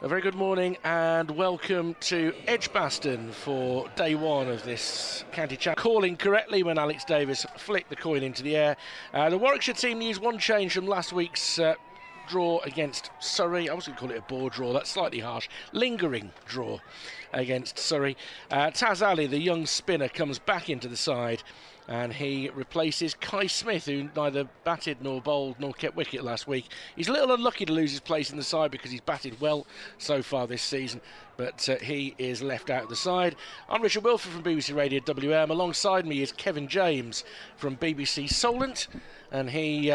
A very good morning and welcome to Edgbaston for day one of this county championship. Calling correctly when Alex Davis flicked the coin into the air. The Warwickshire team used one change from last week's draw against Surrey. I was going to call it a bore draw, that's slightly harsh. Lingering draw against Surrey. Taz Ali, the young spinner, comes back into the side and he replaces Kai Smith, who neither batted nor bowled nor kept wicket last week. He's a little unlucky to lose his place in the side because he's batted well so far this season, but he is left out of the side. I'm Richard Wilford from BBC Radio WM. Alongside me is Kevin James from BBC Solent, and he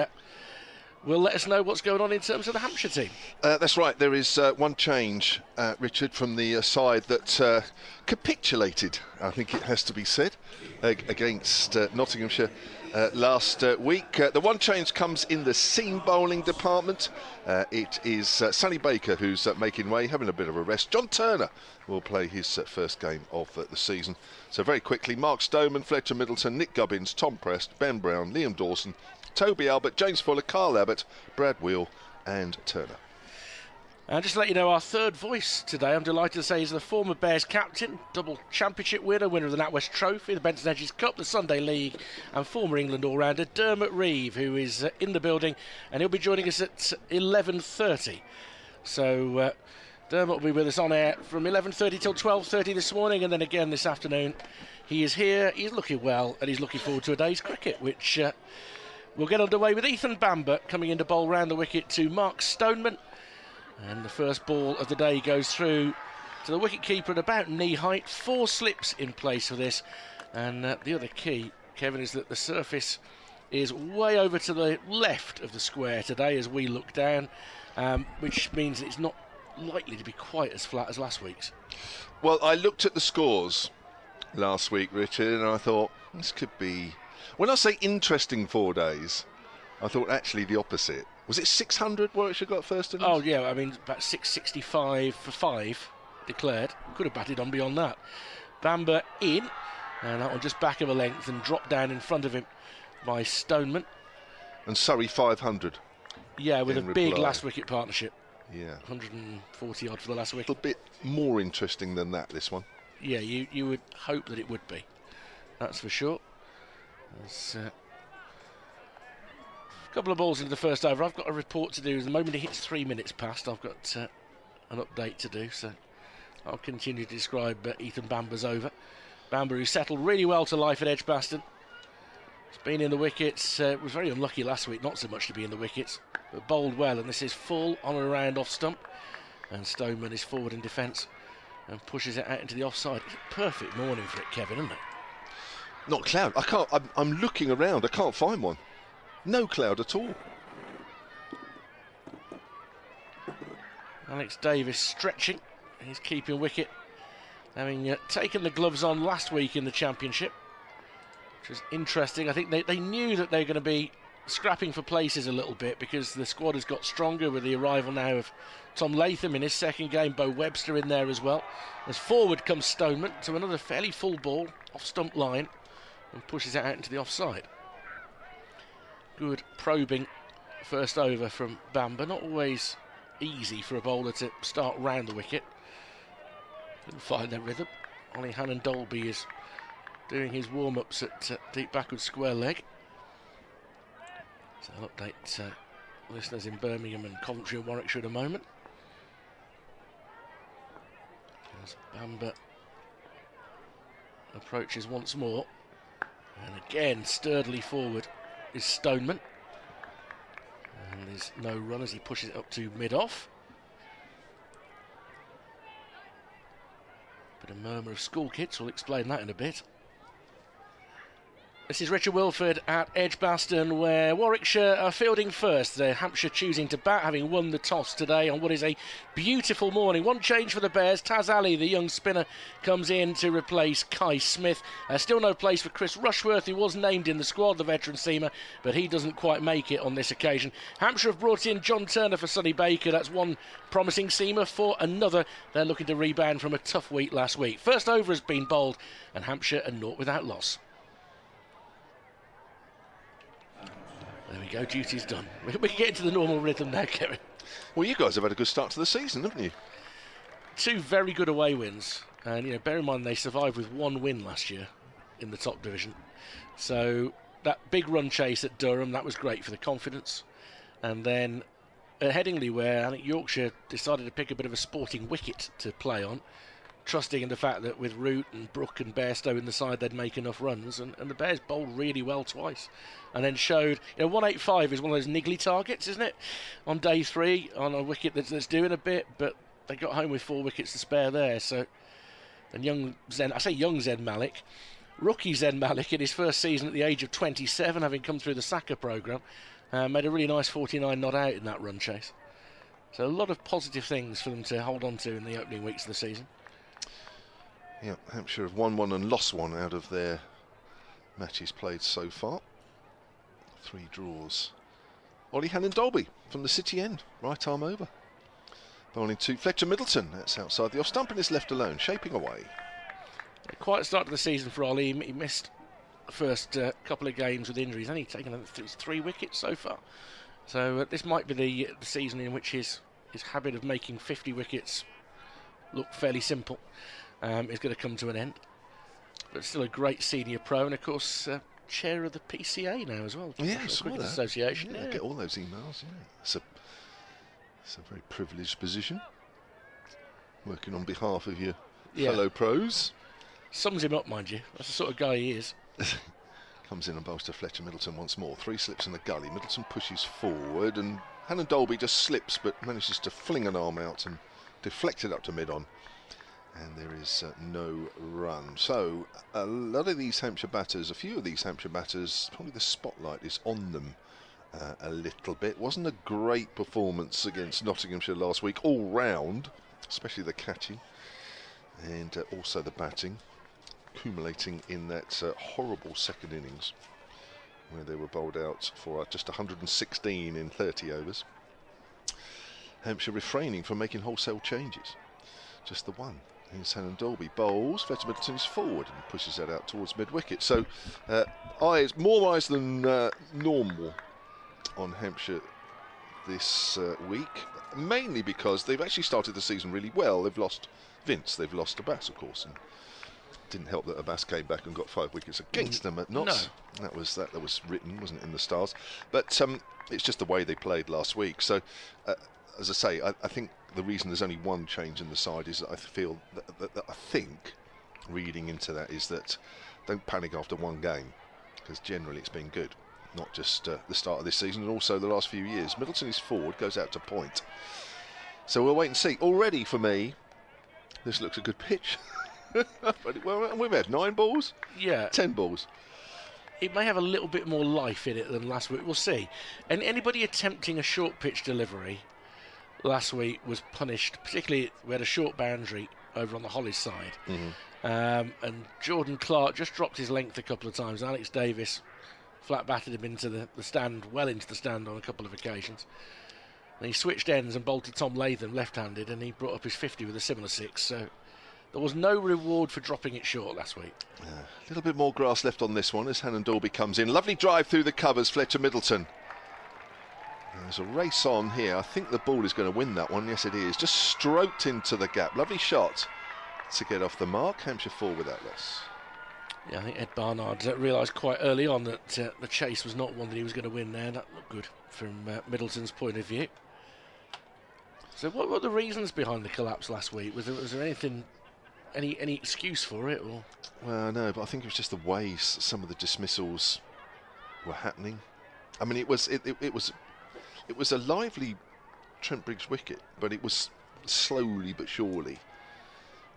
will let us know what's going on in terms of the Hampshire team. That's right, there is one change, Richard, from the side that capitulated, I think it has to be said, against Nottinghamshire last week. The one change comes in the seam bowling department. It is Sonny Baker who's making way, having a bit of a rest. John Turner will play his first game of the season. So very quickly, Mark Stoneman, Fletcher Middleton, Nick Gubbins, Tom Prest, Ben Brown, Liam Dawson, Toby Albert, James Fuller, Carl Abbott, Brad Wheel and Turner. And just to let you know, our third voice today, I'm delighted to say, is the former Bears captain, double championship winner of the NatWest Trophy, the Benson Hedges Cup, the Sunday League, and former England all-rounder Dermot Reeve, who is in the building, and he'll be joining us at 11:30. So Dermot will be with us on air from 11:30 till 12:30 this morning, and then again this afternoon. He is here, he's looking well, and he's looking forward to a day's cricket, which we'll get underway with Ethan Bamber coming in to bowl round the wicket to Mark Stoneman. And the first ball of the day goes through to the wicket-keeper at about knee height. 4 slips in place for this. And the other key, Kevin, is that the surface is way over to the left of the square today as we look down, which means it's not likely to be quite as flat as last week's. Well, I looked at the scores last week, Richard, and I thought, this could be... When I say interesting 4 days, I thought actually the opposite. Was it 600 Warwickshire got first innings? Oh, yeah, I mean, about 665 for 5 declared. Could have batted on beyond that. Bamber in, and that one just back of a length and dropped down in front of him by Stoneman. And Surrey 500. Yeah, with a big last wicket partnership. Yeah. 140 odd for the last wicket. A little bit more interesting than that, this one. Yeah, you would hope that it would be. That's for sure. There's a couple of balls into the first over. I've got a report to do. The moment it hits 3 minutes past, I've got an update to do. So I'll continue to describe Ethan Bamber's over. Bamber, who settled really well to life at Edgbaston. He's been in the wickets. Was very unlucky last week, not so much to be in the wickets, but bowled well. And this is full on and around off stump. And Stoneman is forward in defence and pushes it out into the offside. It's a perfect morning for it, Kevin, isn't it? Not cloud. I can't. I'm looking around. I can't find one. No cloud at all. Alex Davis stretching. He's keeping wicket, having taken the gloves on last week in the championship, which was interesting. I think they knew that they were going to be scrapping for places a little bit because the squad has got stronger with the arrival now of Tom Latham in his second game. Bo Webster in there as well. As forward comes Stoneman to another fairly full ball off stump line and pushes it out into the offside. Good probing first over from Bamber. Not always easy for a bowler to start round the wicket. Didn't find their rhythm. Ollie Hannon Dolby is doing his warm-ups at deep backward square leg. So I'll update listeners in Birmingham and Coventry and Warwickshire in a moment. As Bamber approaches once more. And again, sturdily forward is Stoneman. And there's no run as he pushes it up to mid-off. Bit of murmur of school kids, we'll explain that in a bit. This is Richard Wilford at Edgbaston, where Warwickshire are fielding first. Hampshire choosing to bat, having won the toss today on what is a beautiful morning. One change for the Bears. Taz Ali, the young spinner, comes in to replace Kai Smith. Still no place for Chris Rushworth, who was named in the squad, the veteran seamer, but he doesn't quite make it on this occasion. Hampshire have brought in John Turner for Sonny Baker. That's one promising seamer for another. They're looking to rebound from a tough week last week. First over has been bowled, and Hampshire are naught without loss. There we go, duty's done. We can get into the normal rhythm now, Kevin. Well, you guys have had a good start to the season, haven't you? 2 very good away wins, and bear in mind they survived with 1 win last year in the top division. So that big run chase at Durham, that was great for the confidence. And then at Headingley, where I think Yorkshire decided to pick a bit of a sporting wicket to play on, trusting in the fact that with Root and Brook and Bairstow in the side they'd make enough runs, and the Bears bowled really well twice, and then showed 185 is one of those niggly targets, isn't it, on day 3 on a wicket that's doing a bit, but they got home with 4 wickets to spare there. So, and young Zen Malik, rookie Zen Malik in his first season at the age of 27, having come through the Saka programme, made a really nice 49 not out in that run chase. So a lot of positive things for them to hold on to in the opening weeks of the season. Yeah, Hampshire have won 1 and lost 1 out of their matches played so far. 3 draws. Ollie Hannon-Dolby from the City end, right arm over. Bowling to Fletcher Middleton, that's outside the off stump and is left alone, shaping away. A quiet start to the season for Ollie. He missed the first couple of games with injuries. Only taken 3 wickets so far. So this might be the season in which his habit of making 50 wickets look fairly simple is going to come to an end. But still a great senior pro, and of course chair of the PCA now as well. Yeah, Cricket Association. Yeah, I get all those emails. Yeah, it's a very privileged position. Working on behalf of your fellow pros. Sums him up, mind you. That's the sort of guy he is. Comes in and bowls to Fletcher Middleton once more. 3 slips in the gully. Middleton pushes forward, and Hannon-Dolby just slips, but manages to fling an arm out and deflect it up to mid-on. And there is no run. So a lot of these Hampshire batters, a few of these Hampshire batters, probably the spotlight is on them a little bit. Wasn't a great performance against Nottinghamshire last week, all round, especially the catching and also the batting, accumulating in that horrible second innings where they were bowled out for just 116 in 30 overs. Hampshire refraining from making wholesale changes. Just the one. Here's Hannon-Dolby bowls. Fletcher Middleton's forward and pushes that out towards mid-wicket. So more eyes than normal on Hampshire this week, mainly because they've actually started the season really well. They've lost Vince, they've lost Abbas, of course, and didn't help that Abbas came back and got 5 wickets against them at Notts. No. That was written, wasn't it, in the stars? But it's just the way they played last week. So, as I say, I think the reason there's only 1 change in the side is that I feel that I think reading into that is that don't panic after 1 game, because generally it's been good, not just the start of this season and also the last few years. Middleton is forward, goes out to point, so we'll wait and see. Already for me, this looks a good pitch. Well, we've had 9 balls, 10 balls. It may have a little bit more life in it than last week. We'll see. And anybody attempting a short pitch delivery last week was punished. Particularly, we had a short boundary over on the Hollies side, and Jordan Clark just dropped his length a couple of times. Alex Davis flat batted him into the stand, well into the stand on a couple of occasions. And he switched ends and bolted Tom Latham left-handed, and he brought up his 50 with a similar 6. So there was no reward for dropping it short last week. A little bit more grass left on this one as Hannon-Dolby comes in. Lovely drive through the covers, Fletcher Middleton. There's a race on here. I think the ball is going to win that one. Yes, it is. Just stroked into the gap. Lovely shot to get off the mark. Hampshire 4 without loss. Yeah, I think Ed Barnard realised quite early on that the chase was not one that he was going to win there. That looked good from Middleton's point of view. So what were the reasons behind the collapse last week? Was there anything, any excuse for it? Or? Well, no, but I think it was just the way some of the dismissals were happening. I mean, it was a lively Trent Briggs wicket, but it was slowly but surely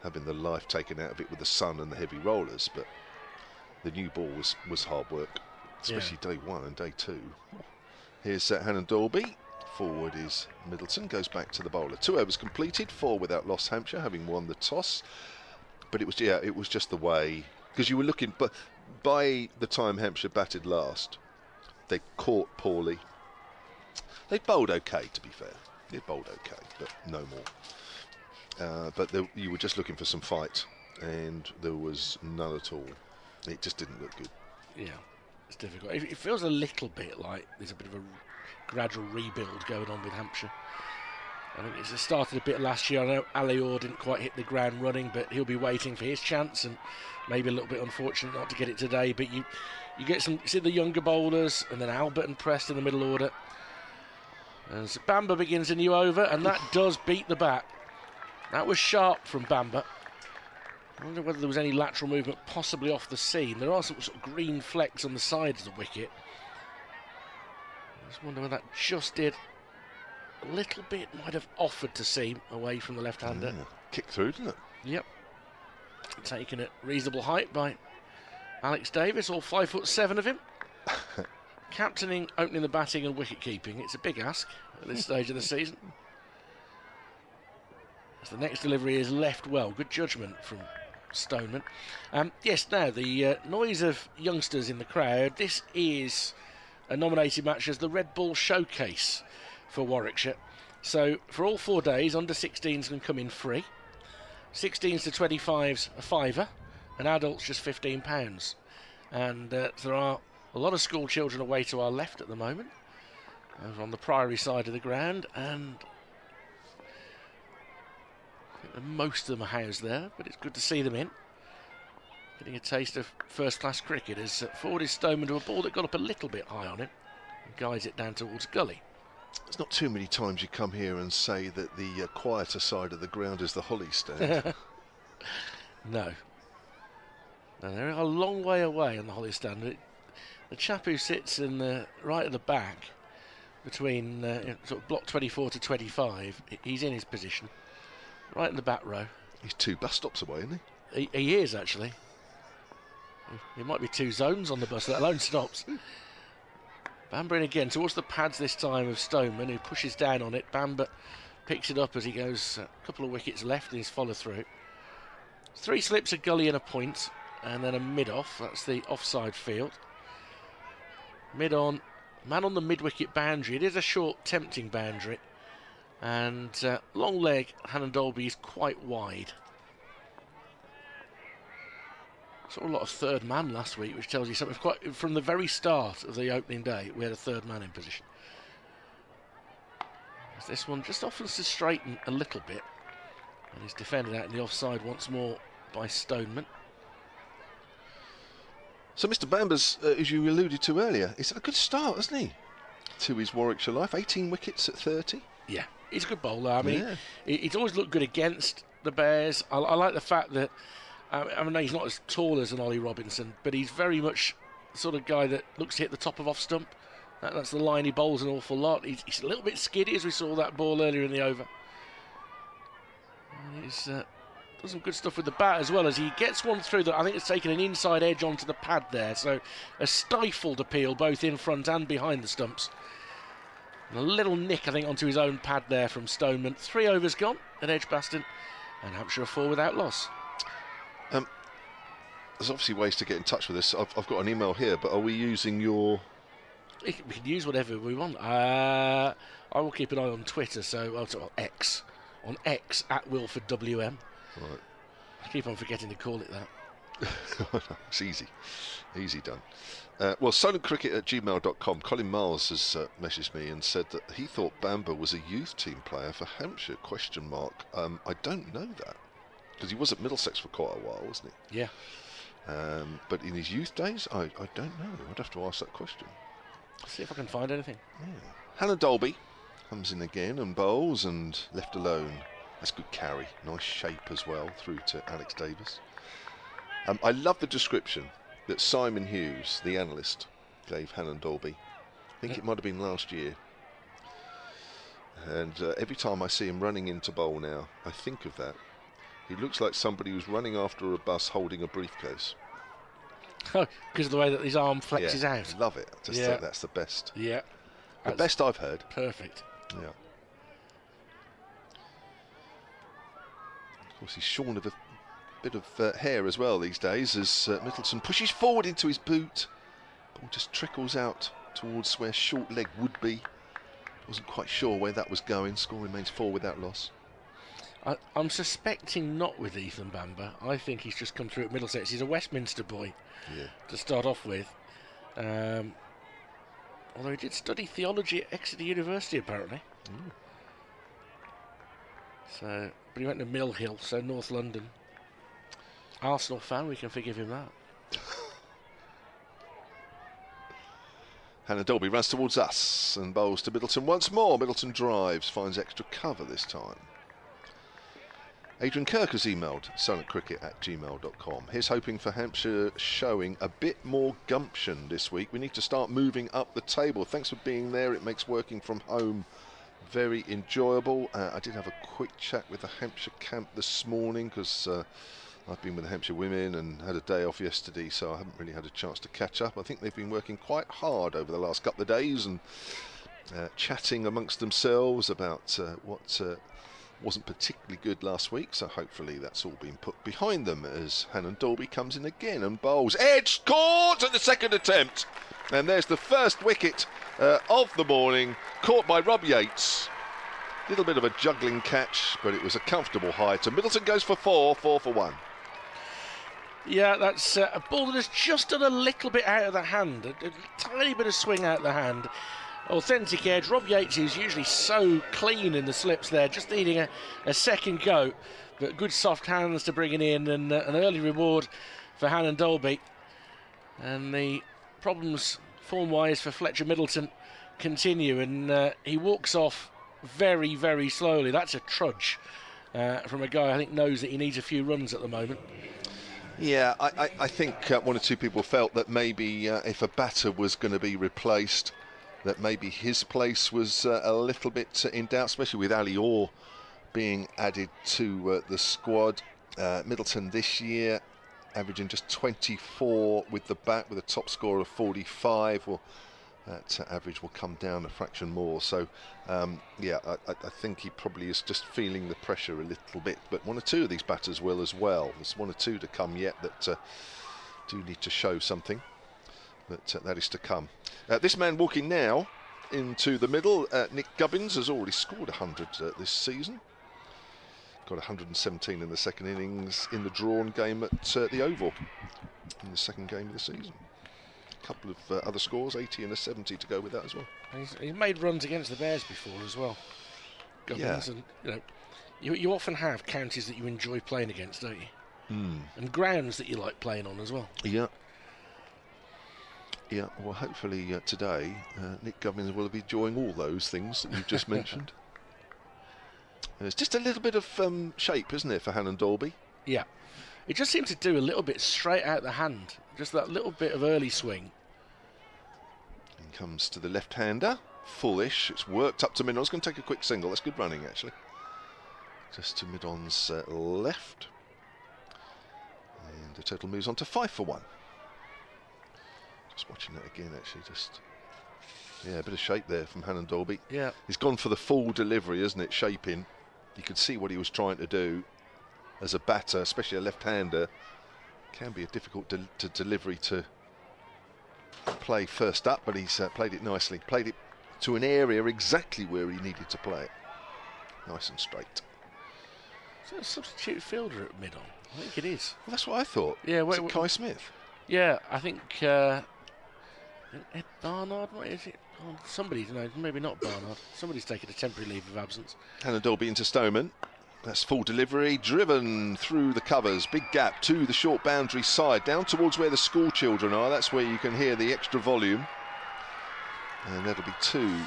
having the life taken out of it with the sun and the heavy rollers. But the new ball was hard work, especially day 1 and day 2. Here's Hannon-Dolby. Forward is Middleton, goes back to the bowler. 2 overs completed, 4 without loss. Hampshire having won the toss, but it was just the way, because you were looking. But by the time Hampshire batted last, they caught poorly. They bowled okay, to be fair. They bowled okay, but no more. But you were just looking for some fight, and there was none at all. It just didn't look good. Yeah, it's difficult. It feels a little bit like there's a bit of a gradual rebuild going on with Hampshire. I think it's started a bit last year. I know Alior didn't quite hit the ground running, but he'll be waiting for his chance, and maybe a little bit unfortunate not to get it today. But you get some, see the younger bowlers, and then Albert and Prest in the middle order. As Bamber begins a new over, and that does beat the bat. That was sharp from Bamber. I wonder whether there was any lateral movement possibly off the seam. There are some sort of green flecks on the sides of the wicket. I just wonder whether that just did a little bit, might have offered to seam away from the left-hander. Kick through, didn't it? Yep. Taken at reasonable height by Alex Davis, all 5'7" of him. Captaining, opening the batting and wicket keeping. It's a big ask at this stage of the season. As the next delivery is left well. Good judgment from Stoneman. Yes, now the noise of youngsters in the crowd. This is a nominated match as the Red Bull Showcase for Warwickshire. So for all 4 days, under 16s can come in free. 16s to 25s a fiver, and adults just £15. And there are a lot of school children away to our left at the moment, over on the Priory side of the ground, and I think most of them are housed there, but it's good to see them in. Getting a taste of first-class cricket as forward is Stoneman to a ball that got up a little bit high on him and guides it down towards gully. There's not too many times you come here and say that the quieter side of the ground is the holly stand. No. No, they're a long way away on the holly stand. The chap who sits in the right at the back between sort of block 24 to 25, he's in his position, right in the back row. He's 2 bus stops away, isn't he? He is, actually. There might be 2 zones on the bus, let alone stops. Bamber in again towards the pads this time of Stoneman, who pushes down on it. Bamber picks it up as he goes a couple of wickets left in his follow through. 3 slips, a gully and a point, and then a mid-off. That's the offside field. Mid-on, man on the mid-wicket boundary. It is a short, tempting boundary. And long leg, Hannon Dolby is quite wide. Saw a lot of third man last week, which tells you something. Quite from the very start of the opening day, we had a third man in position. As this one just offers to straighten a little bit, and he's defended out in the offside once more by Stoneman. So Mr. Bamber's, as you alluded to earlier, he's had a good start, hasn't he, to his Warwickshire life? 18 wickets at 30. Yeah, he's a good bowler. I mean, he's always looked good against the Bears. I like the fact that, I mean, he's not as tall as an Ollie Robinson, but he's very much the sort of guy that looks to hit the top of off stump. That's the line he bowls an awful lot. He's a little bit skiddy, as we saw that ball earlier in the over. He's done some good stuff with the bat as well, as he gets one through that I think it's taken an inside edge onto the pad there. So a stifled appeal both in front and behind the stumps. And a little nick, I think, onto his own pad there from Stoneman. 3 overs gone at Edgbaston, and Hampshire are 4 without loss. There's obviously ways to get in touch with us. I've got an email here, but are we using your... We can use whatever we want. I will keep an eye on Twitter, so X. On X, at Wilford WM. Right. I keep on forgetting to call it that. It's easy. Easy done. Well, silentcricket@gmail.com. Colin Miles has messaged me and said that he thought Bamber was a youth team player for Hampshire, ? I don't know that, because he was at Middlesex for quite a while, wasn't he? Yeah. But in his youth days, I don't know. I'd have to ask that question. See if I can find anything. Yeah. Hannah Dolby comes in again and bowls, and left alone. That's good carry. Nice shape as well through to Alex Davis. I love the description that Simon Hughes, the analyst, gave Hannon Dolby. I think it might have been last year. And every time I see him running into bowl now, I think of that. He looks like somebody who's running after a bus holding a briefcase. Oh, because of the way that his arm flexes out. Love it. Just think that's the best. Yeah. The best I've heard. Perfect. Yeah. Of course, he's shorn of a bit of hair as well these days, as Middleton pushes forward into his boot. Ball just trickles out towards where short leg would be. Wasn't quite sure where that was going. Score remains 4 without loss. I'm suspecting not with Ethan Bamber. I think he's just come through at Middlesex. He's a Westminster boy to start off with. Although he did study theology at Exeter University, apparently. So, but he went to Mill Hill, so North London. Arsenal fan, we can forgive him that. Hannah Dolby runs towards us and bowls to Middleton once more. Middleton drives, finds extra cover this time. Adrian Kirk has emailed silentcricket@gmail.com. He's hoping for Hampshire showing a bit more gumption this week. We need to start moving up the table. Thanks for being there. It makes working from home very enjoyable. I did have a quick chat with the Hampshire camp this morning because I've been with the Hampshire women and had a day off yesterday, so I haven't really had a chance to catch up. I think they've been working quite hard over the last couple of days and chatting amongst themselves about what wasn't particularly good last week, so hopefully that's all been put behind them as Hannah Dolby comes in again and bowls. Edge caught at the second attempt, and there's the first wicket of the morning, caught by Rob Yates. Little bit of a juggling catch, but it was a comfortable high to Middleton. Goes for 4 for 1. Yeah, that's a ball that has just done a little bit out of the hand, a tiny bit of swing out of the hand. Authentic edge. Rob Yates is usually so clean in the slips there, just needing a second go, but good soft hands to bring it in, and an early reward for Hannah Dolby. And the problems form-wise for Fletcher Middleton continue, and he walks off very, very slowly. That's a trudge from a guy I think knows that he needs a few runs at the moment. Yeah, I think one or two people felt that maybe if a batter was going to be replaced, that maybe his place was a little bit in doubt, especially with Ali Orr being added to the squad. Middleton this year averaging just 24 with the bat, with a top score of 45. Well, that average will come down a fraction more. So, yeah, I think he probably is just feeling the pressure a little bit. But one or two of these batters will as well. There's one or two to come yet that do need to show something. But that is to come. This man walking now into the middle, Nick Gubbins, has already scored 100 this season. Got 117 in the second innings in the drawn game at the Oval in the second game of the season. A couple of other scores, 80 and a 70 to go with that as well. He's made runs against the Bears before as well. Gubbins, Yeah. And you often have counties that you enjoy playing against, don't you? And grounds that you like playing on as well. Yeah. Yeah, well, hopefully today Nick Gubbins will be enjoying all those things that you've just mentioned. There's just a little bit of shape, isn't it, for Hannah Dolby? Yeah. It just seemed to do a little bit straight out the hand. Just that little bit of early swing. And comes to the left-hander. Fullish. It's worked up to Midon's. Going to take a quick single. That's good running, actually. Just to Midon's left. And the total moves on to 5 for 1. Just watching that again, actually, yeah, a bit of shape there from Hannah Dolby. Yeah. He's gone for the full delivery, isn't it? Shaping. You could see what he was trying to do as a batter, especially a left-hander. Can be a difficult delivery to play first up, but he's played it nicely. Played it to an area exactly where he needed to play it. Nice and straight. Is that a substitute fielder at mid-on? I think it is. Well, that's what I thought. Yeah, wait, Kai Smith? Yeah, I think Ed Barnard, what is it? Oh, somebody, no, maybe not Barnard. Somebody's taken a temporary leave of absence. Hannah Dolby into Stoneman. That's full delivery, driven through the covers. Big gap to the short boundary side, down towards where the school children are. That's where you can hear the extra volume. And that'll be 2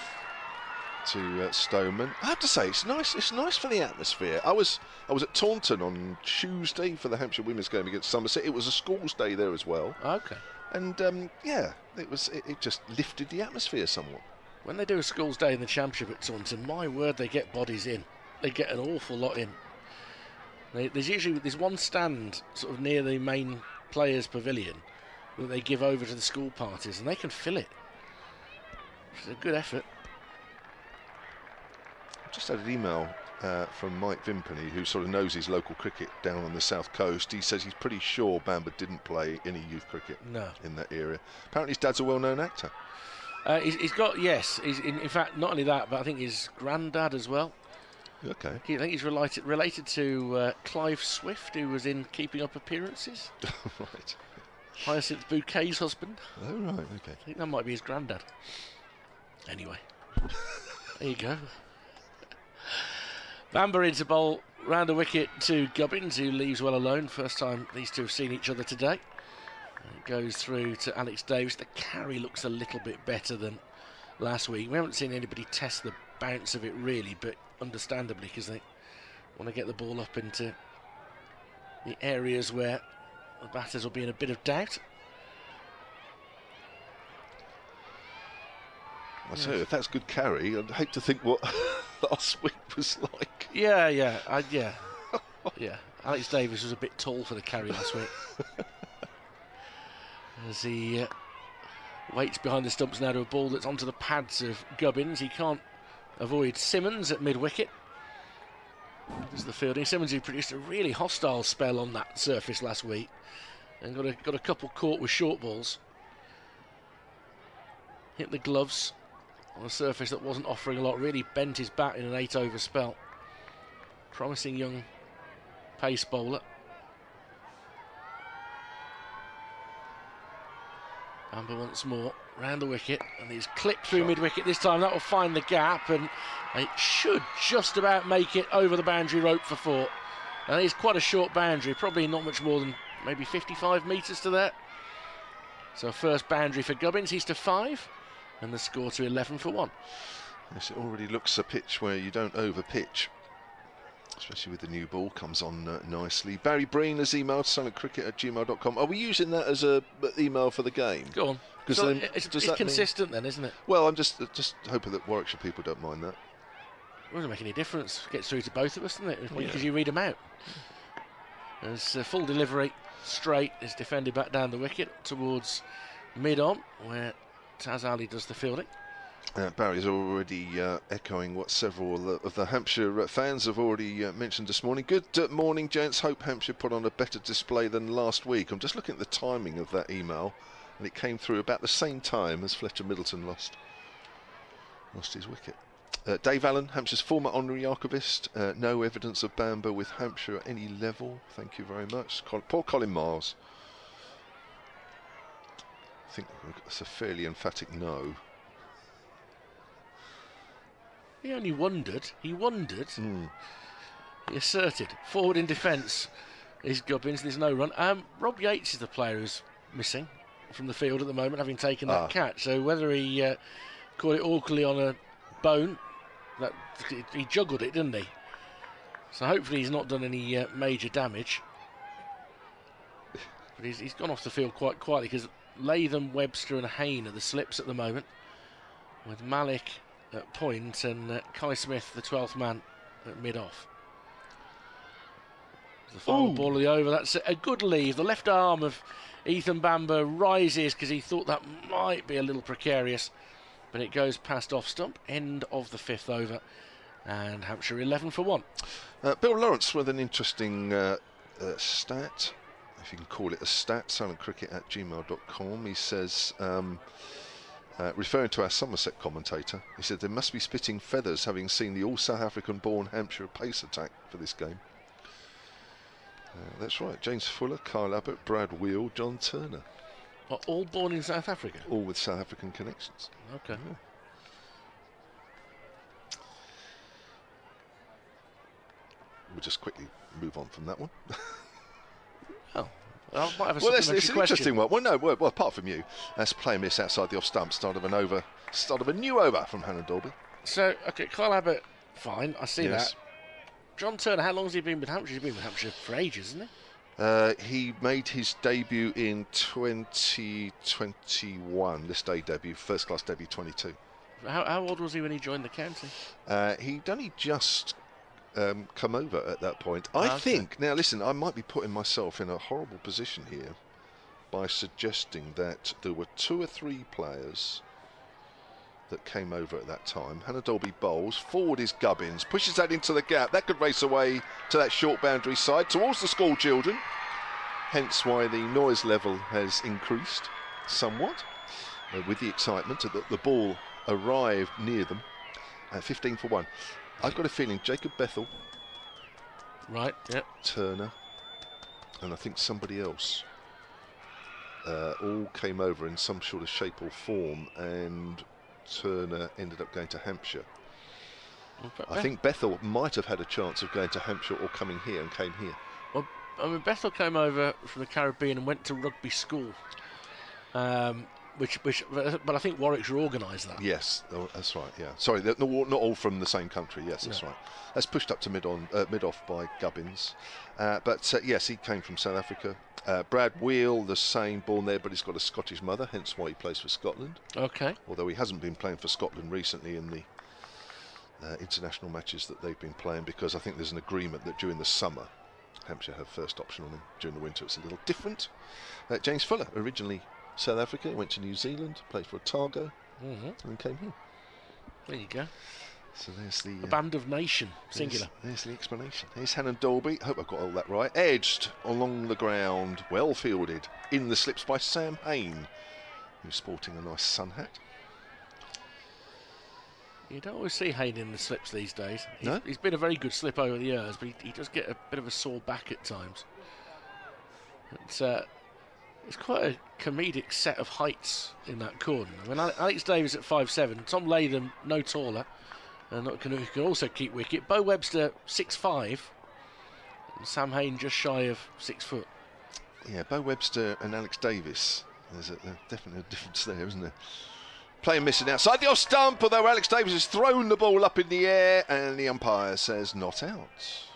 to Stoneman. I have to say, it's nice for the atmosphere. I was at Taunton on Tuesday for the Hampshire women's game against Somerset. It was a schools day there as well. Okay. And yeah, it just lifted the atmosphere somewhat. When they do a schools day in the championship at Taunton, my word, they get bodies in. They get an awful lot in. There's one stand sort of near the main players' pavilion that they give over to the school parties, and they can fill it. It's a good effort. Just had an email from Mike Vimpany, who sort of knows his local cricket down on the south coast. He says he's pretty sure Bamber didn't play any youth cricket in that area. Apparently his dad's a well-known actor. He's got, yes, in fact, not only that, but I think his granddad as well. Okay. I think he's related to Clive Swift, who was in Keeping Up Appearances. Right. Hyacinth Bouquet's husband. Oh, right, okay. I think that might be his granddad. Anyway, there you go. Bamber into bowl round the wicket to Gubbins, who leaves well alone. First time these two have seen each other today. It goes through to Alex Davis. The carry looks a little bit better than last week. We haven't seen anybody test the bounce of it really, but understandably, because they want to get the ball up into the areas where the batters will be in a bit of doubt. I say, if that's good carry, I'd hate to think what last week was like. Yeah. Alex Davis was a bit tall for the carry last week. As he waits behind the stumps now to a ball that's onto the pads of Gubbins. He can't avoid Simmons at mid-wicket. There's the fielding. Simmons, who produced a really hostile spell on that surface last week and got a couple caught with short balls. Hit the gloves on a surface that wasn't offering a lot, really bent his bat in an 8-over spell. Promising young pace bowler. Bamber once more round the wicket, and he's clipped through mid-wicket this time. That will find the gap, and it should just about make it over the boundary rope for 4. And it's quite a short boundary, probably not much more than maybe 55 metres to that. So first boundary for Gubbins, he's to 5, and the score to 11 for 1. Yes, it already looks a pitch where you don't over-pitch, especially with the new ball. Comes on nicely. Barry Breen has emailed silentcricket@gmail.com. Are we using that as a email for the game? Go on. So it's consistent then, isn't it? Well, I'm just hoping that Warwickshire people don't mind that. It doesn't make any difference. It gets through to both of us, doesn't it? Because you read them out. There's full delivery, straight, is defended back down the wicket towards mid-on, where Taz Ali does the fielding. Barry's already echoing what several of the Hampshire fans have already mentioned this morning. Good morning, gents. Hope Hampshire put on a better display than last week. I'm just looking at the timing of that email, and it came through about the same time as Fletcher Middleton lost his wicket. Dave Allen, Hampshire's former honorary archivist. No evidence of Bamber with Hampshire at any level. Thank you very much. Poor Colin Miles. I think that's a fairly emphatic no. He only wondered. He wondered. He asserted. Forward in defence is Gubbins. There's no run. Rob Yates is the player who's missing from the field at the moment, having taken that catch. So whether he caught it awkwardly on a bone, he juggled it, didn't he? So hopefully he's not done any major damage. But he's gone off the field quite quietly, because Latham, Webster and Hayne are the slips at the moment, with Malik at point and Kai Smith, the 12th man, at mid-off. The final ball of the over. That's a good leave. The left arm of Ethan Bamber rises because he thought that might be a little precarious, but it goes past off stump. End of the 5th over, and Hampshire 11 for 1. Bill Lawrence with an interesting stat, if you can call it a stat. silentcricket@gmail.com. He says, referring to our Somerset commentator, he said they must be spitting feathers having seen the all South African born Hampshire pace attack for this game. That's right. James Fuller, Kyle Abbott, Brad Wheel, John Turner. Are all born in South Africa? All with South African connections. Okay. Yeah. We'll just quickly move on from that one. Oh. I might have a well, it's an question. interesting one. Well, no, well, apart from you, that's play miss outside the off stump, start of a new over from Hannah Dolby. So, okay, Kyle Abbott, fine, I see that. John Turner, how long has he been with Hampshire? He's been with Hampshire for ages, hasn't he? He made his debut in 2021, this day debut, first class debut 22. How old was he when he joined the county? He'd only just come over at that point. I think, now listen, I might be putting myself in a horrible position here by suggesting that there were 2 or 3 players that came over at that time. Hannah Dolby bowls, forward is Gubbins, pushes that into the gap. That could race away to that short boundary side towards the school children, hence why the noise level has increased somewhat with the excitement that the ball arrived near them at 15 for 1. I've got a feeling Jacob Bethel, right, yep, Turner, and I think somebody else all came over in some sort of shape or form, and Turner ended up going to Hampshire. I think Bethel might have had a chance of going to Hampshire or coming here and came here. Well, I mean, Bethel came over from the Caribbean and went to rugby school, but I think Warwickshire organised that. Yes, that's right. Yeah, sorry, they're not all from the same country. Yes, that's right. That's pushed up to mid-off by Gubbins, but yes, he came from South Africa. Brad Wheel, the same, born there, but he's got a Scottish mother, hence why he plays for Scotland. Okay. Although he hasn't been playing for Scotland recently in the international matches that they've been playing, because I think there's an agreement that during the summer Hampshire have first option on him. During the winter it's a little different. James Fuller, originally South Africa, went to New Zealand, played for Otago, and then came here. There you go. So there's the a band of nation, singular. There's the explanation. Here's Hannon Dolby. Hope I've got all that right. Edged along the ground, well fielded in the slips by Sam Hain, who's sporting a nice sun hat. You don't always see Hain in the slips these days. No? He's been a very good slip over the years, but he does get a bit of a sore back at times. It's quite a comedic set of heights in that corner. I mean, Alex Davis at 5'7", Tom Latham no taller, and who can also keep wicket. Bo Webster 6'5", and Sam Hain just shy of 6 foot. Yeah, Bo Webster and Alex Davis. There's definitely a difference there, isn't there? Player missing outside the off stump, although Alex Davis has thrown the ball up in the air, and the umpire says not out.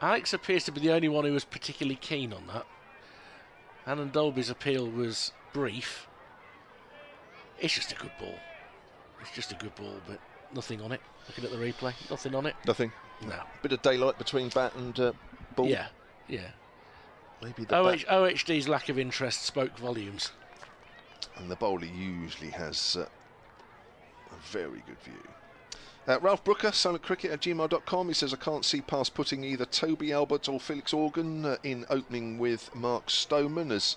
Alex appears to be the only one who was particularly keen on that. Hannon Dolby's appeal was brief. It's just a good ball. It's just a good ball, but nothing on it. Looking at the replay, nothing on it. Nothing. No. Bit of daylight between bat and ball. Yeah. Maybe the OHD's lack of interest spoke volumes. And the bowler usually has a very good view. Ralph Brooker, silentcricket@gmail.com. He says, I can't see past putting either Toby Albert or Felix Organ in opening with Mark Stoneman, as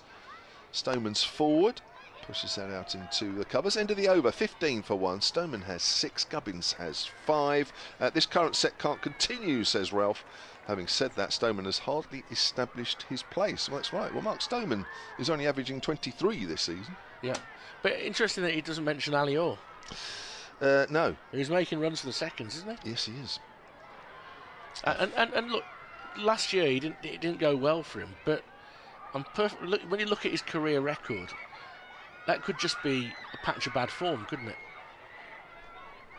Stoneman's forward. Pushes that out into the covers. End of the over, 15 for 1. Stoneman has 6, Gubbins has 5. This current set can't continue, says Ralph. Having said that, Stoneman has hardly established his place. Well, that's right. Well, Mark Stoneman is only averaging 23 this season. Yeah, but interesting that he doesn't mention Ali Orr. No. He's making runs for the seconds, isn't he? Yes, he is. And look, last year it didn't go well for him, but when you look at his career record, that could just be a patch of bad form, couldn't it?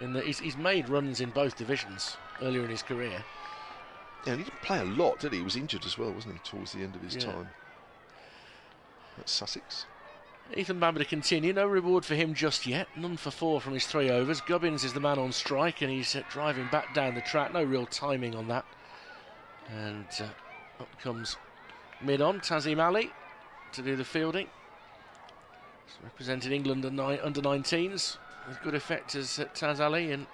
In that he's made runs in both divisions earlier in his career. Yeah, and he didn't play a lot, did he? He was injured as well, wasn't he, towards the end of his time. That's Sussex. Ethan Bamber to continue. No reward for him just yet. None for 4 from his 3 overs. Gubbins is the man on strike, and he's driving back down the track. No real timing on that. And up comes mid-on, Tazim Ali to do the fielding. He's represented England under 19s with good effect as Taz Ali, and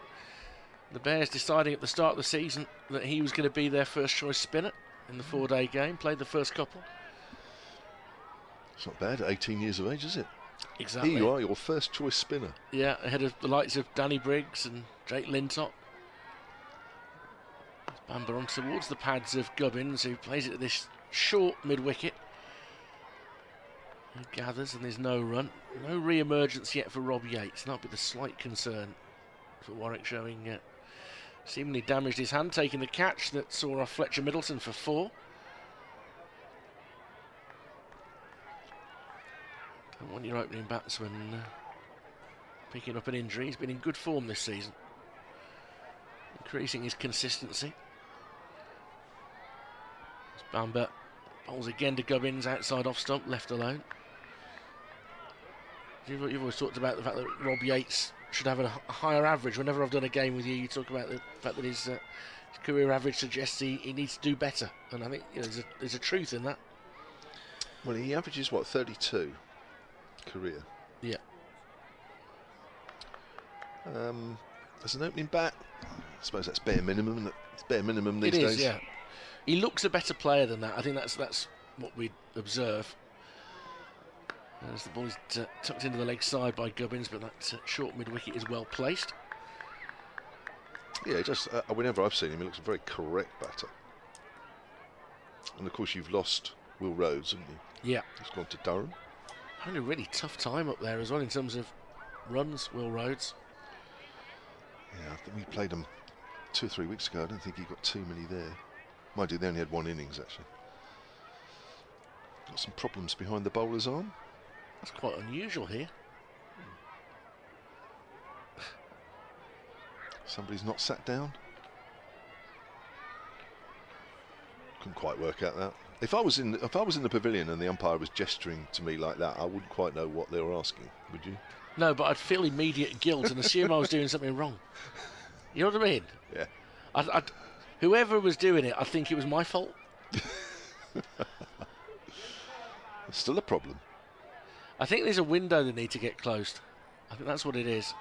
the Bears deciding at the start of the season that he was going to be their first choice spinner in the 4-day game. Played the first couple. It's not bad at 18 years of age, is it? Exactly. Here you are, your first choice spinner. Yeah, ahead of the likes of Danny Briggs and Jake Lintott. Bamber on towards the pads of Gubbins, who plays it at this short mid-wicket. He gathers, and there's no run. No re-emergence yet for Rob Yates. That'll be the slight concern for Warwick, showing seemingly damaged his hand, taking the catch that saw off Fletcher Middleton for 4. Don't want your opening batsman picking up an injury. He's been in good form this season, increasing his consistency. Bamber bowls again to Gubbins, outside off stump, left alone. You've always talked about the fact that Rob Yates should have a higher average. Whenever I've done a game with you, you talk about the fact that his career average suggests he needs to do better, and I think there's a truth in that. Well, he averages what, 32 career. Yeah. As an opening bat, I suppose that's bare minimum, isn't it? It's bare minimum these days. It is, yeah. He looks a better player than that. I think that's what we observe. As the ball is tucked into the leg side by Gubbins, but that short mid-wicket is well placed. Yeah, just whenever I've seen him, he looks a very correct batter. And of course, you've lost Will Rhodes, haven't you? Yeah. He's gone to Durham. Having a really tough time up there as well in terms of runs, Will Rhodes. Yeah, I think we played them 2 or 3 weeks ago. I don't think he got too many there. Mind you, they only had 1 innings actually. Got some problems behind the bowler's arm. That's quite unusual here. Somebody's not sat down. Couldn't quite work out that. If I was in the pavilion and the umpire was gesturing to me like that, I wouldn't quite know what they were asking. Would you? No, but I'd feel immediate guilt and assume I was doing something wrong. You know what I mean? Yeah. Whoever was doing it, I think it was my fault. It's still a problem. I think there's a window that need to get closed. I think that's what it is.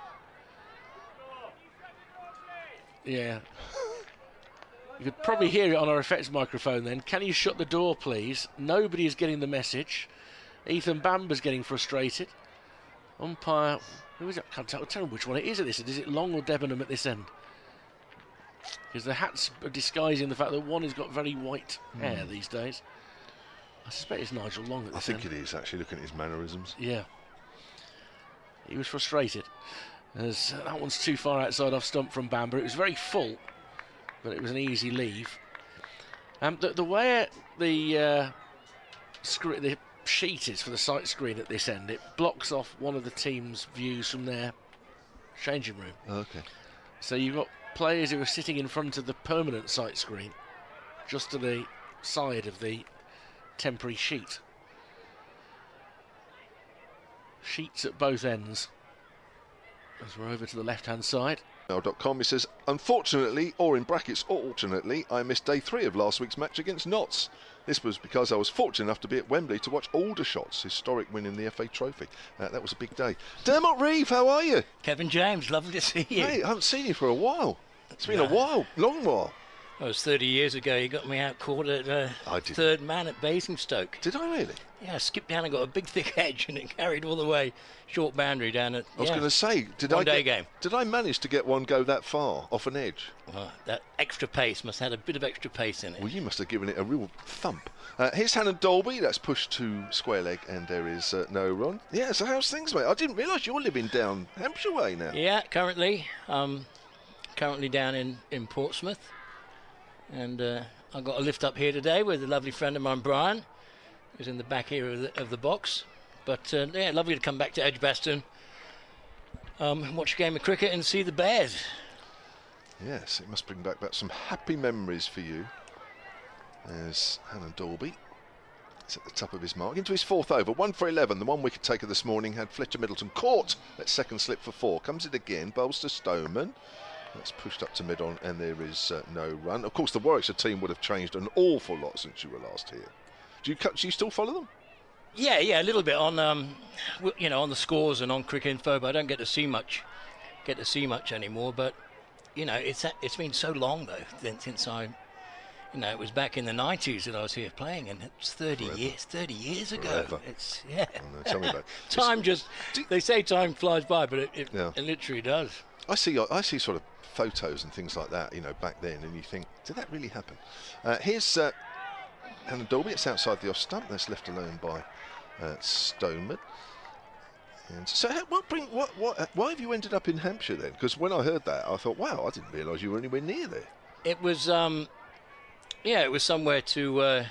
Yeah. You could probably hear it on our effects microphone then. Can you shut the door, please? Nobody is getting the message. Ethan Bamber's getting frustrated. Umpire... Who is it? I can't tell which one it is at this end. Is it Long or Debenham at this end? Because the hats are disguising the fact that one has got very white hair these days. I suspect it's Nigel Long at this end. I think it is, actually, looking at his mannerisms. Yeah. He was frustrated. As that one's too far outside off stump from Bamber. It was very full, but it was an easy leave. The way the sheet is for the sight screen at this end, it blocks off one of the team's views from their changing room. Okay. So you've got players who are sitting in front of the permanent sight screen, just to the side of the temporary sheet. Sheets at both ends. As we're over to the left-hand side. Now.com, he says, unfortunately, or in brackets, alternately, I missed day 3 of last week's match against Notts. This was because I was fortunate enough to be at Wembley to watch Aldershot's historic win in the FA Trophy. That was a big day. Dermot Reeve, how are you? Kevin James, lovely to see you. Hey, I haven't seen you for a while. It's been a while, long while. It was 30 years ago. You got me out caught at third man at Basingstoke. Did I really? Yeah, I skipped down and got a big thick edge and it carried all the way short boundary down at. I was going to say, did I manage to get one go that far off an edge? That extra pace must have had a bit of extra pace in it. Well, you must have given it a real thump. Here's Hannah Dolby. That's pushed to square leg, and there is no run. Yeah. So how's things, mate? I didn't realise you're living down Hampshire way now. Yeah, currently down in Portsmouth. And I got a lift up here today with a lovely friend of mine, Brian, who's in the back here of the box. But yeah, lovely to come back to Edgbaston, watch a game of cricket and see the Bears. Yes, it must bring back some happy memories for you. There's Hannah Dolby. He's at the top of his mark. Into his 4th over, 1 for 11. The 1 wicket taker this morning had Fletcher Middleton caught. That second slip for 4. Comes it again, bowls to Stoneman. That's pushed up to mid-on, and there is no run. Of course, the Warwickshire team would have changed an awful lot since you were last here. Do you still follow them? Yeah, a little bit on, on the scores and on Cricket Info, but I don't get to see much anymore. But it's been so long though since I, it was back in the 90s that I was here playing, and it's 30 years ago. Forever. It's Oh, no, tell me about it. They say time flies by, but it literally does. I see sort of photos and things like that, back then, and you think, did that really happen? Here's Hannah Dolby. It's outside the off stump. That's left alone by Stoneman. And so, why have you ended up in Hampshire then? Because when I heard that, I thought, wow, I didn't realise you were anywhere near there. It was, it was somewhere to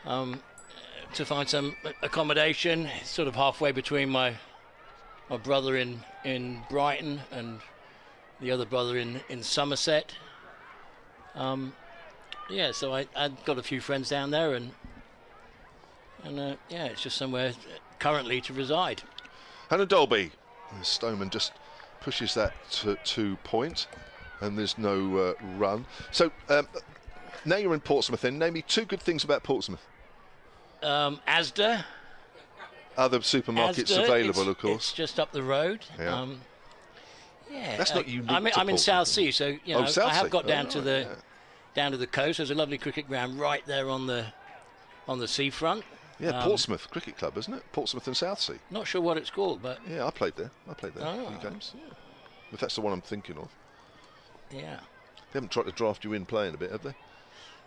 find some accommodation, sort of halfway between my brother in Brighton and the other brother in Somerset. So I got a few friends down there, and it's just somewhere currently to reside. Hannah Dolby. Stoneman just pushes that to 2 point, and there's no run. So now you're in Portsmouth. Then name me 2 good things about Portsmouth. Asda. Other supermarkets available, of course. It's just up the road. Yeah. That's not unique. I'm in South Sea, so I have got down to the coast. There's a lovely cricket ground right there on the seafront. Yeah, Portsmouth Cricket Club, isn't it? Portsmouth and Southsea. Not sure what it's called, but yeah, I played there. A few games. Yeah. If that's the one I'm thinking of. Yeah. They haven't tried to draft you in playing a bit, have they?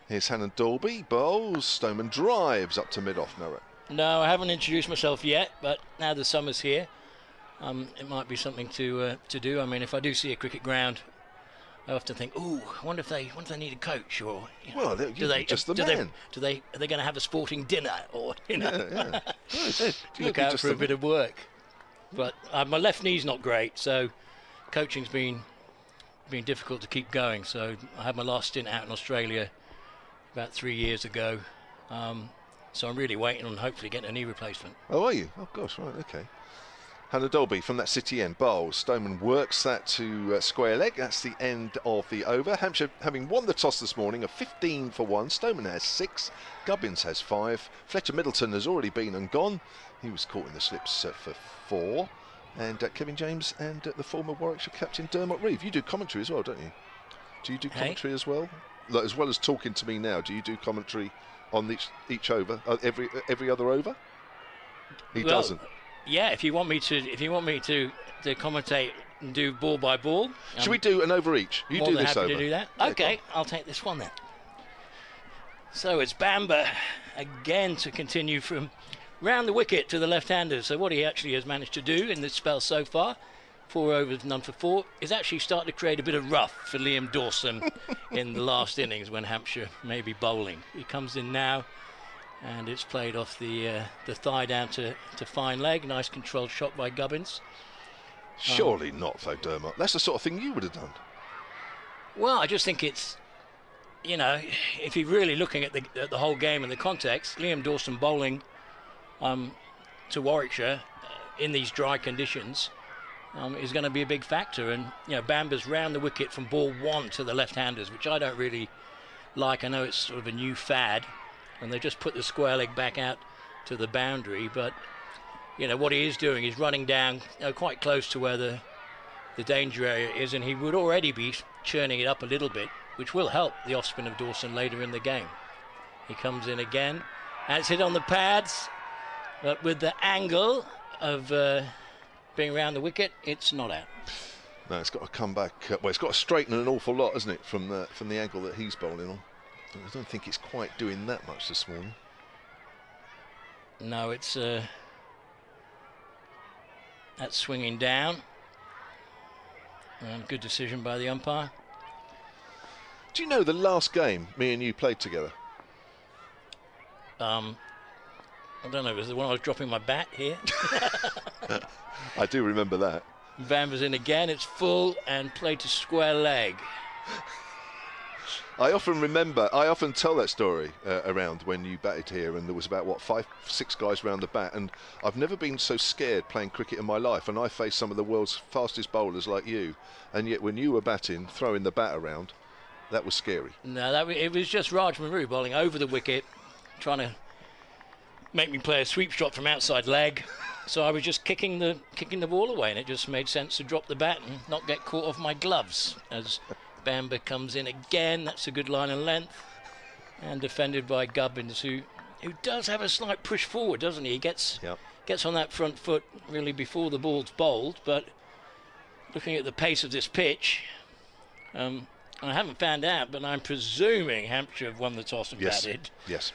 Here's Hannah Dolby. Bowls. Stoneman drives up to mid-off. No run. No, I haven't introduced myself yet, but now the summer's here, it might be something to do. I mean, if I do see a cricket ground, I often think, "Ooh, I wonder if they need a coach, or Well, do they just the do man. they are they going to have a sporting dinner, or Yeah. look out for a bit of work." But my left knee's not great, so coaching's been difficult to keep going. So I had my last stint out in Australia about 3 years ago. So I'm really waiting on hopefully getting a knee replacement. Oh, are you? Oh, gosh, right, okay. Hannah Dolby from that City end bowls. Stoneman works that to square leg. That's the end of the over. Hampshire having won the toss this morning, a 15 for 1. Stoneman has 6. Gubbins has 5. Fletcher Middleton has already been and gone. He was caught in the slips for 4. And Kevin James and the former Warwickshire captain Dermot Reeve. You do commentary as well, don't you? Do you do commentary as well? Like, as well as talking to me now, do you do commentary on each over, every other over? He doesn't. Yeah, if you want me to commentate and do ball by ball. Should we do an over each? You do this over. To do that. Yeah, okay, I'll take this one then. So it's Bamber again to continue from round the wicket to the left-handers. So what he actually has managed to do in this spell so far, 4 overs, none for 4, is actually start to create a bit of rough for Liam Dawson in the last innings when Hampshire may be bowling. He comes in now, and it's played off the thigh down to fine leg. Nice controlled shot by Gubbins. Surely not, though, Dermot. That's the sort of thing you would have done. Well, I just think it's, if you're really looking at the whole game in the context, Liam Dawson bowling to Warwickshire in these dry conditions is going to be a big factor. And Bamber's round the wicket from ball 1 to the left-handers, which I don't really like. I know it's sort of a new fad, and they just put the square leg back out to the boundary. But what he is doing is running down quite close to where the danger area is, and he would already be churning it up a little bit, which will help the off-spin of Dawson later in the game. He comes in again, and it's hit on the pads. But with the angle of being around the wicket, it's not out. No, it's got to come back. Well, it's got to straighten an awful lot, hasn't it, from the angle that he's bowling on. I don't think it's quite doing that much this morning. No, it's that's swinging down. And good decision by the umpire. Do you know the last game me and you played together? I don't know, was the one I was dropping my bat here? I do remember that. Bamber's in again, it's full and played to square leg. I often tell that story around when you batted here, and there was about 5, 6 guys round the bat, and I've never been so scared playing cricket in my life, and I faced some of the world's fastest bowlers like you, and yet when you were batting, throwing the bat around, that was scary. No, it was just Raj Maru bowling over the wicket, trying to make me play a sweep shot from outside leg. So I was just kicking the ball away, and it just made sense to drop the bat and not get caught off my gloves. As Bamber comes in again, that's a good line and length, and defended by Gubbins, who does have a slight push forward, doesn't he? He gets on that front foot really before the ball's bowled. But looking at the pace of this pitch, I haven't found out, but I'm presuming Hampshire have won the toss and batted. Yes.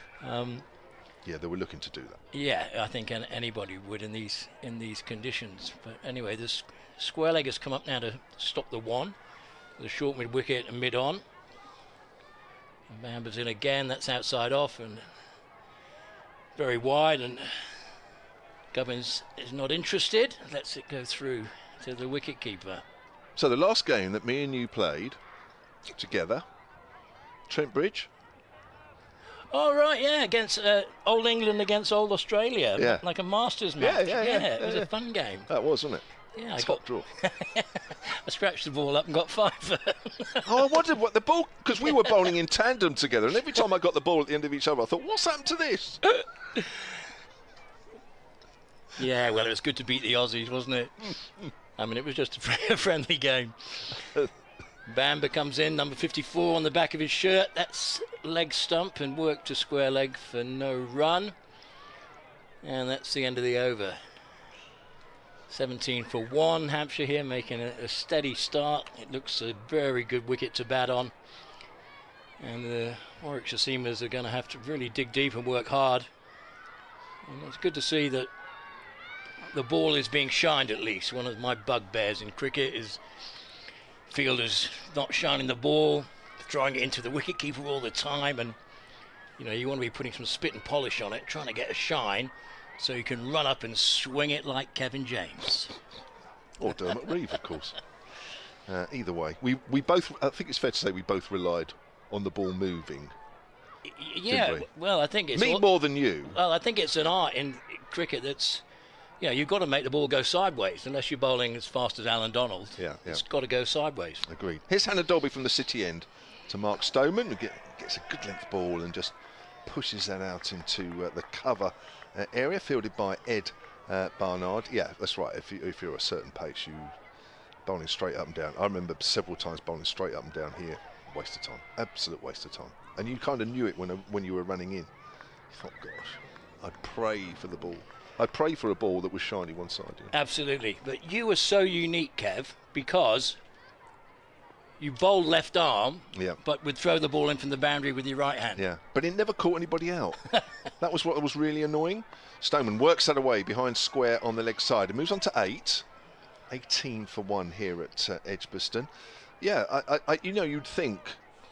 Yeah, they were looking to do that. Yeah, I think anybody would in these conditions. But anyway, this square leg has come up now to stop the 1. The short mid wicket and mid on. Bamber's in again, that's outside off and very wide, and Gubbins is not interested. Lets it go through to the wicket keeper. So the last game that me and you played together, Trent Bridge. Oh, right, yeah, against Old England against Old Australia, like a Masters match. Yeah, it was a fun game. That was, wasn't it? Yeah, Top draw. I scratched the ball up and got 5. I wondered what the ball, because we were bowling in tandem together, and every time I got the ball at the end of each other, I thought, what's happened to this? Yeah, well, it was good to beat the Aussies, wasn't it? I mean, it was just a friendly game. Bamber comes in, number 54 on the back of his shirt. That's leg stump and work to square leg for no run. And that's the end of the over. 17 for 1. Hampshire here making a steady start. It looks a very good wicket to bat on. And the Warwickshire seamers are going to have to really dig deep and work hard. And it's good to see that the ball is being shined at least. One of my bugbears in cricket is fielders not shining the ball, throwing it into the wicketkeeper all the time, and you want to be putting some spit and polish on it, trying to get a shine so you can run up and swing it like Kevin James. Or Dermot Reeve, of course. Either way, we both, I think it's fair to say we both relied on the ball moving. Yeah, well, I think it's... Me more than you. Well, I think it's an art in cricket that's, you've got to make the ball go sideways. Unless you're bowling as fast as Alan Donald, it's got to go sideways. Agreed. Here's Hannah Dolby from the City end to Mark Stoneman, who gets a good length ball and just pushes that out into the cover area, fielded by Ed Barnard. Yeah, that's right. If you're a certain pace, you bowling straight up and down. I remember several times bowling straight up and down here. Waste of time. Absolute waste of time. And you kind of knew it when you were running in. You thought, gosh, I'd pray for the ball. I'd pray for a ball that was shiny one side. Yeah. Absolutely. But you were so unique, Kev, because you bowled left arm, but would throw the ball in from the boundary with your right hand. Yeah, but it never caught anybody out. That was what was really annoying. Stoneman works that away behind square on the leg side and moves on to 8. 18 for 1 here at Edgbaston. Yeah, you'd think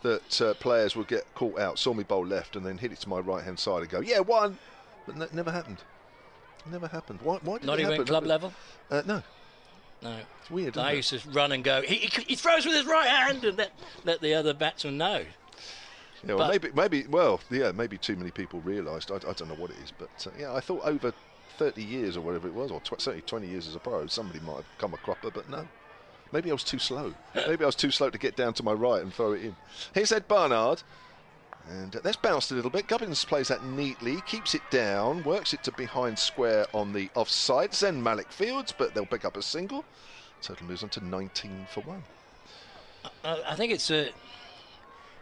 that players would get caught out, saw me bowl left and then hit it to my right-hand side and go, yeah, 1. But that never happened. Never happened. Why did it happen? Not even club level? No. No. It's weird, isn't I it? used to run and go, he throws with his right hand and let the other batsman know. Yeah, well, maybe too many people realised. I don't know what it is, but I thought over 30 years or whatever it was, or certainly 20 years as a pro, somebody might have come a cropper, but no. Maybe I was too slow. Maybe I was too slow to get down to my right and throw it in. Here's Ed Barnard. And that's bounced a little bit. Gubbins plays that neatly, keeps it down, works it to behind square on the offside. Zen Malik fields, but they'll pick up a single. Total moves on to 19 for 1. I think it's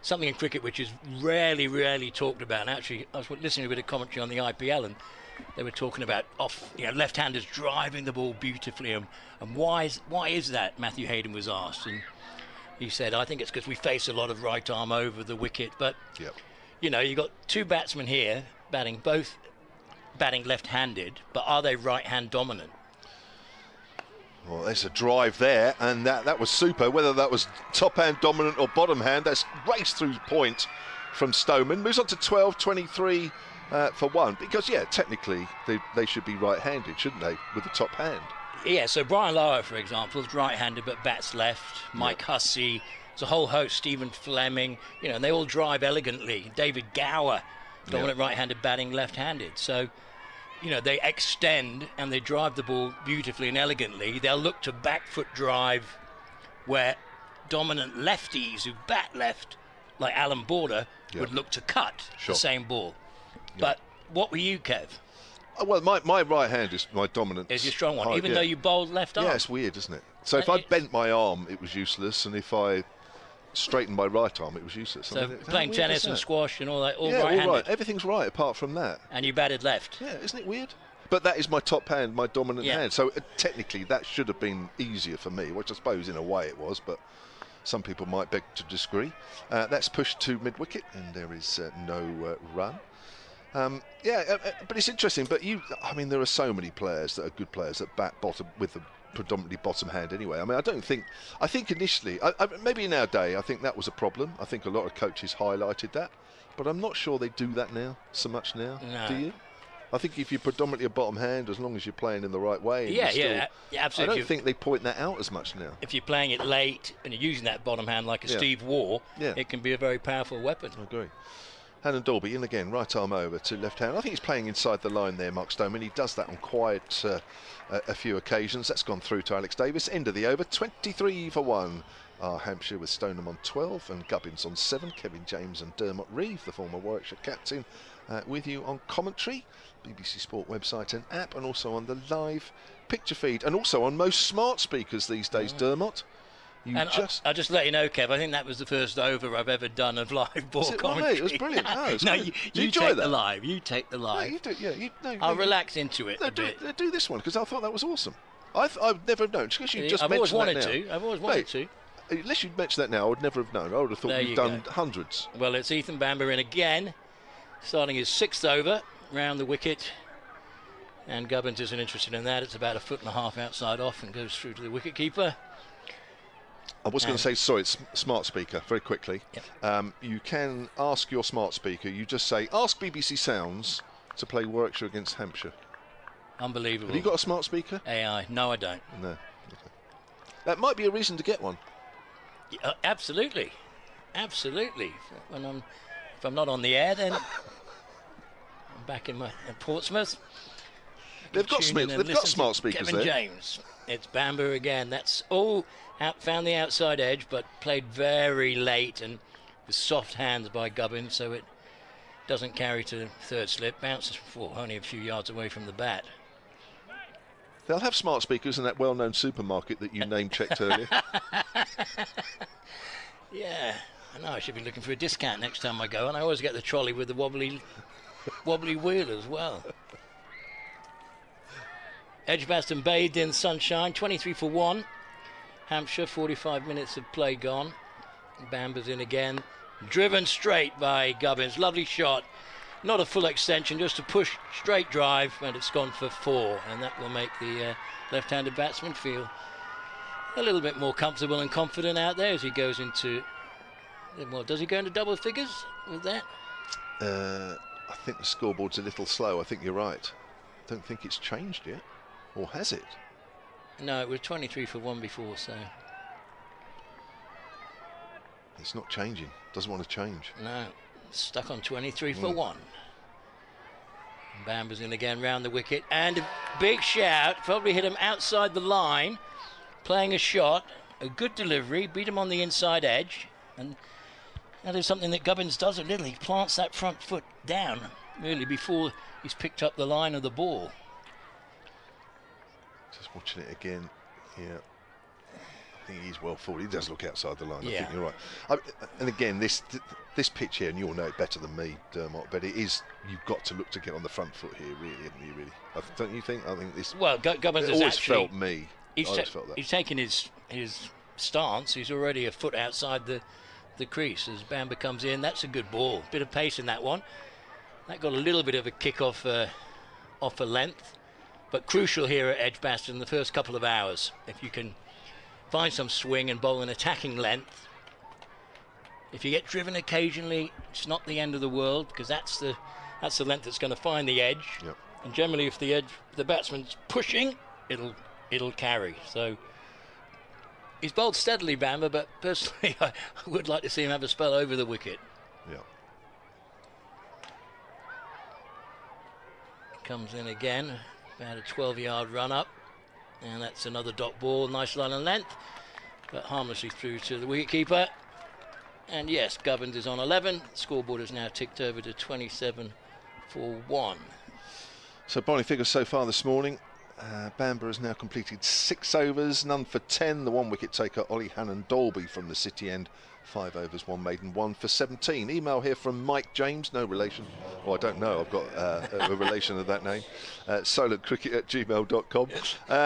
something in cricket which is rarely talked about. And actually, I was listening to a bit of commentary on the IPL, and they were talking about left-handers driving the ball beautifully, and why is that? Matthew Hayden was asked, and he said, I think it's because we face a lot of right arm over the wicket. But you've got two batsmen here batting left-handed, but are they right-hand dominant? Well, there's a drive there, and that was super. Whether that was top hand dominant or bottom hand, that's raced through point from Stoneman. Moves on to 12-23 for 1, because technically they should be right-handed, shouldn't they, with the top hand? Yeah, so Brian Lara, for example, is right-handed but bats left. Mike Hussey, there's a whole host, Stephen Fleming, and they all drive elegantly. David Gower, dominant right-handed, batting left-handed. So, they extend and they drive the ball beautifully and elegantly. They'll look to back foot drive, where dominant lefties who bat left, like Alan Border, would look to cut the same ball. But what were you, Kev? Well, my right hand is my dominant. Is your strong one, even though you bowled left arm. Yeah, it's weird, isn't it? So if I bent my arm, it was useless, and if I straightened my right arm, it was useless. So playing tennis and squash and all that, all right-handed. All right. Everything's right apart from that. And you batted left. Yeah, isn't it weird? But that is my top hand, my dominant hand. So technically, that should have been easier for me, which I suppose in a way it was, but some people might beg to disagree. That's pushed to mid-wicket, and there is no run. But it's interesting. But there are so many players that are good players that bat bottom with the predominantly bottom hand anyway. I think initially, maybe in our day, I think that was a problem. I think a lot of coaches highlighted that, but I'm not sure they do that now so much now. No. Do you? I think if you're predominantly a bottom hand, as long as you're playing in the right way, absolutely. I don't think they point that out as much now. If you're playing it late and you're using that bottom hand like a Steve Waugh, it can be a very powerful weapon. I agree. Hannon Dolby in again, right arm over to left hand. I think he's playing inside the line there, Mark Stoneman. He does that on quite a few occasions. That's gone through to Alex Davis. End of the over, 23 for 1. Hampshire with Stoneham on 12 and Gubbins on 7. Kevin James and Dermot Reeve, the former Warwickshire captain, with you on commentary, BBC Sport website and app, and also on the live picture feed, and also on most smart speakers these days, Dermot. I'll just let you know, Kev, I think that was the first over I've ever done of live ball commentary. It was brilliant. No, you take the live. You take the live. No, you do, I'll relax into it a bit. Do this one, because I thought that was awesome. I've never known. I've always wanted to. Unless you'd mentioned that now, I would never have known. I would have thought you'd done hundreds. Well, it's Ethan Bamber in again, starting his 6th over round the wicket. And Gubbins isn't interested in that. It's about 1.5 foot outside off and goes through to the wicket keeper. I was going to say, sorry, it's smart speaker, very quickly. Yep. You can ask your smart speaker, you just say, ask BBC Sounds to play Warwickshire against Hampshire. Unbelievable. Have you got a smart speaker? AI. No, I don't. No. Okay. That might be a reason to get one. Yeah, absolutely. Absolutely. If I'm not on the air, then I'm back in Portsmouth. They've got smart speakers Kevin there. James. It's Bamber again. That's all found the outside edge, but played very late and with soft hands by Gubbins, so it doesn't carry to third slip. Bounces only a few yards away from the bat. They'll have smart speakers in that well-known supermarket that you name-checked earlier. Yeah, I know. I should be looking for a discount next time I go, and I always get the trolley with the wobbly wheel as well. Edgbaston bathed in sunshine, 23 for 1. Hampshire, 45 minutes of play gone. Bamber's in again. Driven straight by Gubbins. Lovely shot. Not a full extension, just a push straight drive, and it's gone for 4. And that will make the left-handed batsman feel a little bit more comfortable and confident out there as he goes into... Well, does he go into double figures with that? I think the scoreboard's a little slow. I think you're right. I don't think it's changed yet. Or has it? No, it was 23 for 1 before, so... It's not changing. Doesn't want to change. No, stuck on 23 for 1. Bamber's in again round the wicket, and a big shout. Probably hit him outside the line, playing a shot. A good delivery, beat him on the inside edge, and that is something that Gubbins does a little. He plants that front foot down really before he's picked up the line of the ball. Just watching it again. Yeah. I think he's well forward. He does look outside the line. Yeah. I think you're right. And again, this pitch here, and you'll know it better than me, Dermot, but it is, you've got to look to get on the front foot here, really, haven't you, really? Don't you think? I think this... Well, Gubbins has always actually... felt me. He's, felt that. He's taken his stance. He's already a foot outside the crease as Bamber comes in. That's a good ball. Bit of pace in that one. That got a little bit of a kick off a length, but crucial here at Edgbaston the first couple of hours. If you can find some swing and bowl an attacking length. If you get driven occasionally, it's not the end of the world, because that's the length that's going to find the edge. Yep. And generally, if the batsman's pushing, it'll carry. So he's bowled steadily, Bamber, but personally, I would like to see him have a spell over the wicket. Yeah. Comes in again, about a 12-yard run up. And that's another dot ball, nice line and length, but harmlessly through to the wicketkeeper. And yes, Gubbins is on 11. Scoreboard is now ticked over to 27 for 1. So bowling figures so far this morning. Bamber has now completed 6 overs, none for 10. The 1 wicket taker, Ollie Hannon-Dolby from the City End. 5 overs, 1 maiden, 1 for 17. Email here from Mike James, no relation. Well, I don't know, I've got a relation of that name. solentcricket@gmail.com.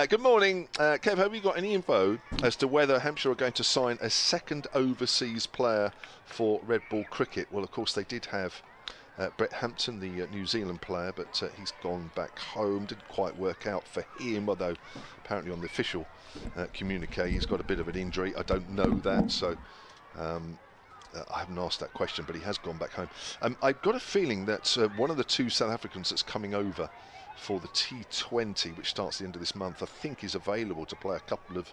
Good morning, Kev. Have you got any info as to whether Hampshire are going to sign a second overseas player for Red Ball Cricket? Well, of course, they did have Brett Hampton, the New Zealand player, but he's gone back home. Didn't quite work out for him, although apparently on the official communique he's got a bit of an injury. I don't know that, so I haven't asked that question, but he has gone back home. I've got a feeling that one of the 2 South Africans that's coming over for the T20, which starts the end of this month, I think is available to play a couple of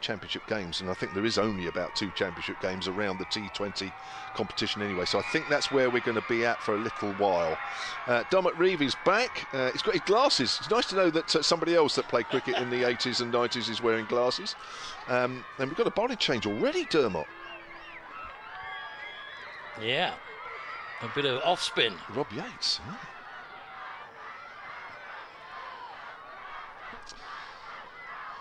championship games, and I think there is only about 2 championship games around the T20 competition anyway, so I think that's where we're going to be at for a little while. Dermot Reeve is back. He's got his glasses. It's nice to know that somebody else that played cricket in the 80s and 90s is wearing glasses. And we've got a bowling change already, Dermot. Yeah, a bit of off spin. Rob Yates. Yeah.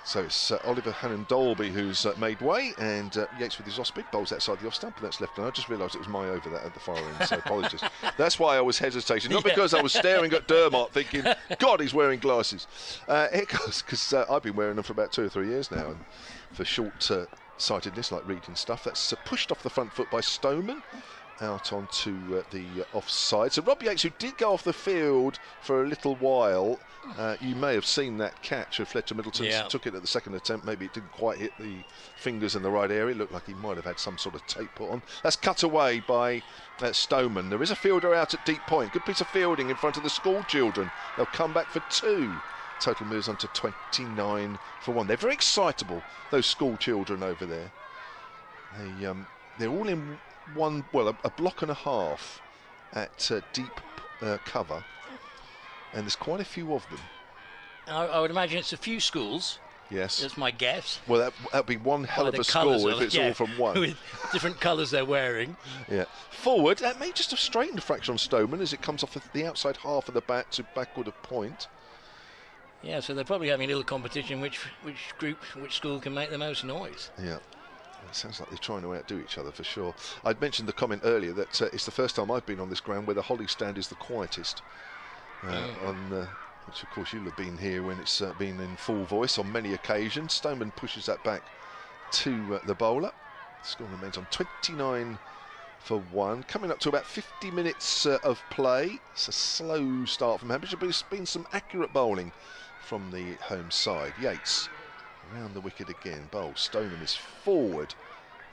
So it's Oliver Hannon-Dolby who's made way, and Yates with his off-spin bowls outside the off-stump, and that's left. And I just realised it was my over that at the far end, so apologies. That's why I was hesitating, not because I was staring at Dermot thinking, God, he's wearing glasses. It goes, because I've been wearing them for about 2 or 3 years now, and for short sightedness, like reading stuff. That's pushed off the front foot by Stoneman. out onto the offside. So Rob Yates, who did go off the field for a little while, you may have seen that catch of Fletcher Middleton. Took it at the second attempt. Maybe it didn't quite hit the fingers in the right area. It looked like he might have had some sort of tape put on. That's cut away by Stoneman. There is a fielder out at deep point. Good piece of fielding in front of the school children. They'll come back for 2. Total moves on to 29 for 1. They're very excitable, those school children over there. They're all in one, well, a block and a half at deep cover, and there's quite a few of them. I would imagine it's a few schools. Yes. That's my guess. Well, that'd be one hell of a school if it's all from one. With different colours they're wearing. Yeah. Forward, that may just have straightened a fraction on Stoneman as it comes off the outside half of the bat to backward of point. Yeah, so they're probably having a little competition which school can make the most noise. Yeah. It sounds like they're trying to outdo each other for sure. I'd mentioned the comment earlier that it's the first time I've been on this ground where the Holly stand is the quietest. Which of course you'll have been here when it's been in full voice on many occasions. Stoneman pushes that back to the bowler. Score remains on 29 for 1. Coming up to about 50 minutes of play. It's a slow start from Hampshire, but it's been some accurate bowling from the home side. Yates around the wicket again. Bowl. Stoneman is forward,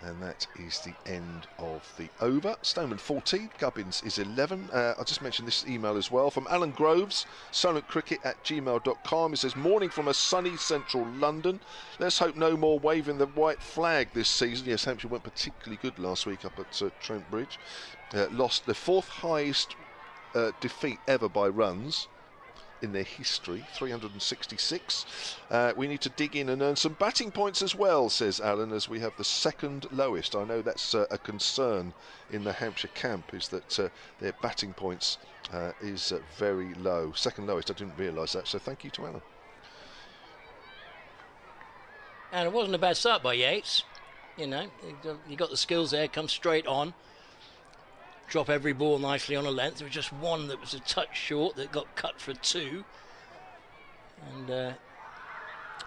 and that is the end of the over. Stoneman 14, Gubbins is 11. I'll just mention this email as well from Alan Groves, silentcricket@gmail.com. He says, morning from a sunny central London. Let's hope no more waving the white flag this season. Yes, Hampshire went particularly good last week up at Trent Bridge. Lost the 4th highest defeat ever by runs in their history, 366. We need to dig in and earn some batting points as well, says Alan, as we have the 2nd lowest. I know that's a concern in the Hampshire camp, is that their batting points is very low. 2nd lowest, I didn't realise that, so thank you to Alan. And it wasn't a bad start by Yates. You know, you got the skills there, come straight on. Drop every ball nicely on a length. There was just one that was a touch short that got cut for 2. And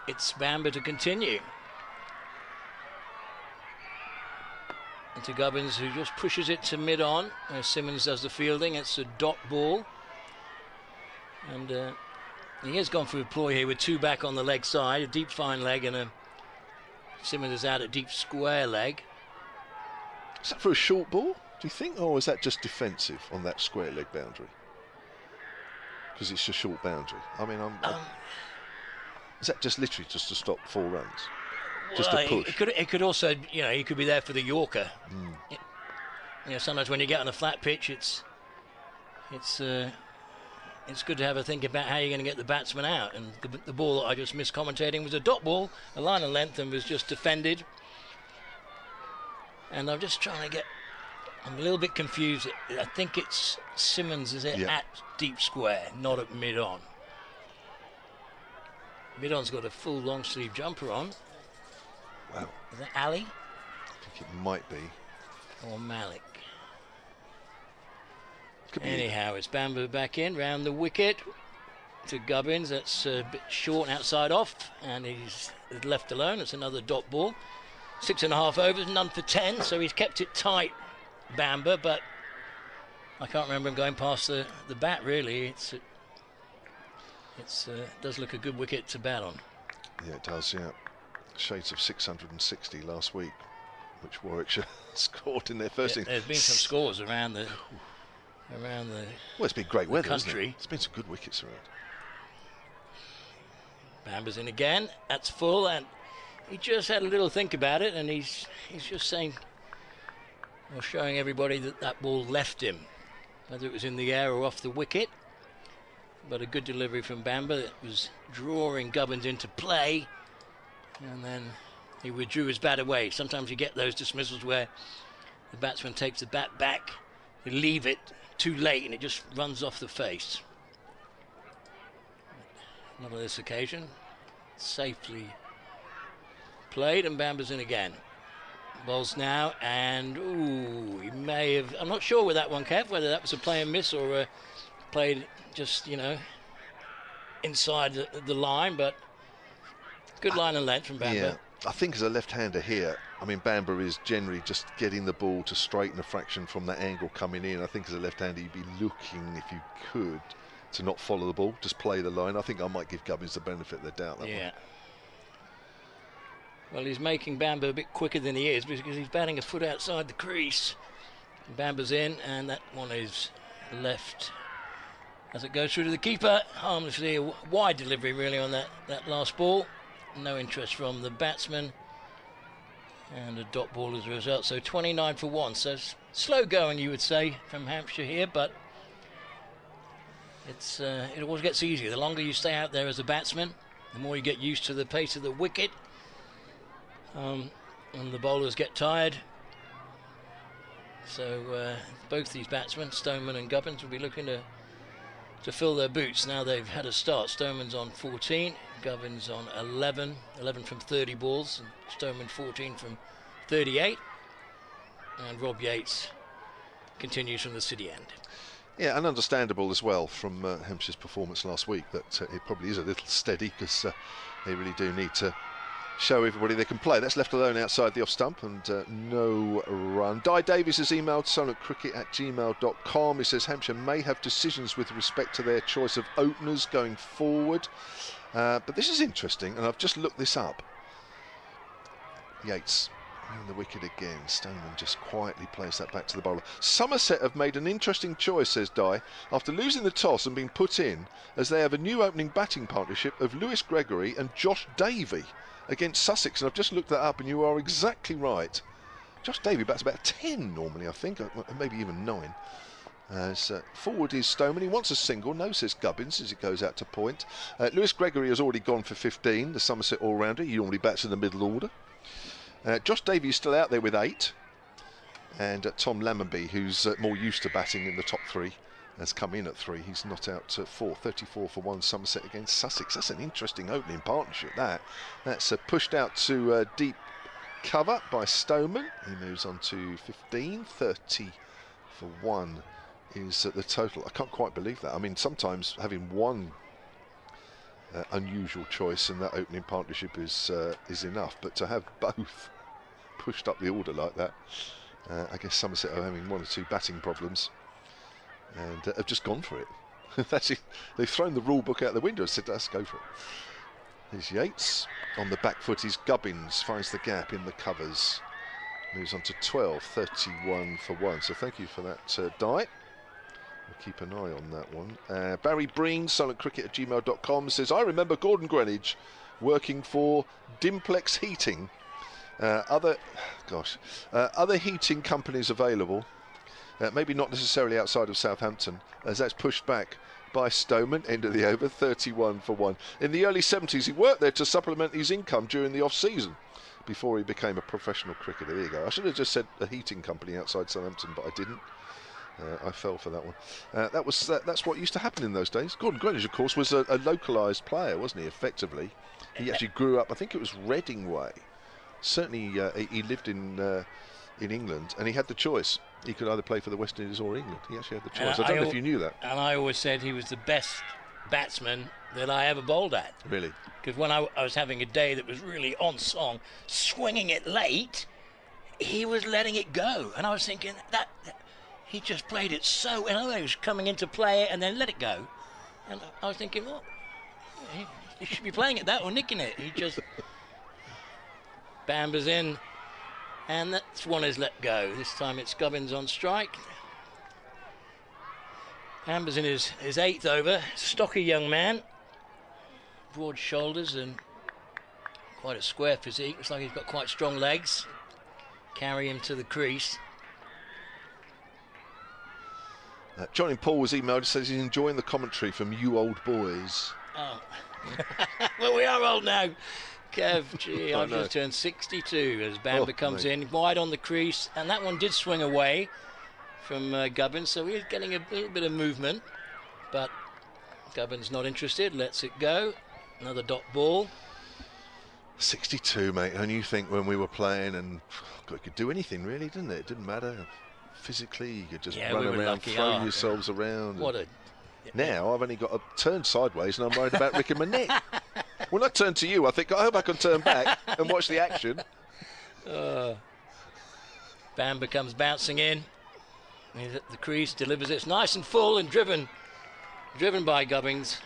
it's Bamber to continue. And to Gubbins, who just pushes it to mid-on. Simmons does the fielding. It's a dot ball. And he has gone for a ploy here with 2 back on the leg side. A deep fine leg and Simmons is out at deep square leg. Is that for a short ball, do you think, or is that just defensive on that square leg boundary? Because it's a short boundary. I mean, is that just literally just to stop 4 runs? Just a push? It could also, you know, he could be there for the Yorker. You know, sometimes when you get on a flat pitch, it's good to have a think about how you're going to get the batsman out. And the ball that I just missed commentating was a dot ball, a line of length, and was just defended. And I'm just trying to I'm a little bit confused. I think it's Simmons, is it, at deep square, not at mid-on. Mid-on's got a full long sleeve jumper on. Wow. Is that Ali? I think it might be. Or Malik. Anyhow, it's Bamber back in, round the wicket to Gubbins. That's a bit short outside off, and he's left alone. It's another dot ball. 6.5 overs, none for 10, so he's kept it tight, Bamber, but I can't remember him going past the bat, really. It does look a good wicket to bat on. Yeah, it does, yeah. Shades of 660 last week, which Warwickshire scored in their first innings. There's been some scores around the well, it's been great weather, country. Hasn't it? It's been some good wickets around. Bamber's in again. That's full, and he just had a little think about it, and he's just saying, or showing everybody that ball left him, whether it was in the air or off the wicket. But a good delivery from Bamber that was drawing Gubbins into play, and then he withdrew his bat away. Sometimes you get those dismissals where the batsman takes the bat back, they leave it too late, and it just runs off the face. Not on this occasion. Safely played, and Bamber's in again. Bowls now, and he may have, I'm not sure with that one, Kev, whether that was a play and miss or a played just, you know, inside the line, but good line and length from Bamber. Yeah, I think as a left-hander here, I mean, Bamber is generally just getting the ball to straighten a fraction from that angle coming in. I think as a left-hander, you'd be looking, if you could, to not follow the ball, just play the line. I think I might give Gubbins the benefit of the doubt. That one. Well, he's making Bamber a bit quicker than he is because he's batting a foot outside the crease. Bamber's in, and that one is left as it goes through to the keeper. Harmlessly, a wide delivery really on that last ball. No interest from the batsman, and a dot ball as a result. So 29 for 1. So slow going, you would say, from Hampshire here, but it always gets easier. The longer you stay out there as a batsman, the more you get used to the pace of the wicket, and the bowlers get tired. So both these batsmen, Stoneman and Gubbins, will be looking to fill their boots. Now they've had a start. Stoneman's on 14, Gubbins on 11 from 30 balls, and Stoneman 14 from 38, and Rob Yates continues from the city end. Yeah, and understandable as well from Hampshire's performance last week that it probably is a little steady, because they really do need to show everybody they can play. That's left alone outside the off stump, and no run. Di Davies has emailed solentcricket@gmail.com. He says Hampshire may have decisions with respect to their choice of openers going forward, but this is interesting, and I've just looked this up. Yates and the wicket again. Stoneman just quietly plays that back to the bowler. Somerset have made an interesting choice, says Di, after losing the toss and being put in, as they have a new opening batting partnership of Lewis Gregory and Josh Davey against Sussex. And I've just looked that up, and you are exactly right. Josh Davey bats about 10 normally, I think, maybe even 9. Forward is Stoneman. He wants a single. No, says Gubbins as he goes out to point. Lewis Gregory has already gone for 15, the Somerset all-rounder. He normally bats in the middle order. Josh Davey is still out there with 8, and Tom Lammonby, who's more used to batting in the top 3, has come in at 3. He's not out at 4. 34 for 1 Somerset against Sussex. That's an interesting opening partnership, that's pushed out to deep cover by Stoneman. He moves on to 15. 30 for 1 is the total. I can't quite believe that. I mean, sometimes having one unusual choice in that opening partnership is enough, but to have both pushed up the order like that, I guess Somerset are having 1 or 2 batting problems, and have just gone for it. That's it. They've thrown the rule book out the window and said, let's go for it. Here's Yates on the back foot. Is Gubbins, finds the gap in the covers, moves on to 12. 31 for 1. So thank you for that, Di. We'll keep an eye on that one. Barry Breen, solentcricket@gmail.com, says, I remember Gordon Greenwich working for Dimplex Heating. Other heating companies available, maybe not necessarily outside of Southampton, as that's pushed back by Stoneman. End of the over. 31 for 1. In the early 70s, he worked there to supplement his income during the off-season before he became a professional cricketer. There you go. I should have just said a heating company outside Southampton, but I didn't. I fell for that one. That's what used to happen in those days. Gordon Greenwich, of course, was a localised player, wasn't he, effectively? He actually grew up, I think it was Reading way. Certainly he lived in England, and he had the choice. He could either play for the West Indies or England. He actually had the choice. I don't know if you knew that. And I always said he was the best batsman that I ever bowled at. Really? Because when I was having a day that was really on song, swinging it late, he was letting it go. And I was thinking, that he just played it so... And I was coming in to play it and then let it go. And I was thinking, well, he should be playing it that or nicking it. He just... Bamber's in, and that's one is let go. This time it's Gubbins on strike. Bamber's in his 8th over. Stocky young man, broad shoulders and quite a square physique. Looks like he's got quite strong legs. Carry him to the crease. Johnny Paul was emailed, says he's enjoying the commentary from you old boys. Oh, well, we are old now. Kev, gee, I've just turned 62 as Bamber comes in, wide on the crease, and that one did swing away from Gubbins, so he's getting a little bit of movement, but Gubbins not interested, lets it go. Another dot ball. 62, mate, and you think when we were playing, and God, you could do anything really, didn't it? It didn't matter. Physically, you could just run around, throw yourselves around. What a... Now I've only got to turn sideways and I'm worried about ricking my neck. When I turn to you, I think, I hope I can turn back and watch the action. Bamber comes bouncing in. He's at the crease, delivers it. It's nice and full and driven by Gubbins.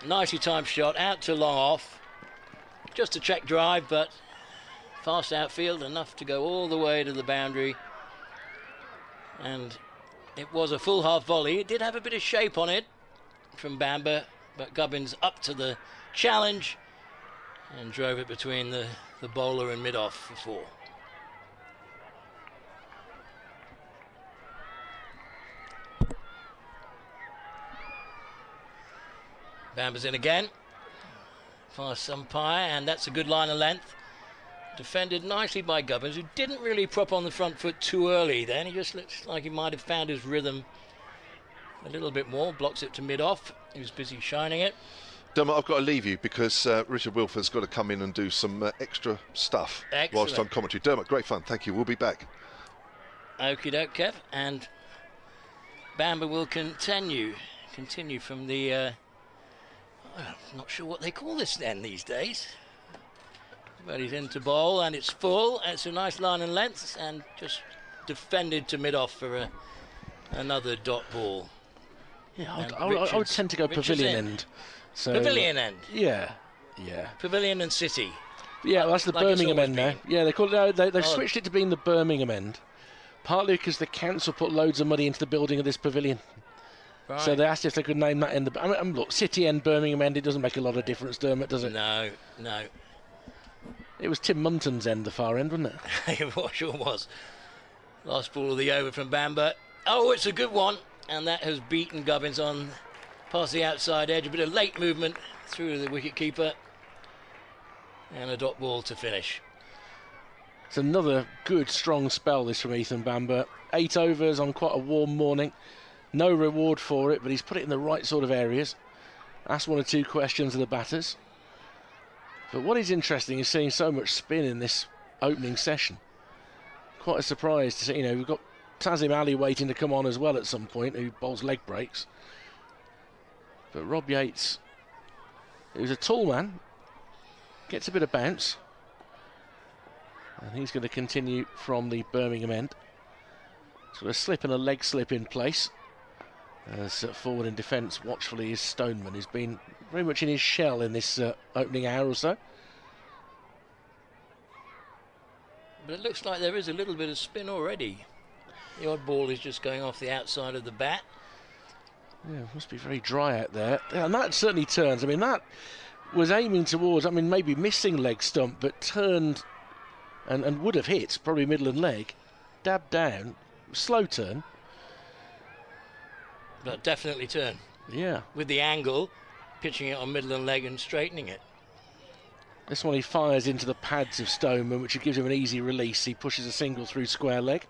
Nicely timed shot out to long off. Just a check drive, but fast outfield, enough to go all the way to the boundary. And it was a full half volley. It did have a bit of shape on it from Bamber, but Gubbins up to the challenge and drove it between the bowler and mid-off for 4. Bamber's in again. Fast umpire, and that's a good line of length. Defended nicely by Gubbins, who didn't really prop on the front foot too early then. He just looks like he might have found his rhythm a little bit more. Blocks it to mid-off. He was busy shining it. Dermot, I've got to leave you because Richard Wilford's got to come in and do some extra stuff whilst on commentary. Dermot, great fun. Thank you. We'll be back. Okie doke, Kev. And Bamber will continue from the... I'm not sure what they call this then these days. But he's into bowl and it's full. It's a nice line and length and just defended to mid-off for another dot ball. Yeah, I would tend to go pavilion end. So, pavilion end? Yeah. Pavilion and City. Yeah, well, that's the Birmingham end now. Yeah, they call it. They've switched it to being the Birmingham end. Partly because the council put loads of money into the building of this pavilion. Right. So they asked if they could name that end. I mean, look, City end, Birmingham end, it doesn't make a lot of difference, Dermot, does it? No. It was Tim Munton's end, the far end, wasn't it? It sure was. Last ball of the over from Bamber. Oh, it's a good one. And that has beaten Gubbins on past the outside edge. A bit of late movement through the wicket keeper. And a dot ball to finish. It's another good, strong spell, this from Ethan Bamber. 8 overs on quite a warm morning. No reward for it, but he's put it in the right sort of areas. Asked 1 or 2 questions of the batters. But what is interesting is seeing so much spin in this opening session. Quite a surprise to see, we've got Tazim Ali waiting to come on as well at some point, who bowls leg breaks. But Rob Yates, who's a tall man, gets a bit of bounce. And he's going to continue from the Birmingham end. So a slip and a leg slip in place. As forward in defence, watchfully, is Stoneman, who's been very much in his shell in this opening hour or so. But it looks like there is a little bit of spin already. The odd ball is just going off the outside of the bat. Yeah, it must be very dry out there. Yeah, and that certainly turns. I mean, that was aiming towards, maybe missing leg stump, but turned and would have hit, probably middle and leg. Dabbed down, slow turn. But definitely turn. Yeah. With the angle, pitching it on middle and leg and straightening it. This one he fires into the pads of Stoneman, which gives him an easy release. He pushes a single through square leg.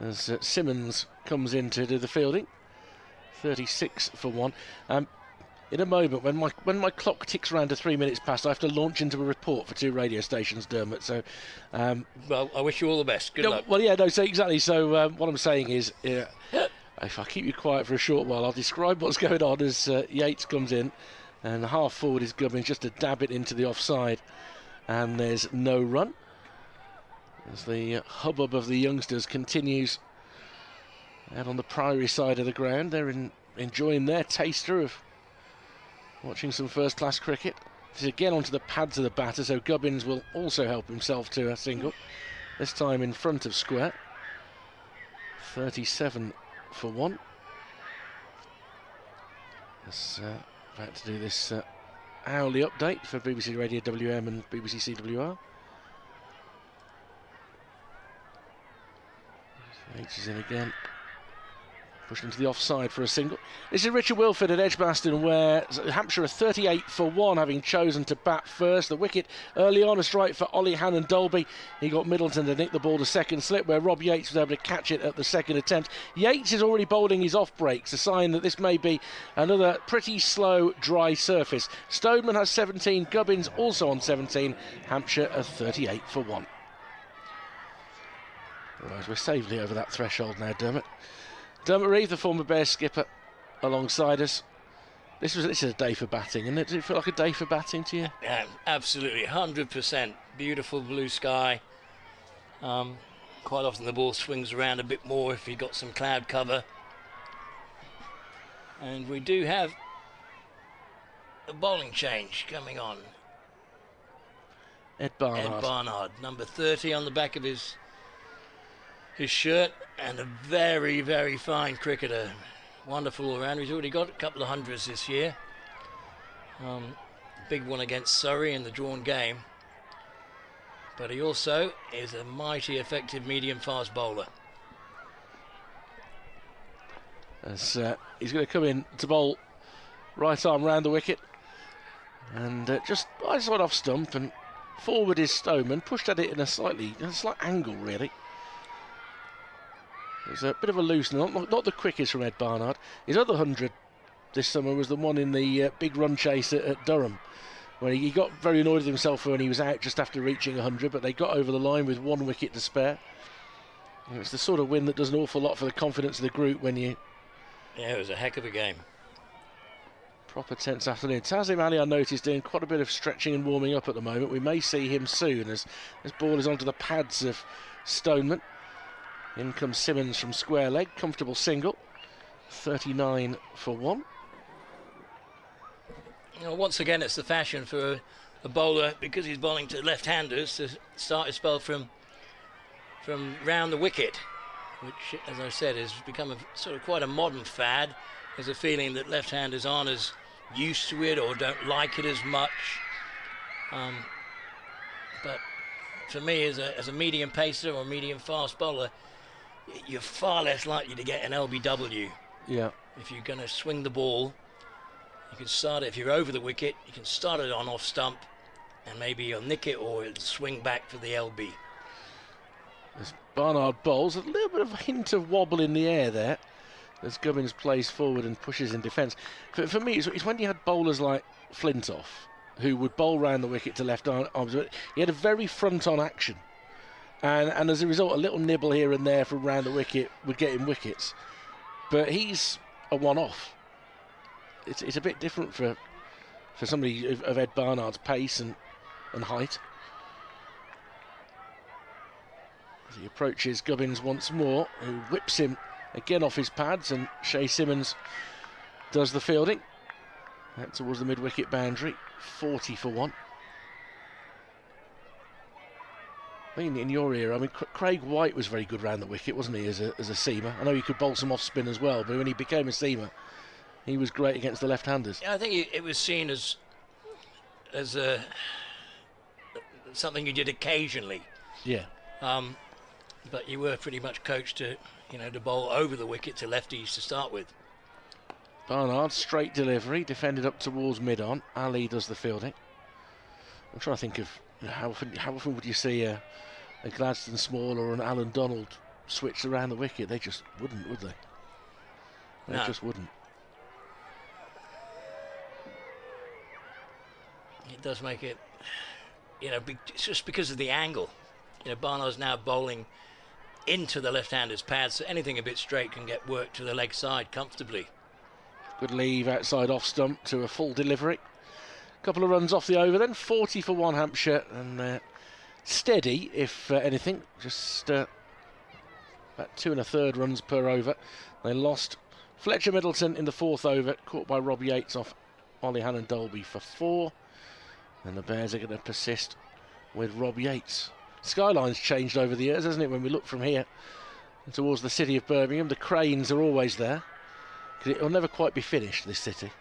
As Simmons comes in to do the fielding. 36 for 1. In a moment, when my clock ticks around to 3 minutes past, I have to launch into a report for 2 radio stations, Dermot. So, well, I wish you all the best. Good luck. Well, yeah, no, so exactly. So what I'm saying is, if I keep you quiet for a short while, I'll describe what's going on as Yates comes in, and half forward is Gubbins just to dab it into the offside, and there's no run. As the hubbub of the youngsters continues out on the Priory side of the ground, they're enjoying their taster of watching some first-class cricket. This is again onto the pads of the batter, so Gubbins will also help himself to a single, this time in front of square. 37 for 1. Just about to do this hourly update for BBC Radio WM and BBC CWR. H is in again. Pushed into the offside for a single. This is Richard Wilford at Edgbaston, where Hampshire are 38 for 1, having chosen to bat first. The wicket early on, a strike for Ollie Hannon Dolby. He got Middleton to nick the ball to second slip, where Rob Yates was able to catch it at the second attempt. Yates is already bowling his off breaks, a sign that this may be another pretty slow, dry surface. Stoneman has 17, Gubbins also on 17. Hampshire are 38 for 1. Otherwise, we're safely over that threshold now, Dermot. Dermot Reeve, the former Bears skipper, alongside us. This is a day for batting, isn't it? Does it feel like a day for batting to you? Yeah, absolutely, 100%. Beautiful blue sky. Quite often the ball swings around a bit more if you've got some cloud cover. And we do have a bowling change coming on. Ed Barnard. Ed Barnard, number 30 on the back of his shirt, and a very, very fine cricketer. Wonderful all-rounder. He's already got a couple of hundreds this year. Big one against Surrey in the drawn game. But he also is a mighty effective medium-fast bowler. As he's going to come in to bowl right arm round the wicket. And just side off stump and forward is Stoneman. Pushed at it in a slight angle, really. There's a bit of a loose, not the quickest from Ed Barnard. His other 100 this summer was the one in the big run chase at Durham, where he got very annoyed with himself when he was out just after reaching 100, but they got over the line with 1 wicket to spare. And it's the sort of win that does an awful lot for the confidence of the group when you... Yeah, it was a heck of a game. Proper tense afternoon. Tazim Ali, I noticed, doing quite a bit of stretching and warming up at the moment. We may see him soon as this ball is onto the pads of Stoneman. In comes Simmons from square leg, comfortable single, 39 for 1. You know, once again, it's the fashion for a bowler, because he's bowling to left-handers, to start his spell from round the wicket, which, as I said, has become a sort of quite a modern fad. There's a feeling that left-handers aren't as used to it or don't like it as much. But for me, as a medium pacer or medium fast bowler, you're far less likely to get an LBW. Yeah. If you're going to swing the ball, you can start it, if you're over the wicket, you can start it on off stump, and maybe you'll nick it or it'll swing back for the LB. As Barnard bowls, a little bit of a hint of wobble in the air there as Gubbins plays forward and pushes in defence. For me, it's when you had bowlers like Flintoff, who would bowl round the wicket to left arms. He had a very front-on action. And as a result, a little nibble here and there from round the wicket would get him wickets. But he's a one-off. It's a bit different for somebody of Ed Barnard's pace and height. As he approaches Gubbins once more, who whips him again off his pads, and Shea Simmons does the fielding. That towards the mid-wicket boundary, 40 for 1. I mean, in your era, I mean, Craig White was very good round the wicket, wasn't he, as a seamer? I know he could bowl some off-spin as well, but when he became a seamer, he was great against the left-handers. Yeah, I think it was seen as something you did occasionally. Yeah. But you were pretty much coached to bowl over the wicket to lefties to start with. Barnard, straight delivery, defended up towards mid-on. Ali does the fielding. I'm trying to think of how often would you see a Gladstone Small or an Alan Donald switch around the wicket? They just wouldn't, would they? They just wouldn't. It does make it, just because of the angle. Barnard's now bowling into the left-hander's pads, so anything a bit straight can get worked to the leg side comfortably. Good leave outside off stump to a full delivery. Couple of runs off the over then, 40 for 1 Hampshire, and steady, if anything, just about 2 1/3 runs per over. They lost Fletcher Middleton in the 4th over, caught by Rob Yates off Ollie Hannon Dolby for 4. And the Bears are going to persist with Rob Yates. Skyline's changed over the years, hasn't it? When we look from here towards the city of Birmingham, the cranes are always there. Because it'll never quite be finished, this city.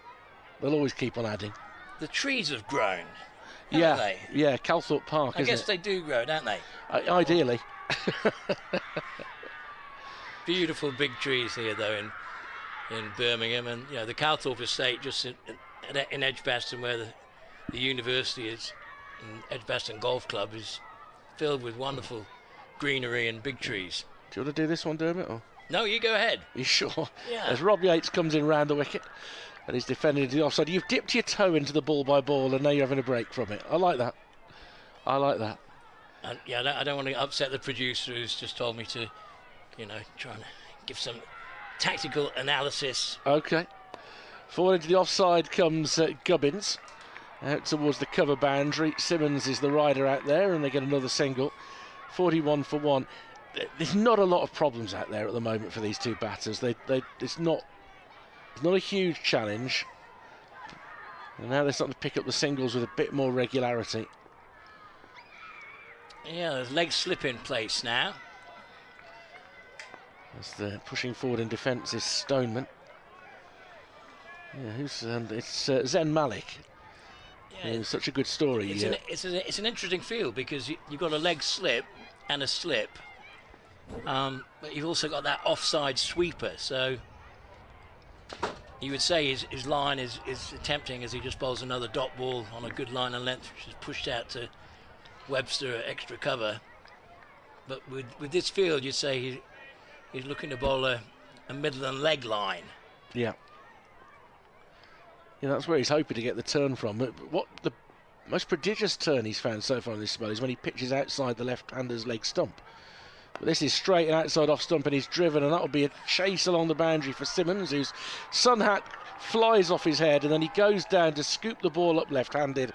They'll always keep on adding. The trees have grown, yeah, haven't they? Yeah, Calthorpe Park, I guess they do grow, don't they? Ideally. Beautiful big trees here, though, in Birmingham. And, the Calthorpe estate just in Edgbaston, where the university is, and Edgbaston Golf Club is filled with wonderful greenery and big trees. Do you want to do this one, Dermot? Or? No, you go ahead. You sure? Yeah. As Rob Yates comes in round the wicket and he's defended to the offside. You've dipped your toe into the ball by ball and now you're having a break from it. I like that. And, I don't want to upset the producer who's just told me to, try and give some tactical analysis. Okay. Forward into the offside comes Gubbins. Out towards the cover boundary. Simmons is the rider out there, and they get another single. 41 for 1. There's not a lot of problems out there at the moment for these two batters. It's not a huge challenge. And now they're starting to pick up the singles with a bit more regularity. Yeah, there's leg slip in place now. As they're pushing forward in defence is Stoneman. Yeah, it's Zen Malik. Yeah, It's such a good story. It's an interesting field because you've got a leg slip and a slip, but you've also got that offside sweeper. So you would say his line is tempting as he just bowls another dot ball on a good line and length, which is pushed out to Webster at extra cover. But with this field, you'd say he's looking to bowl a middle and leg line. Yeah. Yeah, that's where he's hoping to get the turn from. What the most prodigious turn he's found so far in this spell is when he pitches outside the left-hander's leg stump. But this is straight and outside off stump, and he's driven, and that'll be a chase along the boundary for Simmons, whose sun hat flies off his head, and then he goes down to scoop the ball up left-handed,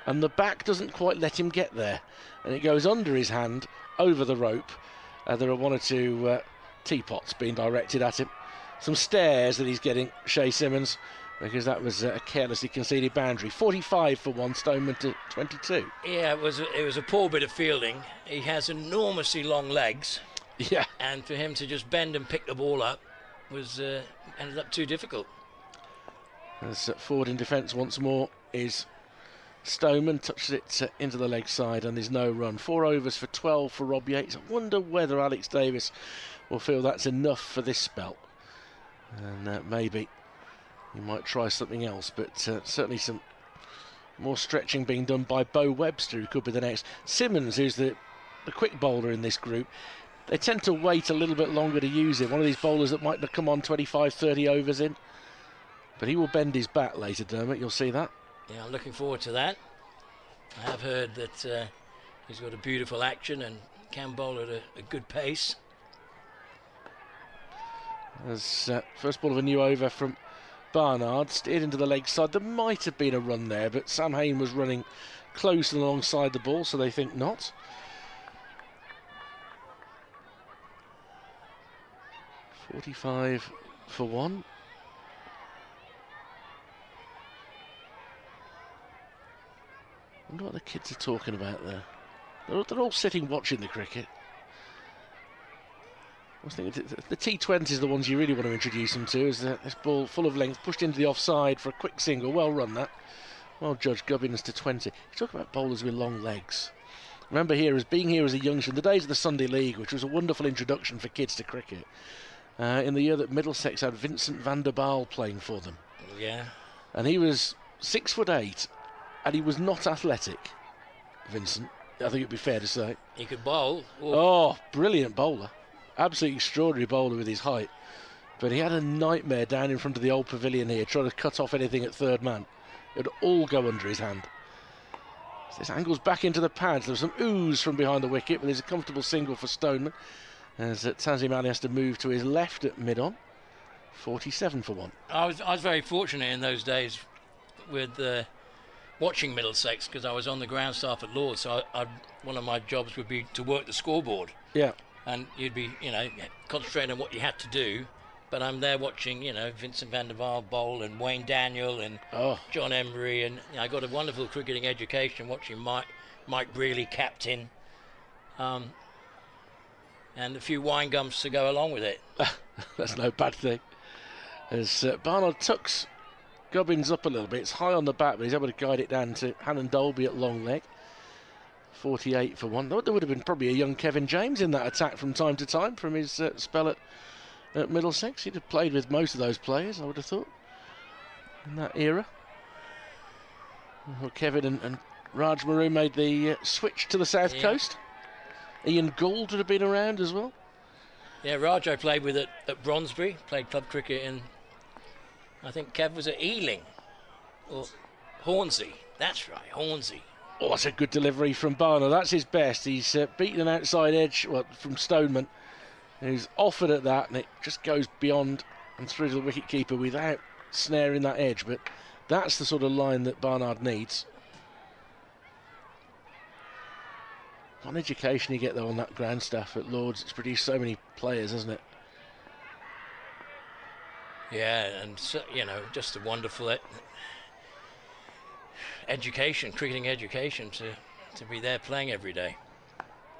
and the back doesn't quite let him get there, and it goes under his hand over the rope. There are one or two teapots being directed at him. Some stares that he's getting, Shea Simmons, because that was a carelessly conceded boundary. 45 for 1, Stoneman to 22. Yeah, it was a poor bit of fielding. He has enormously long legs. Yeah. And for him to just bend and pick the ball up was ended up too difficult. As forward in defence once more is Stoneman, touches it into the leg side, and there's no run. 4 overs for 12 for Rob Yates. I wonder whether Alex Davis will feel that's enough for this spell. And maybe he might try something else, but certainly some more stretching being done by Bo Webster, who could be the next. Simmons, who's the quick bowler in this group, they tend to wait a little bit longer to use him. One of these bowlers that might come on 25, 30 overs in. But he will bend his bat later, Dermot, you'll see that. Yeah, I'm looking forward to that. I have heard that he's got a beautiful action and can bowl at a good pace. As first ball of a new over from Barnard, steered into the leg side. There might have been a run there, but Sam Hain was running close and alongside the ball, so they think not. .45 for 1. I wonder what the kids are talking about there. They're all sitting watching the cricket. I was thinking the T20 is the ones you really want to introduce them to. Is this ball full of length, pushed into the offside for a quick single. Well run that. Well judged, Gubbins to 20. You talk about bowlers with long legs. Remember being here as a youngster in the days of the Sunday League, which was a wonderful introduction for kids to cricket. In the year that Middlesex had Vincent van der Baal playing for them. Yeah. And he was 6'8", and he was not athletic, Vincent. I think it'd be fair to say. He could bowl. Oh, brilliant bowler. Absolutely extraordinary bowler with his height. But he had a nightmare down in front of the old pavilion here, trying to cut off anything at third man. It would all go under his hand. So this angles back into the pads. There's some ooze from behind the wicket, but there's a comfortable single for Stoneman. As Tanzim Ali has to move to his left at mid-on. 47 for 1. I was very fortunate in those days with watching Middlesex because I was on the ground staff at Lord's, so one of my jobs would be to work the scoreboard. Yeah. And you'd be, concentrating on what you had to do, but I'm there watching, Vincent van der Waal bowl and Wayne Daniel and John Emery, and I got a wonderful cricketing education watching Mike Brealey captain, and a few wine gums to go along with it. That's no bad thing. As Barnard tucks Gubbins up a little bit, it's high on the bat, but he's able to guide it down to Hannon Dolby at long leg. 48 for 1. There would have been probably a young Kevin James in that attack from time to time from his spell at Middlesex. He'd have played with most of those players, I would have thought, in that era. Well, Kevin and Raj Maru made the switch to the south coast. Ian Gould would have been around as well. Yeah, Raj I played with at Bronsbury, played club cricket in, I think Kev was at Ealing, or Hornsey. That's right, Hornsey. Oh, that's a good delivery from Barnard. That's his best. He's beaten an outside edge from Stoneman, who's offered at that, and it just goes beyond and through to the wicket-keeper without snaring that edge, but that's the sort of line that Barnard needs. What an education you get though on that ground staff at Lords. It's produced so many players, hasn't it? Yeah, and so, you know, just a wonderful education, cricketing education to be there playing every day.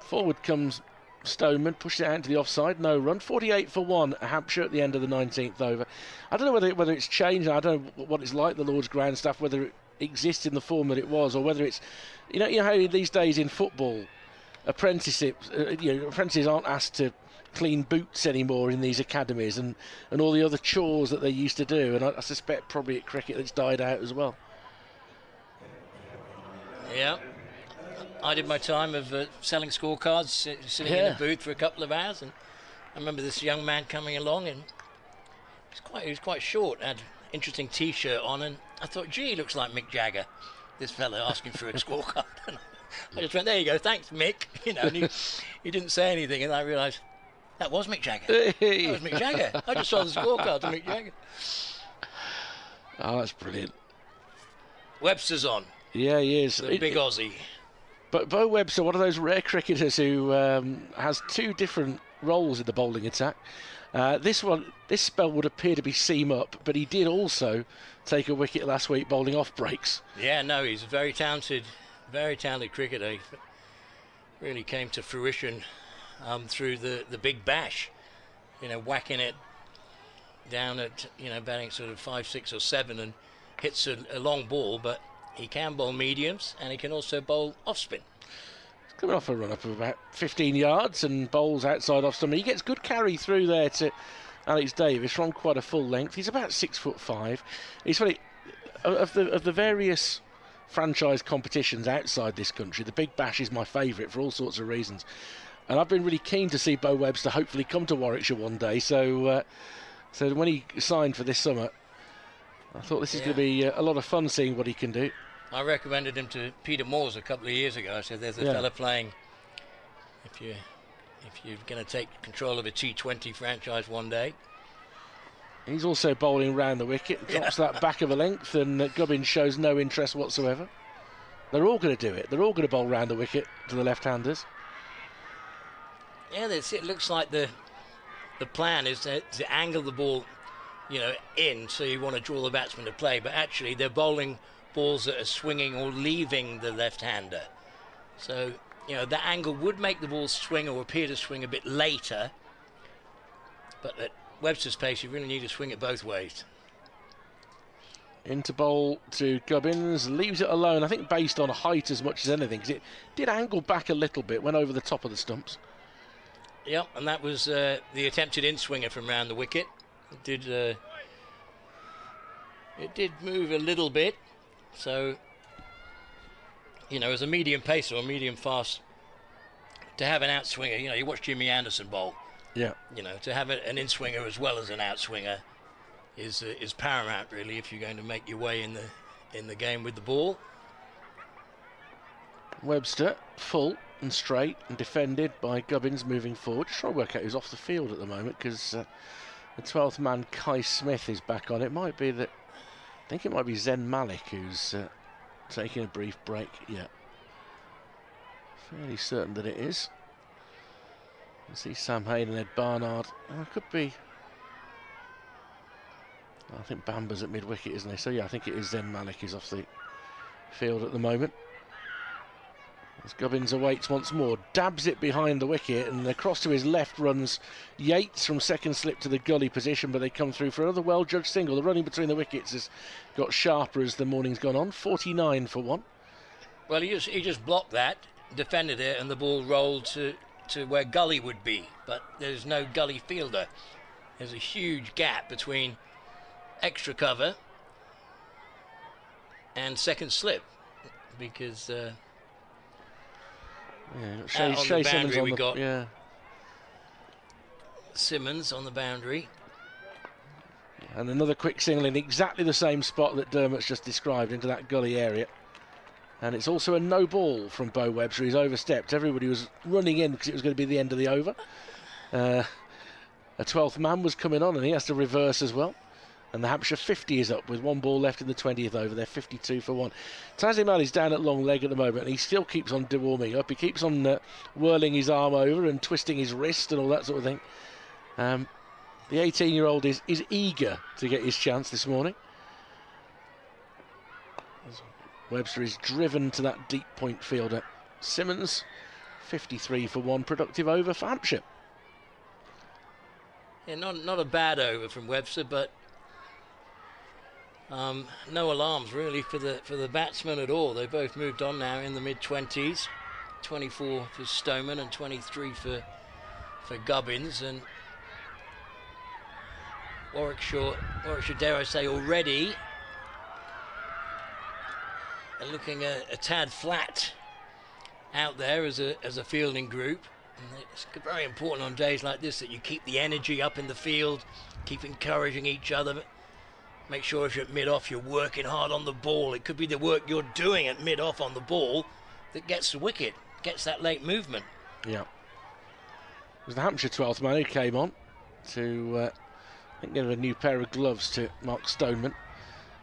Forward comes Stoneman, pushes it out into the offside, no run. 48 for 1, Hampshire at the end of the 19th over. I don't know whether it's changed. I don't know what it's like, the Lord's ground staff, whether it exists in the form that it was, or whether it's, you know how these days in football, apprentices aren't asked to clean boots anymore in these academies, and all the other chores that they used to do. And I suspect probably at cricket it's died out as well. Yeah. I did my time of selling scorecards, sitting in a booth for a couple of hours, and I remember this young man coming along, and he was quite short, had an interesting T-shirt on, and I thought, gee, he looks like Mick Jagger, this fella asking for a scorecard. And I just went, there you go, thanks, Mick. You know, and he didn't say anything, and I realised that was Mick Jagger. That was Mick Jagger. I just saw the scorecard to Mick Jagger. Oh, that's brilliant. Webster's on. Yeah, he is. The big Aussie. But Bo Webster, one of those rare cricketers who has two different roles in the bowling attack. This spell would appear to be seam up, but he did also take a wicket last week bowling off breaks. Yeah, no, he's a very talented cricketer. He really came to fruition through the Big Bash. You know, whacking it down at, you know, batting sort of 5, 6 or 7 and hits a long ball, but he can bowl mediums and he can also bowl off spin. He's coming off a run up of about 15 yards and bowls outside off spin. He gets good carry through there to Alex Davis from quite a full length. He's about 6'5". He's funny, of the various franchise competitions outside this country, the Big Bash is my favourite for all sorts of reasons. And I've been really keen to see Bo Webster hopefully come to Warwickshire one day. So when he signed for this summer, I thought this is going to be a lot of fun seeing what he can do. I recommended him to Peter Moores a couple of years ago. I said, there's a fella playing, if you're going to take control of a T20 franchise one day. He's also bowling round the wicket, drops that back of a length, and Gubbins shows no interest whatsoever. They're all going to do it. They're all going to bowl round the wicket to the left-handers. Yeah, it looks like the plan is to angle the ball, you know, in, so you want to draw the batsman to play, but actually they're bowling balls that are swinging or leaving the left-hander. So, you know, that angle would make the ball swing or appear to swing a bit later, but at Webster's pace you really need to swing it both ways. Into bowl to Gubbins, leaves it alone, I think based on height as much as anything, because it did angle back a little bit, went over the top of the stumps. Yep, and that was the attempted in-swinger from round the wicket. It did move a little bit, so, you know, as a medium pacer or medium fast, to have an outswinger, you know, you watch Jimmy Anderson bowl. Yeah. You know, to have an in-swinger as well as an outswinger is paramount, really, if you're going to make your way in the game with the ball. Webster full and straight and defended by Gubbins moving forward. Just trying to work out who's off the field at the moment, because the 12th man, Kai Smith, is back on. It might be that, I think it might be Zen Malik who's taking a brief break. Yeah, fairly certain that it is. I see Sam Hayden, Ed Barnard. Oh, it could be. I think Bamba's at mid wicket, isn't he? So yeah, I think it is Zen Malik who's off the field at the moment. As Gubbins awaits once more, dabs it behind the wicket, and across to his left runs Yates from second slip to the gully position, but they come through for another well-judged single. The running between the wickets has got sharper as the morning's gone on. 49 for 1. Well, he just blocked that, defended it, and the ball rolled to where gully would be, but there's no gully fielder. There's a huge gap between extra cover and second slip, because Shea Simmons on we the, got yeah. Simmons on the boundary. And another quick single in exactly the same spot that Dermot's just described, into that gully area. And it's also a no ball from Bo Webster. He's overstepped. Everybody was running in because it was going to be the end of the over. A 12th man was coming on and he has to reverse as well. And the Hampshire 50 is up with 1 ball left in the 20th over. They're 52 for 1. Tazim Ali's down at long leg at the moment, and he still keeps on warming up. He keeps on whirling his arm over and twisting his wrist and all that sort of thing. The 18-year-old is eager to get his chance this morning. Webster is driven to that deep point fielder. Simmons, 53 for 1, productive over for Hampshire. Yeah, not a bad over from Webster, but no alarms really for the batsmen at all. They both moved on now in the mid-20s. 24 for Stoneman and 23 for Gubbins, and Warwickshire, dare I say, already looking a tad flat out there as a fielding group. And it's very important on days like this that you keep the energy up in the field, keep encouraging each other. Make sure if you're at mid-off you're working hard on the ball. It could be the work you're doing at mid-off on the ball that gets the wicket, gets that late movement. Yeah. It was the Hampshire 12th man who came on to I think give a new pair of gloves to Mark Stoneman.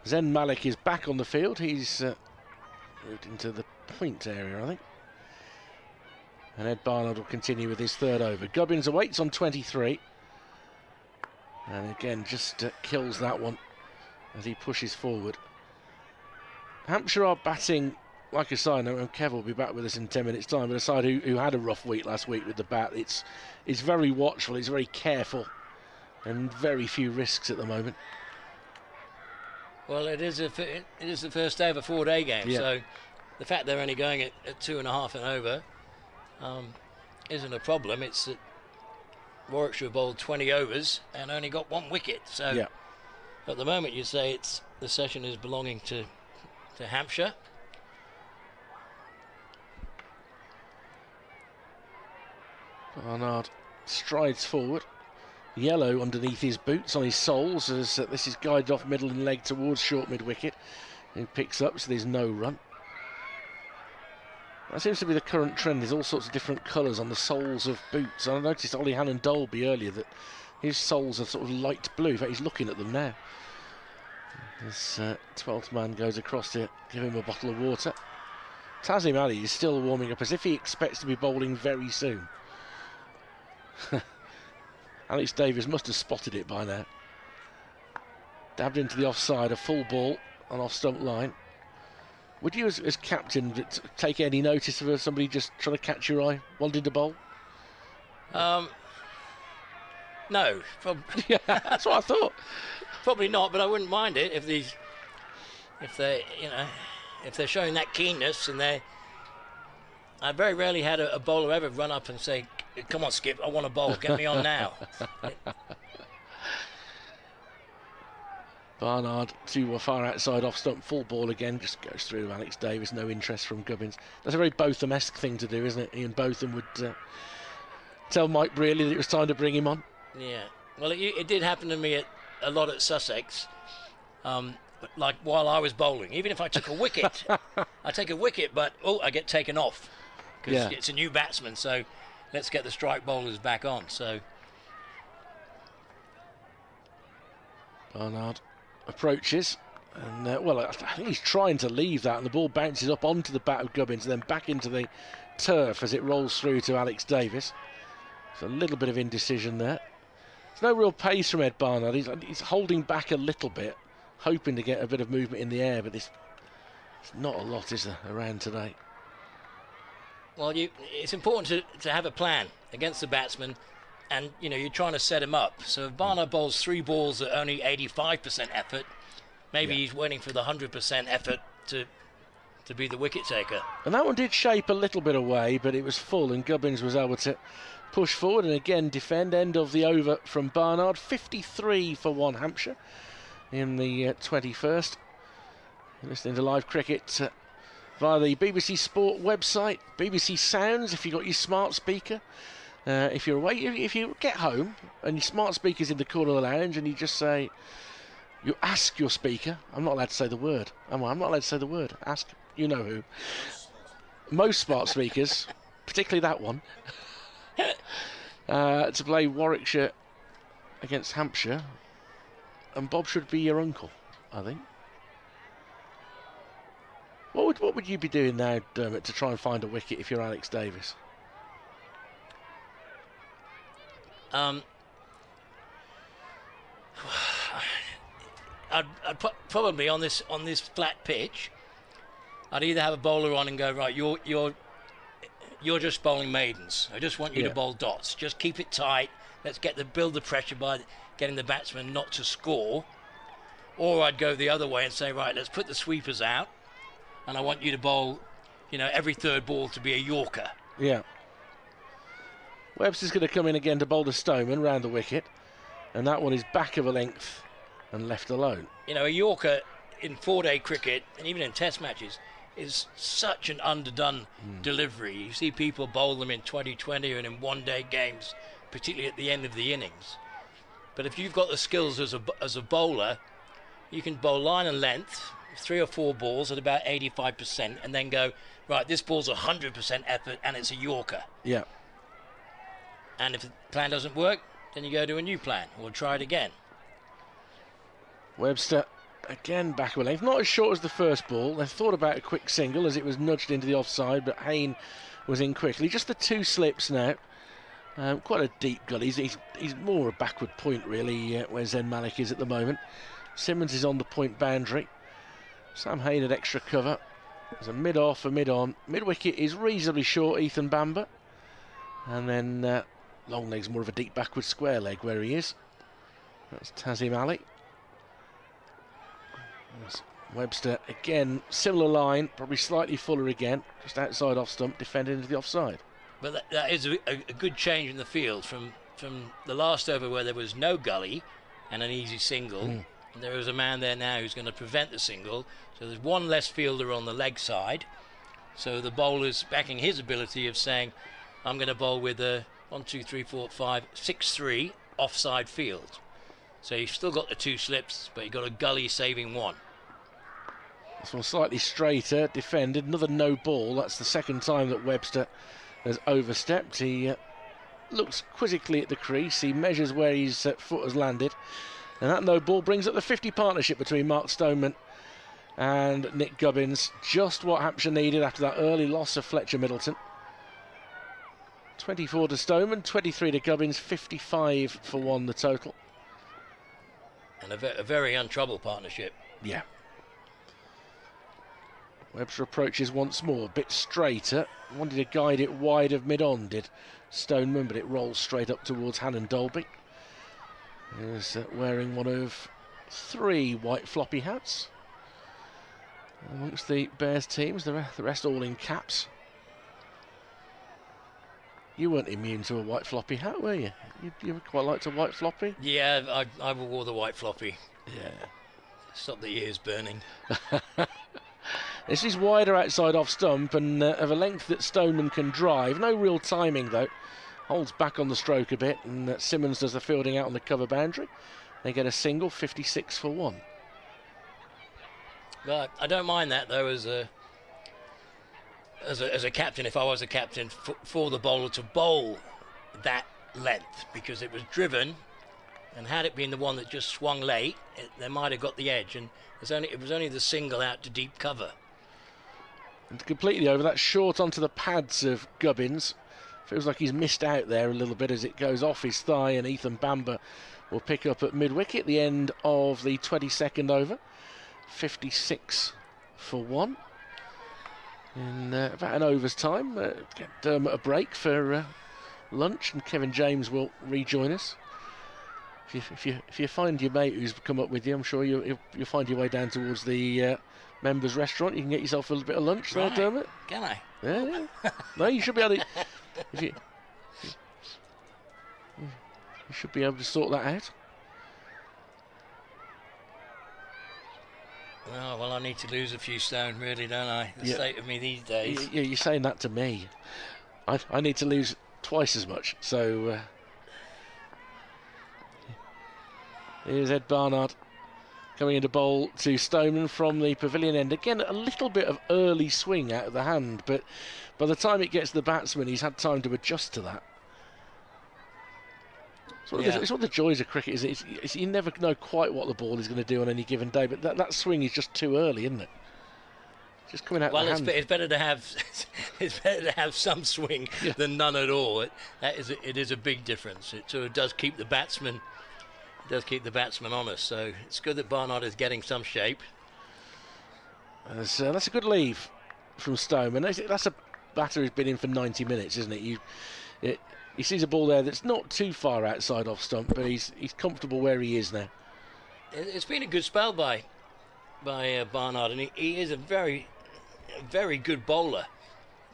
Zen Malik is back on the field. He's moved into the point area, I think. And Ed Barnard will continue with his 3rd over. Gubbins awaits on 23. And again, just kills that one as he pushes forward. Hampshire are batting like a side, and Kev will be back with us in 10 minutes' time, but a side who had a rough week last week with the bat. It's very watchful, it's very careful, and very few risks at the moment. Well, it is the first day of a 4-day game, so the fact they're only going at 2.5 and over isn't a problem. It's that Warwickshire bowled 20 overs and only got 1 wicket. So at the moment you say the session is belonging to Hampshire. Barnard strides forward. Yellow underneath his boots on his soles as this is guided off middle and leg towards short mid-wicket. He picks up, so there's no run. That seems to be the current trend. There's all sorts of different colours on the soles of boots. I noticed Ollie Hannon Dolby earlier that his soles are sort of light blue. In fact, he's looking at them now. This 12th man goes across to give him a bottle of water. Tazim Ali is still warming up as if he expects to be bowling very soon. Alex Davies must have spotted it by now. Dabbed into the offside, a full ball on off stump line. Would you, as captain, take any notice of somebody just trying to catch your eye, wanting to bowl? No. Yeah, that's what I thought. Probably not, but I wouldn't mind it if they're showing that keenness, and I very rarely had a bowler ever run up and say, "Come on, Skip, I want to bowl. Get me on now." Barnard too far outside off stump, full ball again, just goes through Alex Davies, no interest from Gubbins. That's a very Botham-esque thing to do, isn't it? Ian Botham would tell Mike Brearley that it was time to bring him on. Yeah, well, it did happen to me a lot at Sussex, like while I was bowling. Even if I took a wicket, I take a wicket, but I get taken off because it's a new batsman, so let's get the strike bowlers back on. So Barnard approaches, and I think he's trying to leave that, and the ball bounces up onto the bat of Gubbins and then back into the turf as it rolls through to Alex Davies. There's a little bit of indecision there. There's no real pace from Ed Barnard. He's holding back a little bit, hoping to get a bit of movement in the air, but there's not a lot, is there, around today? Well, it's important to have a plan against the batsman, and you're trying to set him up. So if Barnard bowls 3 balls at only 85% effort, maybe he's waiting for the 100% effort to be the wicket taker. And that one did shape a little bit away, but it was full, and Gubbins was able to push forward and again defend. End of the over from Barnard. 53 for 1 Hampshire in the 21st. You're listening to live cricket via the BBC Sport website, BBC Sounds if you've got your smart speaker. If you're away, if you get home and your smart speaker's in the corner of the lounge and you just say, you ask your speaker, I'm not allowed to say the word, am I? I'm not allowed to say the word, ask, you know who. Most smart speakers, particularly that one, to play Warwickshire against Hampshire, and Bob should be your uncle, I think. What would you be doing now, Dermot, to try and find a wicket if you're Alex Davis? I'd probably on this flat pitch, I'd either have a bowler on and go, right, you're just bowling maidens. I just want you to bowl dots. Just keep it tight. Let's build the pressure by getting the batsman not to score. Or I'd go the other way and say, right, let's put the sweepers out, and I want you to bowl, every third ball to be a Yorker. Yeah. Webster's going to come in again to bowl the Stoneman round the wicket, and that one is back of a length and left alone. A Yorker in 4-day cricket and even in test matches is such an underdone delivery. You see people bowl them in 2020 and in one-day games, particularly at the end of the innings. But if you've got the skills as a bowler, you can bowl line and length, 3 or 4 balls at about 85%, and then go, right, this ball's 100% effort and it's a Yorker. Yeah. And if the plan doesn't work, then you go to a new plan or try it again. Webster again back of a length, not as short as the first ball. They thought about a quick single as it was nudged into the offside, but Hayne was in quickly. Just the 2 slips now. Quite a deep gully. He's more a backward point really, where Zen Malik is at the moment. Simmons is on the point boundary. Sam Hayne had extra cover. There's a mid-off, a mid-on. Mid-wicket is reasonably short, Ethan Bamber. And then long leg's more of a deep backward square leg where he is. That's Tazim Ali. That's Webster again, similar line, probably slightly fuller again, just outside off stump, defended into the offside. But that is a good change in the field from the last over where there was no gully and an easy single. And there is a man there now who's going to prevent the single. So there's one less fielder on the leg side. So the bowler's backing his ability of saying, I'm going to bowl with a 1, 2, 3, 4, 5, 6, 3 offside field. So you've still got the 2 slips, but you've got a gully saving 1. This one slightly straighter, defended, another no ball. That's the second time that Webster has overstepped. He looks quizzically at the crease, he measures where his foot has landed, and that no ball brings up the 50 partnership between Mark Stoneman and Nick Gubbins. Just what Hampshire needed after that early loss of Fletcher Middleton. 24 to Stoneman, 23 to Gubbins, 55 for 1 the total. And a very untroubled partnership. Yeah. Webster approaches once more, a bit straighter. Wanted to guide it wide of mid-on, did Stoneman, but it rolls straight up towards Hannon Dolby. He's wearing one of 3 white floppy hats amongst the Bears teams, the rest all in caps. You weren't immune to a white floppy hat, were you? You quite liked a white floppy? Yeah, I wore the white floppy. Yeah. Stop the ears burning. This is wider outside off stump and of a length that Stoneman can drive. No real timing though. Holds back on the stroke a bit, and Simmons does the fielding out on the cover boundary. They get a single, 56 for 1. But I don't mind that though as a captain, if I was a captain, for the bowler to bowl that length, because it was driven, and had it been the one that just swung late, they might have got the edge, and it was only the single out to deep cover. And completely over, that's short onto the pads of Gubbins. Feels like he's missed out there a little bit as it goes off his thigh, and Ethan Bamber will pick up at mid-wicket, the end of the 22nd over. 56 for 1. In about an over's time, get Dermot a break for lunch, and Kevin James will rejoin us. If you find your mate who's come up with you, I'm sure you'll find your way down towards the members' restaurant. You can get yourself a little bit of lunch there, Dermot. Can I? Yeah. No, you should be able to. You should be able to sort that out. Oh, well, I need to lose a few stone, really, don't I? The state of me these days. Yeah, you're saying that to me. I need to lose twice as much. So here's Ed Barnard coming into bowl to Stoneman from the pavilion end. Again, a little bit of early swing out of the hand, but by the time it gets to the batsman, he's had time to adjust to that. It's one of the joys of cricket, is it's you never know quite what the ball is going to do on any given day, but that swing is just too early, isn't it? Just coming out. Well, it's better to have it's better to have some swing than none at all. It is a big difference. It sort of does keep the batsman honest. So it's good that Barnard is getting some shape. That's a good leave from Stoneman. That's a batter who's been in for 90 minutes, isn't it? He sees a ball there that's not too far outside off stump, but he's comfortable where he is now. It's been a good spell by Barnard, and he is a very good bowler.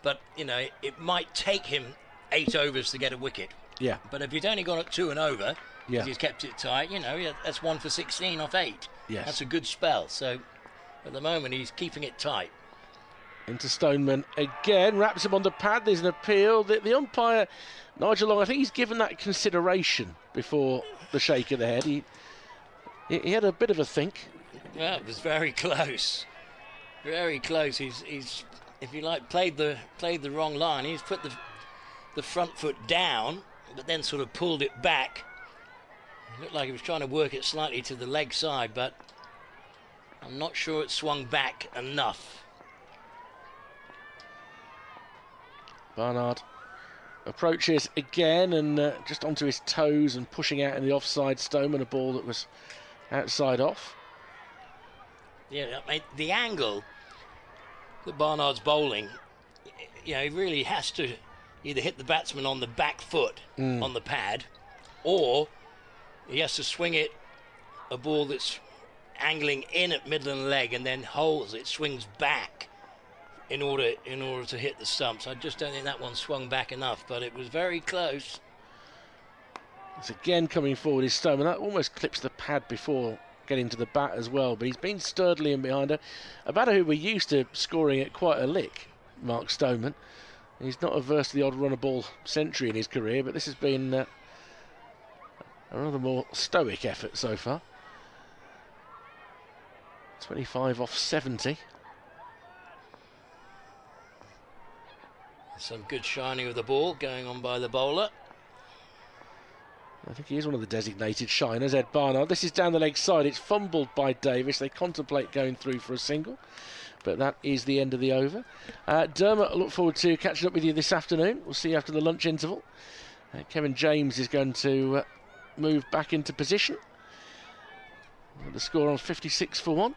But it might take him 8 overs to get a wicket. Yeah. But if he's only gone at 2 and over, yeah, he's kept it tight. That's 1 for 16 off 8. Yes. That's a good spell. So at the moment he's keeping it tight. Into Stoneman again, wraps him on the pad. There's an appeal. The umpire, Nigel Long, I think he's given that consideration before the shake of the head. He had a bit of a think. Yeah, it was very close. Very close. He's if you like, played the wrong line. He's put the front foot down, but then sort of pulled it back. It looked like he was trying to work it slightly to the leg side, but I'm not sure it swung back enough. Barnard approaches again and just onto his toes and pushing out in the offside. Stoneman, a ball that was outside off. Yeah, I mean, the angle that Barnard's bowling, he really has to either hit the batsman on the back foot on the pad, or he has to swing it a ball that's angling in at middle and leg and then holds it, swings back in order to hit the stumps. I just don't think that one swung back enough, but it was very close. It's again coming forward is Stoneman. That almost clips the pad before getting to the bat as well, but he's been sturdily in behind her. A batter who we're used to scoring at quite a lick, Mark Stoneman. He's not averse to the odd run-a-ball century in his career, but this has been a rather more stoic effort so far. 25 off 70. Some good shining of the ball going on by the bowler. I think he is one of the designated shiners, Ed Barnard. This is down the leg side. It's fumbled by Davis. They contemplate going through for a single, but that is the end of the over. Dermot, I look forward to catching up with you this afternoon. We'll see you after the lunch interval. Kevin James is going to move back into position. The score on 56 for 1.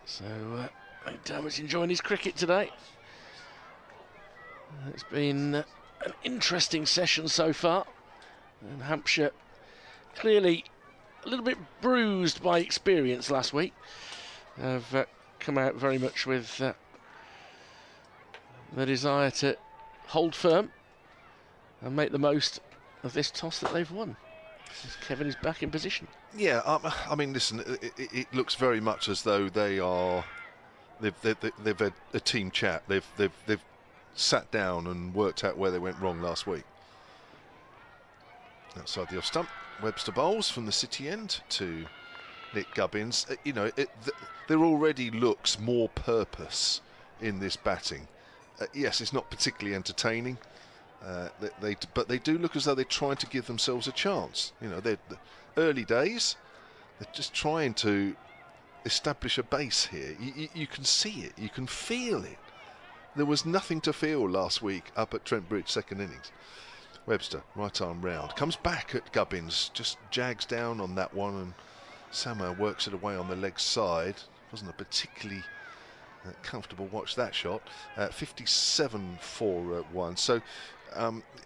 So I think Dermot's enjoying his cricket today. It's been an interesting session so far. And Hampshire clearly a little bit bruised by experience last week. Have come out very much with the desire to hold firm and make the most of this toss that they've won. As Kevin is back in position. Yeah, I mean, listen, it looks very much as though they've had a team chat. They've sat down and worked out where they went wrong last week. Outside the off stump, Webster bowls from the city end to Nick Gubbins. There already looks more purpose in this batting. Yes, it's not particularly entertaining. But they do look as though they're trying to give themselves a chance. They're the early days. They're just trying to establish a base here. You can see it. You can feel it. There was nothing to feel last week up at Trent Bridge, second innings. Webster, right arm round, comes back at Gubbins, just jags down on that one, and somehow works it away on the leg side. Wasn't a particularly comfortable watch, that shot. 57 for 1. So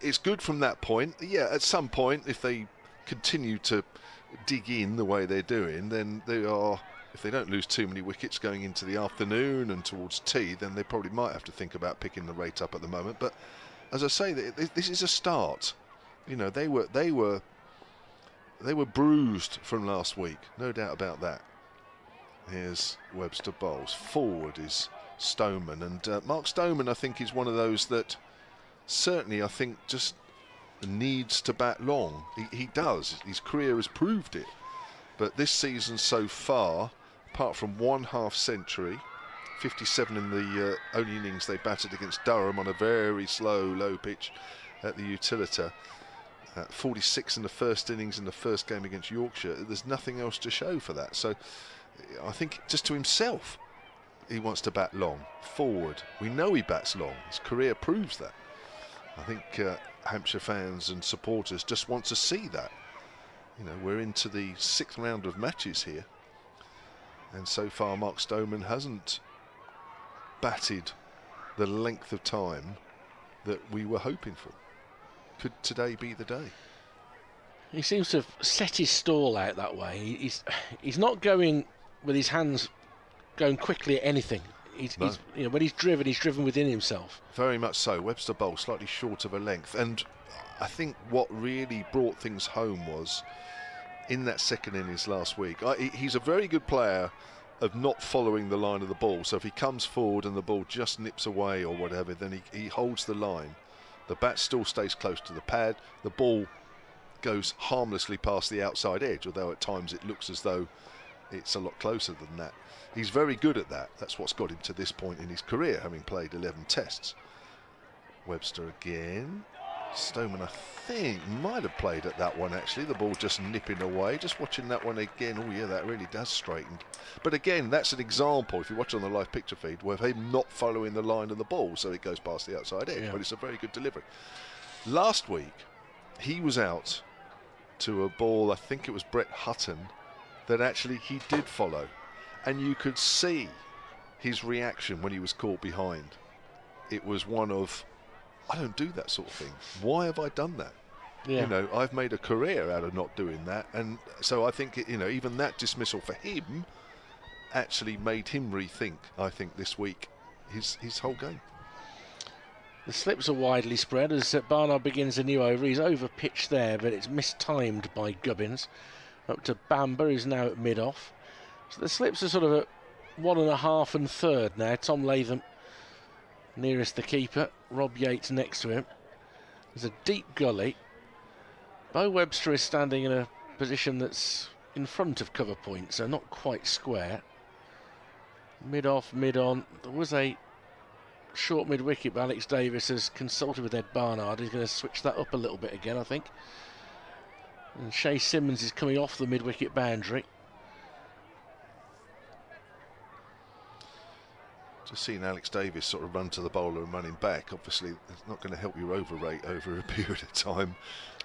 it's good from that point. Yeah, at some point, if they continue to dig in the way they're doing, then they are, if they don't lose too many wickets going into the afternoon and towards tea, then they probably might have to think about picking the rate up at the moment. But as I say, this is a start. They were bruised from last week, no doubt about that. Here's Webster bowls. Forward is Stoneman, and Mark Stoneman, I think, is one of those that certainly, I think, just needs to bat long. He does. His career has proved it. But this season so far, apart from 1 half century, 57 in the only innings they batted against Durham on a very slow, low pitch at the Utilita, 46 in the first innings in the first game against Yorkshire. There's nothing else to show for that. So I think just to himself, he wants to bat long, forward. We know he bats long. His career proves that. I think Hampshire fans and supporters just want to see that. You know, we're into the 6th round of matches here, and so far Mark Stoneman hasn't batted the length of time that we were hoping for. Could today be the day? He seems to have set his stall out that way. He's not going with his hands going quickly at anything. He's you know, when he's driven within himself. Very much so. Webster Bowl slightly short of a length, and I think what really brought things home was in that second innings last week. He's a very good player of not following the line of the ball. So if he comes forward and the ball just nips away or whatever, then he holds the line. The bat still stays close to the pad. The ball goes harmlessly past the outside edge, although at times it looks as though it's a lot closer than that. He's very good at that. That's what's got him to this point in his career, having played 11 tests. Webster again. Stoneman, I think, might have played at that one actually. The ball just nipping away. Just watching that one again. Oh yeah, that really does straighten. But again, that's an example, if you watch on the live picture feed, of him not following the line of the ball, so it goes past the outside edge. Yeah. But it's a very good delivery. Last week, he was out to a ball, I think it was Brett Hutton, that actually he did follow. And you could see his reaction when he was caught behind. It was one of, I don't do that sort of thing. Why have I done that? Yeah. You know, I've made a career out of not doing that. And so I think, you know, even that dismissal for him actually made him rethink, I think, this week, his whole game. The slips are widely spread as Barnard begins a new over. He's over pitched there, but it's mistimed by Gubbins. Up to Bamber, who's now at mid-off. So the slips are sort of at 1.5 and 1/3 now. Tom Latham nearest the keeper. Rob Yates next to him. There's a deep gully. Bo Webster is standing in a position that's in front of cover point, so not quite square. Mid-off, mid-on. There was a short mid-wicket, but Alex Davis has consulted with Ed Barnard. He's going to switch that up a little bit again, I think. And Shay Simmons is coming off the mid-wicket boundary. Just seeing Alex Davis sort of run to the bowler and run him back, obviously it's not going to help your over rate over a period of time.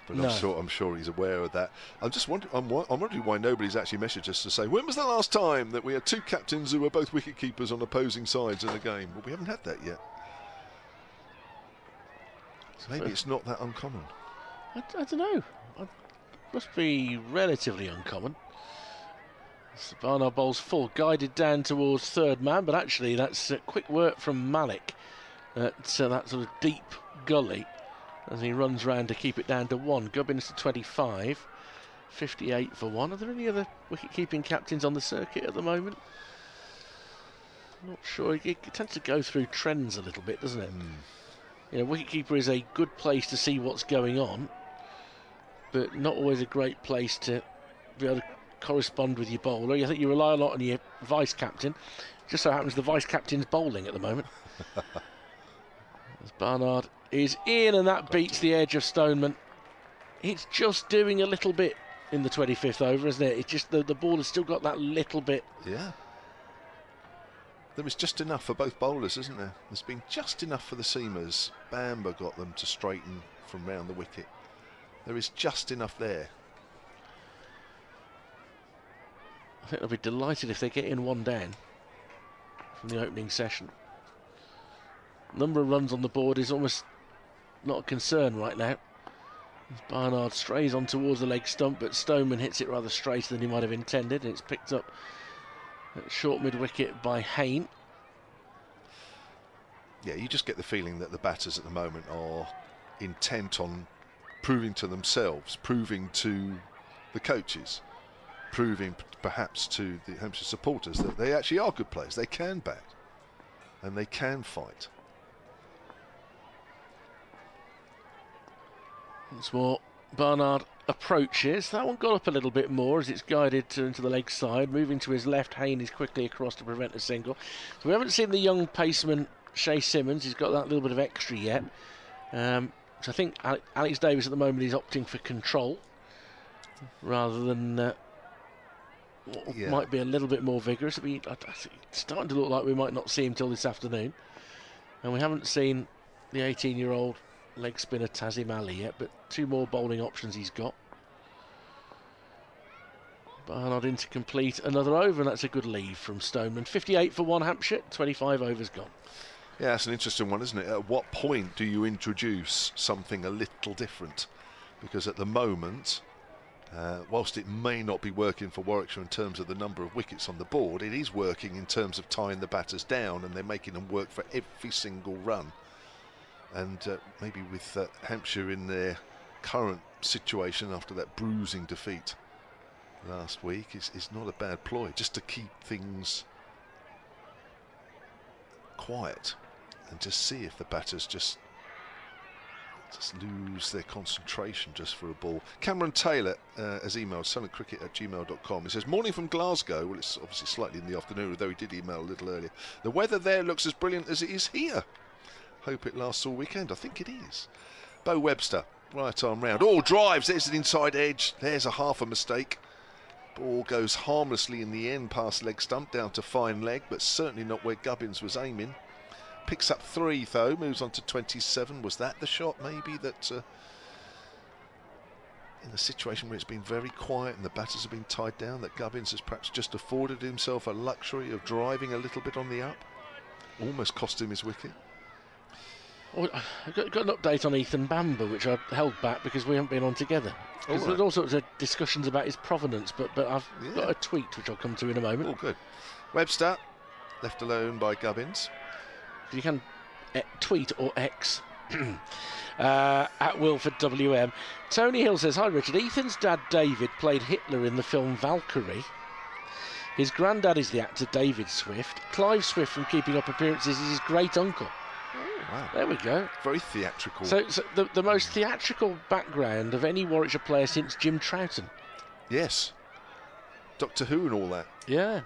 But no. I'm sure he's aware of that. I'm wondering why nobody's actually messaged us to say, when was the last time that we had 2 captains who were both wicket keepers on opposing sides in a game? Well, we haven't had that yet. So maybe it's not that uncommon. I don't know. It must be relatively uncommon. So Barnard bowls full, guided down towards third man, but actually that's quick work from Malik at that sort of deep gully as he runs round to keep it down to 1. Gubbins to 25, 58 for 1. Are there any other wicket-keeping captains on the circuit at the moment? Not sure. It tends to go through trends a little bit, doesn't it? You know, wicket-keeper is a good place to see what's going on, but not always a great place to be able to correspond with your bowler. I think you rely a lot on your vice captain. Just so happens the vice captain's bowling at the moment. As Barnard is in, and that beats the edge of Stoneman. It's just doing a little bit in the 25th over, isn't it? It's just the ball has still got that little bit. Yeah. There was just enough for both bowlers, isn't there? There's been just enough for the seamers. Bamber got them to straighten from round the wicket. There is just enough there. I think they'll be delighted if they get in 1 down from the opening session. Number of runs on the board is almost not a concern right now. Barnard strays on towards the leg stump, but Stoneman hits it rather straighter than he might have intended. It's picked up at short mid-wicket by Hayne. Yeah, you just get the feeling that the batters at the moment are intent on proving to themselves, proving to the coaches, proving perhaps to the Hampshire supporters that they actually are good players. They can bat and they can fight. Once more, Barnard approaches. That one got up a little bit more as it's guided into the leg side. Moving to his left, Hayne is quickly across to prevent a single. So we haven't seen the young paceman Shay Simmons. He's got that little bit of extra yet. which I think Alex Davis at the moment is opting for control rather than what might be a little bit more vigorous. It's starting to look like we might not see him till this afternoon, and we haven't seen the 18-year-old leg spinner Tazim Ali yet, but 2 more bowling options he's got. Barnard in to complete another over, and that's a good lead from Stoneman. 58 for 1 Hampshire, 25 overs gone. Yeah, that's an interesting one, isn't it? At what point do you introduce something a little different? Because at the moment, whilst it may not be working for Warwickshire in terms of the number of wickets on the board, it is working in terms of tying the batters down, and they're making them work for every single run. And maybe with Hampshire in their current situation after that bruising defeat last week is not a bad ploy, just to keep things quiet and just see if the batters just lose their concentration just for a ball. Cameron Taylor has emailed sunandcricket@gmail.com. He says, morning from Glasgow. Well, it's obviously slightly in the afternoon, although he did email a little earlier. The weather there looks as brilliant as it is here. Hope it lasts all weekend. I think it is. Bo Webster, right arm round. Oh, drives. There's an inside edge. There's a half a mistake. Ball goes harmlessly in the end past leg stump down to fine leg, but certainly not where Gubbins was aiming. Picks up 3 though, moves on to 27. Was that the shot maybe that in a situation where it's been very quiet and the batters have been tied down, that Gubbins has perhaps just afforded himself a luxury of driving a little bit on the up? Almost cost him his wicket. Well, I've got an update on Ethan Bamber, which I held back because we haven't been on together. There's all sorts of discussions about his provenance, but I've got a tweet which I'll come to in a moment. Oh, good. Webster, left alone by Gubbins. You can tweet or X at Wilford WM. Tony Hill says, hi Richard, Ethan's dad David played Hitler in the film Valkyrie. His granddad is the actor David Swift. Clive Swift from Keeping Up Appearances is his great uncle. Wow. There we go. Very theatrical. So the most theatrical background of any Warwickshire player since Jim Troughton. Yes. Doctor Who and all that. Yeah.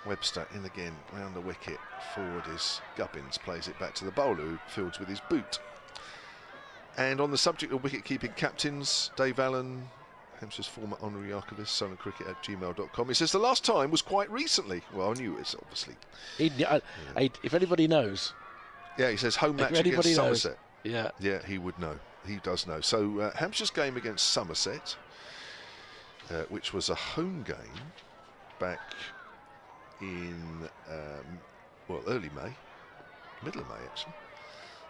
Webster in again, round the wicket. Forward is Gubbins, plays it back to the bowler who fields with his boot. And on the subject of wicket-keeping captains, Dave Allen, Hampshire's former honorary archivist, sunandcricket@gmail.com. He says the last time was quite recently. Well, I knew it, obviously. If anybody knows. Yeah, he says home match against Somerset. Yeah. Yeah, he would know. He does know. So Hampshire's game against Somerset, which was a home game back in early May, middle of May actually.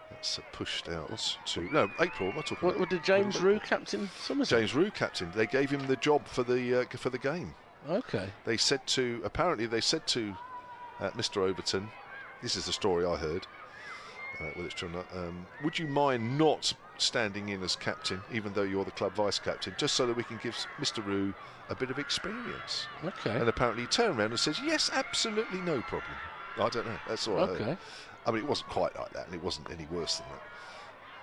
That's pushed out to April. Am I talking about? What did James Rue captain Somerset? James Rue captain. They gave him the job for the game. Okay. They said to Mr. Overton, this is the story I heard. Whether it's true or not, would you mind not standing in as captain, even though you're the club vice captain, just so that we can give Mr. Rue a bit of experience? Okay. And apparently he turned around and says, yes, absolutely no problem. I don't know. That's all I heard. I mean, it wasn't quite like that, and it wasn't any worse than that.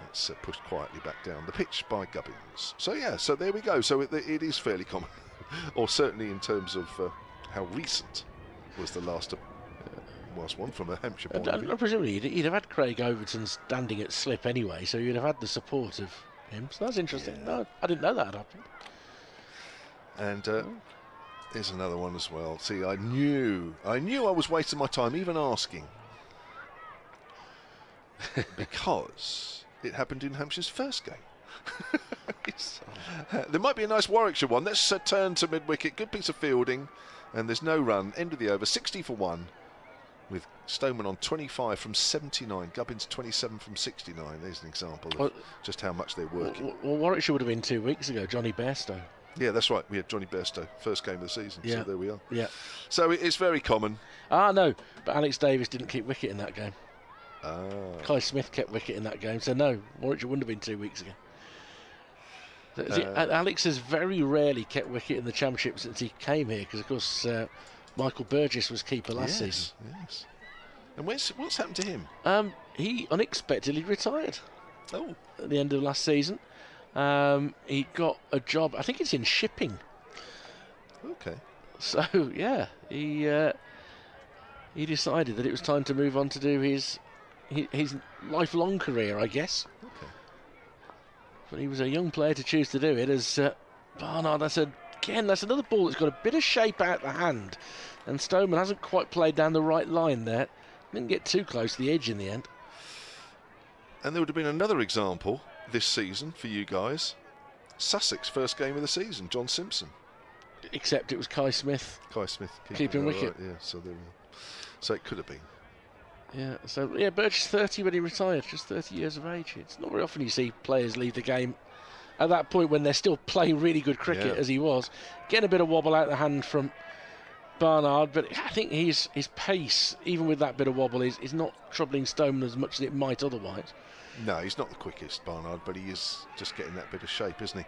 It's pushed quietly back down the pitch by Gubbins. So yeah, so there we go. So it is fairly common, or certainly in terms of how recent was the last one from a Hampshire point of view. Presumably you'd have had Craig Overton standing at slip anyway, so you'd have had the support of him. So that's interesting. Yeah. No, I didn't know that had happened. And here's another one as well. See, I knew I was wasting my time even asking, because it happened in Hampshire's first game. There might be a nice Warwickshire one. Let's turn to mid-wicket. Good piece of fielding, and there's no run. End of the over. 60 for 1. With Stoneman on 25 from 79, Gubbins 27 from 69. There's an example of just how much they're working. Well, Warwickshire would have been 2 weeks ago, Johnny Bairstow. Yeah, that's right. We had Johnny Bairstow, first game of the season. Yeah. So there we are. Yeah. So it's very common. No, but Alex Davis didn't keep wicket in that game. Kai Smith kept wicket in that game, so no, Warwickshire wouldn't have been 2 weeks ago. Alex has very rarely kept wicket in the Championship since he came here, because of course Michael Burgess was keeper last season. Yes. And what's happened to him? He unexpectedly retired. Oh. At the end of last season. He got a job, I think it's in shipping. Okay. So yeah, he decided that it was time to move on to do his lifelong career, I guess. Okay. But he was a young player to choose to do it, as Barnard, that's another ball that's got a bit of shape out the hand, and Stoneman hasn't quite played down the right line there. Didn't get too close to the edge in the end. And there would have been another example this season for you guys. Sussex, first game of the season, John Simpson. Except it was Kai Smith. Keeping wicket. Right, yeah, so it could have been. Yeah, so yeah, Birch is 30 when he retired, just 30 years of age. It's not very often you see players leave the game at that point when they're still playing really good cricket, as he was. Getting a bit of wobble out the hand from Barnard, but I think his pace, even with that bit of wobble, is not troubling Stoneman as much as it might otherwise. No, he's not the quickest, Barnard, but he is just getting that bit of shape, isn't he?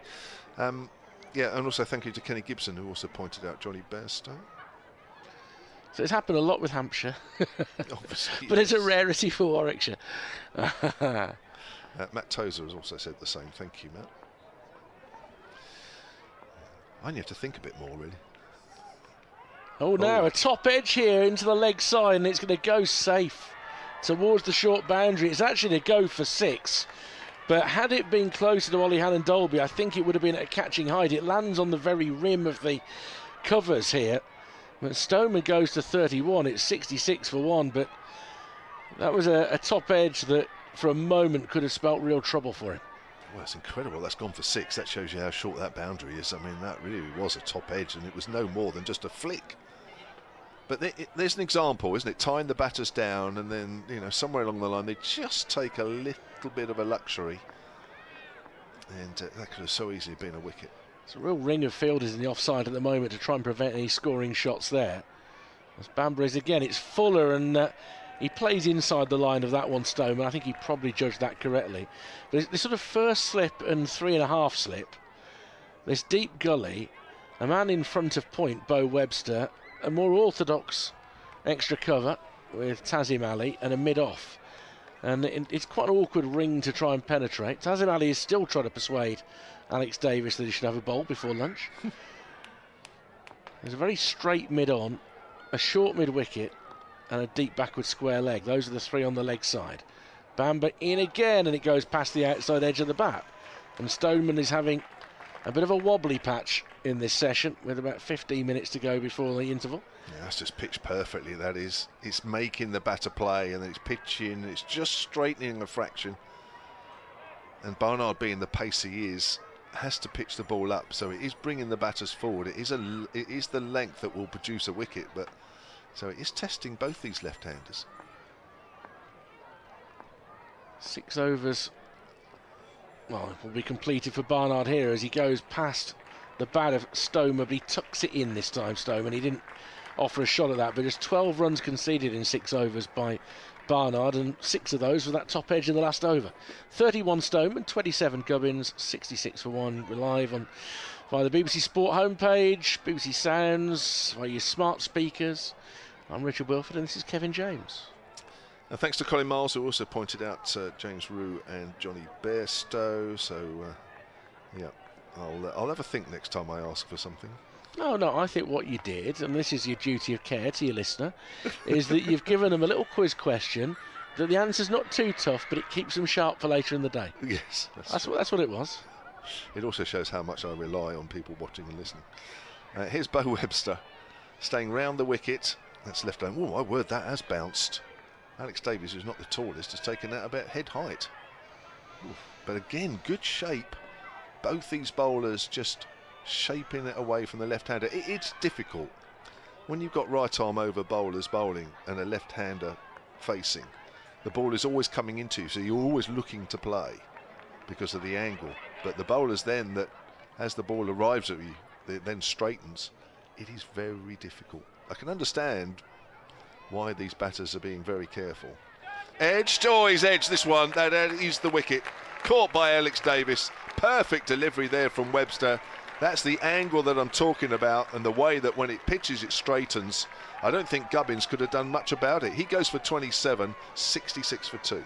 Yeah, and also thank you to Kenny Gibson, who also pointed out Johnny Bairstow. So it's happened a lot with Hampshire, Obviously, but it's a rarity for Warwickshire. Matt Tozer has also said the same. Thank you, Matt. I need to think a bit more, really. Oh, now a top edge here into the leg side, and it's going to go safe towards the short boundary. It's actually to go for 6. But had it been closer to Ollie Hannon Dolby, I think it would have been at a catching height. It lands on the very rim of the covers here. But Stoneman goes to 31. It's 66 for 1, but that was a top edge that for a moment could have spelt real trouble for him. Well, it's incredible. That's gone for 6. That shows you how short that boundary is. I mean, that really was a top edge, and it was no more than just a flick. But there's an example, isn't it? Tying the batters down, and then, you know, somewhere along the line, they just take a little bit of a luxury. And that could have so easily been a wicket. It's a real ring of fielders in the offside at the moment to try and prevent any scoring shots there. As Banbury's again, it's Fuller, and he plays inside the line of that one, Stoneman. I think he probably judged that correctly. But it's this sort of first slip and 3.5 slip, this deep gully, a man in front of point, Bo Webster, a more orthodox extra cover with Tazim Ali, and a mid-off. And it's quite an awkward ring to try and penetrate. Tazim Ali is still trying to persuade Alex Davis that he should have a bowl before lunch. There's a very straight mid-on, a short mid-wicket, and a deep backward square leg. Those are the 3 on the leg side. Bamber in again, and it goes past the outside edge of the bat. And Stoneman is having a bit of a wobbly patch in this session with about 15 minutes to go before the interval. Yeah, that's just pitched perfectly, that is. It's making the batter play, and then it's pitching, and it's just straightening a fraction. And Barnard, being the pace he is, has to pitch the ball up, so it is bringing the batters forward. It is the length that will produce a wicket, but so it is testing both these left-handers. 6 overs, well, will be completed for Barnard here as he goes past the bat of Stoneman, but he tucks it in this time, Stoneman. He didn't offer a shot at that, but just 12 runs conceded in 6 overs by Barnard, and 6 of those were that top edge in the last over. 31 Stoneman, 27 Gubbins, 66 for 1. We're live on via the BBC Sport homepage, BBC Sounds, via your smart speakers. I'm Richard Wilford, and this is Kevin James. And thanks to Colin Miles, who also pointed out James Rue and Johnny Bairstow. So, yeah, I'll have a think next time I ask for something. No, I think what you did, and this is your duty of care to your listener, is that you've given them a little quiz question that the answer's not too tough, but it keeps them sharp for later in the day. Yes. That's what it was. It also shows how much I rely on people watching and listening. Here's Bo Webster, staying round the wicket. That's left hand. Oh, my word, that has bounced. Alex Davies, who's not the tallest, has taken that about head height. Oof. But again, good shape. Both these bowlers just shaping it away from the left-hander. It's difficult when you've got right arm over bowlers bowling and a left-hander facing. The ball is always coming into you, so you're always looking to play because of the angle. But the bowlers then, that as the ball arrives at you, it then straightens. It is very difficult. I can understand why these batters are being very careful. Edged, oh, he's edged this one. That is the wicket. Caught by Alex Davis. Perfect delivery there from Webster. That's the angle that I'm talking about, and the way that when it pitches it straightens. I don't think Gubbins could have done much about it. He goes for 27, 66 for 2.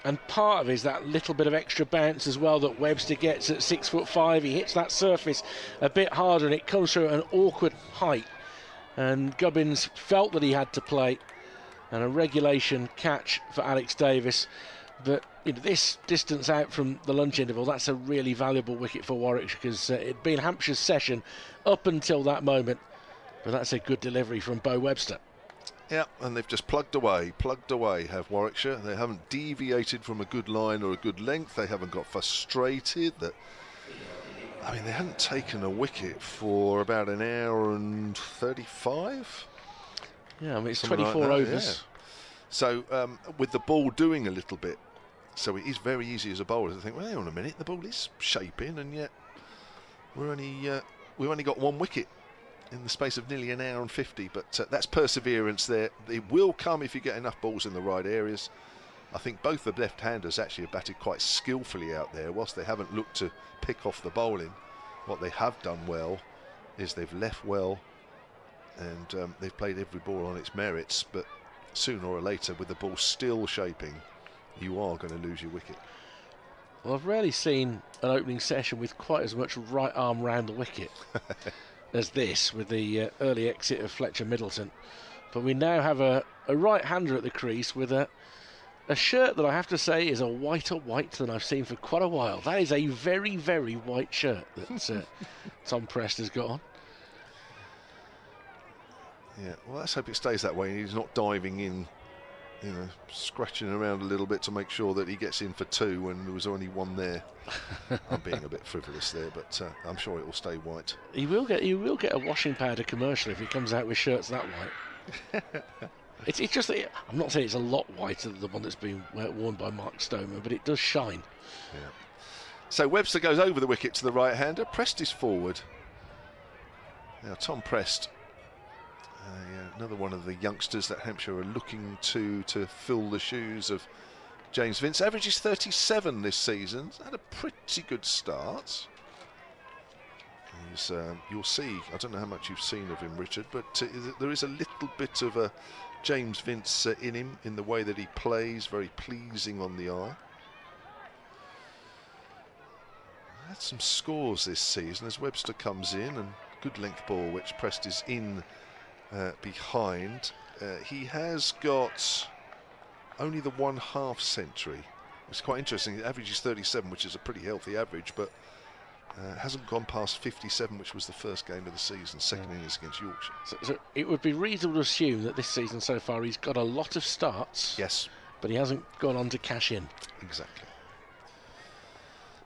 And part of it is that little bit of extra bounce as well that Webster gets at 6'5". He hits that surface a bit harder, and it comes through at an awkward height. And Gubbins felt that he had to play, and a regulation catch for Alex Davis. But this distance out from the lunch interval, that's a really valuable wicket for Warwickshire, because it'd been Hampshire's session up until that moment. But that's a good delivery from Bo Webster. Yeah, and they've just plugged away, have Warwickshire. They haven't deviated from a good line or a good length. They haven't got frustrated. I mean, they hadn't taken a wicket for about an hour and 35. Yeah, I mean, it's Something 24 like that, overs. yeah. So with the ball doing a little bit, so it is very easy as a bowler to think, well, hang on a minute, the ball is shaping, and yet we've only got one wicket in the space of nearly an hour and 50. But that's perseverance there. It will come if you get enough balls in the right areas. I think both the left-handers actually have batted quite skillfully out there. Whilst they haven't looked to pick off the bowling, what they have done well is they've left well, and they've played every ball on its merits. But sooner or later, with the ball still shaping, you are going to lose your wicket. Well, I've rarely seen an opening session with quite as much right arm round the wicket as this, with the early exit of Fletcher Middleton. But we now have a right-hander at the crease with a shirt that I have to say is a whiter white than I've seen for quite a while. That is a very, very white shirt that Tom Prest has got on. Yeah, well, let's hope it stays that way and he's not diving in, scratching around a little bit to make sure that he gets in for two when there was only one there. I'm being a bit frivolous there, but I'm sure it will stay white. He will get a washing powder commercial if he comes out with shirts that white. It's just that I'm not saying it's a lot whiter than the one that's been worn by Mark Stoneman, but it does shine. Yeah. So Webster goes over the wicket to the right-hander. Prest is forward. Now Tom Prest, another one of the youngsters that Hampshire are looking to fill the shoes of James Vince. Averages 37 this season. He's had a pretty good start. You'll see, I don't know how much you've seen of him, Richard, but there is a little bit of a James Vince in him, in the way that he plays, very pleasing on the eye. Had some scores this season as Webster comes in, and good length ball which Prest is in behind. He has got only the 1/2 century. It's quite interesting. The average is 37, which is a pretty healthy average, but hasn't gone past 57, which was the first game of the season, second innings against Yorkshire. So it would be reasonable to assume that this season so far he's got a lot of starts. Yes. But he hasn't gone on to cash in. Exactly.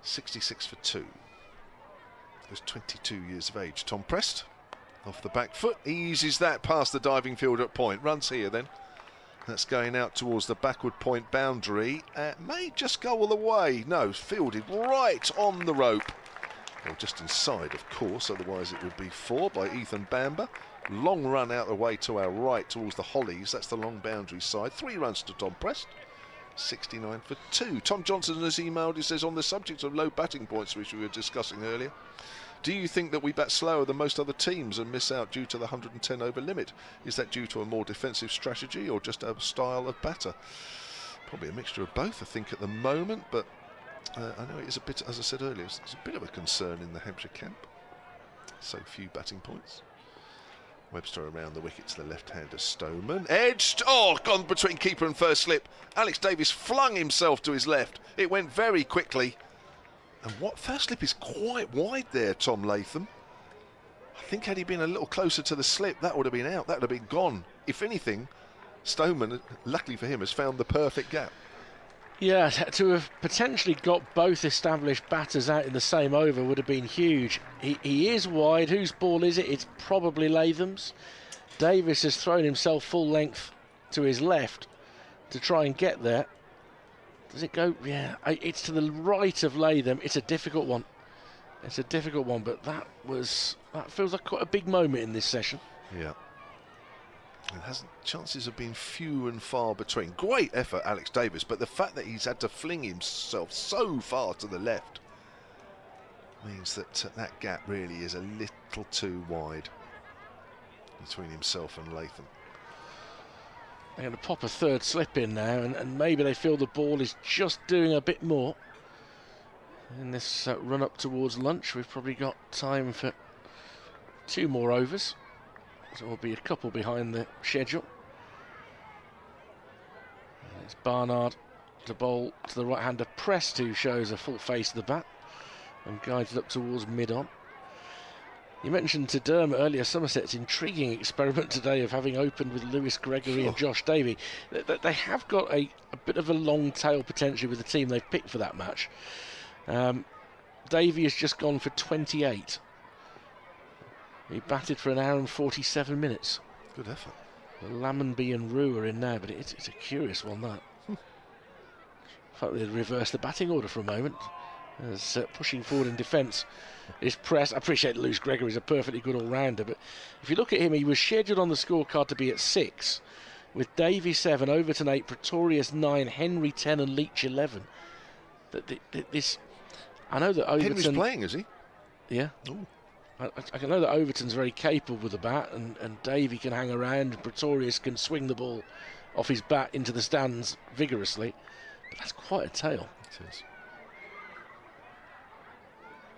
66 for 2. He was 22 years of age. Tom Prest, off the back foot, eases that past the diving fielder at point. Runs here then. That's going out towards the backward point boundary. May just go all the way. No, fielded right on the rope. Well, just inside, of course, otherwise it would be 4 by Ethan Bamber. Long run out the way to our right towards the Hollies. That's the long boundary side. 3 runs to Tom Prest. 69 for 2. Tom Johnson has emailed, he says, on the subject of low batting points, which we were discussing earlier, do you think that we bat slower than most other teams and miss out due to the 110 over limit? Is that due to a more defensive strategy or just a style of batter? Probably a mixture of both, I think, at the moment, but I know it is a bit, as I said earlier, it's a bit of a concern in the Hampshire camp. So few batting points. Webster around the wicket to the left-hander Stoneman. Edged! Oh, gone between keeper and first slip. Alex Davis flung himself to his left. It went very quickly. And what first slip is quite wide there, Tom Latham. I think had he been a little closer to the slip, that would have been out. That would have been gone. If anything, Stoneman, luckily for him, has found the perfect gap. Yeah, to have potentially got both established batters out in the same over would have been huge. He is wide. Whose ball is it? It's probably Latham's. Davis has thrown himself full length to his left to try and get there. Does it go? Yeah, it's to the right of Latham. It's a difficult one. It's a difficult one, but that feels like quite a big moment in this session. Yeah. Chances have been few and far between. Great effort, Alex Davis, but the fact that he's had to fling himself so far to the left means that that gap really is a little too wide between himself and Latham. They're going to pop a third slip in now, and maybe they feel the ball is just doing a bit more. In this run up towards lunch, we've probably got time for 2 more overs. So we'll be a couple behind the schedule. And it's Barnard to bowl to the right-hander Prest, who shows a full face of the bat and guides it up towards mid-on. You mentioned to Dermot earlier Somerset's intriguing experiment today of having opened with Lewis Gregory and Josh Davey. They have got a bit of a long tail potentially with the team they've picked for that match. Davey has just gone for 28. He batted for an hour and 47 minutes. Good effort. Lammonby and Rue are in there, but it's a curious one, that. I thought they'd reverse the batting order for a moment. As pushing forward in defence is Press. I appreciate Lewis Gregory is a perfectly good all-rounder, but if you look at him, he was scheduled on the scorecard to be at 6, with Davey 7, Overton 8, Pretorius 9, Henry 10 and Leach 11. I know that Overton... Henry's playing, is he? Yeah. Ooh. I know that Overton's very capable with the bat, and Davey can hang around, and Pretorius can swing the ball off his bat into the stands vigorously. But that's quite a tail. It is.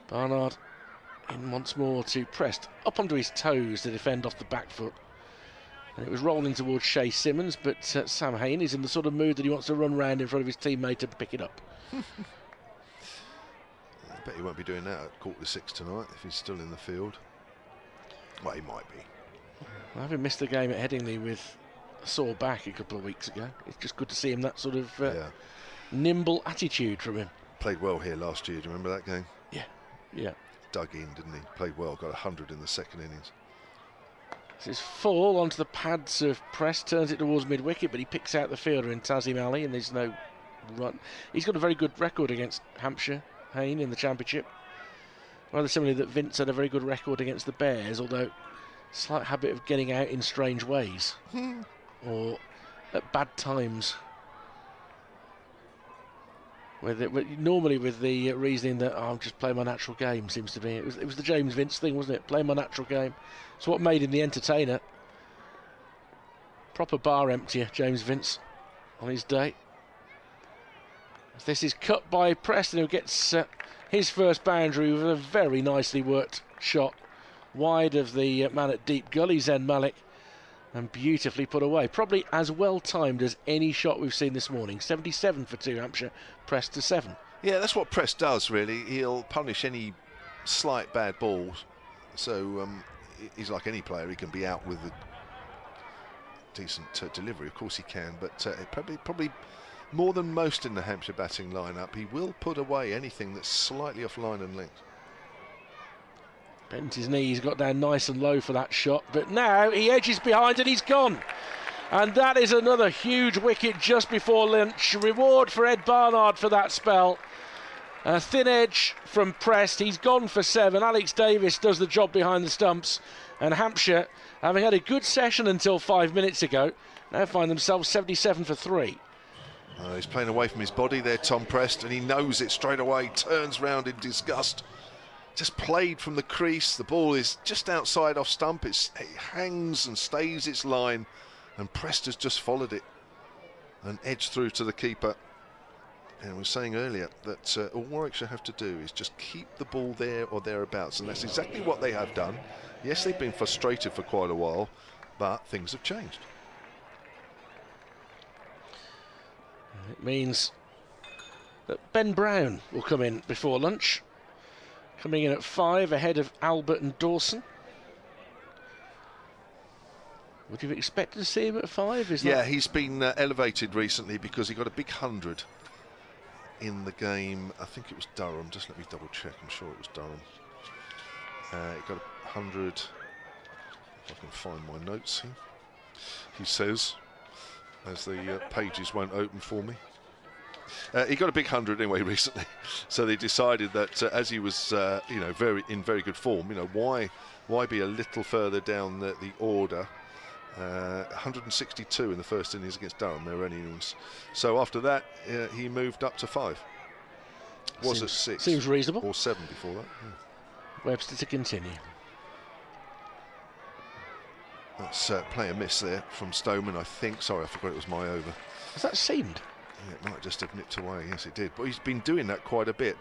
Barnard in once more to Prest, up onto his toes to defend off the back foot. And it was rolling towards Shay Simmons, but Sam Hain is in the sort of mood that he wants to run round in front of his teammate and pick it up. I bet he won't be doing that at 5:45 tonight if he's still in the field. Well, he might be. Well, having missed the game at Headingley with a sore back a couple of weeks ago, it's just good to see him, that sort of nimble attitude from him. Played well here last year, do you remember that game? Yeah. Dug in, didn't he? Played well, got 100 in the second innings. This is full onto the pads of Prest, turns it towards mid-wicket, but he picks out the fielder in Tazim Ali, and there's no run. He's got a very good record against Hampshire, Hain, in the Championship. Rather similarly that Vince had a very good record against the Bears, although slight habit of getting out in strange ways or at bad times. Normally with the reasoning that I'm just playing my natural game, seems to be. It was the James Vince thing, wasn't it? Playing my natural game. It's what made him the entertainer. Proper bar emptier, James Vince, on his day. This is cut by Preston, who gets his first boundary with a very nicely worked shot wide of the man at deep gully, Zen Malik, and beautifully put away. Probably as well timed as any shot we've seen this morning. 77 for 2 Hampshire, Prest to 7. Yeah, that's what Prest does, really. He'll punish any slight bad balls. So he's like any player. He can be out with a decent delivery. Of course he can, but probably more than most in the Hampshire batting lineup, he will put away anything that's slightly off line and length. Bent his knees, got down nice and low for that shot, but now he edges behind and he's gone. And that is another huge wicket just before lunch. Reward for Ed Barnard for that spell. A thin edge from Prest. He's gone for 7. Alex Davis does the job behind the stumps. And Hampshire, having had a good session until 5 minutes ago, now find themselves 77 for 3. He's playing away from his body there, Tom Prest, and he knows it straight away. Turns round in disgust. Just played from the crease. The ball is just outside off stump. It hangs and stays its line, and Prest has just followed it and edged through to the keeper. And we were saying earlier that all Warwickshire have to do is just keep the ball there or thereabouts, and that's exactly what they have done. Yes, they've been frustrated for quite a while, but things have changed. It means that Ben Brown will come in before lunch. Coming in at 5 ahead of Albert and Dawson. Would you have expected to see him at 5? Yeah, he's been elevated recently because he got a big 100 in the game. I think it was Durham. Just let me double check. I'm sure it was Durham. He got a 100. If I can find my notes here. He says, as the pages won't open for me. He got a big 100 anyway recently, so they decided that as he was, in very good form, why be a little further down the order? 162 in the first innings against Durham, their own innings. So after that, he moved up to 5. Was at 6. Seems reasonable. Or 7 before that. Yeah. Webster to continue. That's play a miss there from Stoneman, I think. Sorry, I forgot it was my over. Has that seemed? Yeah, it might just have nipped away. Yes, it did. But he's been doing that quite a bit.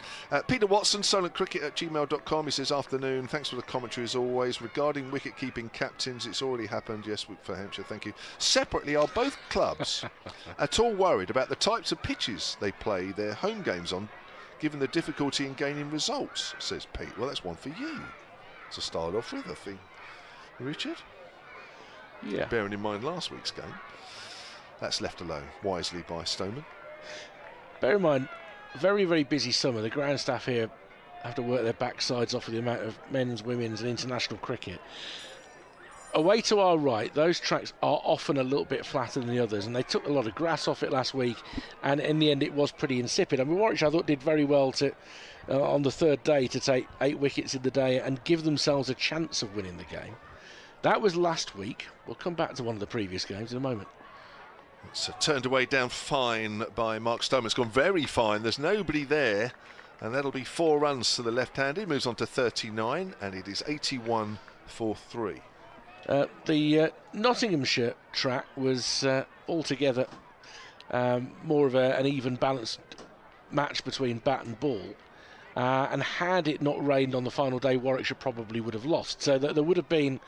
Peter Watson, silentcricket@gmail.com. He says, afternoon. Thanks for the commentary as always. Regarding wicket-keeping captains, it's already happened. Yes, for Hampshire, thank you. Separately, are both clubs at all worried about the types of pitches they play their home games on, given the difficulty in gaining results, says Pete. Well, that's one for you to start off with, I think. Richard? Yeah. Bearing in mind last week's game. That's left alone wisely by Stoneman. Bear in mind, very, very busy summer. The ground staff here have to work their backsides off with the amount of men's, women's and international cricket. Away to our right, those tracks are often a little bit flatter than the others, and they took a lot of grass off it last week, and in the end it was pretty insipid. I mean, Warwickshire, I thought, did very well to on the third day to take 8 wickets in the day and give themselves a chance of winning the game. That was last week. We'll come back to one of the previous games in a moment. It's turned away down fine by Mark Stoneman. It's gone very fine. There's nobody there, and that'll be 4 runs to the left-hander. He moves on to 39, and it is 81 for 3. The Nottinghamshire track was altogether more of an even balanced match between bat and ball, and had it not rained on the final day, Warwickshire probably would have lost. So there would have been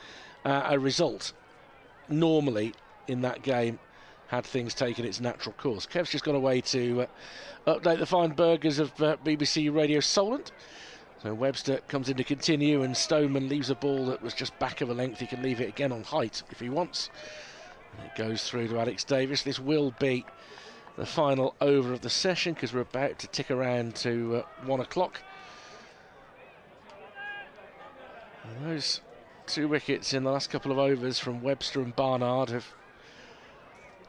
a result normally in that game had things taken its natural course. Kev's just gone away to update the fine burgers of BBC Radio Solent. So Webster comes in to continue, and Stoneman leaves a ball that was just back of a length. He can leave it again on height if he wants. And it goes through to Alex Davis. This will be the final over of the session, because we're about to tick around to 1 o'clock. And those 2 wickets in the last couple of overs from Webster and Barnard have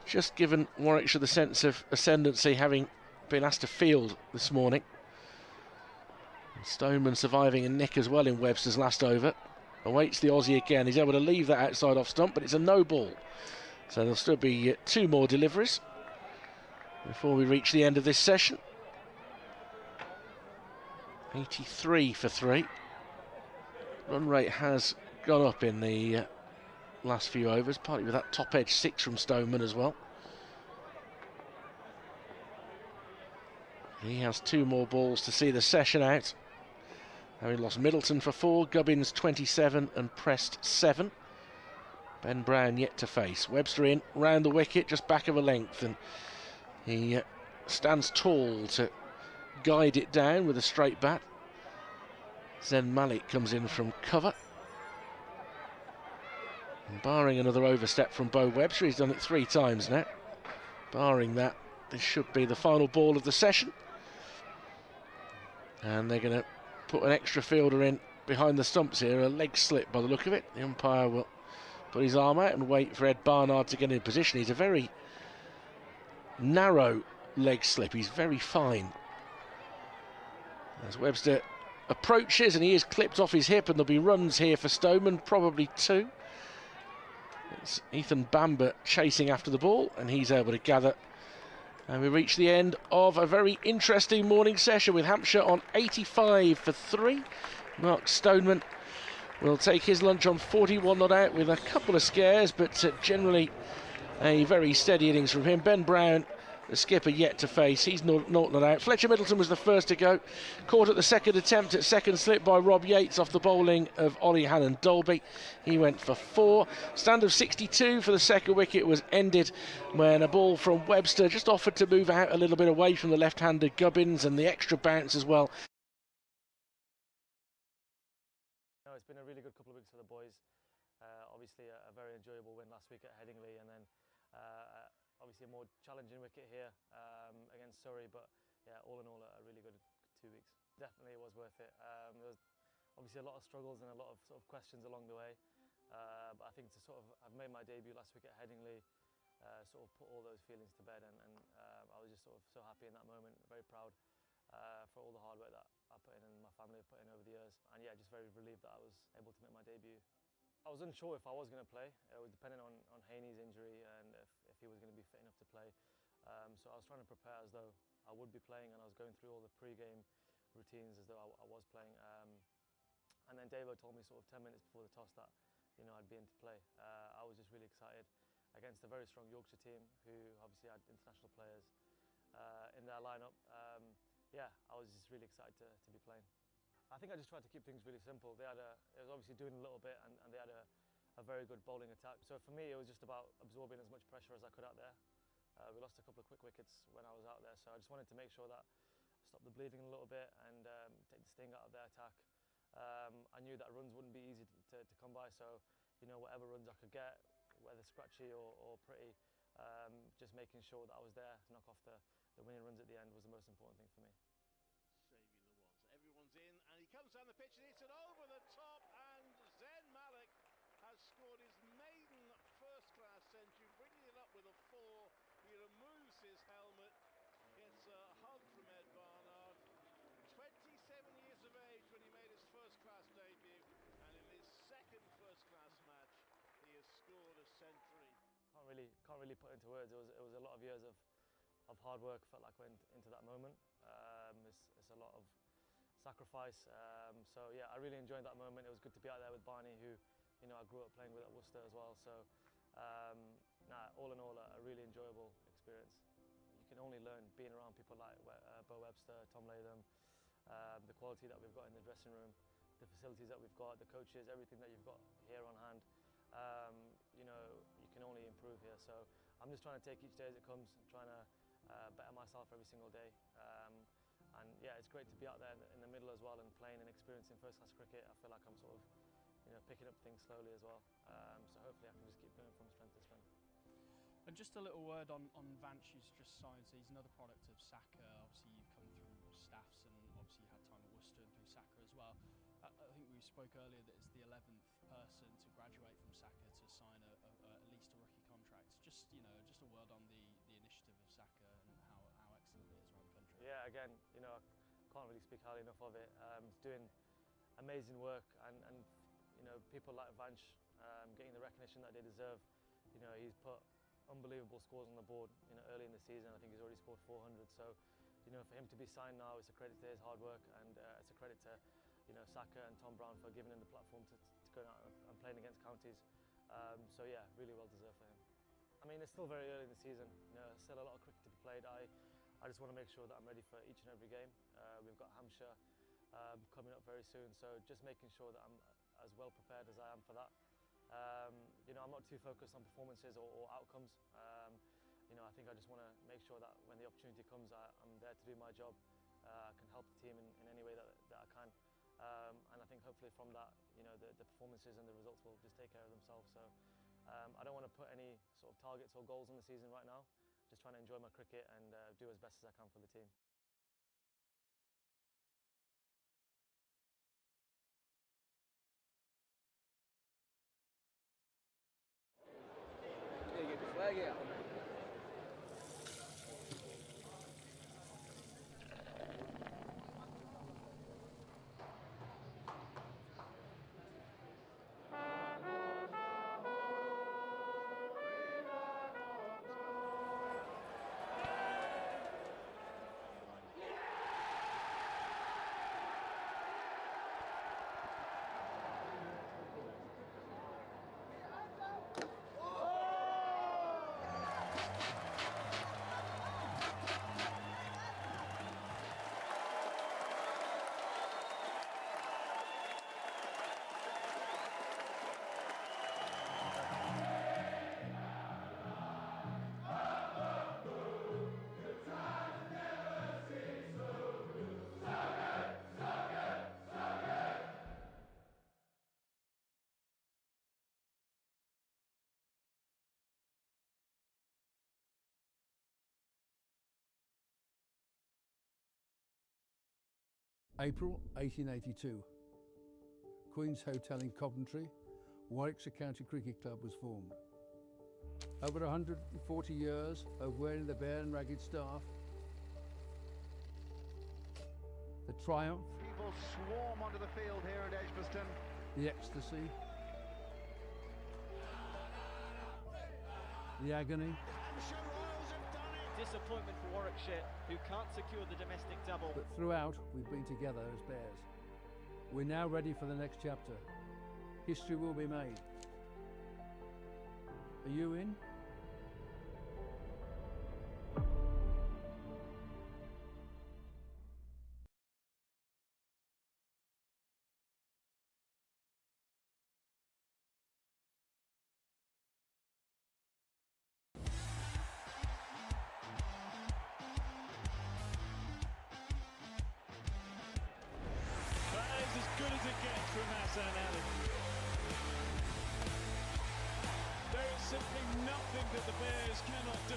just given Warwickshire the sense of ascendancy, having been asked to field this morning. And Stoneman surviving a nick as well in Webster's last over. Awaits the Aussie again. He's able to leave that outside off stump, but it's a no ball. So there'll still be 2 more deliveries before we reach the end of this session. 83 for 3. Run rate has gone up in the last few overs, partly with that top edge 6 from Stoneman as well. He has 2 more balls to see the session out. Having lost Middleton for 4, Gubbins 27 and Prest 7. Ben Brown yet to face. Webster in, round the wicket, just back of a length, and he stands tall to guide it down with a straight bat. Zen Malik comes in from cover. And barring another overstep from Bo Webster, he's done it 3 times now. Barring that, this should be the final ball of the session. And they're going to put an extra fielder in behind the stumps here, a leg slip by the look of it. The umpire will put his arm out and wait for Ed Barnard to get in position. He's a very narrow leg slip, he's very fine. As Webster approaches, and he is clipped off his hip, and there'll be runs here for Stoneman, probably 2. It's Ethan Bamber chasing after the ball, and he's able to gather. And we reach the end of a very interesting morning session with Hampshire on 85 for 3. Mark Stoneman will take his lunch on 41 not out with a couple of scares, but generally a very steady innings from him. Ben Brown, the skipper, yet to face. He's not out. Fletcher Middleton was the first to go. Caught at the second attempt at second slip by Rob Yates off the bowling of Ollie Hannon Dolby. He went for 4. Stand of 62 for the second wicket was ended when a ball from Webster just offered to move out a little bit away from the left-hander Gubbins, and the extra bounce as well. No, it's been a really good couple of weeks for the boys. Obviously a very enjoyable win last week at Headingley, and then obviously a more challenging wicket here against Surrey, but yeah, all in all a really good 2 weeks. Definitely it was worth it. There was obviously a lot of struggles and a lot of sort of questions along the way, but I think to sort of have made my debut last week at Headingley sort of put all those feelings to bed, and I was just sort of so happy in that moment, very proud for all the hard work that I put in and my family have put in over the years, and yeah, just very relieved that I was able to make my debut. I was unsure if I was going to play. It was dependent on Haney's injury and if he was going to be fit enough to play. So I was trying to prepare as though I would be playing, and I was going through all the pre-game routines as though I was playing. And then Davo told me sort of 10 minutes before the toss that I'd be in to play. I was just really excited against a very strong Yorkshire team who obviously had international players. in their lineup. Yeah, I was just really excited to be playing. I think I just tried to keep things really simple. It was obviously doing a little bit, and they had a very good bowling attack. So for me, it was just about absorbing as much pressure as I could out there. We lost a couple of quick wickets when I was out there, so I just wanted to make sure that I stopped the bleeding a little bit and take the sting out of their attack. I knew that runs wouldn't be easy to come by, so whatever runs I could get, whether scratchy or pretty, just making sure that I was there to knock off the winning runs at the end was the most important thing for me. Saving the ones. Everyone's in, and he comes down the pitch and hits it over the top, and Zain Malik has scored his maiden first-class century, bringing it up with a 4. He removes his helmet, gets a hug from Ed Barnard. 27 years of age when he made his first-class debut, and in his second first-class match, he has scored a century. Can't really put into words. It was a lot of years of hard work. Felt like went into that moment. It's a lot of sacrifice. So yeah, I really enjoyed that moment. It was good to be out there with Barney, who I grew up playing with at Worcester as well. So all in all, a really enjoyable experience. You can only learn being around people like Bo Webster, Tom Latham, the quality that we've got in the dressing room, the facilities that we've got, the coaches, everything that you've got here on hand. You can only improve here. So I'm just trying to take each day as it comes, and trying to better myself every single day. And yeah, it's great to be out there in the middle as well and playing and experiencing first-class cricket. I feel like I'm sort of picking up things slowly as well. So hopefully I can just keep going from strength to strength. And just a little word on Vanch, who's just signed. So he's another product of Saka. Obviously, you've come through staffs, and obviously you had time at Worcester and through Saka as well. I think we spoke earlier that it's the 11th person to graduate from Saka to sign at least a rookie contract. Just just a word on the initiative of Saka and how excellent it is around the country. Yeah, again, I can't really speak highly enough of it. It's doing amazing work, and people like Vanch getting the recognition that they deserve. He's put unbelievable scores on the board early in the season. I think he's already scored 400, so for him to be signed now, it's a credit to his hard work, and it's a credit to Saka and Tom Brown for giving him the platform to go out and playing against counties. So yeah, really well deserved for him. I mean, it's still very early in the season, still a lot of cricket to be played. I just want to make sure that I'm ready for each and every game. We've got Hampshire coming up very soon, so just making sure that I'm as well prepared as I am for that. I'm not too focused on performances or outcomes. I think I just want to make sure that when the opportunity comes, I'm there to do my job. I can help the team in any way that I can. And I think hopefully from that, the performances and the results will just take care of themselves. So I don't want to put any sort of targets or goals on the season right now. Just trying to enjoy my cricket and do as best as I can for the team. April 1882. Queen's Hotel in Coventry, Warwickshire County Cricket Club was formed. Over 140 years of wearing the bare and ragged staff, the triumph, people swarm onto the field here at Edgbaston. the ecstasy, the agony, disappointment for Warwickshire, who can't secure the domestic double. but throughout we've been together as bears. We're now ready for the next chapter. History will be made. Are you in? simply nothing that the Bears cannot do.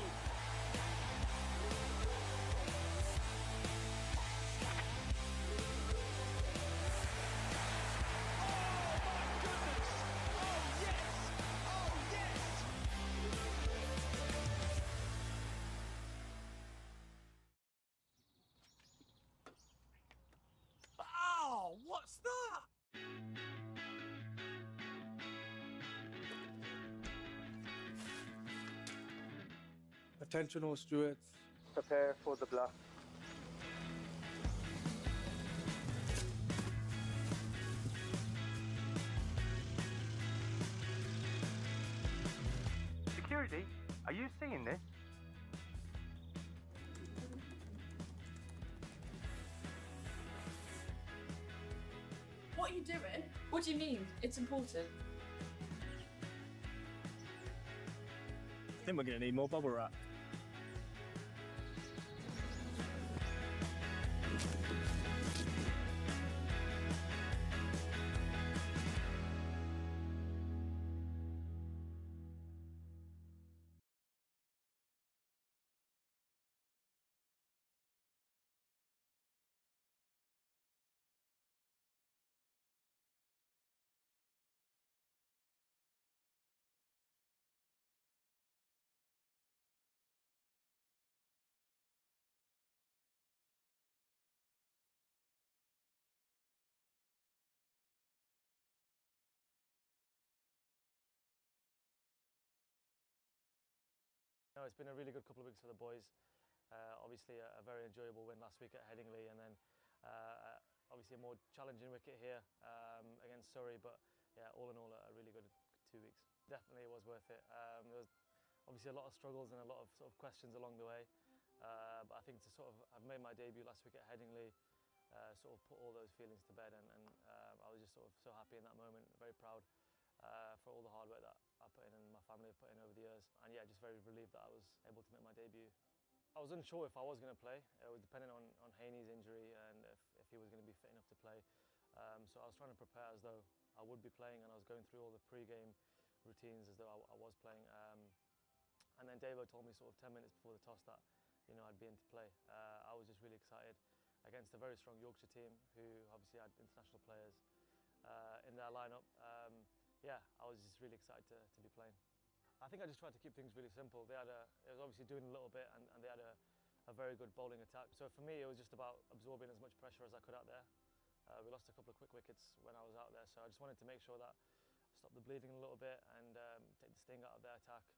Oh, what's that? Attention all stewards. Prepare for the bluff. Security, are you seeing this? What are you doing? What do you mean? It's important. I think we're going to need more bubble wrap. No, it's been a really good couple of weeks for the boys. Obviously a very enjoyable win last week at Headingley, and then obviously a more challenging wicket here against Surrey, but yeah, all in all a really good 2 weeks. Definitely it was worth it. There was obviously a lot of struggles and a lot of sort of questions along the way, but I think to sort of I've made my debut last week at Headingley, sort of put all those feelings to bed, and I was just sort of so happy in that moment, very proud for all the hard work that I put in and my family have put in over the years, and yeah, just very relieved that I was able to make my debut. I was unsure if I was going to play. It was dependent on Haney's injury and if he was going to be fit enough to play. So I was trying to prepare as though I would be playing, and I was going through all the pre-game routines as though I was playing. And then Davo told me sort of 10 minutes before the toss that I'd be in to play. I was just really excited against a very strong Yorkshire team who obviously had international players in their lineup. Yeah, I was just really excited to be playing. I think I just tried to keep things really simple. It was obviously doing a little bit, and they had a very good bowling attack. So for me, it was just about absorbing as much pressure as I could out there. We lost a couple of quick wickets when I was out there, so I just wanted to make sure that I stopped the bleeding a little bit and take the sting out of their attack.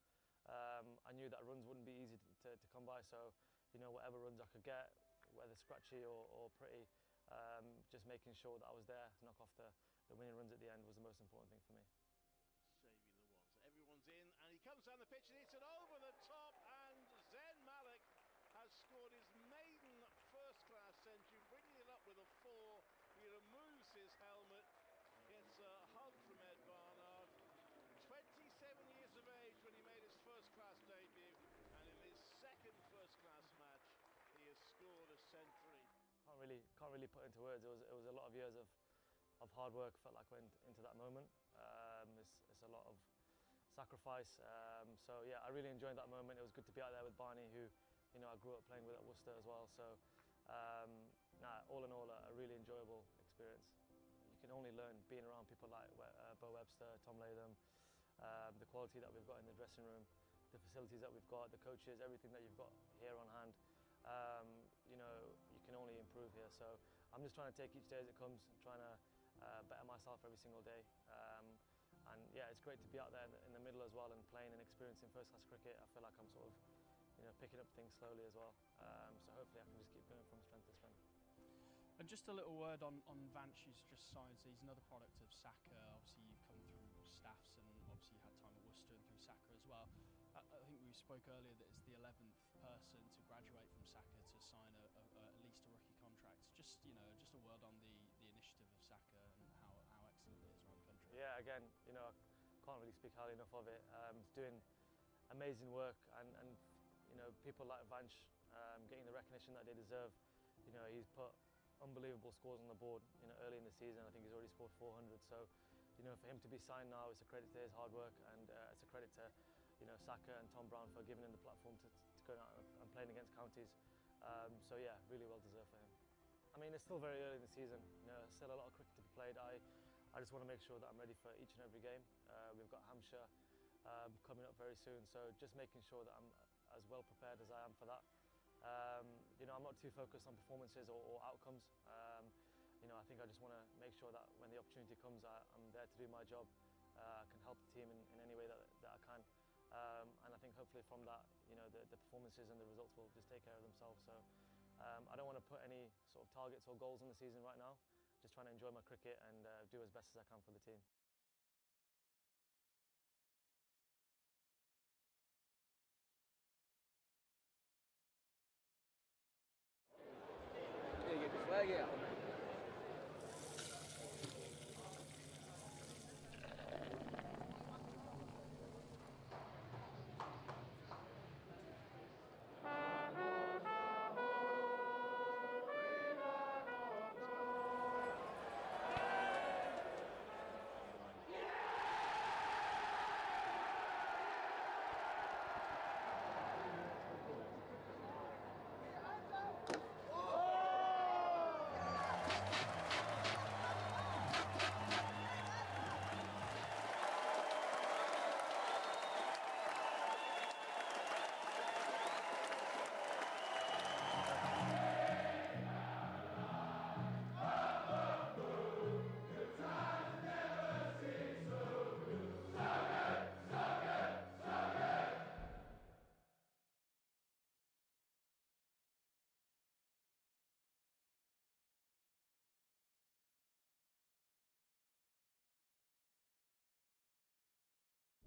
I knew that runs wouldn't be easy to come by, so whatever runs I could get, whether scratchy or pretty, just making sure that I was there to knock off the winning runs at the end was the most important thing for me. Saving the ones. Everyone's in, and he comes down the pitch and hits it over the top, and Zen Malik has scored his maiden first-class century, bringing it up with a 4. He removes his helmet, gets a hug from Ed Barnard. 27 years of age when he made his first-class debut, and in his second first-class match, he has scored a century. Can't really put into words. It was a lot of years of hard work. Felt like went into that moment. It's a lot of sacrifice. So yeah, I really enjoyed that moment. It was good to be out there with Barney, who I grew up playing with at Worcester as well. So all in all, a really enjoyable experience. You can only learn being around people like Bo Webster, Tom Latham, the quality that we've got in the dressing room, the facilities that we've got, the coaches, everything that you've got here on hand. You can only improve here. So I'm just trying to take each day as it comes, trying to better myself every single day. And yeah, it's great to be out there in the middle as well and playing and experiencing first-class cricket. I feel like I'm sort of picking up things slowly as well. So hopefully I can just keep going from strength to strength. And just a little word on Vanch, who's just signed. So he's another product of Saka. Obviously, you've come through staffs, and obviously you had time at Worcester and through Saka as well. I think we spoke earlier that it's the 11th person to graduate from Saka to sign at least a rookie contract. Just just a word on the initiative of Saka and how excellent it is around the country. Yeah, again, I can't really speak highly enough of it. It's doing amazing work, and people like Vanch getting the recognition that they deserve. He's put unbelievable scores on the board. Early in the season, I think he's already scored 400. So, for him to be signed now, it's a credit to his hard work, and it's a credit to Saka and Tom Brown for giving him the platform to go out and playing against counties. So yeah, really well deserved for him. I mean, it's still very early in the season. Still a lot of cricket to be played. I just want to make sure that I'm ready for each and every game. We've got Hampshire coming up very soon, so just making sure that I'm as well prepared as I am for that. I'm not too focused on performances or outcomes. I think I just want to make sure that when the opportunity comes, I'm there to do my job. I can help the team in any way that I can. And I think hopefully from that, the performances and the results will just take care of themselves. So I don't want to put any sort of targets or goals on the season right now. Just trying to enjoy my cricket and do as best as I can for the team. Get the flag out.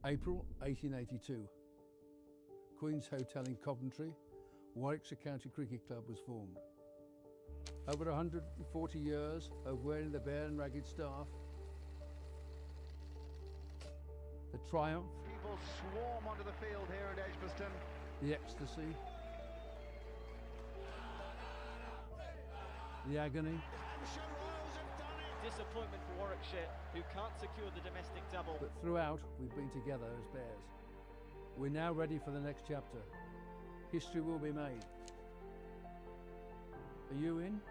April 1882. Queen's Hotel in Coventry, Warwickshire County Cricket Club was formed. Over 140 years of wearing the bare and ragged staff, the triumph, People swarm onto the field here at Edgbaston. the ecstasy, the agony, Disappointment for Warwickshire, who can't secure the domestic double. but throughout we've been together as bears. We're now ready for the next chapter. History will be made. Are you in?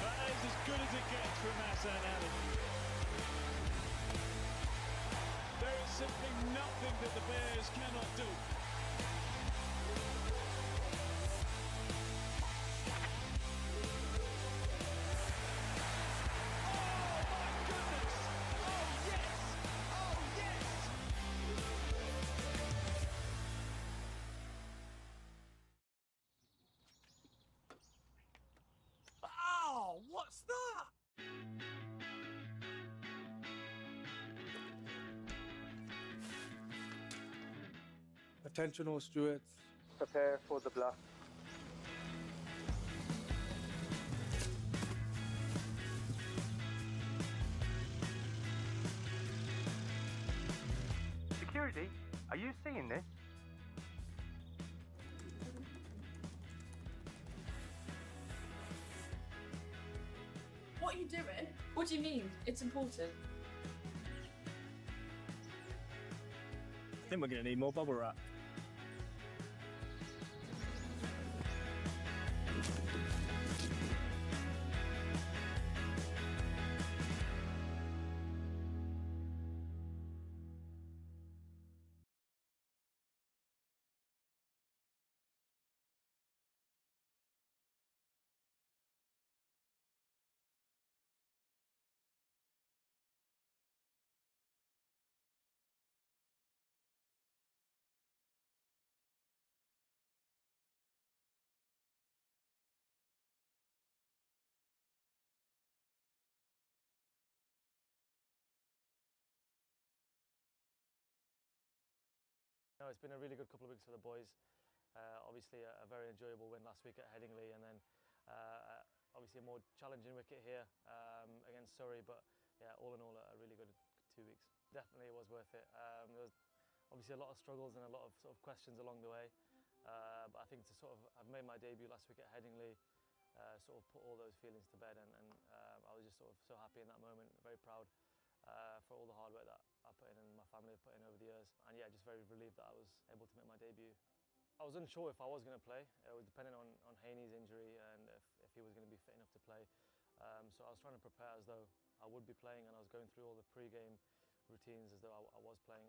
That is as good as it gets from Hassan Ali. There is simply nothing that the Bears cannot do. Oh, what's that? Attention all stewards. Prepare for the bluff. Security, are you seeing this? What are you doing? What do you mean? It's important. I think we're going to need more bubble wrap. No, it's been a really good couple of weeks for the boys. Obviously a very enjoyable win last week at Headingley, and then obviously a more challenging wicket here against Surrey, but yeah, all in all, a really good 2 weeks. Definitely it was worth it. There was obviously a lot of struggles and a lot of sort of questions along the way, but I think to sort of, I've made my debut last week at Headingley, sort of put all those feelings to bed, and I was just sort of so happy in that moment, very proud for all the hard work that I put in and my family have put in over the years, and yeah, just very relieved that I was able to make my debut. I was unsure if I was going to play. It was dependent on Haney's injury and if he was going to be fit enough to play. So I was trying to prepare as though I would be playing, and I was going through all the pre-game routines as though I was playing.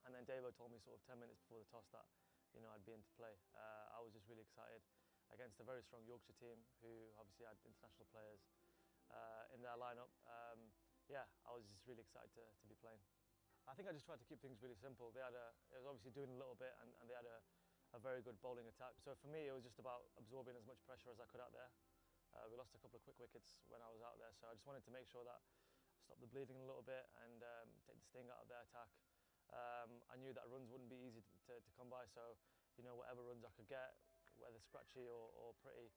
And then Davo told me sort of 10 minutes before the toss that, you know, I'd be in to play. I was just really excited against a very strong Yorkshire team who obviously had international players in their lineup. Yeah, I was just really excited to be playing. I think I just tried to keep things really simple. It was obviously doing a little bit, and they had a very good bowling attack. So for me, it was just about absorbing as much pressure as I could out there. We lost a couple of quick wickets when I was out there, so I just wanted to make sure that I stopped the bleeding a little bit and take the sting out of their attack. I knew that runs wouldn't be easy to come by, so you know, whatever runs I could get, whether scratchy or pretty,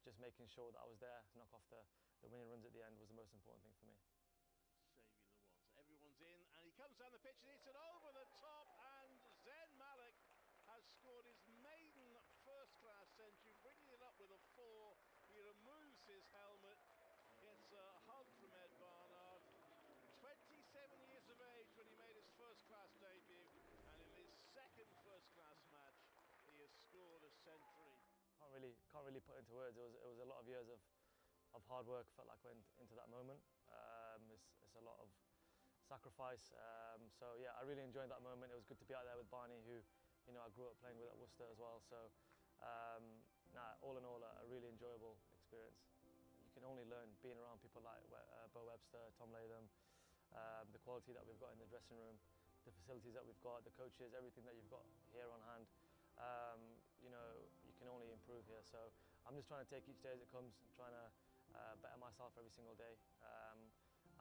just making sure that I was there to knock off the winning runs at the end was the most important thing for me. Saving the ones. Everyone's in, and he comes down the pitch and hits it over the top, and Zain Malik has scored his maiden first-class century, bringing it up with a 4. He removes his helmet, gets a hug from Ed Barnard. 27 years of age when he made his first-class debut, and in his second first-class match, he has scored a century. Can't really put into words. It was a lot of years of hard work. Felt like went into that moment. It's a lot of sacrifice. So yeah, I really enjoyed that moment. It was good to be out there with Barney, who, you know, I grew up playing with at Worcester as well. So all in all, a really enjoyable experience. You can only learn being around people like Bo Webster, Tom Latham, the quality that we've got in the dressing room, the facilities that we've got, the coaches, everything that you've got here on hand. You know, you can only improve here. So I'm just trying to take each day as it comes, and trying to better myself every single day.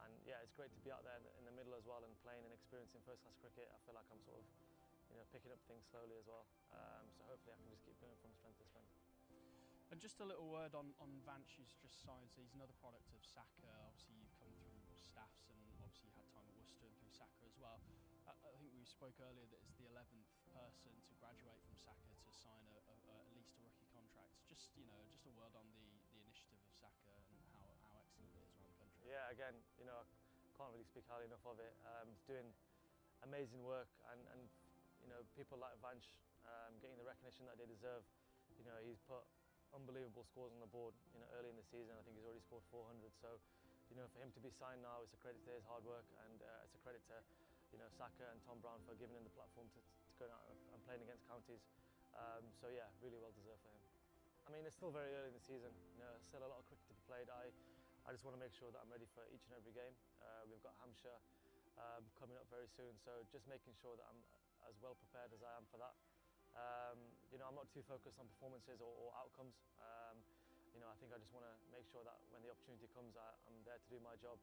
And yeah, it's great to be out there in the middle as well and playing and experiencing first-class cricket. I feel like I'm sort of, you know, picking up things slowly as well. So hopefully I can just keep going from strength to strength. And just a little word on Vanch, who's just signed. So he's another product of Saka. Obviously, you've come through staffs, and obviously you had time at Worcester and through Saka as well. I think we spoke earlier that it's the 11th person to graduate from Saka to sign at least a rookie contract. Just, you know, just a word on the initiative of Saka and how excellent it is around the country. Yeah, again, you know, I can't really speak highly enough of it. It's doing amazing work, and you know, people like Vanch getting the recognition that they deserve. You know, he's put unbelievable scores on the board, you know, early in the season. I think he's already scored 400. So, you know, for him to be signed now, it's a credit to his hard work, and it's a credit to, you know, Saka and Tom Brown for giving him the platform to go out and playing against counties. So yeah, really well deserved for him. I mean, it's still very early in the season. You know, still a lot of cricket to be played. I just want to make sure that I'm ready for each and every game. We've got Hampshire coming up very soon, so just making sure that I'm as well prepared as I am for that. You know, I'm not too focused on performances or outcomes. You know, I think I just want to make sure that when the opportunity comes, I'm there to do my job.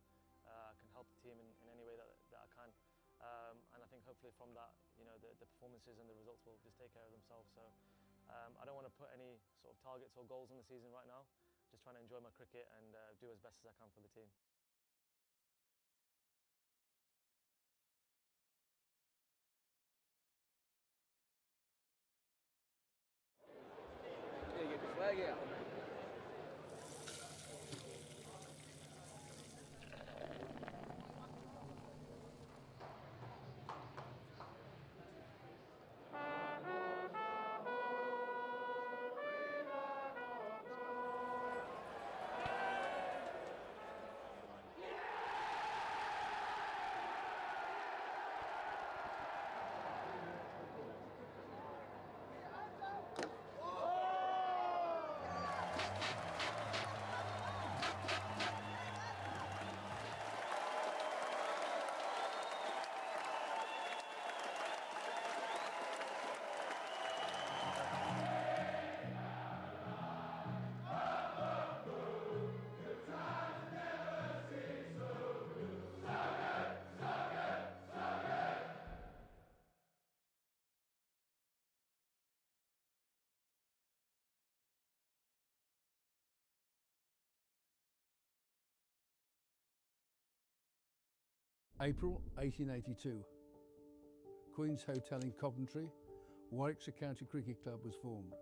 I can help the team in any way that I can. And I think hopefully from that, you know, the performances and the results will just take care of themselves. So I don't want to put any sort of targets or goals on the season right now. Just trying to enjoy my cricket and do as best as I can for the team. Yeah, get the flag out. April 1882. Queen's Hotel in Coventry, Warwickshire County Cricket Club was formed.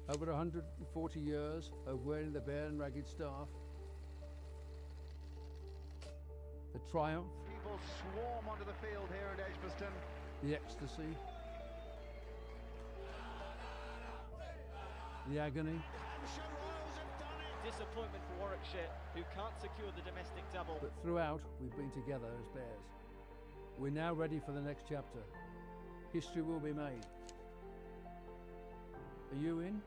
Over 140 years of wearing the bare and ragged staff, the triumph, People swarm onto the field here at Edgbaston. the ecstasy, the agony, Disappointment for Warwickshire, who can't secure the domestic double. but throughout we've been together as bears. We're now ready for the next chapter. History will be made. Are you in?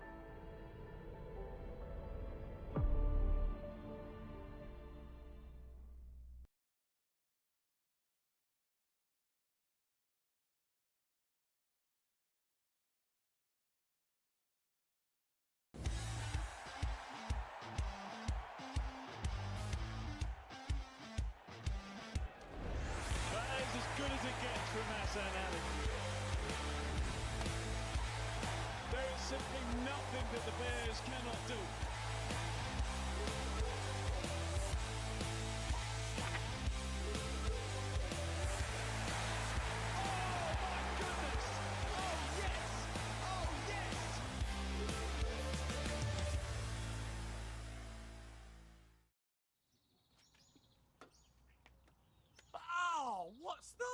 That is as good as it gets from Hassan Ali. There is simply nothing that the Bears cannot do. Oh, what's that?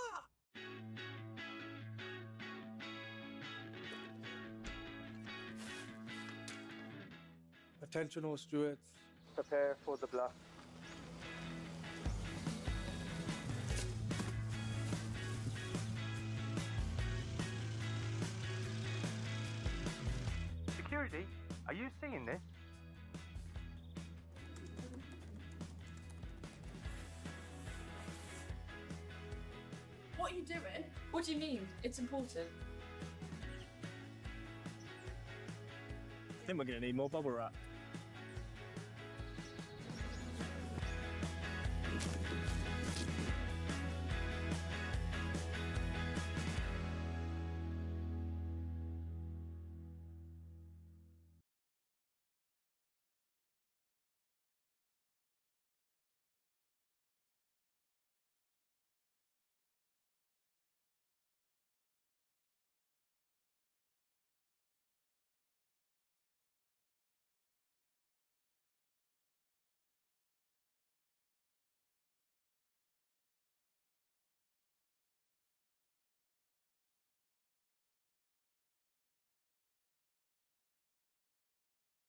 Attention all stewards. Prepare for the bluff. Security, are you seeing this? What are you doing? What do you mean? It's important. I think we're going to need more bubble wrap.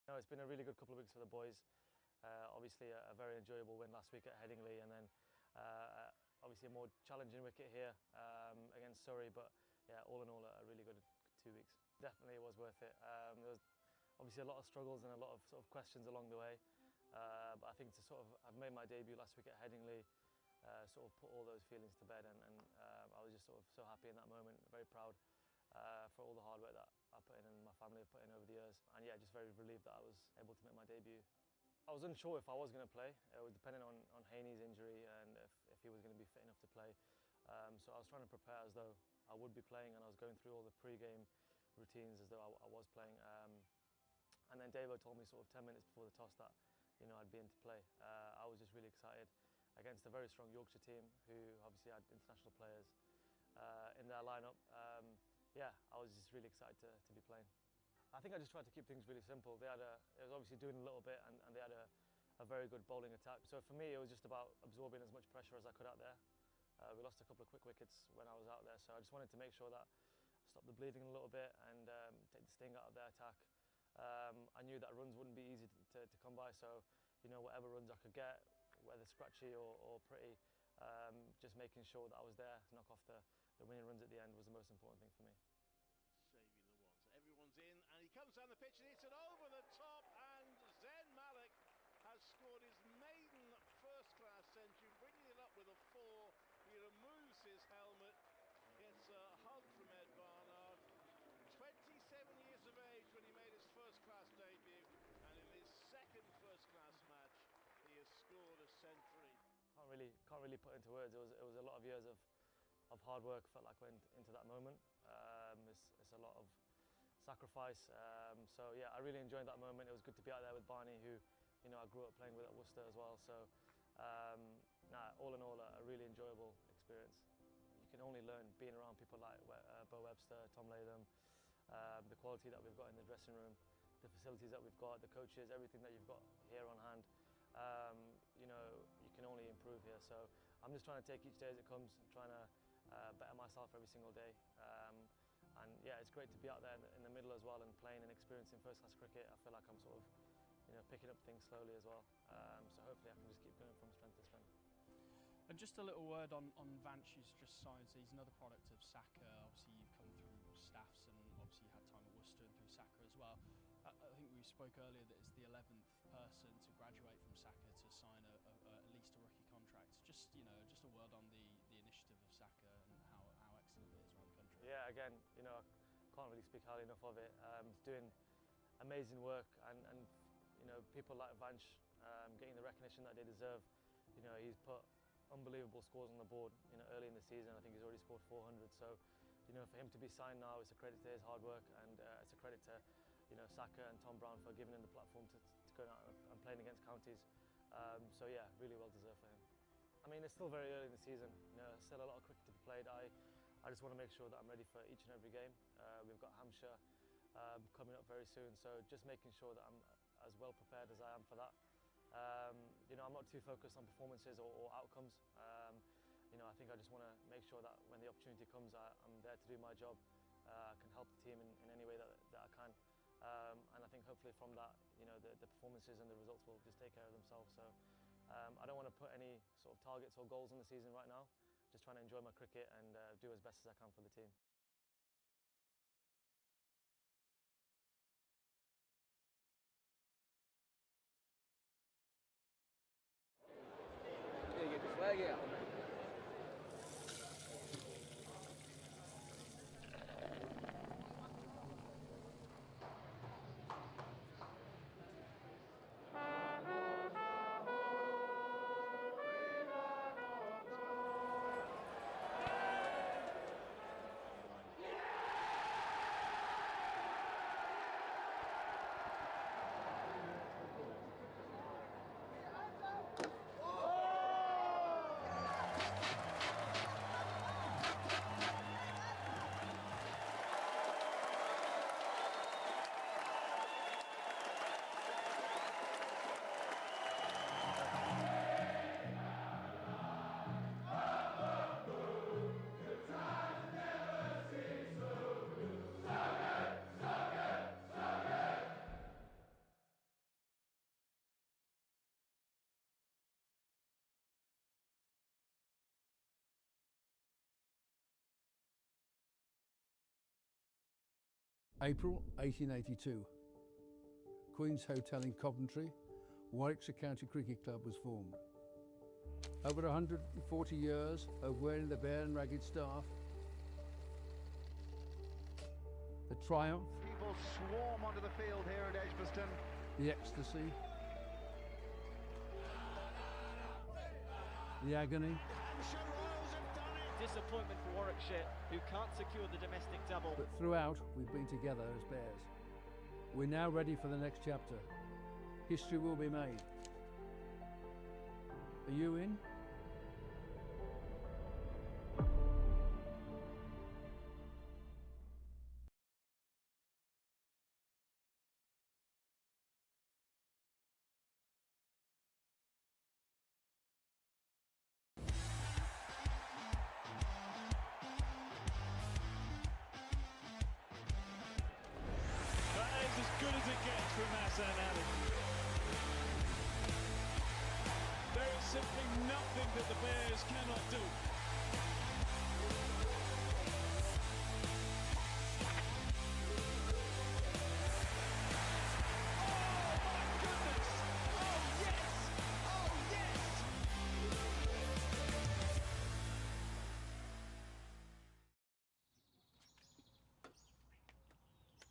No, it's been a really good couple of weeks for the boys. Obviously a very enjoyable win last week at Headingley, and then obviously a more challenging wicket here against Surrey, but yeah, all in all a really good 2 weeks. Definitely it was worth it. There was obviously a lot of struggles and a lot of sort of questions along the way, but I think to sort of have made my debut last week at Headingley sort of put all those feelings to bed, and I was just sort of so happy in that moment, very proud for all the hard work that I put in and my family have put in over the years, and yeah, just very relieved that I was able to make my debut. I was unsure if I was going to play. It was dependent on Haney's injury and if he was going to be fit enough to play. So I was trying to prepare as though I would be playing, and I was going through all the pre-game routines as though I was playing. And then Davo told me sort of 10 minutes before the toss that I'd be in to play. I was just really excited against a very strong Yorkshire team who obviously had international players in their lineup. Yeah, I was just really excited to be playing. I think I just tried to keep things really simple. It was obviously doing a little bit, and they had a very good bowling attack. So for me, it was just about absorbing as much pressure as I could out there. We lost a couple of quick wickets when I was out there, so I just wanted to make sure that I stopped the bleeding a little bit and take the sting out of their attack. I knew that runs wouldn't be easy to come by, so whatever runs I could get, whether scratchy or pretty, just making sure that I was there to knock off the winning runs at the end was the most important thing for me. Saving the ones. Everyone's in, and he comes down the pitch and hits it over the top, and Zen Malik has scored his maiden first-class century, bringing it up with a 4. He removes his helmet, gets a hug from Ed Barnard. 27 years of age when he made his first-class debut, and in his second first-class match, he has scored a century. Can't really put into words. It was a lot of years of hard work. Felt like went into that moment. It's a lot of sacrifice. So yeah, I really enjoyed that moment. It was good to be out there with Barney, who I grew up playing with at Worcester as well. So all in all, a really enjoyable experience. You can only learn being around people like Bo Webster, Tom Latham, the quality that we've got in the dressing room, the facilities that we've got, the coaches, everything that you've got here on hand. You know, you can only improve here. So I'm just trying to take each day as it comes, trying to better myself every single day. And yeah, it's great to be out there in the middle as well and playing and experiencing first-class cricket. I feel like I'm sort of, you know, picking up things slowly as well. So hopefully I can just keep going from strength to strength. And just a little word on Vanch, who's just signed. So he's another product of Saka. Obviously, you've come through staffs, and obviously you had time at Worcester and through Saka as well. I think we spoke earlier that it's the 11th person to graduate from Saka to sign at least a rookie contract. Just, you know, just a word on the initiative of Saka and how excellent it is around the country. Yeah, again, you know, I can't really speak highly enough of it. It's doing amazing work, and you know, people like Vanch getting the recognition that they deserve. You know, he's put unbelievable scores on the board, you know, early in the season. I think he's already scored 400. So, you know, for him to be signed now, it's a credit to his hard work, and it's a credit to, you know, Saka and Tom Brown for giving him the platform to go out and playing against counties. So yeah, really well deserved for him. I mean, it's still very early in the season. You know, still a lot of cricket to be played. I just want to make sure that I'm ready for each and every game. We've got Hampshire coming up very soon, so just making sure that I'm as well prepared as I am for that. You know, I'm not too focused on performances or outcomes. You know, I think I just want to make sure that when the opportunity comes, I'm there to do my job. I can help the team in any way that I can. And I think hopefully from that, you know, the performances and the results will just take care of themselves. So I don't want to put any sort of targets or goals on the season right now. Just trying to enjoy my cricket and do as best as I can for the team. Get the flag out. April 1882. Queen's Hotel in Coventry, Warwickshire County Cricket Club was formed. Over 140 years of wearing the bare and ragged staff, the triumph, People swarm onto the field here at Edgbaston. the ecstasy, the agony, Disappointment for Warwickshire, who can't secure the domestic double. but throughout we've been together as bears. We're now ready for the next chapter. History will be made. Are you in? That is as good as it gets from Hassan Ali. There is simply nothing that the Bears cannot do.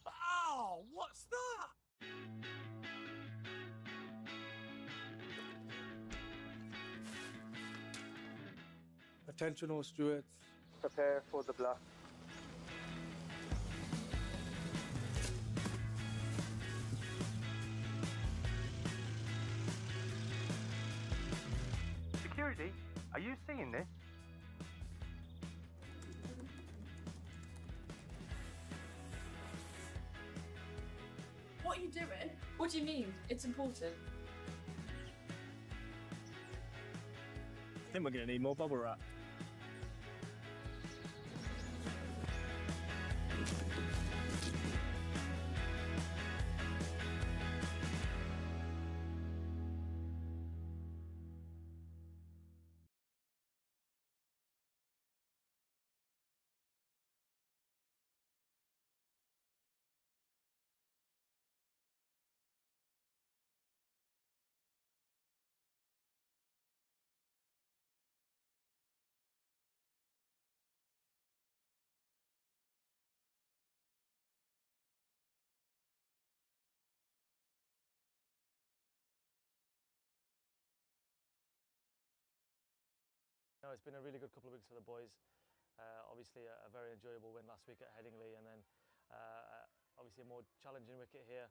Oh, what's that? Attention all stewards. Prepare for the block. Security, Are you seeing this? What are you doing? What do you mean? It's important. I think we're going to need more bubble wrap. No, it's been a really good couple of weeks for the boys. Obviously a very enjoyable win last week at Headingley, and then obviously a more challenging wicket here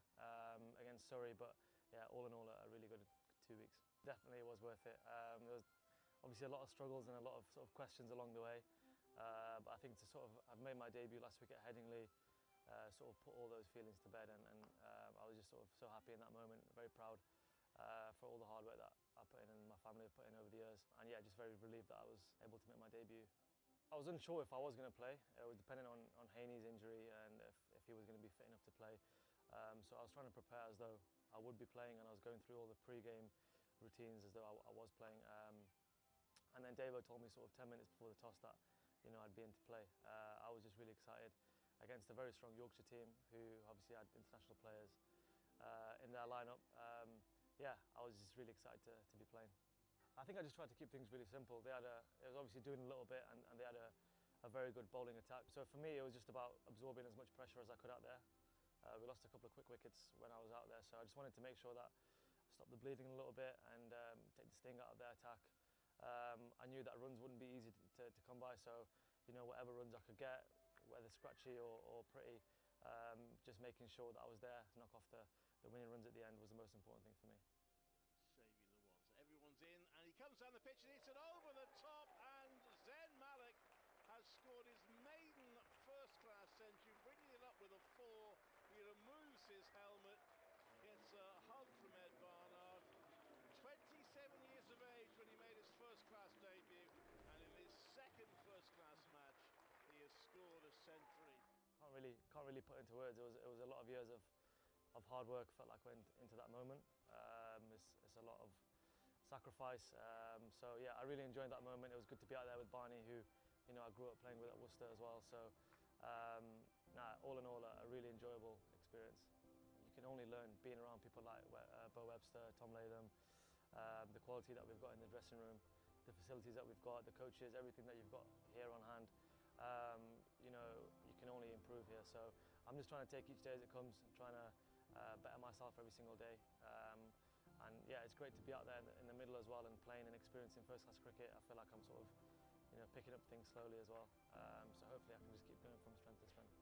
against Surrey, but yeah, all in all a really good 2 weeks. Definitely it was worth it. There was obviously a lot of struggles and a lot of sort of questions along the way, but I think to sort of I've made my debut last week at Headingley, sort of put all those feelings to bed, and I was just sort of so happy in that moment, very proud for all the hard work that I put in and my family have put in over the years, and yeah, just very relieved that I was able to make my debut. I was unsure if I was going to play. It was dependent on Haney's injury and if he was going to be fit enough to play. So I was trying to prepare as though I would be playing, and I was going through all the pre-game routines as though I was playing. And then Davo told me sort of 10 minutes before the toss that, you know, I'd be in to play. I was just really excited against a very strong Yorkshire team who obviously had international players in their lineup. Yeah, I was just really excited to be playing. I think I just tried to keep things really simple. It was obviously doing a little bit, and they had a very good bowling attack. So for me, it was just about absorbing as much pressure as I could out there. We lost a couple of quick wickets when I was out there, so I just wanted to make sure that I stopped the bleeding a little bit and take the sting out of their attack. I knew that runs wouldn't be easy to come by, so you know, whatever runs I could get, whether scratchy or pretty, just making sure that I was there to knock off the winning runs at the end was the most important thing for me. Saving the ones. Everyone's in, and he comes down the pitch and hits it over the top, and Zain Malik has scored his maiden first-class century, bringing it up with a 4. He removes his helmet, gets a hug from Ed Barnard. 27 years of age when he made his first-class debut, and in his second first-class match, he has scored a century. Can't really put into words. It was a lot of years of hard work. Felt like went into that moment. It's a lot of sacrifice. So yeah, I really enjoyed that moment. It was good to be out there with Barney, who, you know, I grew up playing with at Worcester as well. So all in all, a really enjoyable experience. You can only learn being around people like Bo Webster, Tom Latham, the quality that we've got in the dressing room, the facilities that we've got, the coaches, everything that you've got here on hand. You know, you can only improve here. So I'm just trying to take each day as it comes, trying to better myself every single day. And yeah, it's great to be out there in the middle as well and playing and experiencing first-class cricket. I feel like I'm sort of, you know, picking up things slowly as well. So hopefully I can just keep going from strength to strength.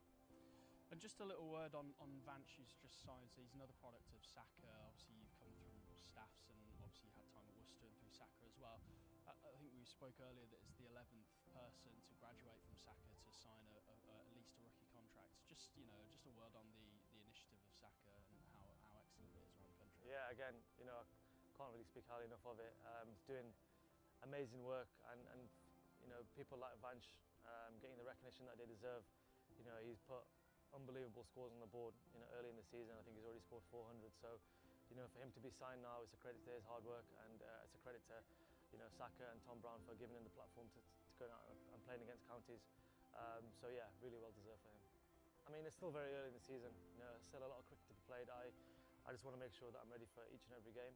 And just a little word on Vanch, who's just signed. He's another product of Saka. Obviously, you've come through staffs, and obviously you had time at Worcester and through Saka as well. I think we spoke earlier that it's the 11th person to graduate from Saka to sign at least a rookie contract. Just, you know, just a word on the initiative of Saka and how excellent it is around the country. Yeah, again, you know, I can't really speak highly enough of it. It's doing amazing work, and you know, people like Vanch getting the recognition that they deserve. You know, he's put unbelievable scores on the board, you know, early in the season. I think he's already scored 400. So, you know, for him to be signed now, it's a credit to his hard work, and it's a credit to, you know, Saka and Tom Brown for giving him the platform to go out and playing against counties. So yeah, really well deserved for him. I mean, it's still very early in the season. You know, still a lot of cricket to be played. I just want to make sure that I'm ready for each and every game.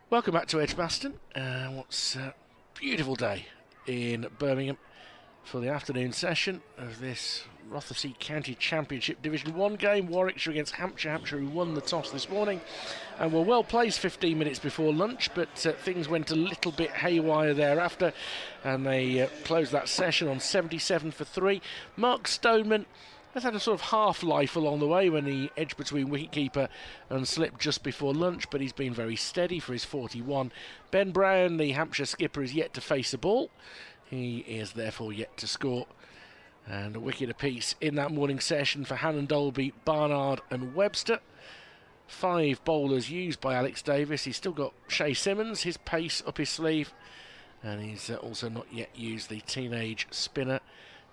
Welcome back to Edgbaston. What's a beautiful day in Birmingham for the afternoon session of this Rothesay County Championship Division 1 game. Warwickshire against Hampshire. Hampshire who won the toss this morning and were well placed 15 minutes before lunch, but things went a little bit haywire thereafter and they closed that session on 77 for 3. Mark Stoneman has had a sort of half-life along the way when he edged between wicketkeeper and slipped just before lunch, but he's been very steady for his 41. Ben Brown, the Hampshire skipper, is yet to face a ball. He is therefore yet to score. And a wicket apiece in that morning session for Hannon Dolby, Barnard and Webster. 5 bowlers used by Alex Davis. He's still got Shay Simmons, his pace up his sleeve. And he's also not yet used the teenage spinner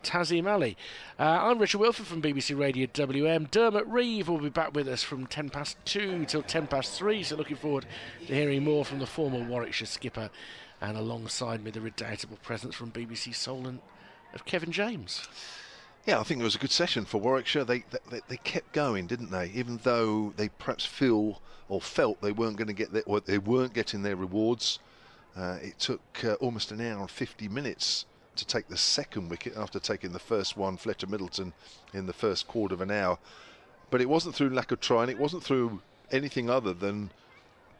Tazim Ali. I'm Richard Wilford from BBC Radio WM. Dermot Reeve will be back with us from 10 past 2 till 10 past 3, so looking forward to hearing more from the former Warwickshire skipper, and alongside me the redoubtable presence from BBC Solent of Kevin James. Yeah, I think it was a good session for Warwickshire. They kept going, didn't they? Even though they perhaps felt they weren't going to get or they weren't getting their rewards. It took almost an hour and 50 minutes to take the second wicket after taking the first one, Fletcher Middleton, in the first quarter of an hour. But it wasn't through lack of trying, it wasn't through anything other than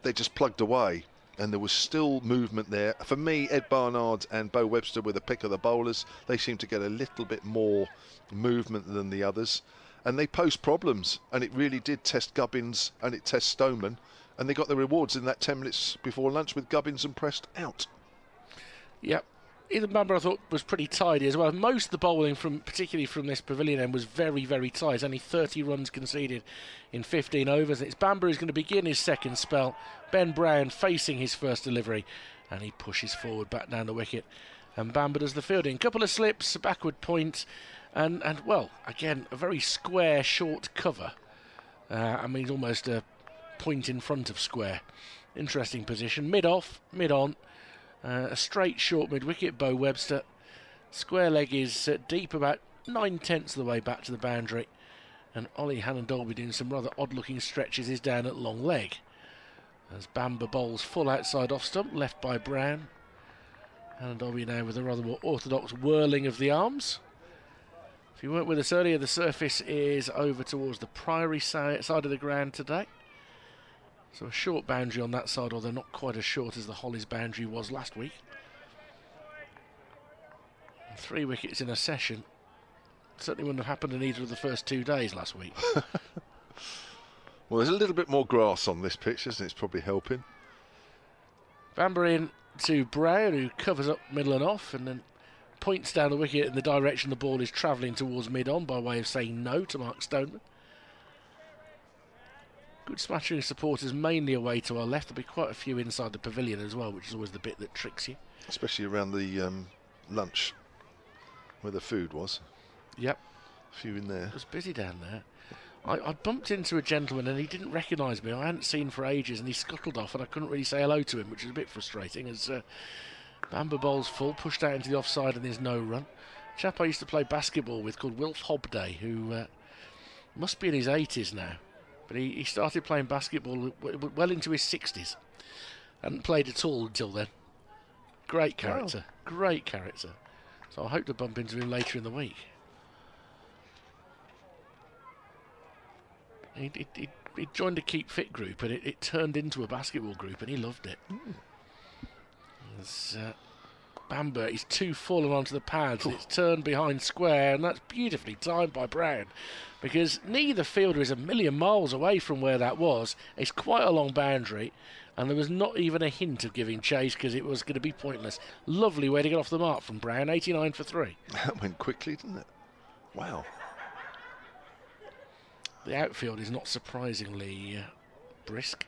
they just plugged away, and there was still movement there. For me, Ed Barnard and Bo Webster were the pick of the bowlers. They seemed to get a little bit more movement than the others, and they posed problems, and it really did test Gubbins and it test Stoneman, and they got the rewards in that 10 minutes before lunch with Gubbins and Prest out. Yep. Ethan Bamber, I thought, was pretty tidy as well. Most of the bowling, particularly from this pavilion end, was very, very tight. Only 30 runs conceded in 15 overs. It's Bamber who's going to begin his second spell. Ben Brown facing his first delivery, and he pushes forward back down the wicket. And Bamber does the fielding. Couple of slips, a backward point, and well, again, a very square, short cover. I mean, almost a point in front of square. Interesting position. Mid-off, mid-on. A straight short mid-wicket, Bo Webster. Square leg is deep, about 9/10 of the way back to the boundary. And Ollie Hannon Dolby, doing some rather odd-looking stretches, is down at long leg. As Bamber bowls full outside off stump, left by Brown. Hannon Dolby now with a rather more orthodox whirling of the arms. If you weren't with us earlier, the surface is over towards the Priory side of the ground today. So a short boundary on that side, although not quite as short as the Hollies boundary was last week. And 3 wickets in a session. Certainly wouldn't have happened in either of the first 2 days last week. Well, there's a little bit more grass on this pitch, isn't it? It's probably helping. Bamber in to Brown, who covers up middle and off, and then points down the wicket in the direction the ball is travelling towards mid-on by way of saying no to Mark Stoneman. Good smattering of supporters, mainly away to our left. There'll be quite a few inside the pavilion as well, which is always the bit that tricks you. Especially around the lunch, where the food was. Yep. A few in there. It was busy down there. I bumped into a gentleman and he didn't recognise me. I hadn't seen for ages, and he scuttled off and I couldn't really say hello to him, which was a bit frustrating as Bamber bowls full, pushed out into the offside and there's no run. A chap I used to play basketball with called Wilf Hobday, who must be in his 80s now. But he started playing basketball well into his 60s. Hadn't played at all until then. Great character. Wow. Great character. So I hope to bump into him later in the week. He joined a Keep Fit group and it turned into a basketball group and he loved it. As Bamber, he's 2 fallen onto the pads. It's turned behind square, and that's beautifully timed by Brown, because neither fielder is a million miles away from where that was. It's quite a long boundary, and there was not even a hint of giving chase because it was going to be pointless. Lovely way to get off the mark from Brown, 89 for 3. That went quickly, didn't it? Wow. The outfield is not surprisingly brisk.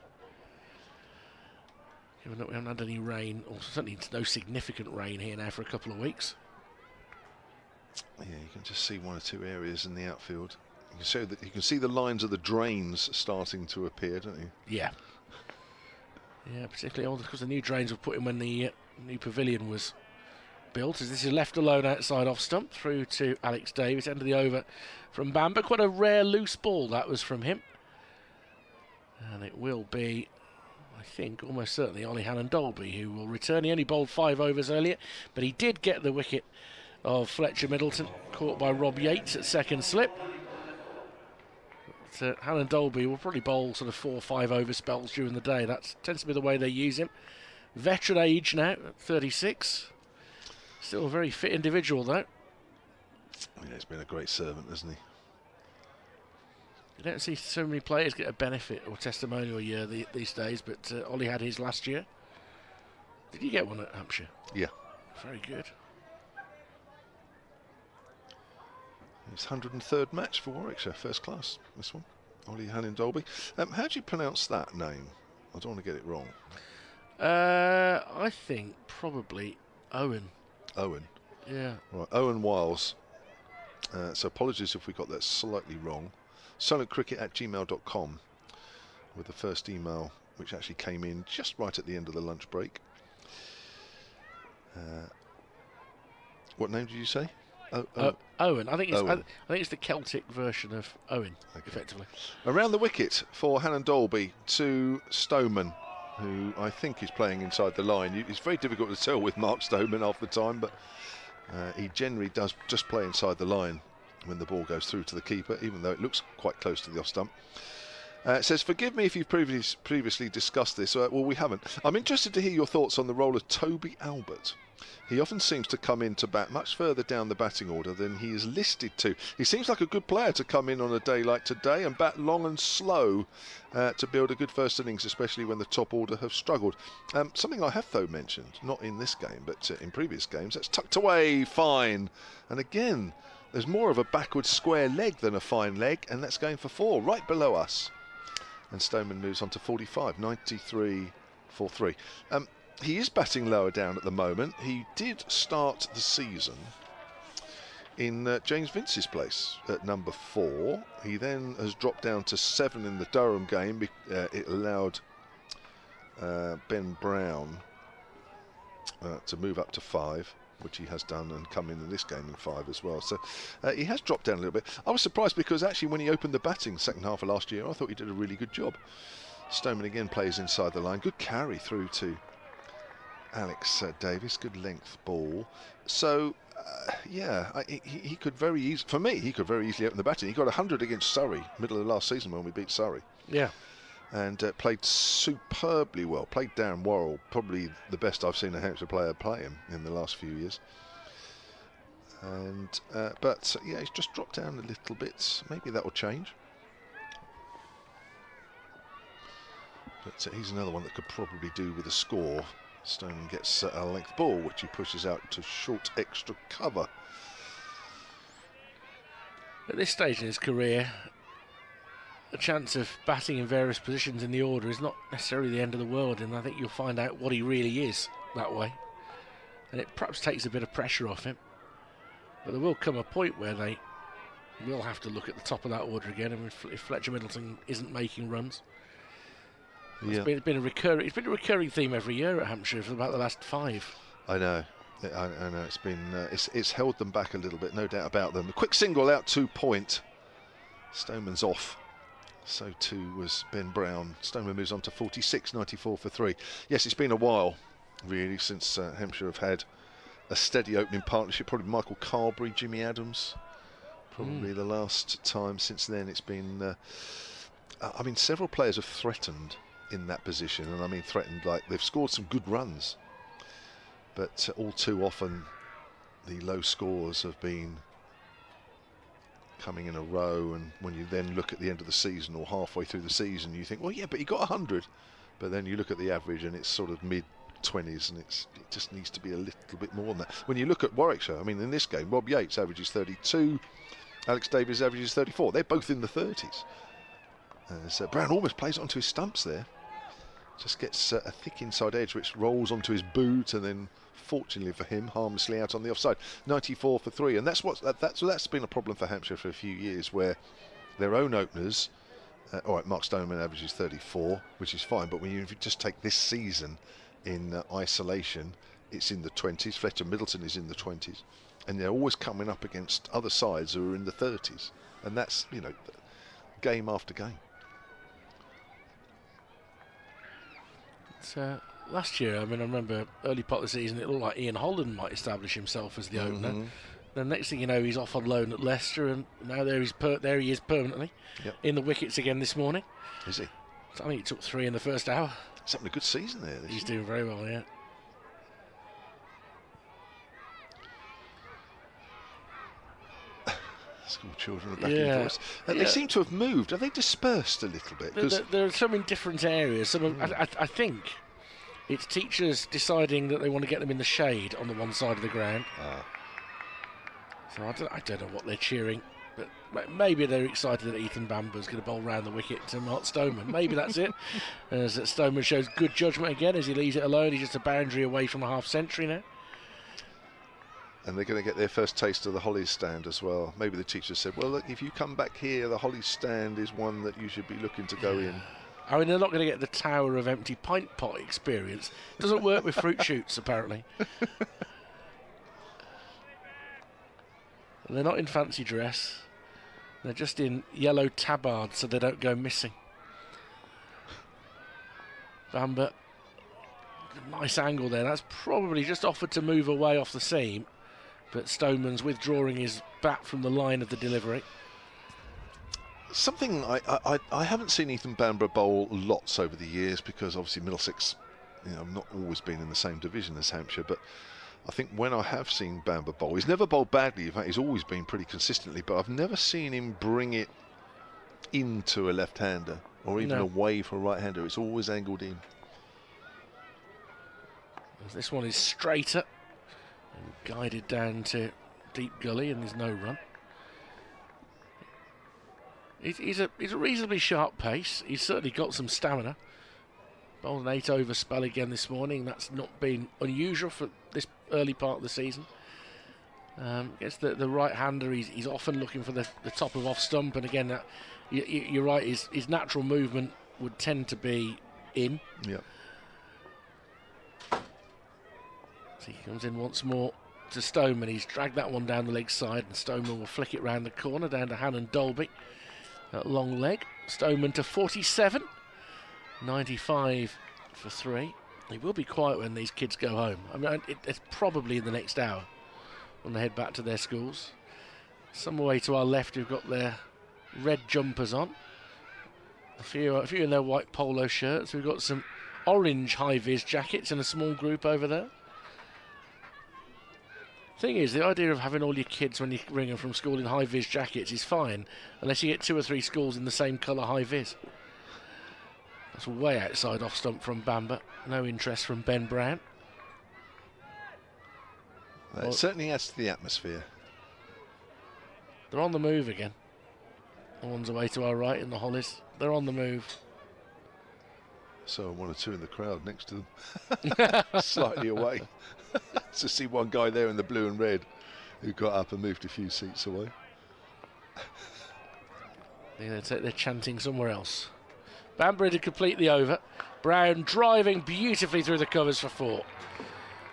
Given that we haven't had any rain, or certainly no significant rain here now for a couple of weeks. Yeah, you can just see 1 or 2 areas in the outfield. You can see the lines of the drains starting to appear, don't you? Yeah. Yeah, particularly because the new drains were put in when the new pavilion was built. As this is left alone outside off stump, through to Alex Davis, end of the over from Bamber. Quite a rare loose ball that was from him. And it will be, I think almost certainly Ollie Hannon-Dolby, who will return. He only bowled 5 overs earlier, but he did get the wicket of Fletcher Middleton, caught by Rob Yates at second slip. But, Hannon-Dolby will probably bowl sort of 4 or 5 over spells during the day. That tends to be the way they use him. Veteran age now, at 36. Still a very fit individual, though. Yeah, he's been a great servant, hasn't he? You don't see so many players get a benefit or testimonial year these days, but Ollie had his last year. Did you get one at Hampshire? Yeah. Very good. His 103rd match for Warwickshire, first class, this one. Ollie Hannon-Dolby. How do you pronounce that name? I don't want to get it wrong. I think probably Owen. Owen. Yeah. Right, Owen Wiles. So apologies if we got that slightly wrong. silentcricket@gmail.com with the first email, which actually came in just right at the end of the lunch break. What name did you say? Owen. I think it's Owen. I think it's the Celtic version of Owen, effectively. Around the wicket for Hannon-Dolby to Stoneman, who I think is playing inside the line. It's very difficult to tell with Mark Stoneman half the time, but he generally does just play inside the line when the ball goes through to the keeper, even though it looks quite close to the off stump. It says, forgive me if you've previously discussed this. Well, we haven't. I'm interested to hear your thoughts on the role of Toby Albert. He often seems to come in to bat much further down the batting order than he is listed to. He seems like a good player to come in on a day like today and bat long and slow to build a good first innings, especially when the top order have struggled. Something I have, though, mentioned, not in this game, but in previous games, that's tucked away fine. And again, there's more of a backward square leg than a fine leg, and that's going for 4, right below us. And Stoneman moves on to 45, 93 for 3. He is batting lower down at the moment. He did start the season in James Vince's place at number 4. He then has dropped down to 7 in the Durham game. It allowed Ben Brown to move up to 5, which he has done, and come in this game in 5 as well. So he has dropped down a little bit. I was surprised because actually when he opened the batting second half of last year, I thought he did a really good job. Stoneman again plays inside the line. Good carry through to Alex Davis. Good length ball. So yeah, he could very easily, for me, he could very easily open the batting. He got 100 against Surrey middle of last season when we beat Surrey. Yeah. And played superbly well. Played Darren Worrell, probably the best I've seen a Hampshire player play him in the last few years. And but yeah, he's just dropped down a little bit. Maybe that will change. But he's another one that could probably do with a score. Stoneman gets a length ball, which he pushes out to short extra cover. At this stage in his career, a chance of batting in various positions in the order is not necessarily the end of the world, and I think you'll find out what he really is that way. And it perhaps takes a bit of pressure off him. But there will come a point where they will have to look at the top of that order again, and if Fletcher Middleton isn't making runs. Yeah. It's been a recurring theme every year at Hampshire for about the last 5. I know. I know. It's been it's held them back a little bit, no doubt about them. A quick single out to point. Stoneman's off. So too was Ben Brown. Stoneman moves on to 46, 94 for 3. Yes, it's been a while, really, since Hampshire have had a steady opening partnership. Probably Michael Carberry, Jimmy Adams. Probably the last time since then. It's been. I mean, several players have threatened in that position, and I mean threatened like they've scored some good runs, but all too often the low scores have been coming in a row, and when you then look at the end of the season or halfway through the season, you think, well, yeah, but he got 100, but then you look at the average and it's sort of mid-20s, and it just needs to be a little bit more than that. When you look at Warwickshire, I mean, in this game, Rob Yates averages 32, Alex Davis averages 34. They're both in the 30s. So Brown almost plays it onto his stumps there. Just gets a thick inside edge which rolls onto his boot, and then fortunately for him, harmlessly out on the offside. 94 for 3, and that's been a problem for Hampshire for a few years, where their own openers, all right, Mark Stoneman averages 34, which is fine, but when you just take this season in isolation, it's in the 20s. Fletcher Middleton is in the 20s, and they're always coming up against other sides who are in the 30s, and that's, you know, game after game. last year, I remember early part of the season, it looked like Ian Holland might establish himself as the opener. The next thing you know, he's off on loan at Leicester, and now there he is permanently in the wickets again this morning. Is he? So I think he took 3 in the first hour. He's having a good season there. He's doing very well, yeah. School children are back in for us. They seem to have moved. Are they dispersed a little bit? There are some in different areas. I think it's teachers deciding that they want to get them in the shade on the one side of the ground. So I don't know what they're cheering, but maybe they're excited that Ethan Bamber's going to bowl round the wicket to Mark Stoneman. Maybe that's it. As Stoneman shows good judgment again as he leaves it alone. He's just a boundary away from a half century now. And they're going to get their first taste of the Hollies stand as well. Maybe the teacher said, well, look, if you come back here, the Hollies stand is one that you should be looking to go in. I mean, they're not going to get the Tower of Empty Pint Pot experience. It doesn't work with fruit shoots, apparently. And they're not in fancy dress. They're just in yellow tabard so they don't go missing. Bamber, nice angle there. That's probably just offered to move away off the seam. But Stoneman's withdrawing his bat from the line of the delivery. Something I haven't seen Ethan Bamber bowl lots over the years, because obviously Middlesex, not always been in the same division as Hampshire, but I think when I have seen Bamber bowl, he's never bowled badly. In fact, he's always been pretty consistently, but I've never seen him bring it into a left-hander or even away for a right-hander. It's always angled in. This one is straighter and guided down to deep gully, and there's no run. He's a reasonably sharp pace. He's certainly got some stamina. Bowled an 8-over spell again this morning. That's not been unusual for this early part of the season. Gets the right-hander. He's often looking for the top of off stump, and again, you're right. His natural movement would tend to be in. Yeah. So he comes in once more to Stoneman. He's dragged that one down the leg side, and Stoneman will flick it round the corner down to Hannon Dolby. That long leg. Stoneman to 47. 95 for 3. He will be quiet when these kids go home. I mean, it's probably in the next hour when they head back to their schools. Some way to our left who've got their red jumpers on. A few in their white polo shirts. We've got some orange high-vis jackets in a small group over there. Thing is, the idea of having all your kids when you bring them from school in high-vis jackets is fine, unless you get 2 or 3 schools in the same colour high-vis. That's way outside off stump from Bamber. No interest from Ben Brown. It certainly adds to the atmosphere. They're on the move again. The one's away to our right in the Hollies. They're on the move. So 1 or 2 in the crowd next to them. Slightly away. To see one guy there in the blue and red who got up and moved a few seats away. They're chanting somewhere else. Bamber to complete the over. Brown driving beautifully through the covers for 4.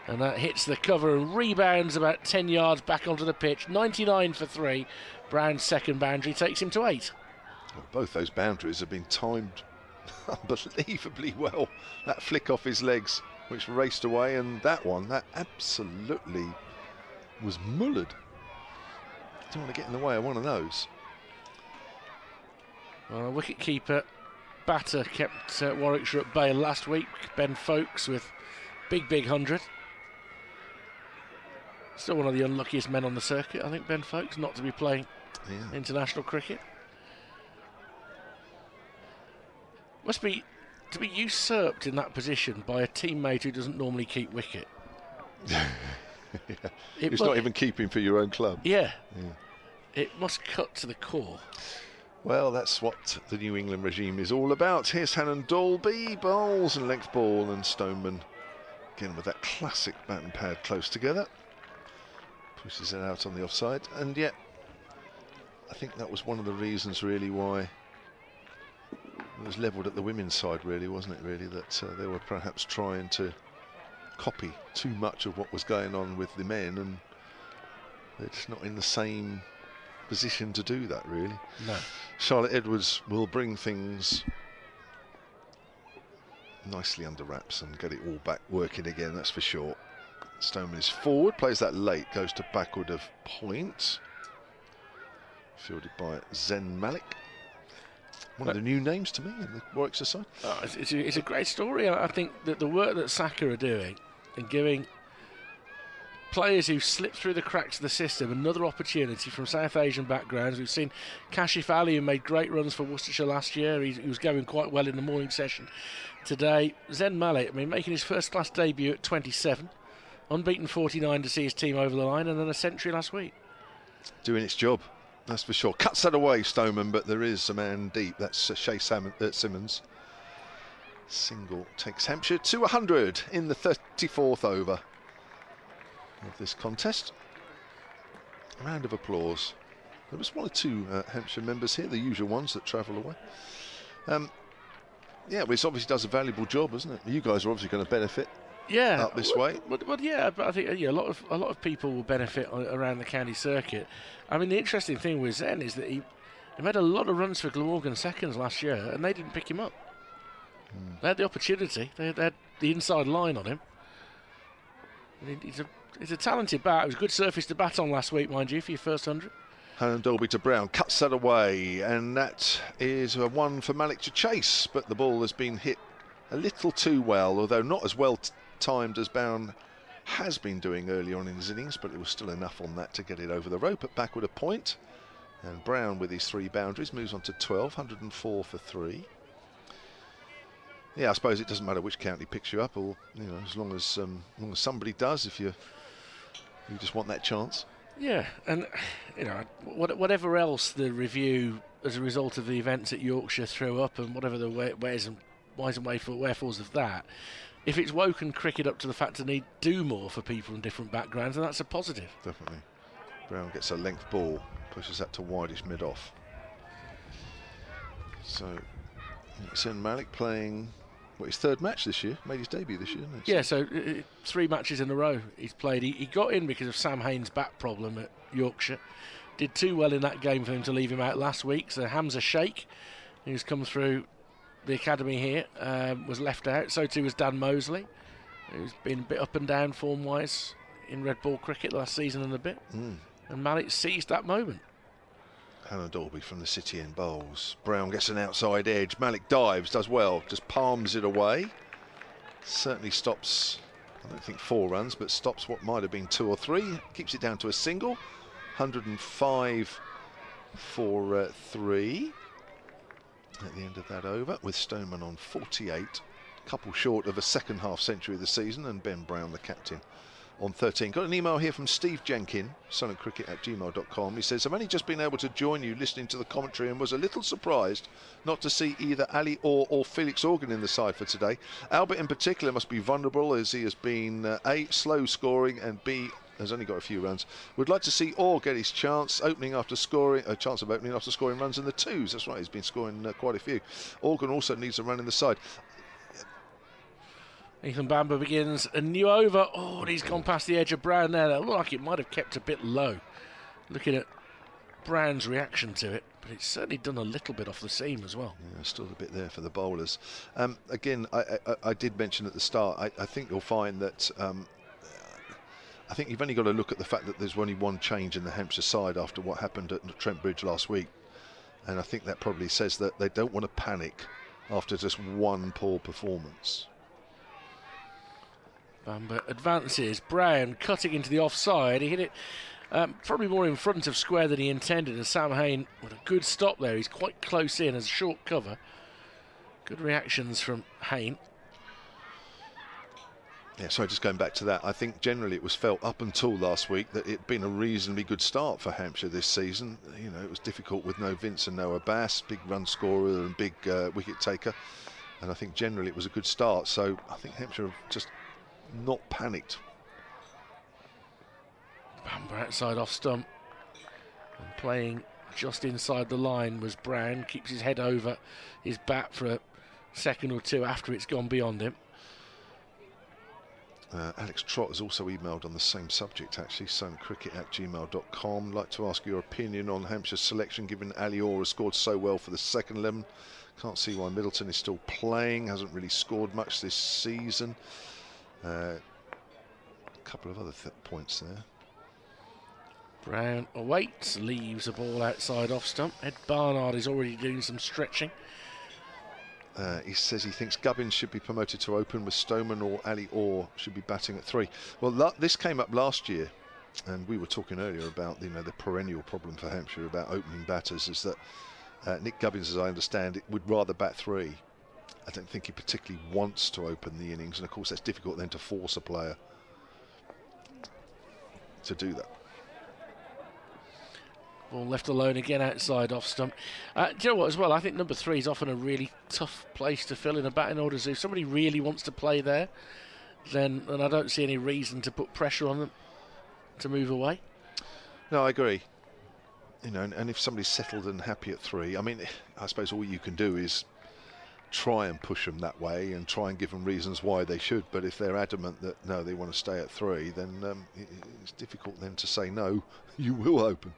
And that hits the cover and rebounds about 10 yards back onto the pitch. 99 for 3. Brown's second boundary takes him to 8. Well, both those boundaries have been timed unbelievably well. That flick off his legs, which raced away, and that one, that absolutely was mullered. Don't want to get in the way of one of those. Well, a wicket keeper batter kept Warwickshire at bay last week. Ben Folkes with big 100. Still one of the unluckiest men on the circuit, I think, Ben Folkes, not to be playing international cricket. Must be to be usurped in that position by a teammate who doesn't normally keep wicket. It's not even keeping for your own club. Yeah. It must cut to the core. Well, that's what the New England regime is all about. Here's Hannon Dolby, bowls and length ball, and Stoneman again with that classic bat and pad close together. Pushes it out on the offside, and yet I think that was one of the reasons really why it was levelled at the women's side, really, wasn't it, really, that they were perhaps trying to copy too much of what was going on with the men, and they're just not in the same position to do that, really. No. Charlotte Edwards will bring things nicely under wraps and get it all back working again, that's for sure. Stoneman is forward, plays that late, goes to backward of point. Fielded by Zen Malik. One of the new names to me in the Warwickshire side. Oh, it's a great story. I think that the work that Saka are doing and giving players who slip through the cracks of the system another opportunity from South Asian backgrounds. We've seen Kashif Ali, who made great runs for Worcestershire last year. He was going quite well in the morning session today. Zen Malik, I mean, making his first-class debut at 27. Unbeaten 49 to see his team over the line, and then a century last week. Doing its job, that's for sure. Cuts that away, Stoneman, but there is a man deep. That's Shea Simmons. Single takes Hampshire to 100 in the 34th over of this contest. A round of applause. There was one or two Hampshire members here, the usual ones that travel away. Yeah, well, it obviously does a valuable job, isn't it? You guys are obviously going to benefit. Yeah, up this way. Well, yeah, but I think a lot of people will benefit around the county circuit. I mean, the interesting thing with Zen is that he made a lot of runs for Glamorgan seconds last year, and they didn't pick him up. They had the opportunity. They had the inside line on him. He's a talented bat. It was a good surface to bat on last week, mind you, for your first 100. Hannon Dolby to Brown, cuts that away, and that is a one for Malik to chase, but the ball has been hit a little too well, although not as well timed as Brown has been doing early on in his innings, but it was still enough on that to get it over the rope at backward a point. And Brown, with his 3 boundaries, moves on to 12, 104 for 3. Yeah, I suppose it doesn't matter which county picks you up, or as long as somebody does, if you just want that chance. Yeah, and whatever else the review as a result of the events at Yorkshire threw up, and whatever the whys and wherefores of that, if it's woken cricket up to the fact to need do more for people from different backgrounds, then that's a positive. Definitely. Brown gets a length ball, pushes that to wideish mid-off. So, Zen Malik playing his 3rd match this year, made his debut this year, didn't he? Yeah, so 3 matches in a row he's played. He got in because of Sam Haynes' back problem at Yorkshire. Did too well in that game for him to leave him out last week. So Hamza Sheikh, who's come through the academy here, was left out. So too was Dan Mosley, who's been a bit up and down form-wise in red ball cricket last season and a bit. And Malik seized that moment. Hannah Dolby from the City in bowls. Brown gets an outside edge. Malik dives, does well, just palms it away. Certainly stops, I don't think 4 runs, but stops what might have been 2 or 3. Keeps it down to a single. 105 for 3 at the end of that over, with Stoneman on 48. Couple short of a second half century of the season, and Ben Brown, the captain, on 13. Got an email here from Steve Jenkin, silentcricket@gmail.com. He says, I've only just been able to join you listening to the commentary and was a little surprised not to see either Ali or Felix Organ in the side for today. Albert in particular must be vulnerable, as he has been A, slow scoring, and B, has only got a few runs. Would like to see Orr get his chance of opening after scoring runs in the 2s. That's right, he's been scoring quite a few. Organ also needs a run in the side. Ethan Bamber begins a new over. Oh, and he's gone past the edge of Brown there. That looked like it might have kept a bit low. Looking at Brown's reaction to it, but it's certainly done a little bit off the seam as well. Yeah, still a bit there for the bowlers. Again, I did mention at the start, I think you'll find that I think you've only got to look at the fact that there's only 1 change in the Hampshire side after what happened at Trent Bridge last week. And I think that probably says that they don't want to panic after just 1 poor performance. Bamber advances. Brown cutting into the offside. He hit it probably more in front of square than he intended, and Sam Hayne with a good stop there. He's quite close in as a short cover. Good reactions from Hayne. Yeah, sorry, just going back to that, I think generally it was felt up until last week that it'd been a reasonably good start for Hampshire this season. It was difficult with no Vince and no Abbas, big run scorer and big wicket taker, and I think generally it was a good start. So I think Hampshire have just not panicked. Bamber outside off stump, and playing just inside the line was Brown. Keeps his head over his bat for a second or 2 after it's gone beyond him. Alex Trott has also emailed on the same subject, actually, silentcricket@gmail.com. Like to ask your opinion on Hampshire's selection, given Ali Orr has scored so well for the second 11. Can't see why Middleton is still playing, hasn't really scored much this season. A couple of other points there. Brown awaits, leaves a ball outside off stump. Ed Barnard is already doing some stretching. He says he thinks Gubbins should be promoted to open, with Stoneman or Ali Orr should be batting at 3. Well, this came up last year, and we were talking earlier about the perennial problem for Hampshire about opening batters, is that Nick Gubbins, as I understand it, would rather bat 3. I don't think he particularly wants to open the innings, and of course that's difficult then to force a player to do that. Ball left alone again outside off stump. Do you know what as well? I think number 3 is often a really tough place to fill in a batting order. So if somebody really wants to play there, then I don't see any reason to put pressure on them to move away. No, I agree. And if somebody's settled and happy at 3, I mean, I suppose all you can do is try and push them that way and try and give them reasons why they should. But if they're adamant that no, they want to stay at 3, then it's difficult then to say no, you will open.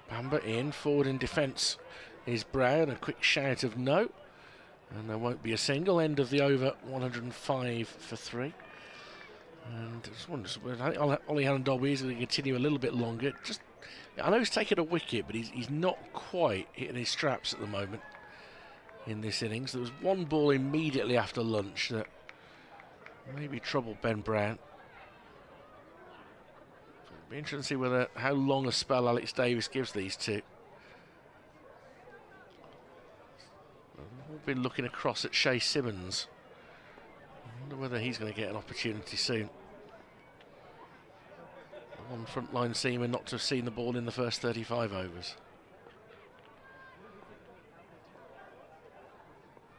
Bamber in, forward in defence is Brown. A quick shout of no, and there won't be a single. End of the over, 105 for 3. And I just wonder, I think Ollie Hannon-Dolby is going to continue a little bit longer. I know he's taken a wicket, but he's not quite hitting his straps at the moment in this innings. There was one ball immediately after lunch that maybe troubled Ben Brown. Be interesting to see how long a spell Alex Davis gives these two. We've been looking across at Shea Simmons. I wonder whether he's going to get an opportunity soon. One frontline seaman not to have seen the ball in the first 35 overs.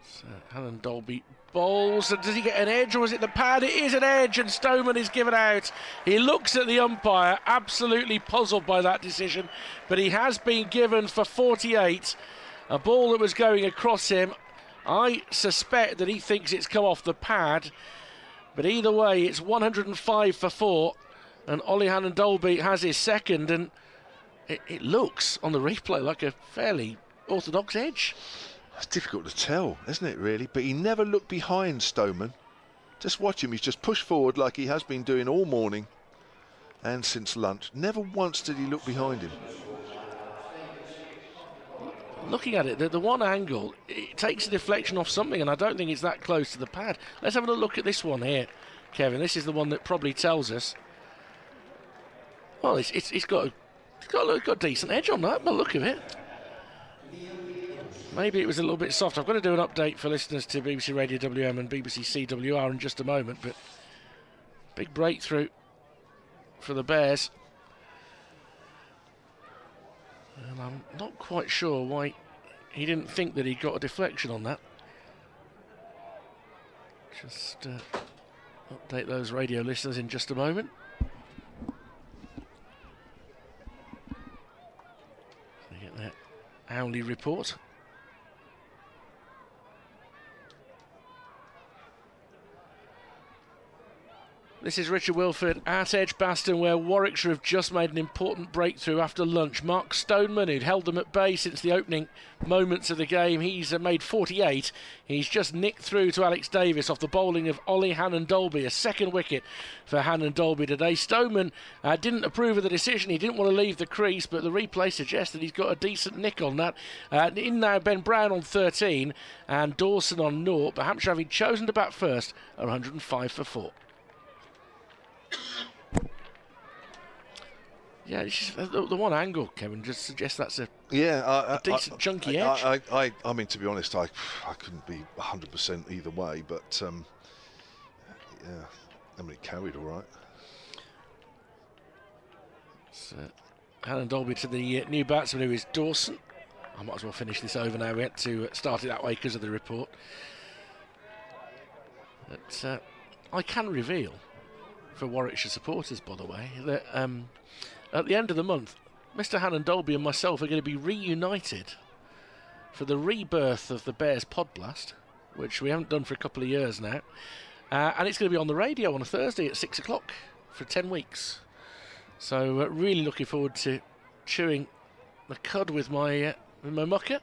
So Hannon-Dolby bowls. Does he get an edge, or is it the pad? It is an edge, and Stoneman is given out. He looks at the umpire, absolutely puzzled by that decision, but he has been given for 48. A ball that was going across him. I suspect that he thinks it's come off the pad, but either way, it's 105 for 4, and Ollie Hannon-Dolby has his second, and it looks on the replay like a fairly orthodox edge. It's difficult to tell, isn't it, really? But he never looked behind Stoneman. Just watch him. He's just pushed forward like he has been doing all morning and since lunch. Never once did he look behind him. Looking at it, the one angle, it takes a deflection off something, and I don't think it's that close to the pad. Let's have a look at this one here, Kevin. This is the one that probably tells us. Well, it's got a decent edge on that, by the look of it. Maybe it was a little bit soft. I'm going to do an update for listeners to BBC Radio WM and BBC CWR in just a moment, but big breakthrough for the Bears. And I'm not quite sure why he didn't think that he got a deflection on that. Just update those radio listeners in just a moment. So you get that hourly report. This is Richard Wilford at Edgbaston, where Warwickshire have just made an important breakthrough after lunch. Mark Stoneman, who'd held them at bay since the opening moments of the game, he's made 48. He's just nicked through to Alex Davis off the bowling of Ollie Hannon-Dolby. A second wicket for Hannon-Dolby today. Stoneman didn't approve of the decision. He didn't want to leave the crease, but the replay suggests that he's got a decent nick on that. In now, Ben Brown on 13 and Dawson on 0. But Hampshire, having chosen to bat first, are 105 for 4. Yeah, it's just, the one angle, Kevin, just suggests that's a decent chunky edge. I mean, to be honest, I couldn't be 100% either way, but yeah, I mean, it carried all right. So, Hannon-Dolby to the new batsman, who is Dawson. I might as well finish this over now. We had to start it that way because of the report. But I can reveal, for Warwickshire supporters, by the way, that at the end of the month, Mr. Hannon-Dolby and myself are going to be reunited for the rebirth of the Bears Podblast, which we haven't done for a couple of years now. And it's going to be on the radio on a Thursday at 6 o'clock for 10 weeks. So really looking forward to chewing the cud with my mucker.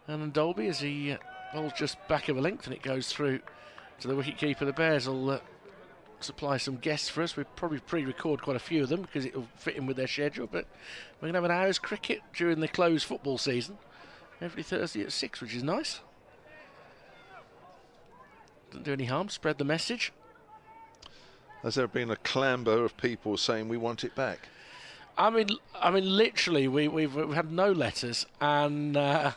And Dolby, as he bowls just back of a length and it goes through to the wicket-keeper. The Bears will supply some guests for us. We'll probably pre-record quite a few of them because it'll fit in with their schedule, but we're going to have an hour's cricket during the closed football season every Thursday at 6, which is nice. Doesn't do any harm, spread the message. Has there been a clamber of people saying we want it back? I mean, literally, we've had no letters, and I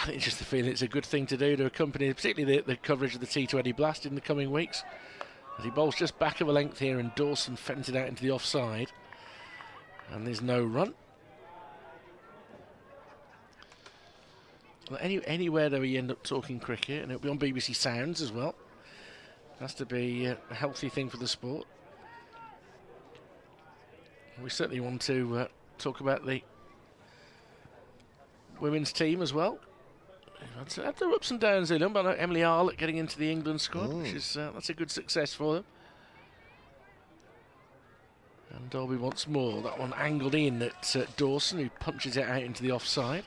think it's just the feeling it's a good thing to do to accompany, particularly the coverage of the T20 Blast in the coming weeks. As he bowls just back of a length here, and Dawson fends it out into the offside, and there's no run. Well, anywhere that we end up talking cricket, and it'll be on BBC Sounds as well. Has to be a healthy thing for the sport. We certainly want to talk about the women's team as well. Had their ups and downs in them, but Emily Arlett getting into the England squad, which is that's a good success for them. And Dolby once more. That one angled in at Dawson, who punches it out into the offside.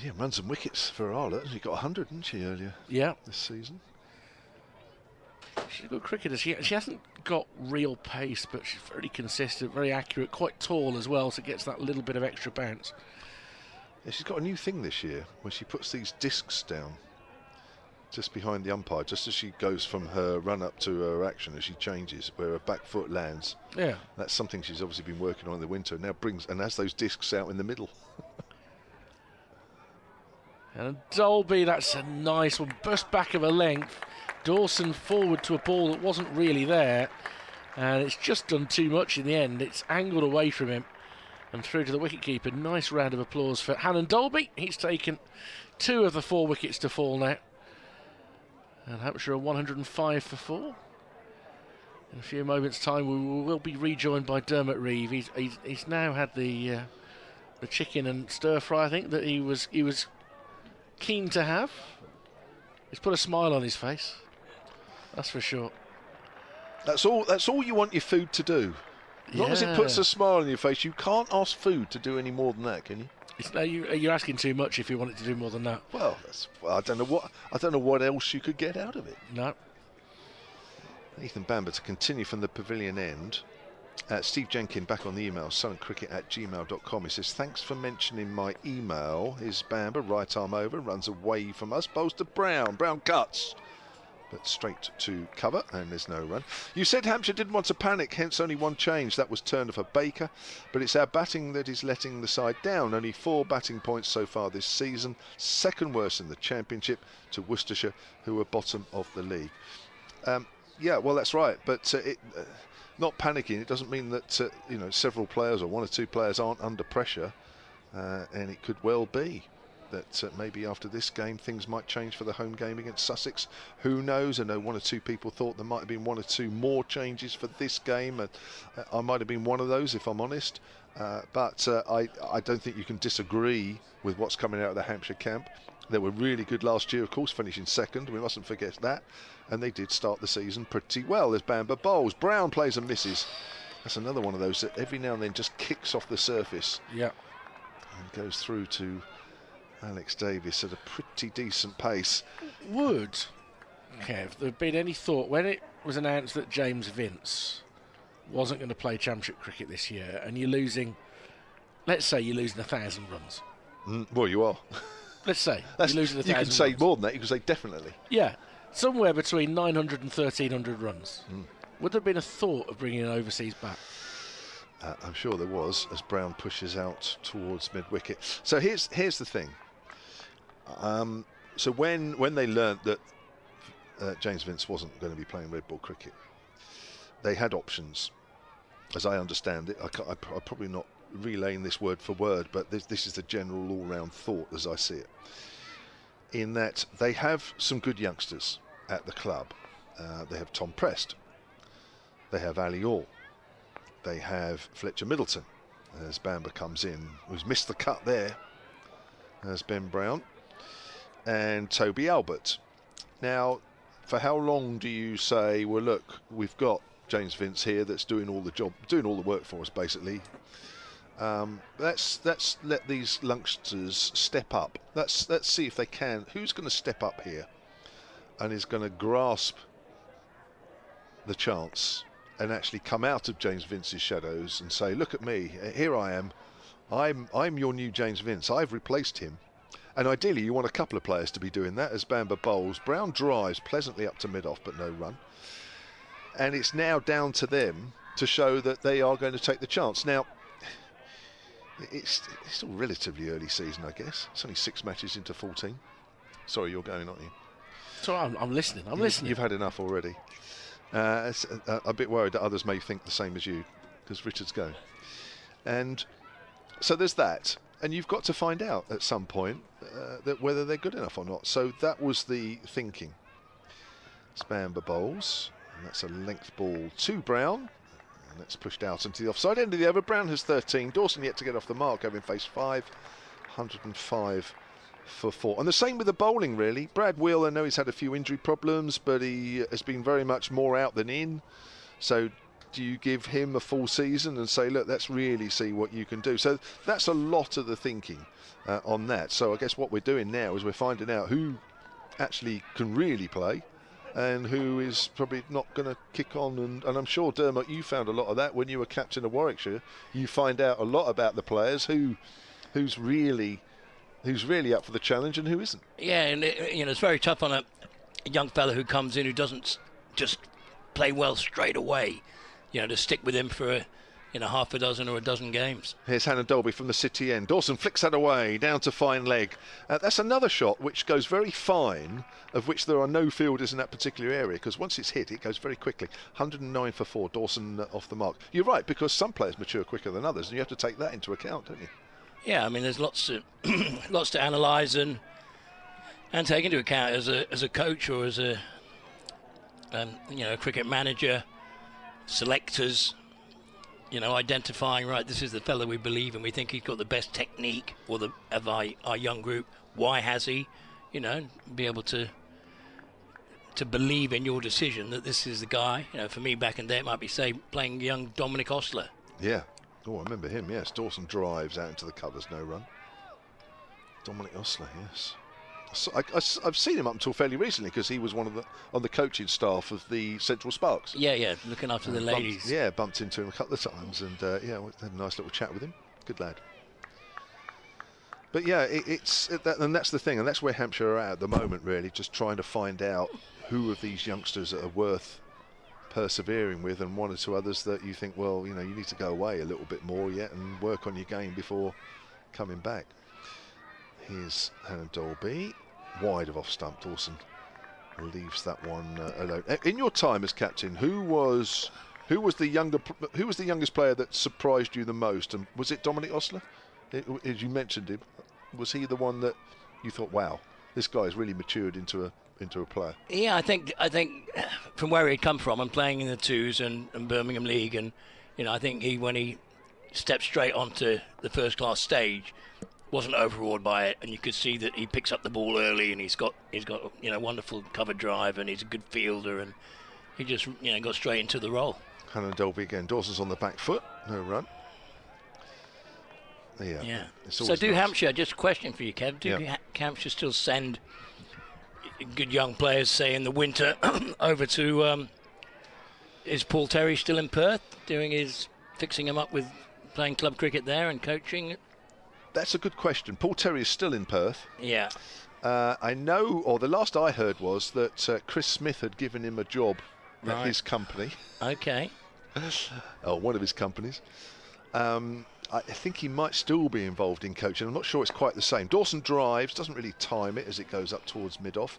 Yeah, runs some wickets for Arlett. She got 100, didn't she, earlier? Yeah, this season. She's a good cricketer. She hasn't got real pace, but she's very consistent, very accurate, quite tall as well, so gets that little bit of extra bounce. Yeah, she's got a new thing this year where she puts these discs down just behind the umpire, just as she goes from her run up to her action, as she changes, where her back foot lands. Yeah, that's something she's obviously been working on in the winter. Now has those discs out in the middle. And Dolby, that's a nice one, burst back of a length. Dawson forward to a ball that wasn't really there, and it's just done too much in the end. It's angled away from him and through to the wicketkeeper. Nice round of applause for Hannon Dolby. He's taken 2 of the 4 wickets to fall now, and Hampshire are 105 for 4. In a few moments' time, we will be rejoined by Dermot Reeve. He's now had the chicken and stir fry, I think, that he was keen to have. He's put a smile on his face. That's for sure. That's all you want your food to do. As long as it puts a smile on your face, you can't ask food to do any more than that, can you? You're asking too much if you want it to do more than that. Well, I don't know what else you could get out of it. No. Ethan Bamber to continue from the pavilion end. Steve Jenkin back on the email, suncricket@gmail.com. He says, thanks for mentioning my email. Here's Bamber, right arm over, runs away from us, bowls to Brown. Brown cuts, but straight to cover, and there's no run. You said Hampshire didn't want to panic, hence only 1 change. That was Turner for Baker, but it's our batting that is letting the side down. Only 4 batting points so far this season, second worst in the championship to Worcestershire, who are bottom of the league. Yeah, well, that's right, but not panicking, it doesn't mean that several players or 1 or 2 players aren't under pressure, and it could well be that maybe after this game things might change for the home game against Sussex. Who knows? I know 1 or 2 people thought there might have been 1 or 2 more changes for this game, and I might have been one of those if I'm honest, but I don't think you can disagree with what's coming out of the Hampshire camp. They were really good last year, of course, finishing second. We mustn't forget that. And they did start the season pretty well. There's Bamber bowls. Brown plays and misses. That's another one of those that every now and then just kicks off the surface. Yeah. And goes through to Alex Davis at a pretty decent pace. Would, Kev, there have been any thought when it was announced that James Vince wasn't going to play championship cricket this year, and you're losing, let's say you're losing 1,000 runs. Well, you are. Let's say you're losing 1,000 You can say runs. more than that. You can say definitely. Yeah, somewhere between 900 and 1,300 runs. Would there have been a thought of bringing an overseas bat? I'm sure there was, as Brown pushes out towards mid-wicket. So here's the thing. So when they learnt that James Vince wasn't going to be playing red ball cricket, they had options. As I understand it, I'm probably not relaying this word for word, but this is the general all-round thought as I see it. In that they have some good youngsters at the club. They have Tom Prest. They have Ali Orr. They have Fletcher Middleton, as Bamber comes in, who's missed the cut there, as Ben Brown, and Toby Albert. Now, for how long do you say, well, look, we've got James Vince here that's doing all the job, doing all the work for us, basically. Let's let these youngsters step up. Let's see if they can. Who's going to step up here and is going to grasp the chance and actually come out of James Vince's shadows and say, look at me, here I am. I'm your new James Vince. I've replaced him. And ideally you want a couple of players to be doing that as Bamber bowls. Brown drives pleasantly up to mid-off but no run. And it's now down to them to show that they are going to take the chance. Now, it's still relatively early season, I guess. It's only 6 matches into 14. Sorry, you're going, aren't you? So I'm listening. I'm listening. You've had enough already. It's a bit worried that others may think the same as you, because Richard's going. And so there's that. And you've got to find out at some point that whether they're good enough or not. So that was the thinking. Spamber bowls. And that's a length ball to Brown. And that's pushed out into the offside end of the over. Brown has 13. Dawson yet to get off the mark, having faced 5. 105 for 4. And the same with the bowling, really. Brad Wheeler, I know he's had a few injury problems, but he has been very much more out than in. So do you give him a full season and say, look, let's really see what you can do? So that's a lot of the thinking on that. So I guess what we're doing now is we're finding out who actually can really play and who is probably not going to kick on. And I'm sure, Dermot, you found a lot of that when you were captain of Warwickshire. You find out a lot about the players, who's really up for the challenge and who isn't. Yeah, and it's very tough on a young fella who comes in who doesn't just play well straight away. To stick with him for half a dozen or a dozen games. Here's Hannah Dolby from the city end. Dawson flicks that away, down to fine leg. That's another shot which goes very fine, of which there are no fielders in that particular area, because once it's hit, it goes very quickly. 109 for 4, Dawson off the mark. You're right, because some players mature quicker than others, and you have to take that into account, don't you? Yeah, I mean, there's lots to analyse and take into account as a coach or as a cricket manager, selectors. Identifying, right, this is the fella we believe and we think he's got the best technique, or of our young group. Why has he? Be able to believe in your decision that this is the guy. For me back in the day, it might be, say, playing young Dominic Ostler. Yeah. Oh, I remember him, yes. Dawson drives out into the covers, no run. Dominic Ostler, yes. I've seen him up until fairly recently, because he was on the coaching staff of the Central Sparks. Yeah, looking after the ladies. Bumped into him a couple of times, and had a nice little chat with him. Good lad. But yeah, and that's the thing, and that's where Hampshire are at the moment, really, just trying to find out who of these youngsters are worth persevering with, and one or two others that you think, well, you need to go away a little bit more yet and work on your game before coming back. Here's Hannah Dolby, wide of off stump. Dawson leaves that one alone. In your time as captain, who was the youngest player that surprised you the most? And was it Dominic Ostler? As you mentioned him, was he the one that you thought, wow, this guy's really matured into a player? Yeah, I think from where he'd come from and playing in the twos and Birmingham League, and I think when he stepped straight onto the first class stage, wasn't overawed by it, and you could see that he picks up the ball early, and he's got wonderful cover drive, and he's a good fielder, and he just got straight into the role. Hannah Dolby again. Dawson's on the back foot, no run. Yeah. So do Hampshire, just a question for you, Kev, do Hampshire still send good young players, say in the winter, over to is Paul Terry still in Perth fixing him up with playing club cricket there and coaching? That's a good question. Paul Terry is still in Perth. Yeah. I know, or the last I heard was that Chris Smith had given him a job at his company. Okay. One of his companies. I think he might still be involved in coaching. I'm not sure it's quite the same. Dawson drives, doesn't really time it as it goes up towards mid-off.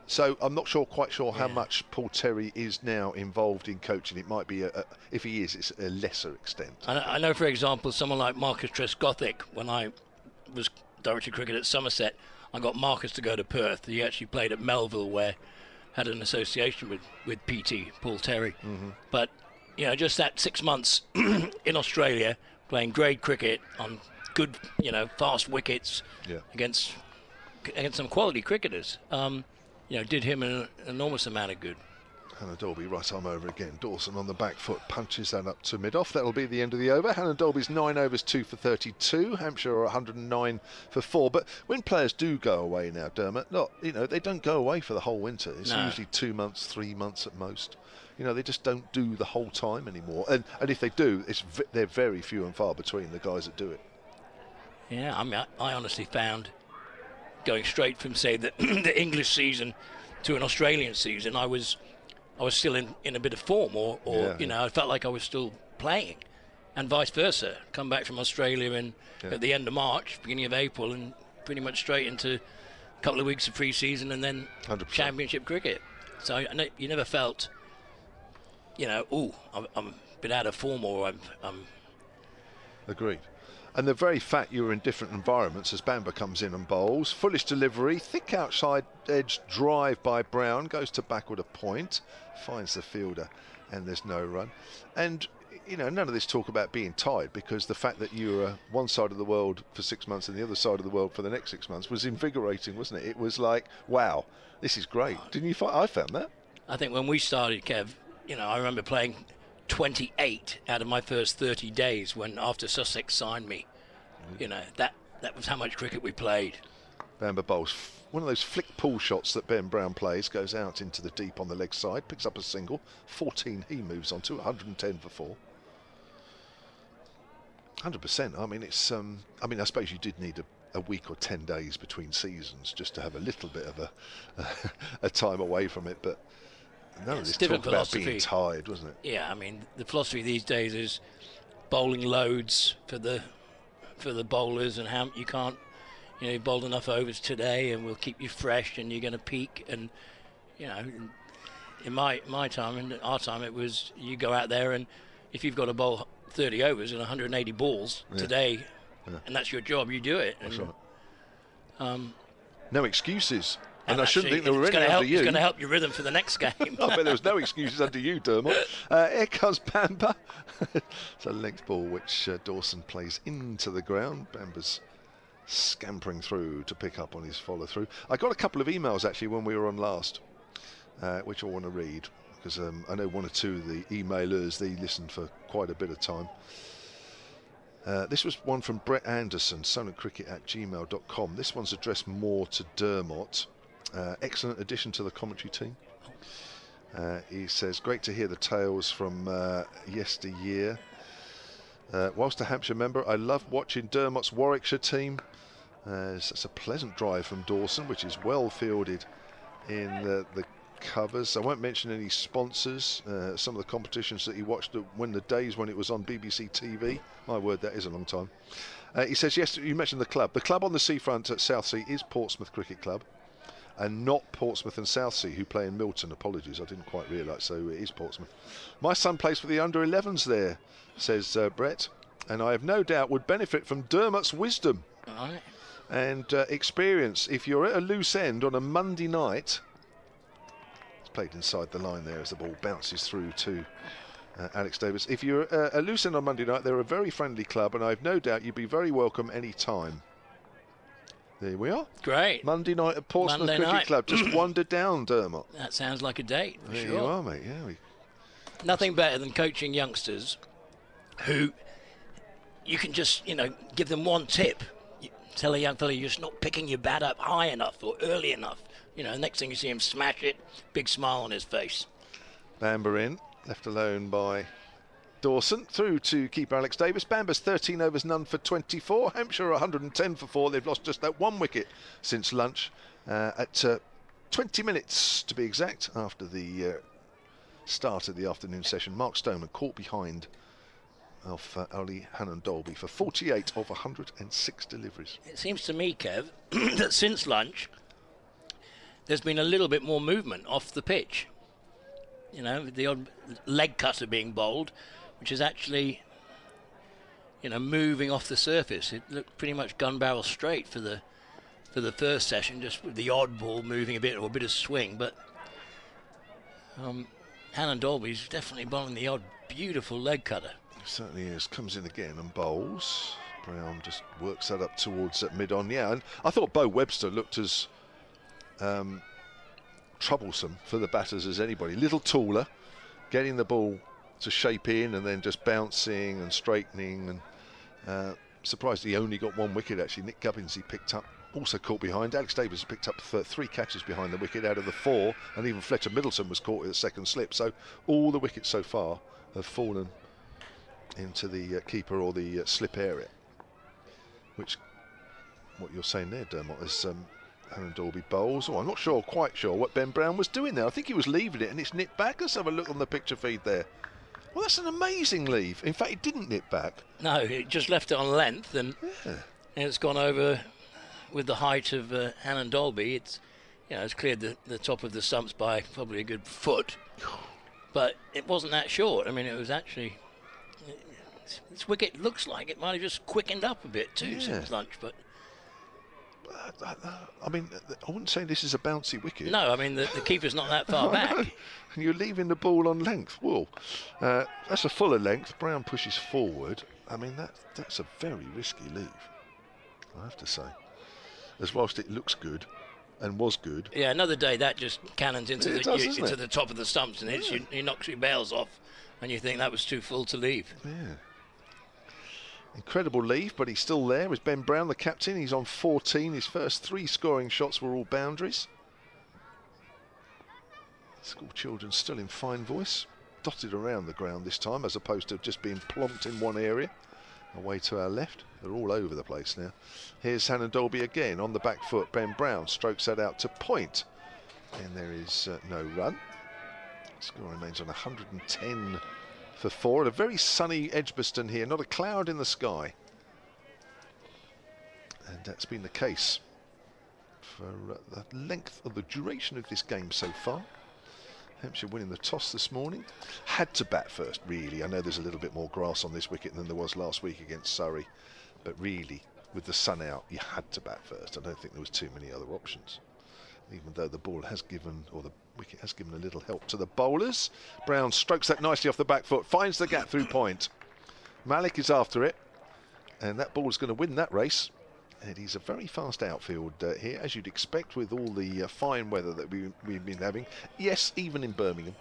So I'm not quite sure how much Paul Terry is now involved in coaching. It might be, if he is, it's a lesser extent. I know, for example, someone like Marcus Trescothick, when I was director of cricket at Somerset, I got Marcus to go to Perth. He actually played at Melville, where had an association with PT, Paul Terry. Mm-hmm. But, just that 6 months in Australia, playing grade cricket on good, fast wickets against some quality cricketers, did him an enormous amount of good. Hannah Dolby right arm over again. Dawson on the back foot, punches that up to mid-off. That'll be the end of the over. Hannah Dolby's 9 overs, 2 for 32. Hampshire are 109 for 4. But when players do go away now, Dermot, look, they don't go away for the whole winter. It's usually 2 months, 3 months at most. They just don't do the whole time anymore. And if they do, they're very few and far between, the guys that do it. Yeah, I mean, I honestly found going straight from, say, the English season to an Australian season, I was still in a bit of form, or I felt like I was still playing, and vice versa. Come back from Australia at the end of March, beginning of April, and pretty much straight into a couple of weeks of pre-season and then 100%. Championship cricket. So you never felt, I'm a bit out of form, or I'm. Agreed. And the very fact you were in different environments as Bamber comes in and bowls. Foolish delivery, thick outside edge drive by Brown, goes to backward a point, finds the fielder, and there's no run. And, none of this talk about being tied, because the fact that you were one side of the world for 6 months and the other side of the world for the next 6 months was invigorating, wasn't it? It was like, wow, this is great. Didn't you find? I found that. I think when we started, Kev, I remember playing 28 out of my first 30 days after Sussex signed me. That was how much cricket we played. Bamber bowls one of those flick pull shots that Ben Brown plays, goes out into the deep on the leg side, picks up a single, 14 he moves on to, 110 for 4. 100%. I mean, it's I suppose you did need a week or 10 days between seasons just to have a little bit of a time away from it, but none of this talk about being tired, wasn't it? Yeah, I mean, the philosophy these days is bowling loads for the bowlers, and how you can't, you bowled enough overs today and we'll keep you fresh and you're going to peak. And in my time and our time, it was you go out there, and if you've got to bowl 30 overs and 180 balls today, and that's your job, you do it. That's and, right. No excuses. And I actually, shouldn't think there were any under you. It's going to help your rhythm for the next game. I bet there was no excuses under you, Dermot. Here comes Bamber. It's a length ball which Dawson plays into the ground. Bamber's scampering through to pick up on his follow-through. I got a couple of emails, actually, when we were on last, which I want to read, because I know one or two of the emailers, they listened for quite a bit of time. This was one from Brett Anderson, sonatcricket@gmail.com. This one's addressed more to Dermot. Excellent addition to the commentary team. He says, great to hear the tales from yesteryear. Whilst a Hampshire member, I love watching Dermot's Warwickshire team. It's a pleasant drive from Dawson, which is well fielded in the covers. I won't mention any sponsors. Some of the competitions that he watched when the days when it was on BBC TV. My word, that is a long time. He says, yes, you mentioned the club. The club on the seafront at Southsea is Portsmouth Cricket Club, and not Portsmouth and Southsea, who play in Milton. Apologies, I didn't quite realise, so it is Portsmouth. My son plays for the under-11s there, says Brett, and I have no doubt would benefit from Dermot's wisdom and experience. If you're at a loose end on a Monday night, it's played inside the line there as the ball bounces through to Alex Davis. If you're a loose end on Monday night, they're a very friendly club, and I have no doubt you'd be very welcome any time. There we are. Great. Monday night at Portsmouth Cricket Club. Just wander down, Dermot. That sounds like a date, for there sure. you are, mate. Yeah. Nothing better than coaching youngsters who you can just, give them one tip. You tell a young fella you're just not picking your bat up high enough or early enough. Next thing you see him smash it, big smile on his face. Bamber in, left alone by Dawson, through to keeper Alex Davis. Bamber's 13 overs, none for 24. Hampshire 110 for 4. They've lost just that one wicket since lunch at 20 minutes to be exact after the start of the afternoon session. Mark Stoneman caught behind of Ali Hannon Dolby for 48 of 106 deliveries. It seems to me, Kev, that since lunch there's been a little bit more movement off the pitch. The odd leg cutter being bowled, which is actually, moving off the surface. It looked pretty much gun barrel straight for the first session, just with the odd ball moving a bit or a bit of swing. But Hannon Dolby's definitely bowling the odd beautiful leg cutter. He certainly is. Comes in again and bowls. Brown just works that up towards mid-on. Yeah, and I thought Bo Webster looked as troublesome for the batters as anybody. Little taller, getting the ball to shape in and then just bouncing and straightening. And surprised he only got 1 wicket actually. Nick Gubbins he picked up, also caught behind. Alex Davis picked up 3 catches behind the wicket out of the 4, and even Fletcher Middleton was caught at the second slip. So all the wickets so far have fallen into the keeper or the slip area. Which, what you're saying there, Dermot, is Aaron Dalby bowls. Oh, I'm not quite sure what Ben Brown was doing there. I think he was leaving it and it's nipped back. Let's have a look on the picture feed there. Well, that's an amazing leave. In fact, it didn't nip back. No, it just left it on length, and it's gone over with the height of Aaron Dalby. It's, it's cleared the top of the stumps by probably a good foot, but it wasn't that short. I mean, it was actually. This wicket looks like it might have just quickened up a bit too since lunch, but. I mean, I wouldn't say this is a bouncy wicket. No, I mean, the keeper's not that far back. And you're leaving the ball on length. Whoa. That's a fuller length. Brown pushes forward. I mean, that's a very risky leave, I have to say. As whilst it looks good and was good. Yeah, another day that just cannons into the top of the stumps and he knocks your bails off and you think that was too full to leave. Yeah. Incredible leave, but he's still there. Is Ben Brown, the captain. He's on 14. His first 3 scoring shots were all boundaries. School children still in fine voice. Dotted around the ground this time, as opposed to just being plonked in one area. Away to our left. They're all over the place now. Here's Hannon Dolby again on the back foot. Ben Brown strokes that out to point. And there is no run. Score remains on 110 for 4 at a very sunny Edgbaston here, not a cloud in the sky, and that's been the case for the length of the duration of this game so far. Hampshire winning the toss this morning, had to bat first really. I know there's a little bit more grass on this wicket than there was last week against Surrey, but really with the sun out you had to bat first. I don't think there was too many other options, even though the ball has given, or the wicket has given a little help to the bowlers. Brown strokes that nicely off the back foot, finds the gap through point. Malik is after it, and that ball is going to win that race. And he's a very fast outfield here, as you'd expect with all the fine weather that we've been having. Yes, even in Birmingham.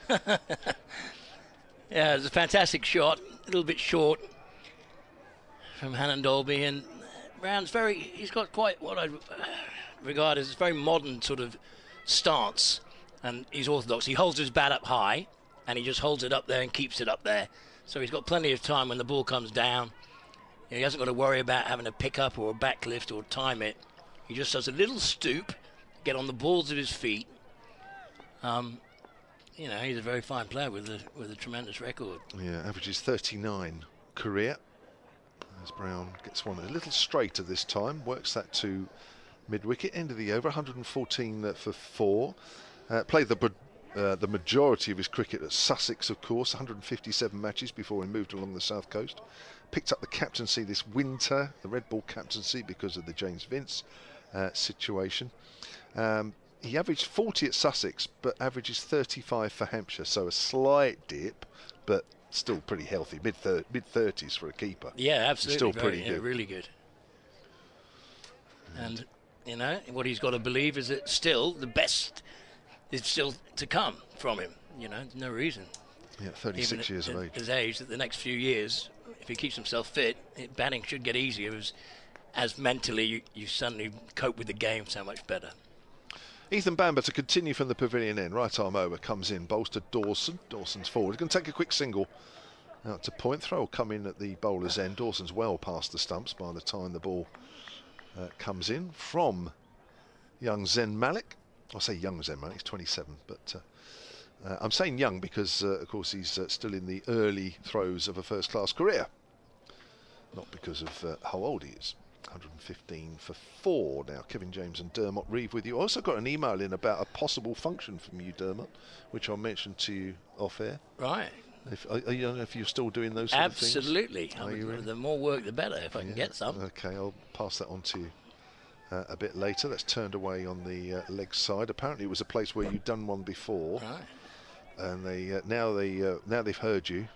Yeah, it was a fantastic shot, a little bit short from Hannon Dolby, and Brown's he's got quite what I'd regard as a very modern sort of stance, and he's orthodox. He holds his bat up high and he just holds it up there and keeps it up there, so he's got plenty of time when the ball comes down. He hasn't got to worry about having a pick up or a back lift or time it. He just does a little stoop, get on the balls of his feet. He's a very fine player with a tremendous record. Yeah, averages 39 career, as Brown gets one a little straighter this time, works that to mid-wicket, end of the over, 114 for 4. Played the majority of his cricket at Sussex, of course, 157 matches before he moved along the south coast. Picked up the captaincy this winter, the red ball captaincy, because of the James Vince situation. He averaged 40 at Sussex, but averages 35 for Hampshire, so a slight dip, but still pretty healthy, mid-30s for a keeper. Yeah, absolutely. Still pretty good. Really good. And what he's got to believe is that still the best is still to come from him. No reason. Yeah, 36 years of age. His age, that the next few years, if he keeps himself fit, batting should get easier as mentally you suddenly cope with the game so much better. Ethan Bamber to continue from the pavilion end. Right arm over, comes in, bowls to Dawson. Dawson's forward. He's going to take a quick single out to point. Throw will come in at the bowler's end. Dawson's well past the stumps by the time the ball comes in from young Zen Malik. I'll say young Zen Malik, he's 27, but I'm saying young because, of course, he's still in the early throes of a first-class career. Not because of how old he is. 115 for 4 now. Kevin James and Dermot Reeve with you. I also got an email in about a possible function from you, Dermot, which I'll mention to you off air. Right. If you're still doing those sort of things. Absolutely. The more work, the better, if I can get some. Okay, I'll pass that on to you a bit later. That's turned away on the leg side. Apparently it was a place where you'd done one before. Right. And now they've heard you.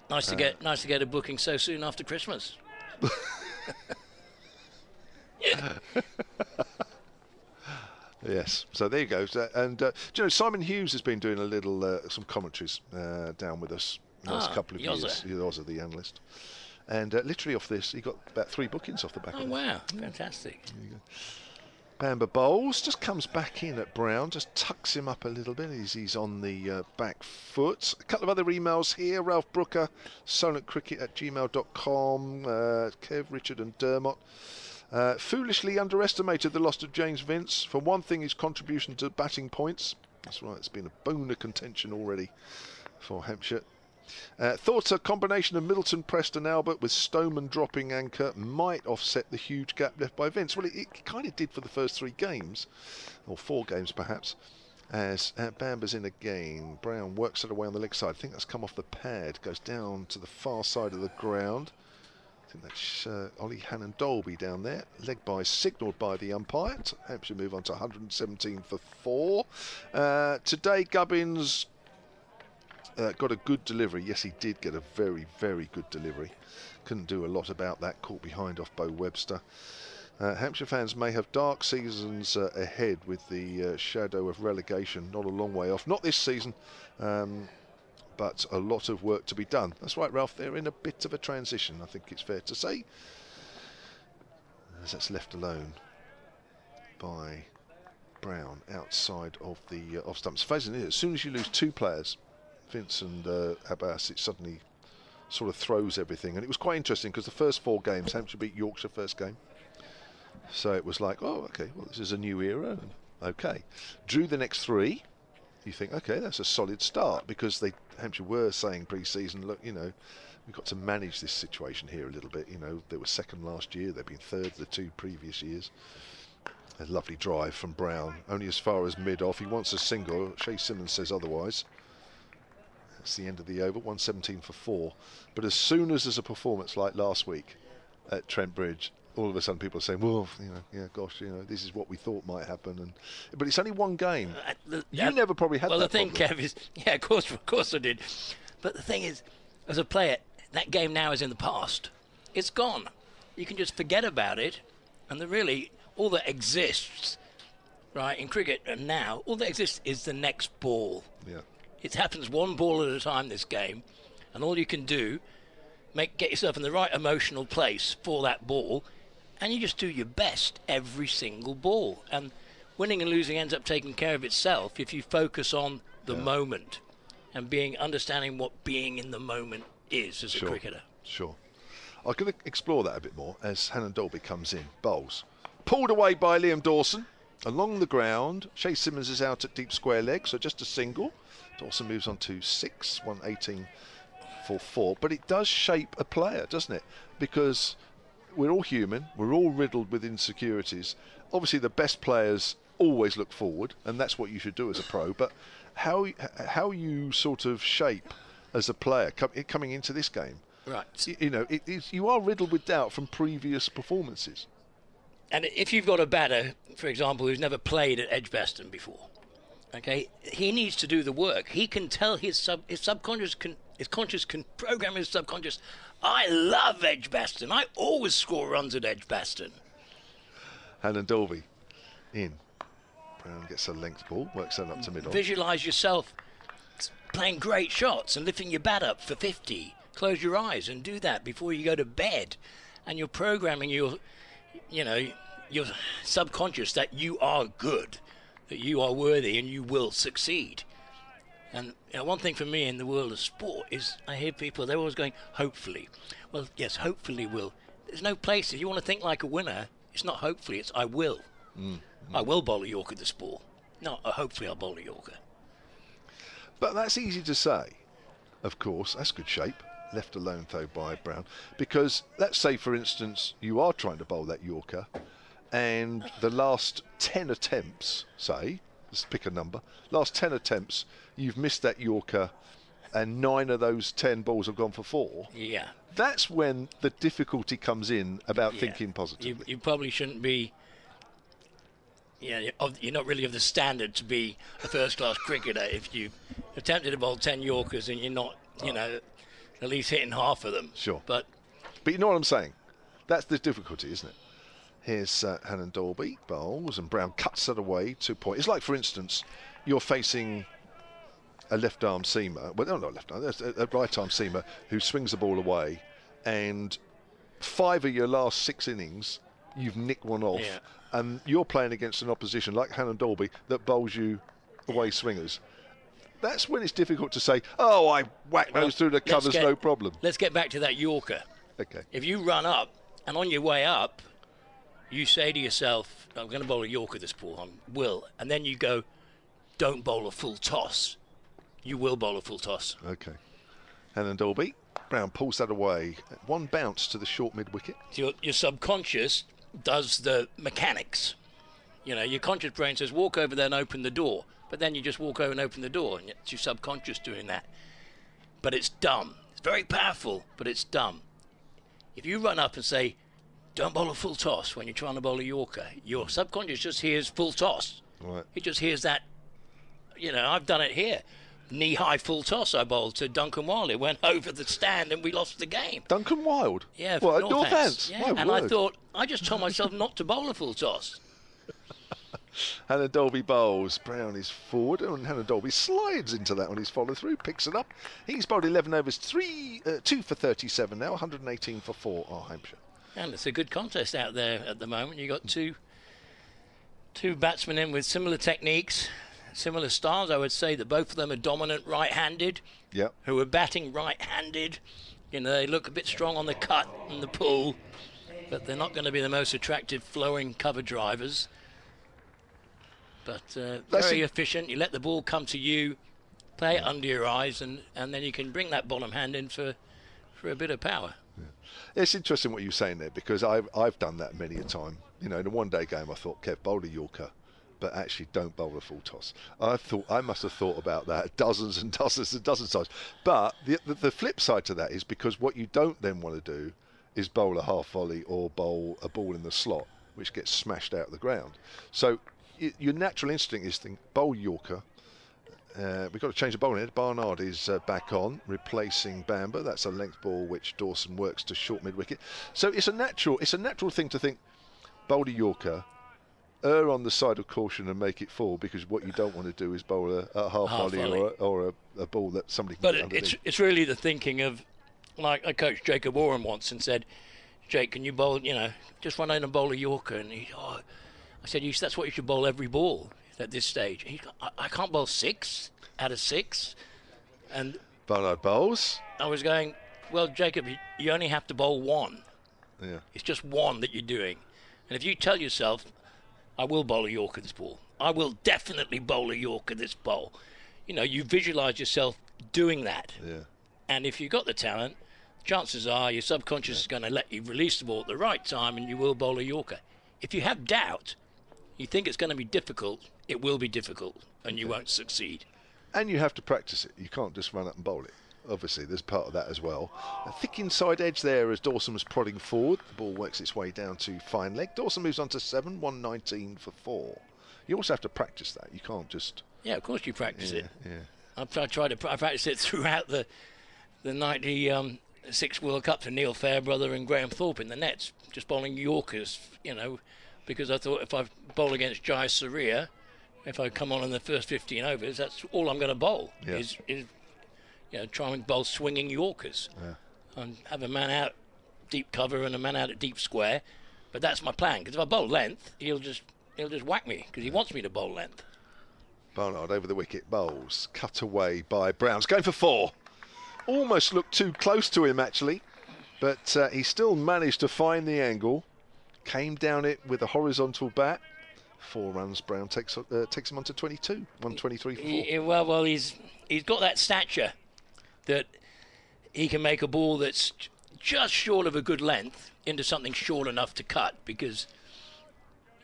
Nice to get a booking so soon after Christmas. Yes, so there you go. And do you know, Simon Hughes has been doing a little some commentaries down with us the last couple of years. Yozza, the analyst. And literally off this, he got about 3 bookings off the back of it. Oh, wow. Fantastic. There you go. Bamber bowls, just comes back in at Brown, just tucks him up a little bit as he's on the back foot. A couple of other emails here. Ralph Brooker, solentcricket@gmail.com, Kev, Richard and Dermot. Foolishly underestimated the loss of James Vince. For one thing, his contribution to batting points. That's right, it's been a bone of contention already for Hampshire. Thought a combination of Middleton, Preston, Albert with Stoneman dropping anchor might offset the huge gap left by Vince. Well, it kind of did for the first 3 games, or 4 games perhaps, as Bamber's in again. Brown works it away on the leg side. I think that's come off the pad, goes down to the far side of the ground. I think that's Ollie Hannon Dolby down there. Leg by signalled by the umpire. Hampshire move on to 117 for 4. Today, Gubbins got a good delivery. Yes, he did get a very, very good delivery. Couldn't do a lot about that. Caught behind off Bo Webster. Hampshire fans may have dark seasons ahead with the shadow of relegation. Not a long way off. Not this season, but a lot of work to be done. That's right, Ralph. They're in a bit of a transition, I think it's fair to say. As that's left alone by Brown outside of the off stumps. Facing it, as soon as you lose 2 players, Vince and Abbas, it suddenly sort of throws everything. And it was quite interesting because the first 4 games, Hampshire beat Yorkshire first game. So it was like, oh, okay, well, this is a new era. Okay. Drew the next 3. You think, okay, that's a solid start, because Hampshire were saying pre-season, look, you know, we've got to manage this situation here a little bit. You know, they were second last year, they've been third the 2 previous years. A lovely drive from Brown, only as far as mid-off. He wants a single. Shea Simmons says otherwise. That's the end of the over, 117 for 4. But as soon as there's a performance like last week at Trent Bridge, all of a sudden people are saying, well, you know, yeah, gosh, you know, this is what we thought might happen. But it's only 1 game. You never probably had that. Well, the thing, Kev, is, yeah, of course I did. But the thing is, as a player, that game now is in the past. It's gone. You can just forget about it. And really, all that exists, right, in cricket and now, all that exists is the next ball. Yeah. It happens 1 ball at a time, this game. And all you can do, get yourself in the right emotional place for that ball, and you just do your best every single ball. And winning and losing ends up taking care of itself if you focus on the moment and understanding what being in the moment is as a cricketer. Sure. I'm going to explore that a bit more as Hannon Dolby comes in. Bowls. Pulled away by Liam Dawson. Along the ground. Shea Simmons is out at deep square leg, so just a single. Dawson moves on to 6, 118 for 4. But it does shape a player, doesn't it? Because we're all human, we're all riddled with insecurities. Obviously the best players always look forward, and that's what you should do as a pro. But how you sort of shape as a player coming into this game, right? You know, you are riddled with doubt from previous performances. And if you've got a batter, for example, who's never played at Edgbaston before, okay, he needs to do the work. He can tell his subconscious can program his subconscious. I love Edgbaston. I always score runs at Edgbaston. Hannon Dolby in. Brown gets a length ball, works that up to mid-on. Visualise yourself playing great shots and lifting your bat up for 50. Close your eyes and do that before you go to bed. And you're programming your subconscious that you are good, that you are worthy and you will succeed. And one thing for me in the world of sport is I hear people, they're always going, hopefully. Well, yes, hopefully will. There's no place. If you want to think like a winner, it's not hopefully, it's I will. I will bowl a Yorker this ball. No, hopefully I'll bowl a Yorker. But that's easy to say, of course. That's good shape. Left alone, though, by Brown. Because let's say, for instance, you are trying to bowl that Yorker, and the last 10 attempts, say, let's pick a number, last 10 attempts, you've missed that Yorker, and 9 of those 10 balls have gone for 4. Yeah. That's when the difficulty comes in about thinking positively. You probably shouldn't be... Yeah, you're not really of the standard to be a first-class cricketer if you attempted to bowl 10 Yorkers and you're not, at least hitting half of them. Sure. But you know what I'm saying? That's the difficulty, isn't it? Here's Hannon Dolby, bowls, and Brown cuts that away, 2 point. It's like, for instance, you're facing a left-arm seamer, well, no, not left-arm, a right-arm seamer who swings the ball away, and 5 of your last 6 innings, you've nicked one off, and you're playing against an opposition like Hannon Dolby that bowls you away swingers. That's when it's difficult to say, oh, I whack those through the covers, no problem. Let's get back to that Yorker. Okay. If you run up, and on your way up, you say to yourself, I'm going to bowl a Yorker this ball, I will. And then you go, don't bowl a full toss. You will bowl a full toss. Okay. Hannon Dolby. Brown pulls that away. 1 bounce to the short mid-wicket. So your subconscious does the mechanics. You know, your conscious brain says, walk over there and open the door. But then you just walk over and open the door, and it's your subconscious doing that. But it's dumb. It's very powerful, but it's dumb. If you run up and say, don't bowl a full toss when you're trying to bowl a Yorker, your subconscious just hears full toss. Right. It just hears that. You know, I've done it here. Knee-high full toss I bowled to Duncan Wilde. It went over the stand and we lost the game. Duncan Wilde? Yeah, what, from Northants? Yeah, and I thought, I just told myself not to bowl a full toss. Hannon Dolby bowls. Brown is forward, and Hannon Dolby slides into that on his follow-through, picks it up. He's bowled 11 overs, 2 for 37 now, 118 for 4 are Hampshire. And it's a good contest out there at the moment. You've got two batsmen in with similar techniques, similar styles. I would say that both of them are dominant right-handed, who are batting right-handed. You know, they look a bit strong on the cut and the pull, but they're not going to be the most attractive flowing cover drivers. But very efficient. You let the ball come to you, play it under your eyes, and then you can bring that bottom hand in for a bit of power. It's interesting what you're saying there, because I've done that many a time. You know, in a one-day game, I thought, Kev, bowl a Yorker, but actually don't bowl a full toss. I must have thought about that dozens and dozens and dozens of times. But the flip side to that is, because what you don't then want to do is bowl a half volley or bowl a ball in the slot, which gets smashed out of the ground. So your natural instinct is to think, bowl Yorker. We've got to change the bowling. Ed Barnard is back on, replacing Bamber. That's a length ball which Dawson works to short mid-wicket. So it's a natural thing to think, bowl a Yorker, err on the side of caution and make it fall, because what you don't want to do is bowl a half volley or a ball that somebody can get underneath. It's really the thinking of, like I coached Jacob Warren once and said, Jake, can you bowl, you know, just run in and bowl a Yorker? And I said, that's what you should bowl every ball at this stage. He goes, I can't bowl 6 out of 6. And Barnard bowls. I was going, well, Jacob, you only have to bowl 1. Yeah. It's just 1 that you're doing. And if you tell yourself, I will bowl a Yorker this ball, I will definitely bowl a Yorker this bowl, you know, you visualise yourself doing that. Yeah. And if you've got the talent, chances are your subconscious is going to let you release the ball at the right time, and you will bowl a Yorker. If you have doubt, you think it's going to be difficult, it will be difficult, and you won't succeed. And you have to practice it. You can't just run up and bowl it. Obviously, there's part of that as well. A thick inside edge there as Dawson was prodding forward. The ball works its way down to fine leg. Dawson moves on to 7, 119 for 4. You also have to practice that. You can't just... Yeah, of course you practice it. Yeah. I practiced it throughout the 96 World Cup for Neil Fairbrother and Graham Thorpe in the nets, just bowling Yorkers, you know, because I thought if I bowl against Jai Surya, if I come on in the first 15 overs, that's all I'm going to bowl, is you know, try and bowl swinging Yorkers. And have a man out deep cover and a man out at deep square. But that's my plan, because if I bowl length, he'll just whack me, because he wants me to bowl length. Barnard over the wicket, bowls, cut away by Browns, going for 4. Almost looked too close to him actually, but he still managed to find the angle. Came down it with a horizontal bat. 4 runs. Brown takes him on to 22. 123 for 4. Well, he's got that stature that he can make a ball that's just short of a good length into something short enough to cut, because,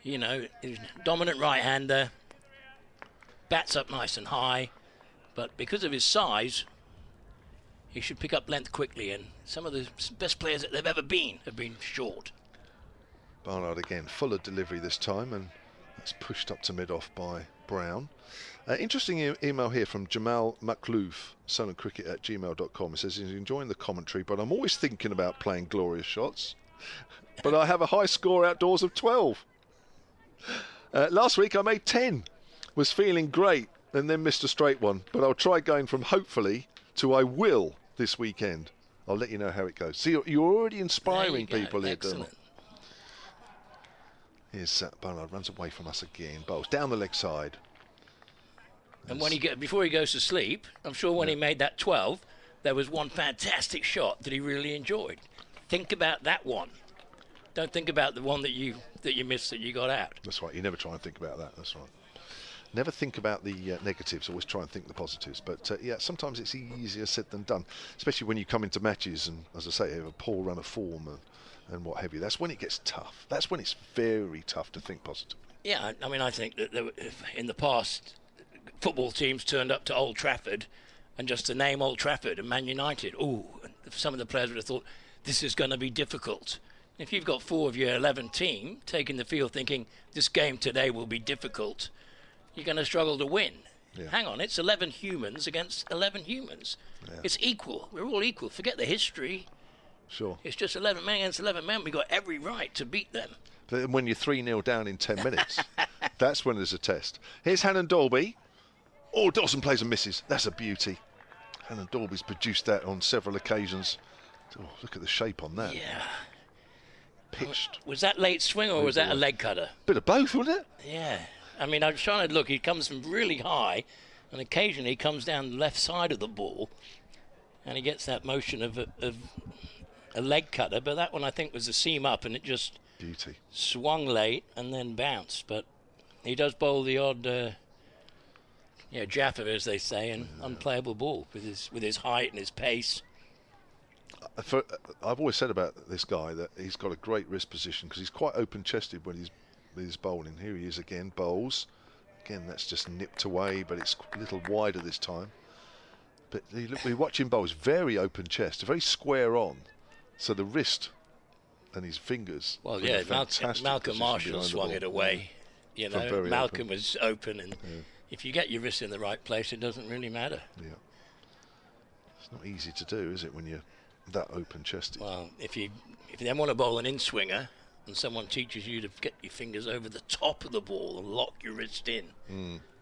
you know, he's a dominant right-hander, bats up nice and high, but because of his size, he should pick up length quickly, and some of the best players that they've ever been have been short. Barnard again, fuller delivery this time, and that's pushed up to mid-off by Brown. Interesting email here from Jamal Makhlouf, sonandcricket@gmail.com. It says he's enjoying the commentary, but I'm always thinking about playing glorious shots. but I have a high score outdoors of 12. Last week I made 10. Was feeling great and then missed a straight one. But I'll try going from hopefully to I will this weekend. I'll let you know how it goes. See, you're already inspiring people here, Dermot. Here's Barnard, runs away from us again. Bowles down the leg side. And when before he goes to sleep, I'm sure when he made that 12, there was one fantastic shot that he really enjoyed. Think about that one. Don't think about the one that you missed that you got out. That's right. You never try and think about that. That's right. Never think about the negatives. Always try and think the positives. But yeah, sometimes it's easier said than done, especially when you come into matches and, as I say, have a poor run of form and what have you. That's when it gets tough. That's when it's very tough to think positively. Yeah, I mean, I think that in the past, football teams turned up to Old Trafford, and just to name Old Trafford and Man United, some of the players would have thought this is going to be difficult. If you've got 4 of your 11 team taking the field thinking this game today will be difficult, you're going to struggle to win. Yeah. Hang on, it's 11 humans against 11 humans. Yeah. It's equal. We're all equal. Forget the history. Sure. It's just 11 men against 11 men. We've got every right to beat them. But when you're 3-0 down in 10 minutes, that's when there's a test. Here's Hannon Dolby. Oh, Dawson plays and misses. That's a beauty. Hannon Dolby's produced that on several occasions. Oh, look at the shape on that. Yeah. Pitched. Was that late swing or was that a leg cutter? Bit of both, wasn't it? Yeah. I mean, I was trying to look. He comes from really high, and occasionally he comes down the left side of the ball, and he gets that motion of a leg cutter. But that one, I think, was a seam up, and it just swung late and then bounced. But he does bowl the odd, jaffer, as they say, and unplayable ball with his height and his pace. I've always said about this guy that he's got a great wrist position because he's quite open-chested when he's bowling. Here he is again, bowls. Again, that's just nipped away, but it's a little wider this time. But we watch him bowl. He's very open chest, very square on. So the wrist and his fingers. Well, yeah, Malcolm Marshall swung it away. You know, Malcolm was open, and if you get your wrist in the right place, it doesn't really matter. Yeah, it's not easy to do, is it, when you're that open-chested? Well, if you then want to bowl an in-swinger, and someone teaches you to get your fingers over the top of the ball and lock your wrist in,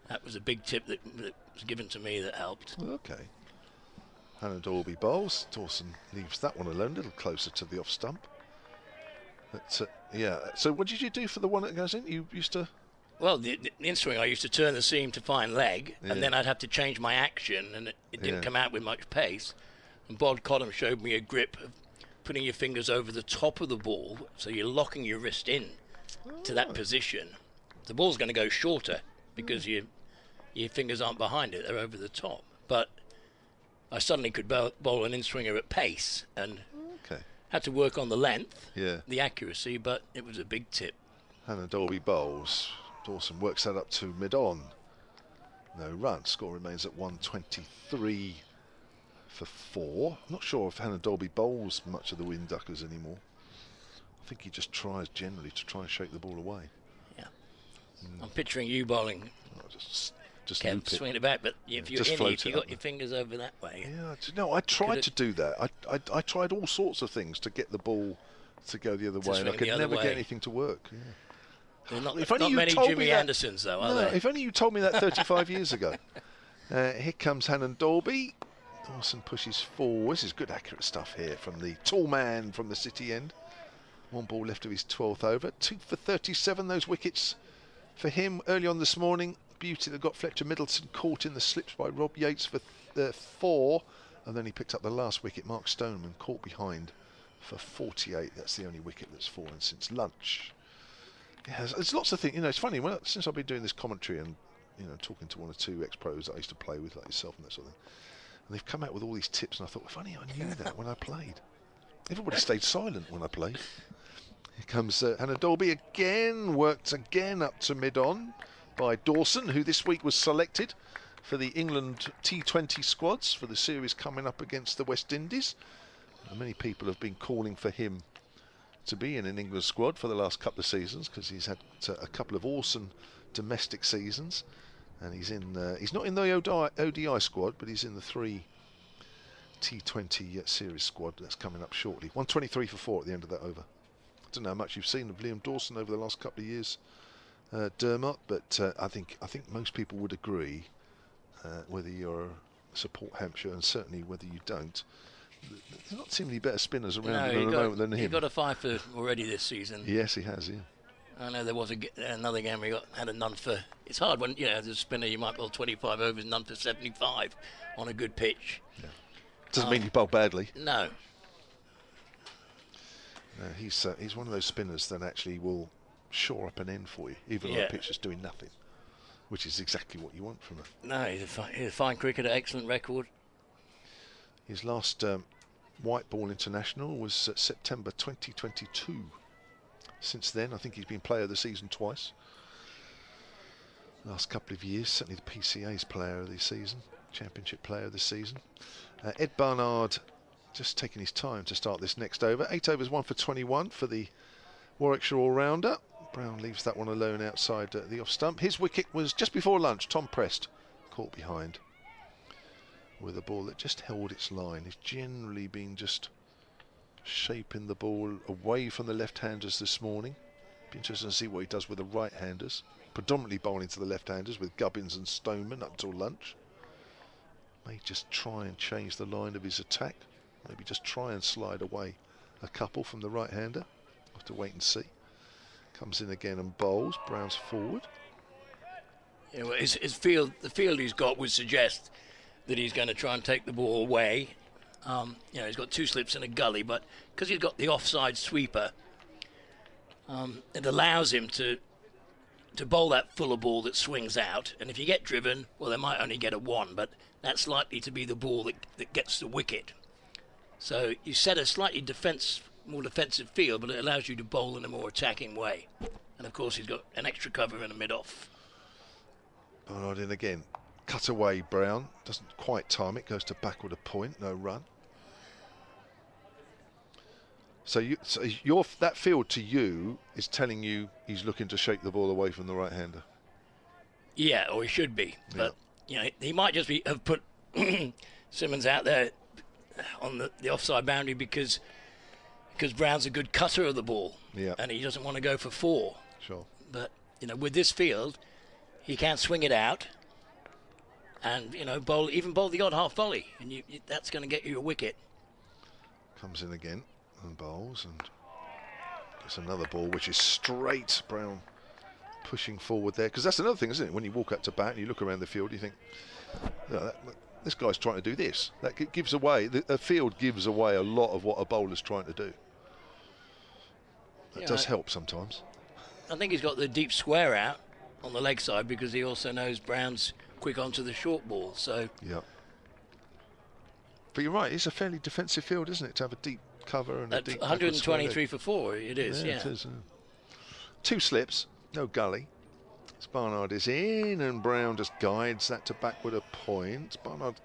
that was a big tip that was given to me that helped. Okay. Hannon Dolby bowls. Dawson leaves that one alone, a little closer to the off stump. But, yeah. So what did you do for the one that goes in? You used to... Well, the in-swing, I used to turn the seam to find leg, and then I'd have to change my action, and it didn't come out with much pace. And Bod Cottam showed me a grip of putting your fingers over the top of the ball, so you're locking your wrist in to that position. The ball's going to go shorter because your fingers aren't behind it, they're over the top. But I suddenly could bowl an in-swinger at pace, and had to work on the length, the accuracy, but it was a big tip. Hannon Dolby bowls. Dawson works that up to mid-on. No run. Score remains at 123 for 4. I'm not sure if Hannon Dolby bowls much of the wind duckers anymore. I think he just tries generally to try and shake the ball away. Yeah. I'm picturing you bowling. Just swing it back, but if you're in it, you got your fingers over that way. Yeah, no, I tried to do that. I tried all sorts of things to get the ball to go the other way, and I could never get anything to work. Yeah. There are not many Jimmy Andersons, though, are there? If only you told me that 35 years ago. Here comes Hannon Dolby. Dawson pushes forward. This is good, accurate stuff here from the tall man from the City end. 1 ball left of his 12th over. 2 for 37, those wickets for him early on this morning. Beauty that got Fletcher Middleton caught in the slips by Rob Yates for 4. And then he picked up the last wicket. Mark Stoneman caught behind for 48. That's the only wicket that's fallen since lunch. Yeah, there's lots of things. You know, it's funny, since I've been doing this commentary and, talking to 1 or 2 ex-pros that I used to play with, like yourself and that sort of thing, and they've come out with all these tips, and I thought, if only I knew that when I played. Everybody stayed silent when I played. Here comes Hannon Dolby again, worked again up to mid-on by Dawson, who this week was selected for the England T20 squads for the series coming up against the West Indies. And many people have been calling for him to be in an England squad for the last couple of seasons because he's had a couple of awesome domestic seasons, and he's not in the ODI squad, but he's in the 3 T20 series squad that's coming up shortly. 123 for 4 at the end of that over. don't know how much you've seen of Liam Dawson over the last couple of years, Dermot, but I think most people would agree, whether you support Hampshire and certainly whether you don't, there's not too many better spinners around at the moment than him. He got a five for already this season. Yes, he has. Yeah. I know there was another game we had a none for. It's hard when as a spinner you might bowl 25 overs, none for 75 on a good pitch. Yeah. Doesn't mean you bowl badly. No. No, he's one of those spinners that actually will shore up an end for you, even though the pitch is doing nothing, which is exactly what you want from him. No, he's a fine cricketer, excellent record. His last white ball international was September 2022. Since then, I think he's been player of the season twice. Last couple of years, certainly the PCA's player of the season, championship player of the season. Ed Barnard just taking his time to start this next over. 8 overs, 1 for 21 for the Warwickshire all-rounder. Brown leaves that one alone outside the off stump. His wicket was just before lunch. Tom Prest caught behind with a ball that just held its line. He's generally been just shaping the ball away from the left-handers this morning. Be interesting to see what he does with the right-handers. Predominantly bowling to the left-handers with Gubbins and Stoneman up till lunch. May just try and change the line of his attack. Maybe just try and slide away a couple from the right-hander. Have to wait and see. Comes in again and bowls. Brown's forward. Yeah, well, the field he's got would suggest that he's going to try and take the ball away. He's got two slips and a gully, but because he's got the offside sweeper, it allows him to bowl that fuller ball that swings out. And if you get driven, well, they might only get a one, but that's likely to be the ball that gets the wicket. So you set a slightly more defensive field, but it allows you to bowl in a more attacking way. And of course, he's got an extra cover in the mid-off. Barnard in again. Cut away, Brown. Doesn't quite time it. Goes to backward a point. No run. So that field to you is telling you he's looking to shake the ball away from the right-hander. Yeah, or he should be. But he might just have put Simmons out there on the offside boundary because Brown's a good cutter of the ball. Yeah. And he doesn't want to go for four. Sure. But with this field, he can swing it out. And bowl the odd half volley, and that's going to get you a wicket. Comes in again and bowls and gets another ball, which is straight. Brown pushing forward there, because that's another thing, isn't it? When you walk up to bat and you look around the field, you think, this guy's trying to do this. That gives away the field gives away a lot of what a bowler's trying to do. That does help sometimes. I think he's got the deep square out on the leg side because he also knows Brown's quick onto the short ball. So yeah, but you're right, it's a fairly defensive field, isn't it, to have a deep cover and a deep 123 for 4 it is. Yeah, it is. Two slips, no gully. Barnard is in and Brown just guides that to backward a point. Barnard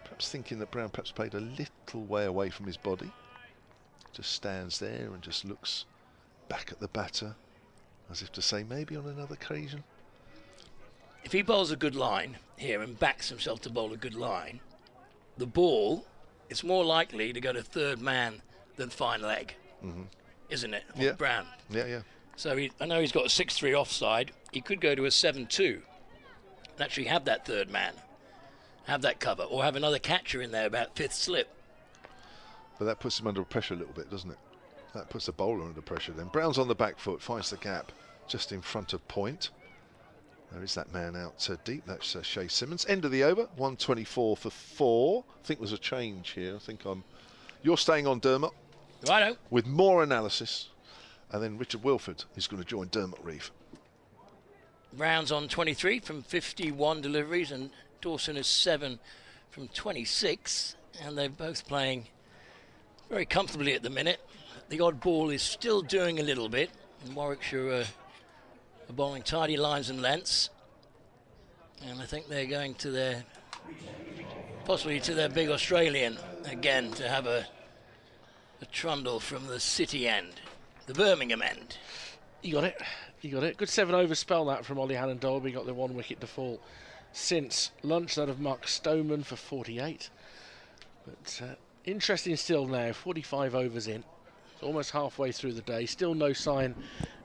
perhaps thinking that Brown perhaps played a little way away from his body, just stands there and just looks back at the batter as if to say maybe on another occasion. If he bowls a good line here and backs himself to bowl a good line, the ball is more likely to go to third man than fine leg, isn't it? Yeah. Brown. Yeah. So I know he's got a 6-3 offside. He could go to a 7-2 and actually have that third man, have that cover, or have another catcher in there about fifth slip. But that puts him under pressure a little bit, doesn't it? That puts the bowler under pressure then. Brown's on the back foot, finds the gap just in front of point. There is that man out deep. That's Shea Simmons. End of the over. 124 for 4. I think there's a change here. I think you're staying on Dermot. Righto. With more analysis. And then Richard Wilford is going to join Dermot Reeve. Brown's on 23 from 51 deliveries and Dawson is 7 from 26. And they're both playing very comfortably at the minute. The odd ball is still doing a little bit. And Warwickshire are bowling tidy lines and lengths, and I think they're going to possibly to their big Australian again to have a trundle from the city end, the Birmingham end. You got it. Good 7 over spell that from Ollie Hannon Dolby. Got the 1 wicket default since lunch. That of Mark Stoneman for 48. But interesting still now. 45 overs in. almost halfway through the day. Still no sign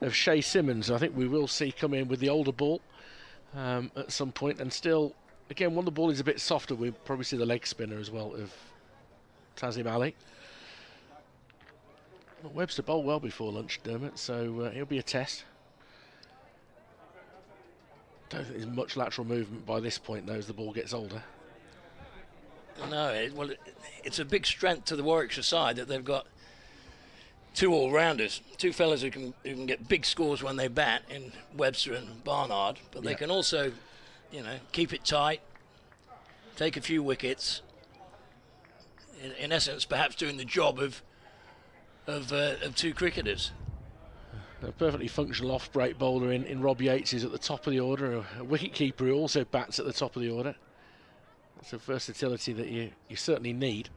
of Shay Simmons. I think we will see come in with the older ball at some point. And still, again, when the ball is a bit softer, we'll probably see the leg spinner as well of Tazim Ali. Well, Webster bowled well before lunch, Dermot, so it'll be a test. Don't think there's much lateral movement by this point, though, as the ball gets older. No, it's a big strength to the Warwickshire side that they've got two all-rounders, two fellas who can get big scores when they bat in Webster and Barnard, but they can also, keep it tight, take a few wickets. In essence, perhaps doing the job of two cricketers. A perfectly functional off-break bowler in Rob Yates is at the top of the order, a wicket-keeper who also bats at the top of the order. That's a versatility that you certainly need.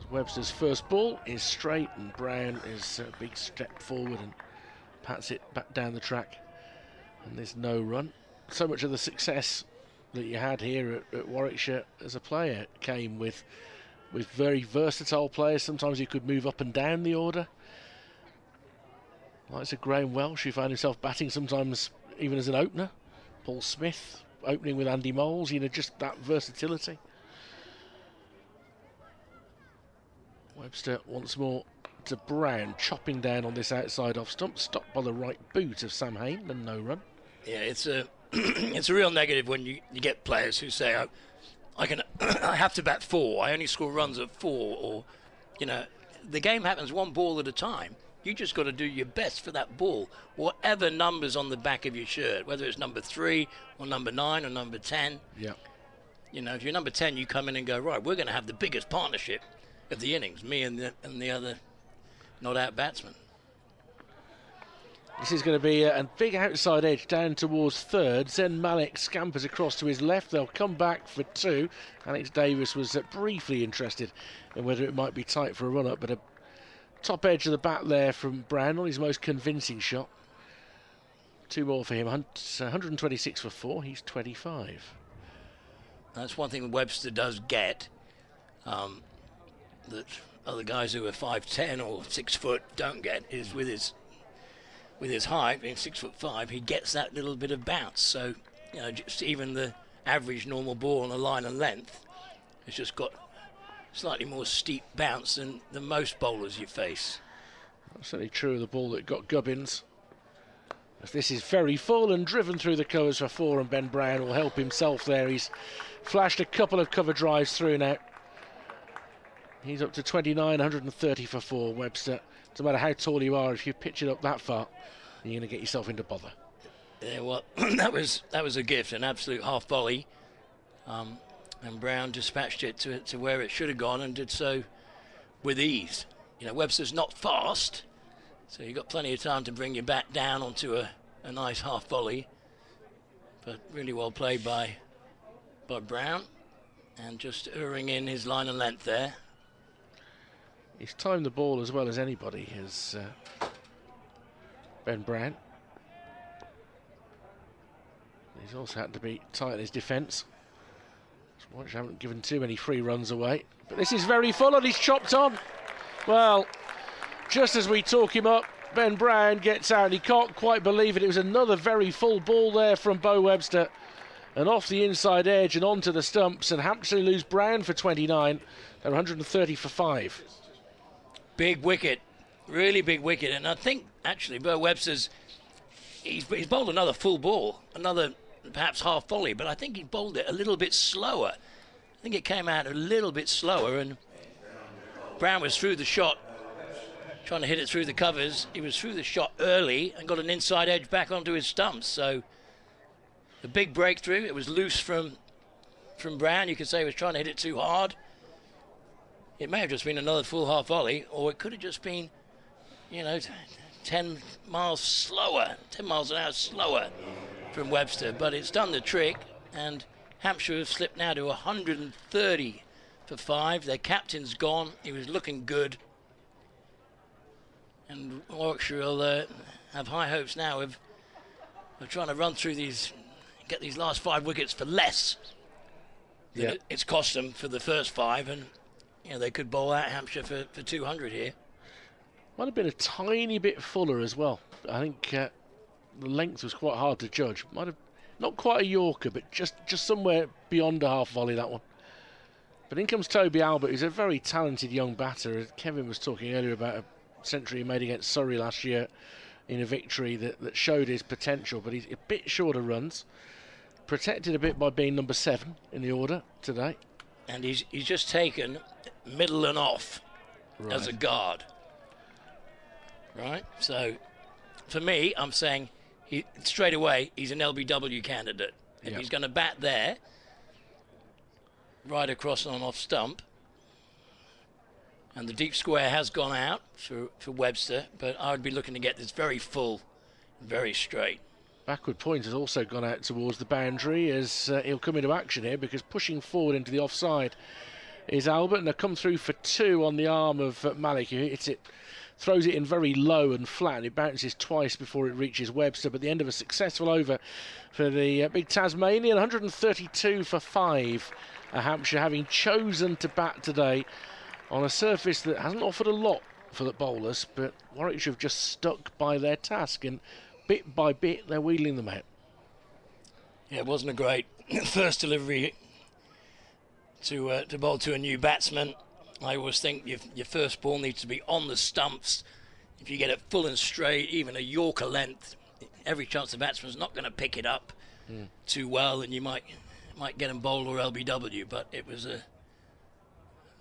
Webster's first ball is straight, and Brown is a big step forward and pats it back down the track. And there's no run. So much of the success that you had here at Warwickshire as a player came with very versatile players. Sometimes you could move up and down the order. Like Sir Graham Welsh, who found himself batting sometimes even as an opener. Paul Smith opening with Andy Moles, just that versatility. Webster once more to Brown, chopping down on this outside off stump, stopped by the right boot of Sam Hain, and no run. Yeah, it's a it's a real negative when you get players who say, I have to bat 4, I only score runs at 4, or, the game happens one ball at a time. You just got to do your best for that ball, whatever number's on the back of your shirt, whether it's number 3 or number 9 or number 10. Yeah. If you're number 10, you come in and go, right, we're going to have the biggest partnership of the innings, me and the other not out batsman. This is going to be a big outside edge down towards third. Zen Malik scampers across to his left. They'll come back for 2. Alex Davis was briefly interested in whether it might be tight for a run-up, but a top edge of the bat there from Brown on his most convincing shot. 2 more for him. 126 for 4. He's 25. That's one thing Webster does get that other guys who are 5'10" or 6 foot don't get, is with his height, being 6'5", he gets that little bit of bounce. So, just even the average normal ball on a line and length has just got slightly more steep bounce than most bowlers you face. That's certainly true of the ball that got Gubbins. As this is very full and driven through the covers for 4, and Ben Brown will help himself there. He's flashed a couple of cover drives through now. He's up to 29, 130 for 4, Webster. No matter how tall you are, if you pitch it up that far, you're going to get yourself into bother. Yeah, well, that was a gift, an absolute half volley. And Brown dispatched it to where it should have gone, and did so with ease. Webster's not fast, so you've got plenty of time to bring your bat down onto a nice half volley. But really well played by Brown, and just erring in his line and length there. He's timed the ball as well as anybody, has Ben Brown. He's also had to be tight in his defence. Watch, haven't given too many free runs away. But this is very full, and he's chopped on. Well, just as we talk him up, Ben Brown gets out. He can't quite believe it. It was another very full ball there from Bo Webster. And off the inside edge and onto the stumps. And Hampshire lose Brown for 29. They're 130 for 5. Big wicket. Really big wicket. And I think, actually, Bo Webster's... He's bowled another full ball. Another... perhaps half volley, but I think he bowled it a little bit slower. I think it came out a little bit slower, and Brown was through the shot, trying to hit it through the covers. He was through the shot early and got an inside edge back onto his stumps. So the big breakthrough. It was loose from Brown. You could say he was trying to hit it too hard. It may have just been another full half volley, or it could have just been, 10 miles slower, 10 miles an hour slower from Webster, but it's done the trick, and Hampshire have slipped now to 130 for 5. Their captain's gone. He was looking good, and Warwickshire will have high hopes now of trying to run through these, get these last 5 wickets for less than it's cost them for the first 5, and they could bowl out Hampshire for 200 here. Might have been a tiny bit fuller as well. I think the length was quite hard to judge. Might have not quite a Yorker, but just somewhere beyond a half volley, that one. But in comes Toby Albert, who's a very talented young batter. Kevin was talking earlier about a century he made against Surrey last year in a victory that showed his potential, but he's a bit short of runs. Protected a bit by being number 7 in the order today. And he's just taken middle and off as a guard. Right? So, for me, I'm saying straight away, he's an LBW candidate. If he's going to bat there, right across on off stump, and the deep square has gone out for Webster, but I would be looking to get this very full, very straight. Backward point has also gone out towards the boundary as he'll come into action here, because pushing forward into the offside is Albert, and they'll come through for 2 on the arm of Malik, who hits it, throws it in very low and flat, and it bounces twice before it reaches Webster. But the end of a successful over for the big Tasmanian. 132 for 5. Hampshire having chosen to bat today on a surface that hasn't offered a lot for the bowlers, but Warwickshire have just stuck by their task, and bit by bit they're wheeling them out. Yeah, it wasn't a great first delivery to bowl to a new batsman. I always think your first ball needs to be on the stumps. If you get it full and straight, even a Yorker length, every chance the batsman's not going to pick it up too well, and you might get him bowled or LBW. But it was a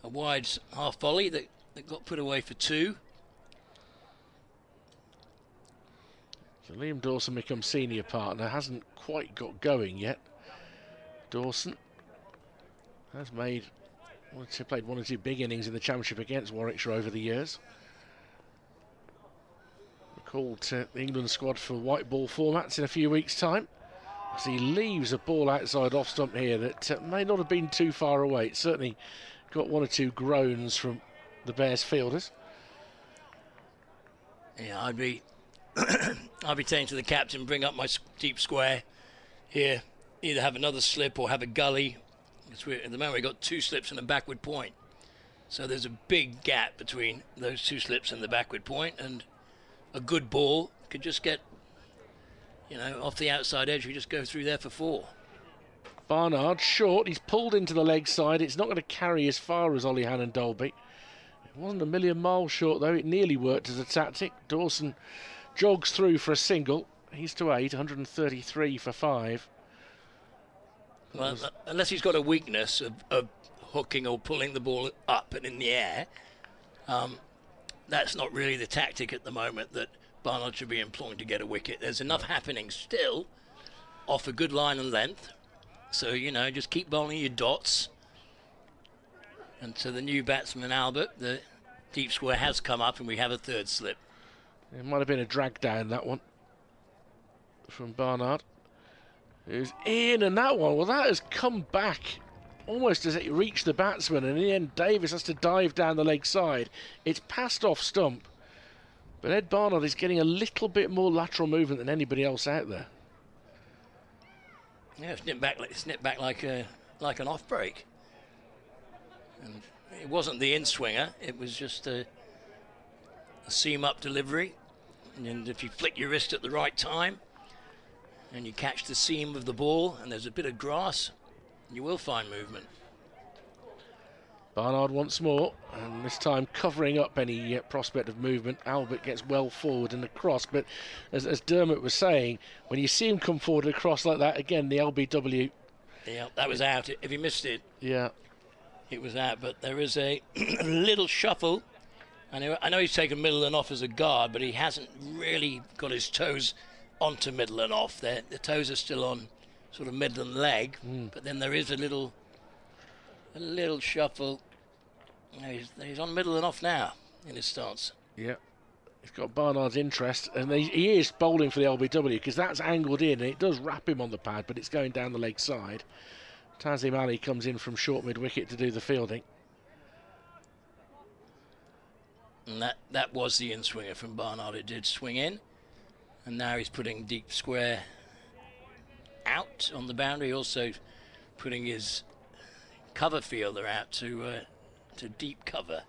wide half volley that got put away for 2. So Liam Dawson becomes senior partner, hasn't quite got going yet. Dawson has played 1 or 2 big innings in the Championship against Warwickshire over the years. Called to the England squad for white ball formats in a few weeks' time. As he leaves a ball outside off stump here that may not have been too far away. It certainly got 1 or 2 groans from the Bears fielders. Yeah, I'd be saying to the captain, bring up my deep square here. Either have another slip or have a gully. At the moment we've got 2 slips and a backward point. So there's a big gap between those 2 slips and the backward point, and a good ball could just get, off the outside edge. We just go through there for 4. Barnard short, he's pulled into the leg side. It's not going to carry as far as Ollie Hannon Dolby. It wasn't a million miles short though, it nearly worked as a tactic. Dawson jogs through for a single. He's to 8, 133 for 5. Well, unless he's got a weakness of hooking or pulling the ball up and in the air, that's not really the tactic at the moment that Barnard should be employing to get a wicket. There's enough happening still off a good line and length. So, just keep bowling your dots. And to the new batsman, Albert, the deep square has come up and we have a 3rd slip. It might have been a drag down, that one, from Barnard. Who's in, and that one, well, that has come back almost as it reached the batsman, and in the end Davis has to dive down the leg side. It's passed off stump, but Ed Barnard is getting a little bit more lateral movement than anybody else out there. Yeah, snip back like an off break. And it wasn't the in-swinger, it was just a seam-up delivery. And if you flick your wrist at the right time, and you catch the seam of the ball, and there's a bit of grass, you will find movement. Barnard once more, and this time covering up any prospect of movement. Albert gets well forward and across, but as Dermot was saying, when you see him come forward and across like that, again, the LBW... Yeah, that was out. If he missed it, yeah, it was out, but there is a little shuffle. I know he's taken middle and off as a guard, but he hasn't really got his toes onto middle and off. The toes are still on sort of middle and leg, but then there is a little shuffle. He's on middle and off now in his stance. Yeah, he's got Barnard's interest, and he is bowling for the LBW because that's angled in, and it does wrap him on the pad, but it's going down the leg side. Tazim Ali comes in from short mid-wicket to do the fielding. And that was the in-swinger from Barnard. It did swing in. And now he's putting deep square out on the boundary, also putting his cover fielder out to deep cover.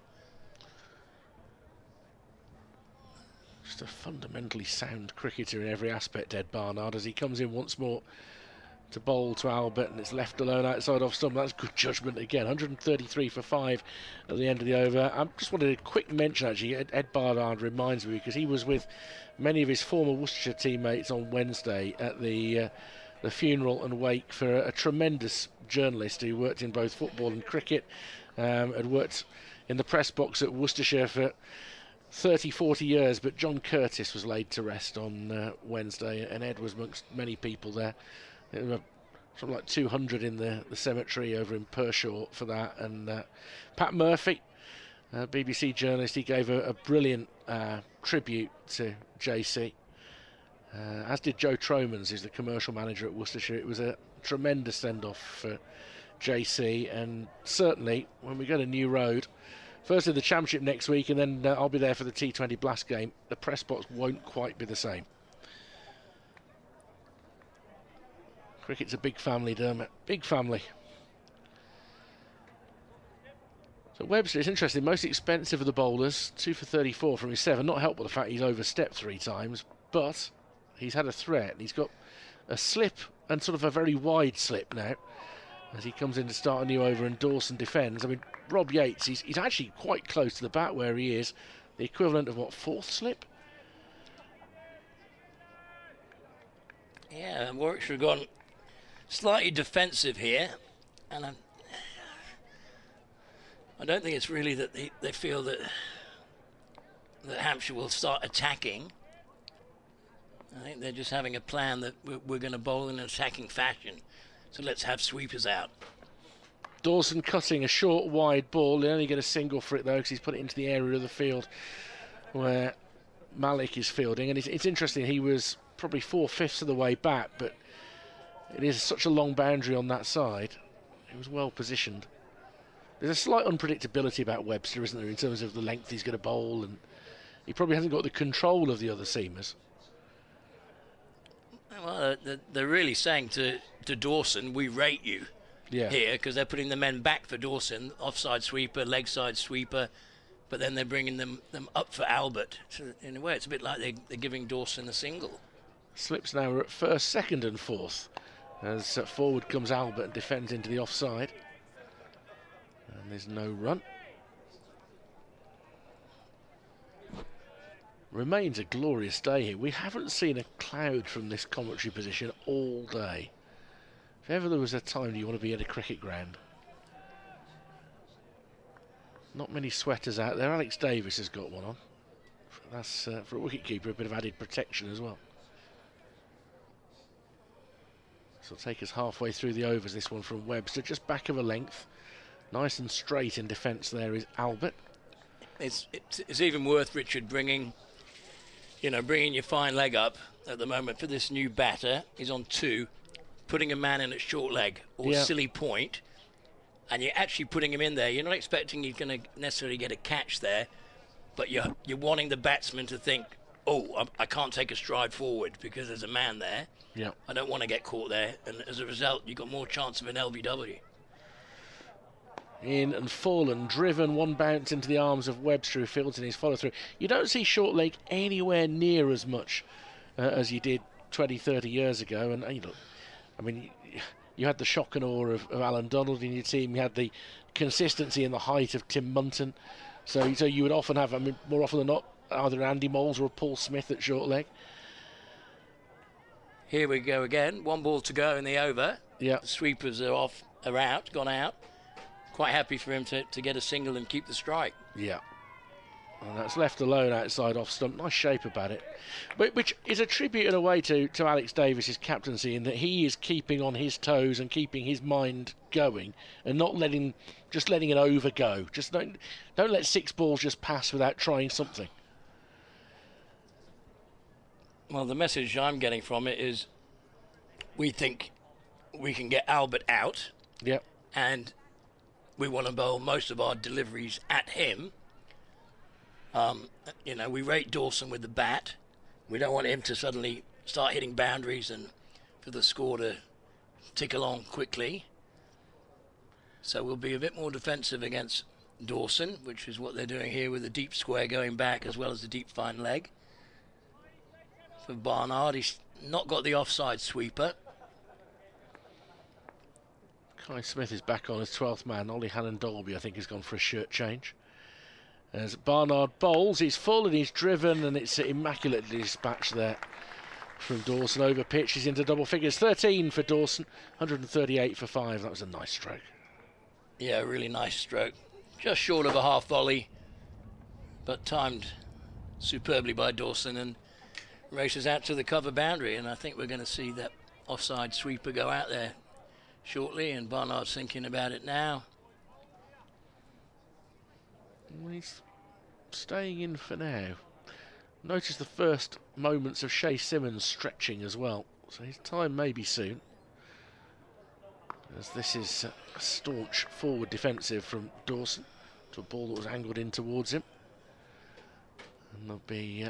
Just a fundamentally sound cricketer in every aspect, Ed Barnard, as he comes in once more to bowl to Albert, and it's left alone outside off stump. That's good judgment again. 133 for 5 at the end of the over. I just wanted a quick mention, actually. Ed Barnard reminds me, because he was with many of his former Worcestershire teammates on Wednesday at the funeral and wake for a tremendous journalist who worked in both football and cricket, had worked in the press box at Worcestershire for 30-40 years, but John Curtis was laid to rest on Wednesday, and Ed was amongst many people there. There were something like 200 in the cemetery over in Pershore for that. And Pat Murphy, BBC journalist, he gave a brilliant tribute to JC, as did Joe Tromans, who's the commercial manager at Worcestershire. It was a tremendous send-off for JC, and certainly when we go to New Road, firstly the Championship next week, and then I'll be there for the T20 Blast game, the press box won't quite be the same. Cricket's a big family, Dermot. Big family. So Webster, it's interesting, most expensive of the bowlers, 2 for 34 from his 7, not helped by the fact he's overstepped 3 times, but he's had a threat. He's got a slip and sort of a very wide slip now as he comes in to start a new over, and Dawson defends. I mean, Rob Yates, he's actually quite close to the bat where he is, the equivalent of what, 4th slip? Yeah, Warwickshire have gone slightly defensive here, and I don't think it's really that they feel that Hampshire will start attacking. I think they're just having a plan that we're going to bowl in an attacking fashion, so let's have sweepers out. Dawson cutting a short wide ball. They only get a single for it though, because he's put it into the area of the field where Malik is fielding, and it's interesting, he was probably 4/5 of the way back, but it is such a long boundary on that side. He was well positioned. There's a slight unpredictability about Webster, isn't there, in terms of the length he's going to bowl, and he probably hasn't got the control of the other seamers. Well, they're really saying to Dawson, we rate you here, because they're putting the men back for Dawson, offside sweeper, leg side sweeper, but then they're bringing them up for Albert. So in a way, it's a bit like they're giving Dawson a single. Slips now are at 1st, 2nd and 4th. As forward comes Albert and defends into the offside. And there's no run. Remains a glorious day here. We haven't seen a cloud from this commentary position all day. If ever there was a time you want to be at a cricket ground. Not many sweaters out there. Alex Davis has got one on. That's for a wicketkeeper, a bit of added protection as well. So it'll take us halfway through the overs, this one from Webster, just back of a length. Nice and straight in defence there is Albert. It's even worth, Richard, bringing your fine leg up at the moment for this new batter. He's on 2, putting a man in at short leg or silly point, and you're actually putting him in there. You're not expecting he's going to necessarily get a catch there, but you're wanting the batsman to think, oh, I can't take a stride forward because there's a man there. Yeah, I don't want to get caught there, and as a result, you've got more chance of an LBW. In and fallen, driven, one bounce into the arms of Webster, who fields in his follow-through. You don't see short leg anywhere near as much as you did 20, 30 years ago. And I mean, you had the shock and awe of Alan Donald in your team. You had the consistency and the height of Tim Munton. So you would often have, I mean, more often than not, either Andy Moles or Paul Smith at short leg. Here we go again. 1 ball to go in the over. Yeah. The sweepers are gone out. Quite happy for him to get a single and keep the strike. Yeah. And that's left alone outside off stump. Nice shape about it. But which is a tribute in a way to Alex Davis's captaincy, in that he is keeping on his toes and keeping his mind going and not letting an over go. Just don't let 6 balls just pass without trying something. Well, the message I'm getting from it is we think we can get Albert out. Yep. And we want to bowl most of our deliveries at him. We rate Dawson with the bat. We don't want him to suddenly start hitting boundaries and for the score to tick along quickly. So we'll be a bit more defensive against Dawson, which is what they're doing here with the deep square going back as well as the deep fine leg. for Barnard. He's not got the offside sweeper. Kai Smith is back on as 12th man. Ollie Hannon-Dolby, I think, has gone for a shirt change. As Barnard bowls, he's full and he's driven, and it's immaculately dispatched there from Dawson. Over pitch, he's into double figures. 13 for Dawson, 138 for 5. That was a nice stroke. Yeah, really nice stroke. Just short of a half volley, but timed superbly by Dawson, and races out to the cover boundary. And I think we're going to see that offside sweeper go out there shortly, and Barnard's thinking about it now. Well, he's staying in for now. Notice the first moments of Shea Simmons stretching as well, so his time may be soon, as this is a staunch forward defensive from Dawson to a ball that was angled in towards him, and there'll be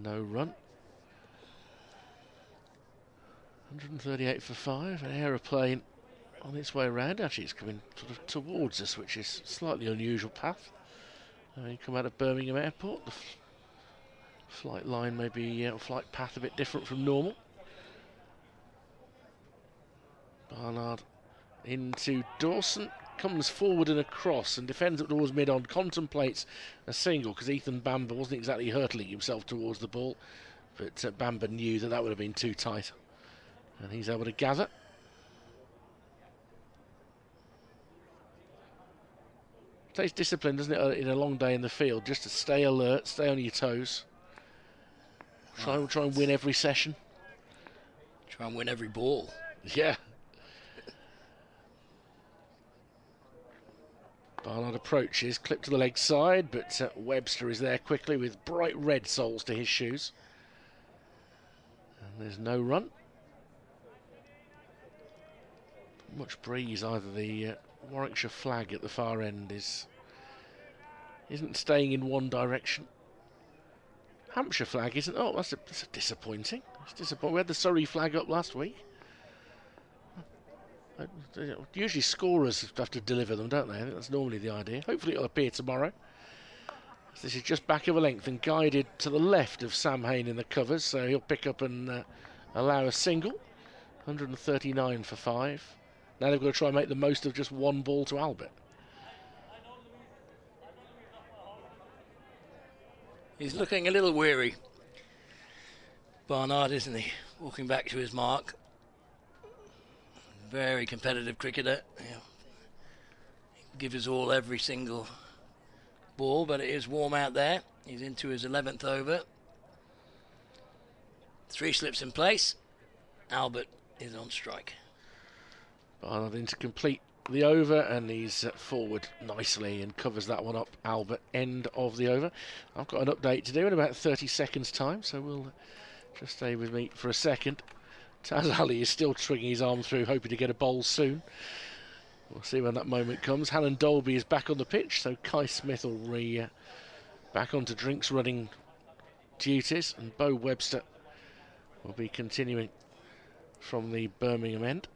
no run. 138 for 5, an aeroplane on its way around. Actually, it's coming sort of towards us, which is a slightly unusual path. You come out of Birmingham Airport, the flight line may be, flight path a bit different from normal. Barnard into Dawson, comes forward and across and defends it towards mid-on, contemplates a single because Ethan Bamber wasn't exactly hurtling himself towards the ball, but Bamber knew that would have been too tight, and he's able to gather. Takes discipline, doesn't it, in a long day in the field, just to stay alert, stay on your toes. Try and win every session. Try and win every ball. Yeah. Barnard approaches, clip to the leg side, but Webster is there quickly with bright red soles to his shoes. And there's no run. Not much breeze either. The Warwickshire flag at the far end isn't staying in one direction. Hampshire flag isn't. Oh, that's disappointing. It's disappointing. We had the Surrey flag up last week. Usually scorers have to deliver them, don't they? I think that's normally the idea. Hopefully it'll appear tomorrow. This is just back of a length and guided to the left of Sam Hain in the covers, so he'll pick up and allow a single. 139 for 5. Now they've got to try and make the most of just one ball to Albert. He's looking a little weary, Barnard, isn't he? Walking back to his mark. Very competitive cricketer. Yeah. Give his all every single ball, but it is warm out there. He's into his 11th over. 3 slips in place. Albert is on strike. Barnard in to complete the over, and he's forward nicely and covers that one up. Albert, end of the over. I've got an update to do in about 30 seconds time, so we'll just stay with me for a second. Taz Ali is still swinging his arm through, hoping to get a bowl soon. We'll see when that moment comes. Hannon-Dolby is back on the pitch, so Kai Smith will back onto drinks running duties, and Bo Webster will be continuing from the Birmingham end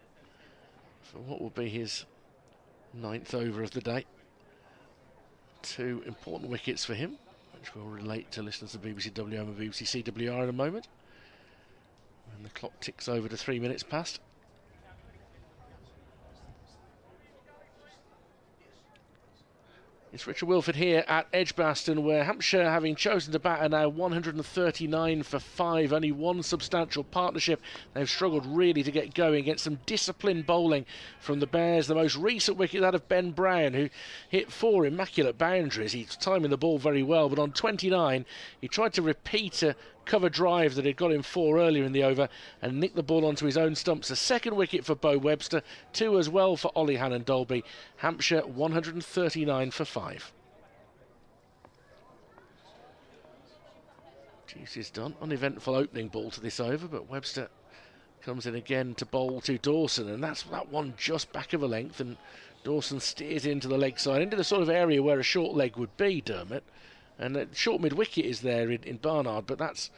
for what will be his 9th over of the day. 2 important wickets for him, which will relate to listeners of BBC WM and BBC CWR in a moment. And the clock ticks over to 3 minutes past. It's Richard Wilford here at Edgbaston, where Hampshire, having chosen to bat, are now 139 for 5. Only one substantial partnership. They've struggled really to get going against some disciplined bowling from the Bears. The most recent wicket, that of Ben Brown, who hit 4 immaculate boundaries. He's timing the ball very well, but on 29, he tried to repeat a cover drive that had got him 4 earlier in the over and nicked the ball onto his own stumps. A second wicket for Bo Webster, 2 as well for Ollie Hannon-Dolby. Hampshire 139 for 5. Duty's done. Uneventful opening ball to this over, but Webster comes in again to bowl to Dawson, and that's that one just back of a length, and Dawson steers into the leg side, into the sort of area where a short leg would be, Dermot. And the short mid-wicket is there in Barnard, but that's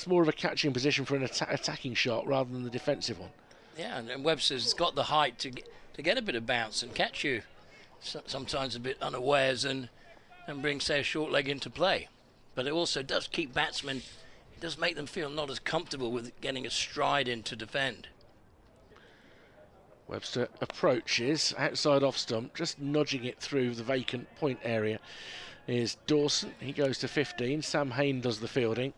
more of a catching position for an attacking shot rather than the defensive one. Yeah, and Webster's got the height to get a bit of bounce and catch you sometimes a bit unawares and bring, say, a short leg into play. But it also does keep batsmen does make them feel not as comfortable with getting a stride in to defend. Webster approaches outside off stump, just nudging it through the vacant point area is Dawson. He goes to 15. Sam Hain does the fielding,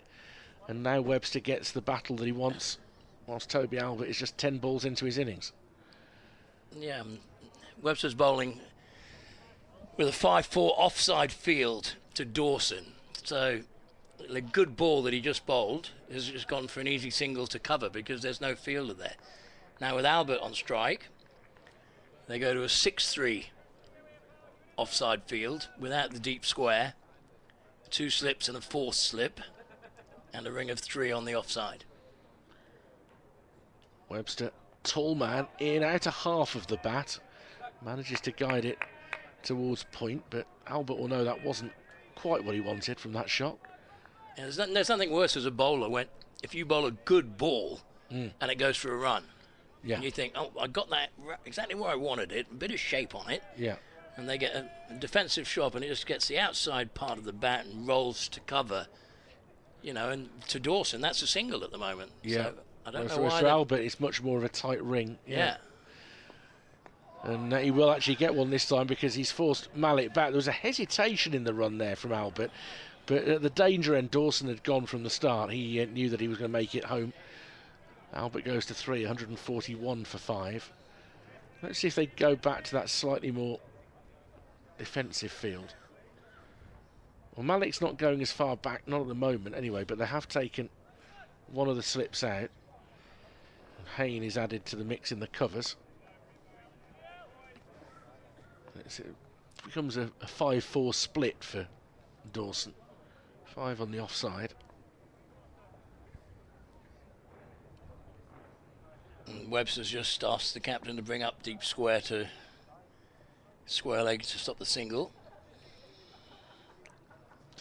and now Webster gets the battle that he wants, whilst Toby Albert is just 10 balls into his innings. Yeah, Webster's bowling with a 5-4 offside field to Dawson, so the good ball that he just bowled has just gone for an easy single to cover because there's no fielder there. Now with Albert on strike, they go to a 6-3 offside field without the deep square, 2 slips and a 4th slip, and a ring of 3 on the offside. Webster, tall man, in out a half of the bat, manages to guide it towards point, but Albert will know that wasn't quite what he wanted from that shot. Yeah, there's nothing worse as a bowler when if you bowl a good ball and it goes for a run. Yeah. And you think, oh, I got that exactly where I wanted it, a bit of shape on it. Yeah. And they get a defensive shot and it just gets the outside part of the bat and rolls to cover. You know, and to Dawson, that's a single at the moment. Yeah. So I don't know for why. Albert, it's much more of a tight ring. Yeah. And he will actually get one this time because he's forced Malik back. There was a hesitation in the run there from Albert, but at the danger end, Dawson had gone from the start. He knew that he was going to make it home. Albert goes to 3, 141 for 5. Let's see if they go back to that slightly more defensive field. Well, Malik's not going as far back, not at the moment anyway, but they have taken one of the slips out. Hain is added to the mix in the covers. It becomes a 5-4 split for Dawson. 5 on the offside. And Webster's just asked the captain to bring up deep square to square leg to stop the single.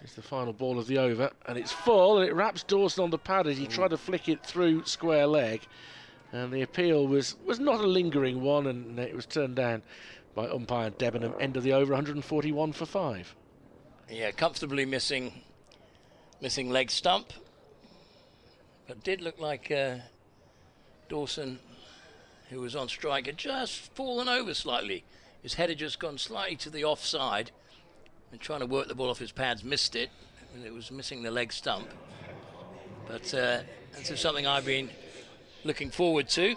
It's the final ball of the over, and it's full, and it wraps Dawson on the pad as he tried to flick it through square leg. And the appeal was not a lingering one, and it was turned down by umpire Debenham. End of the over, 141 for 5. Yeah, comfortably missing leg stump. But did look like Dawson, who was on strike, had just fallen over slightly. His head had just gone slightly to the offside and trying to work the ball off his pads, missed it, and it was missing the leg stump. But this is something I've been looking forward to.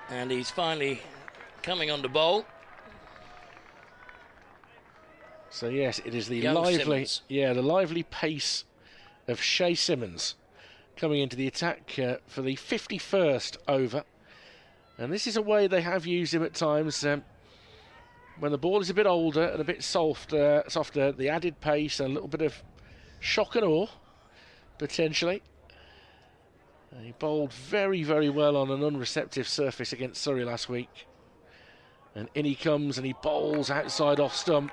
And he's finally coming on to bowl. So yes, it is the Young lively, Simmons. the lively pace of Shea Simmons coming into the attack for the 51st over. And this is a way they have used him at times when the ball is a bit older and a bit softer, the added pace and a little bit of shock and awe, potentially. He bowled very, very well on an unreceptive surface against Surrey last week. And in he comes and he bowls outside off stump,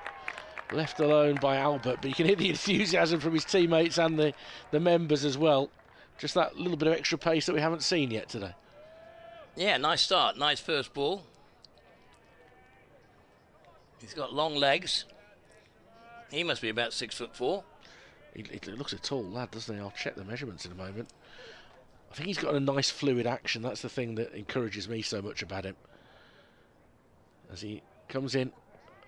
left alone by Albert. But you can hear the enthusiasm from his teammates and the members as well. Just that little bit of extra pace that we haven't seen yet today. Yeah, nice start, nice first ball. He's got long legs. He must be about 6'4". He looks a tall lad, doesn't he? I'll check the measurements in a moment. I think he's got a nice fluid action. That's the thing that encourages me so much about him. As he comes in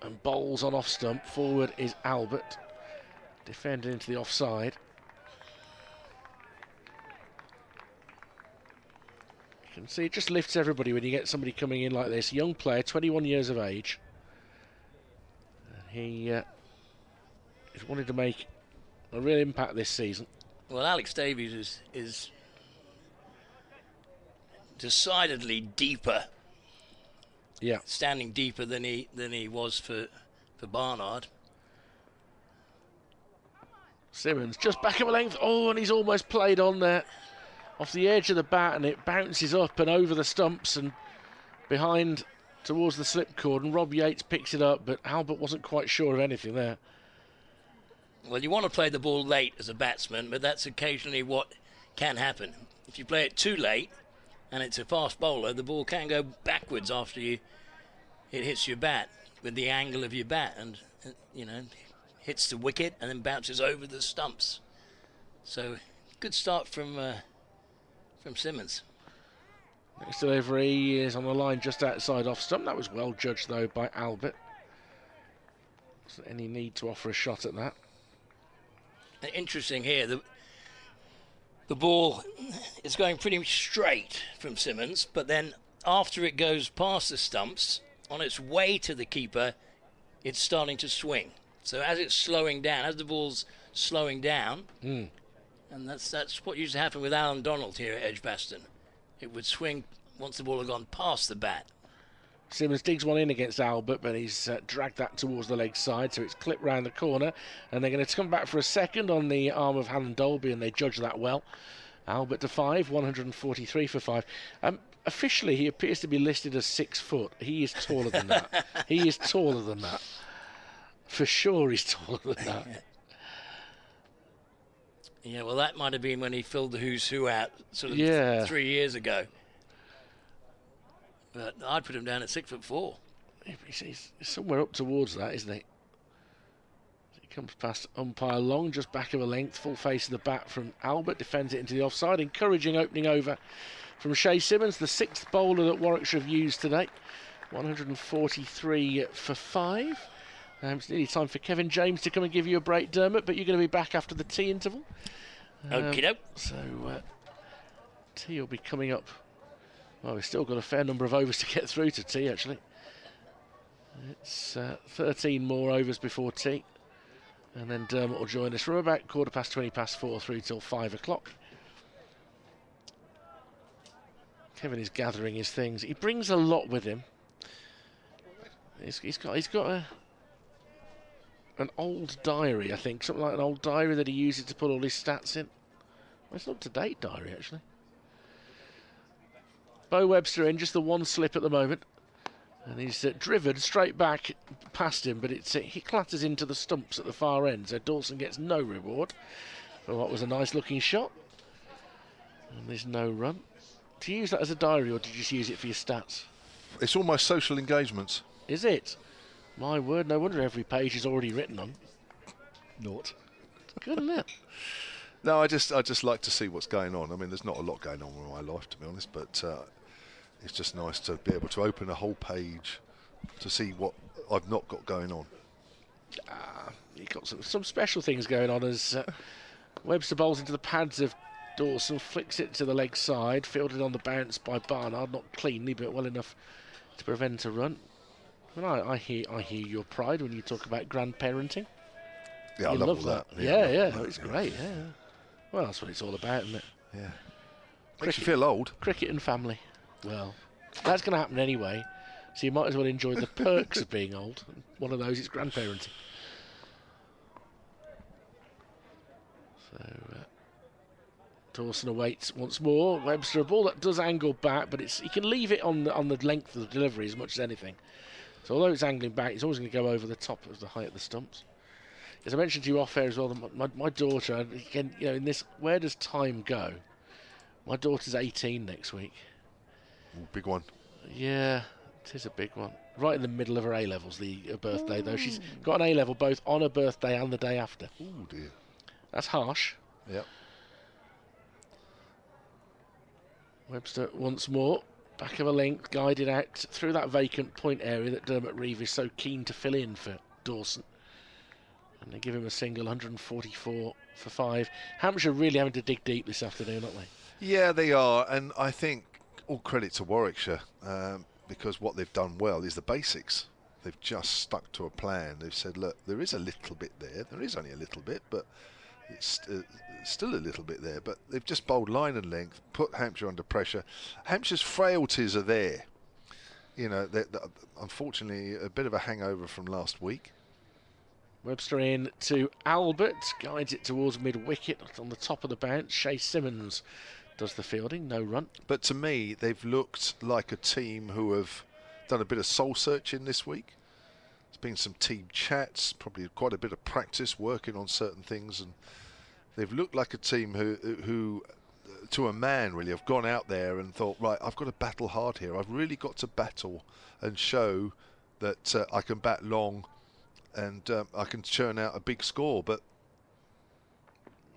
and bowls on off stump, forward is Albert, defended into the offside. You can see it just lifts everybody when you get somebody coming in like this. Young player, 21 years of age. And he is wanting to make a real impact this season. Well, Alex Davies is decidedly deeper. Yeah, standing deeper than he was for Barnard. Simmons just back of a length. Oh, and he's almost played on there off the edge of the bat, and it bounces up and over the stumps and behind towards the slip cord, and Rob Yates picks it up, but Albert wasn't quite sure of anything there. Well, you want to play the ball late as a batsman, but that's occasionally what can happen. If you play it too late and it's a fast bowler, the ball can go backwards after it hits your bat with the angle of your bat, and hits the wicket and then bounces over the stumps. So good start from Simmons. Next delivery is on the line just outside off stump. That was well judged though by Albert. Wasn't any need to offer a shot at that. Interesting here, the ball is going pretty straight from Simmons, but then after it goes past the stumps, on its way to the keeper, it's starting to swing. So as it's slowing down, as the ball's slowing down, and that's what used to happen with Alan Donald here at Edgbaston. It would swing once the ball had gone past the bat. Simmons digs one in against Albert, but he's dragged that towards the leg side, so it's clipped round the corner, and they're going to come back for a second on the arm of Alan Dolby, and they judge that well. Albert to 5, 143 for 5. Officially, he appears to be listed as 6 foot. He is taller than that. He is taller than that. For sure, he's taller than that. Yeah, well, that might have been when he filled the Who's Who out sort of 3 years ago. But I'd put him down at 6'4". He's somewhere up towards that, isn't he? He comes past umpire Long, just back of a length, full face of the bat from Albert, defends it into the offside. Encouraging opening over from Shay Simmons, the 6th bowler that Warwickshire have used today. 143 for 5. It's nearly time for Kevin James to come and give you a break, Dermot, but you're going to be back after the tea interval. Okie doke. So tea will be coming up. Well, we've still got a fair number of overs to get through to tea, actually. It's 13 more overs before tea. And then Dermot will join us from about 4:20 through till 5 o'clock. Kevin is gathering his things. He brings a lot with him. He's got an old diary, I think. Something like an old diary that he uses to put all his stats in. Well, it's an up-to-date diary, actually. Bo Webster in, just the one slip at the moment. And he's driven straight back past him, but he clatters into the stumps at the far end, so Dawson gets no reward for what was a nice-looking shot. And there's no run. Do you use that as a diary, or did you just use it for your stats? It's all my social engagements. Is it? My word, no wonder every page is already written on. Not. Good, isn't it? No, I just like to see what's going on. I mean, there's not a lot going on in my life, to be honest, but it's just nice to be able to open a whole page to see what I've not got going on. You've got some special things going on as Webster bowls into the pads of Dawson, flicks it to the leg side, fielded on the bounce by Barnard, not cleanly, but well enough to prevent a run. Well, I hear your pride when you talk about grandparenting. Yeah, you I love all that. Yeah, it's great. Yeah. Well, that's what it's all about, isn't it? Yeah. Makes you feel old. Cricket and family. Well, that's going to happen anyway, so you might as well enjoy the perks of being old. One of those is grandparenting. So Dawson awaits once more. Webster, a ball that does angle back, but he can leave it on the length of the delivery as much as anything. So although it's angling back, it's always going to go over the top of the height of the stumps. As I mentioned to you off air as well, my daughter, again, in this, where does time go? My daughter's 18 next week. Ooh, big one. Yeah, it is a big one. Right in the middle of her A-levels, her birthday, though. She's got an A-level both on her birthday and the day after. Oh, dear. That's harsh. Yep. Webster once more. Back of a length, guided out through that vacant point area that Dermot Reeve is so keen to fill in for Dawson. And they give him a single, 144 for 5. Hampshire really having to dig deep this afternoon, aren't they? Yeah, they are. And I think all credit to Warwickshire because what they've done well is the basics. They've just stuck to a plan. They've said, look, there is a little bit there. There is only a little bit, but it's still a little bit there. But they've just bowled line and length, put Hampshire under pressure. Hampshire's frailties are there. They're unfortunately a bit of a hangover from last week. Webster in to Albert, guides it towards mid-wicket on the top of the bounce. Shay Simmons does the fielding, no run. But to me, they've looked like a team who have done a bit of soul searching this week. There's been some team chats, probably quite a bit of practice working on certain things, and they've looked like a team who to a man really, have gone out there and thought, right, I've got to battle hard here. I've really got to battle and show that I can bat long and I can churn out a big score. But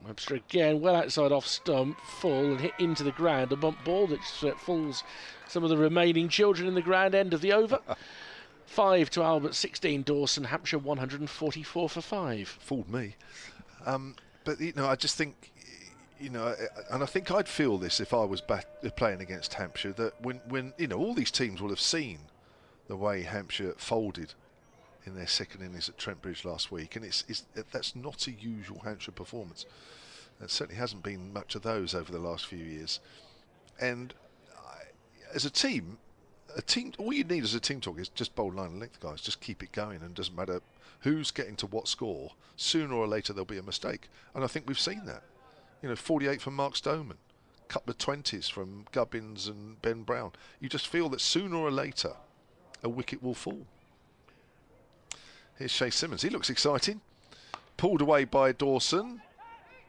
Webster again, well outside off stump, full and hit into the ground. A bump ball that fools some of the remaining children in the ground. End of the over. 5 to Albert, 16 Dawson. Hampshire 144 for 5. Fooled me. But, I just think, and I think I'd feel this if I was playing against Hampshire, that when all these teams will have seen the way Hampshire folded in their second innings at Trent Bridge last week, and that's not a usual Hampshire performance. There certainly hasn't been much of those over the last few years. And as a team, all you need as a team talk is just bowl line and length, guys. Just keep it going, and it doesn't matter who's getting to what score. Sooner or later there'll be a mistake, and I think we've seen that. 48 from Mark Stoneman, a couple of 20s from Gubbins and Ben Brown. You just feel that sooner or later a wicket will fall. Here's Shay Simmons. He looks exciting. Pulled away by Dawson.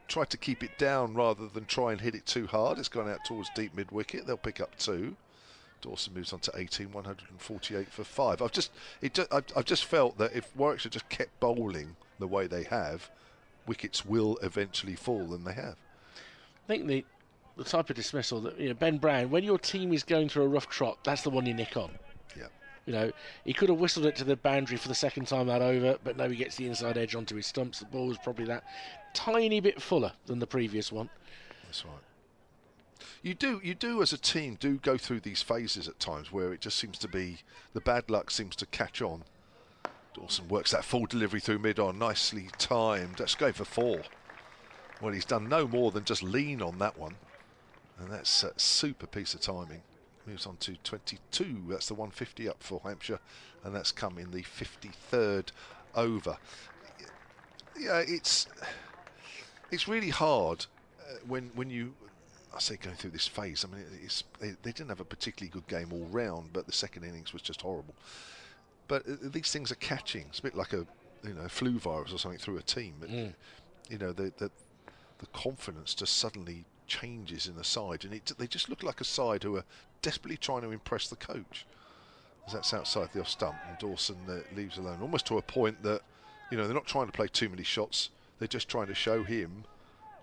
Tried to keep it down rather than try and hit it too hard. It's gone out towards deep mid-wicket. They'll pick up 2. Dawson moves on to 18, 148 for 5. I've just felt that if Warwickshire just kept bowling the way they have, wickets will eventually fall, and they have. I think the type of dismissal that Ben Brown, when your team is going through a rough trot, that's the one you nick on. Yeah. He could have whistled it to the boundary for the second time that over, but no, he gets the inside edge onto his stumps. The ball was probably that tiny bit fuller than the previous one. That's right. You do as a team go through these phases at times where it just seems to be the bad luck seems to catch on. Dawson works that full delivery through mid-on, nicely timed. That's going for 4. Well, he's done no more than just lean on that one, and that's a super piece of timing. Moves on to 22. That's the 150 up for Hampshire, and that's come in the 53rd over. Yeah, it's really hard when you. I say going through this phase. I mean, they didn't have a particularly good game all round, but the second innings was just horrible. But these things are catching. It's a bit like a flu virus or something through a team. The confidence just suddenly changes in the side, and they just look like a side who are desperately trying to impress the coach. As that's outside the off stump, and Dawson leaves alone, almost to a point that they're not trying to play too many shots. They're just trying to show him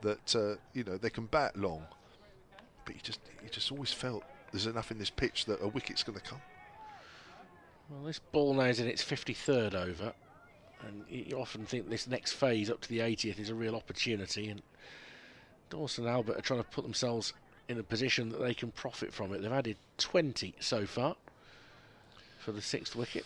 that they can bat long. But you just always felt there's enough in this pitch that a wicket's going to come. Well, this ball now is in its 53rd over, and you often think this next phase up to the 80th is a real opportunity, and Dawson and Albert are trying to put themselves in a position that they can profit from it. They've added 20 so far for the 6th wicket.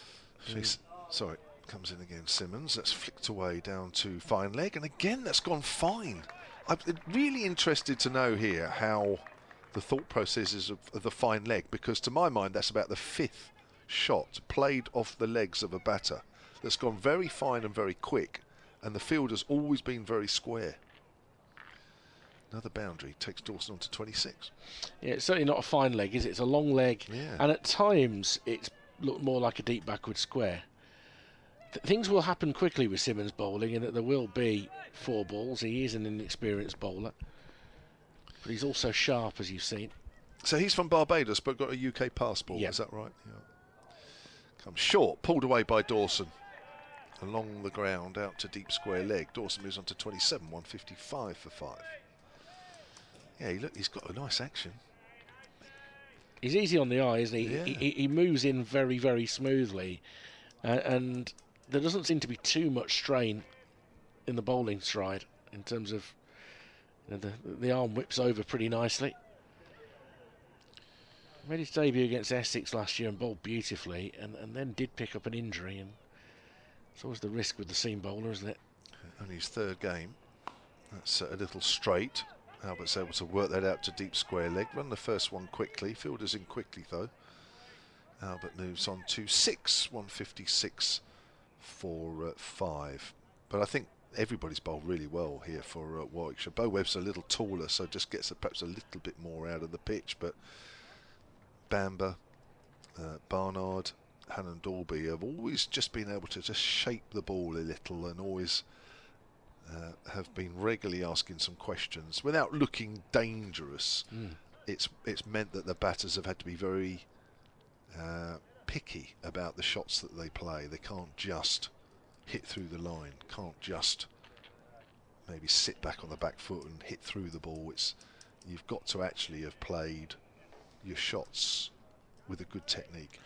Sorry, comes in again Simmons. That's flicked away down to fine leg, and again that's gone fine. I'm really interested to know here how the thought process is of the fine leg, because to my mind that's about the 5th shot played off the legs of a batter that's gone very fine and very quick, and the field has always been very square. Another boundary takes Dawson on to 26. Yeah, it's certainly not a fine leg, is it? It's a long leg, and at times it's looked more like a deep backward square. Things will happen quickly with Simmons bowling, and that there will be 4 balls. He is an inexperienced bowler, but he's also sharp, as you've seen. So he's from Barbados but got a UK passport, is that right? Yeah. Comes short, pulled away by Dawson. Along the ground, out to deep square leg. Dawson moves on to 27, 155 for 5. Yeah, look, he's got a nice action. He's easy on the eye, isn't he? Yeah. He moves in very, very smoothly, and there doesn't seem to be too much strain in the bowling stride in terms of the arm whips over pretty nicely. Made his debut against Essex last year and bowled beautifully, and then did pick up an injury, and it's always the risk with the seam bowler, isn't it? Only his 3rd game. That's a little straight. Albert's able to work that out to deep square leg. Run the first one quickly. Fielder's in quickly though. Albert moves on to 6, 156 for 5. But I think everybody's bowled really well here for Warwickshire. Bo Webb's a little taller, so just gets perhaps a little bit more out of the pitch. But Bamber, Barnard, Hannon Dalby have always just been able to just shape the ball a little, and always have been regularly asking some questions without looking dangerous. It's meant that the batters have had to be very picky about the shots that they play. They can't just hit through the line, can't just maybe sit back on the back foot and hit through the ball. You've got to actually have played your shots with a good technique.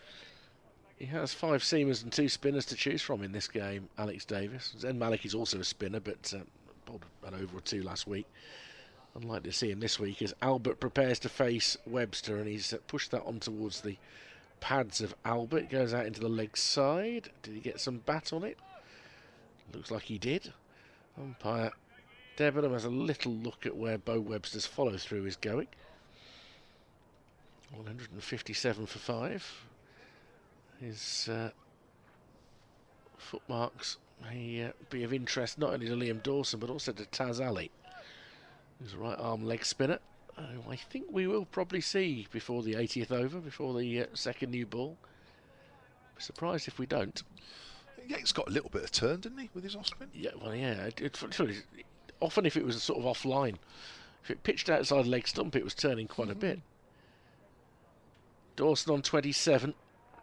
He has 5 seamers and 2 spinners to choose from in this game, Alex Davis. Zen Malik is also a spinner, but bowled an over or 2 last week. Unlikely to see him this week as Albert prepares to face Webster, and he's pushed that on towards the pads of Albert. Goes out into the leg side. Did he get some bat on it? Looks like he did. Umpire Debenham has a little look at where Bo Webster's follow through is going. 157 for 5. His footmarks may be of interest not only to Liam Dawson but also to Taz Ali, who's a right arm leg spinner. I think we will probably see before the 80th over, before the second new ball. Be surprised if we don't. Yeah, he's got a little bit of turn, didn't he, with his off spin? Yeah, well, yeah. Often if it was sort of offline, if it pitched outside leg stump, it was turning quite a bit. Dawson on 27.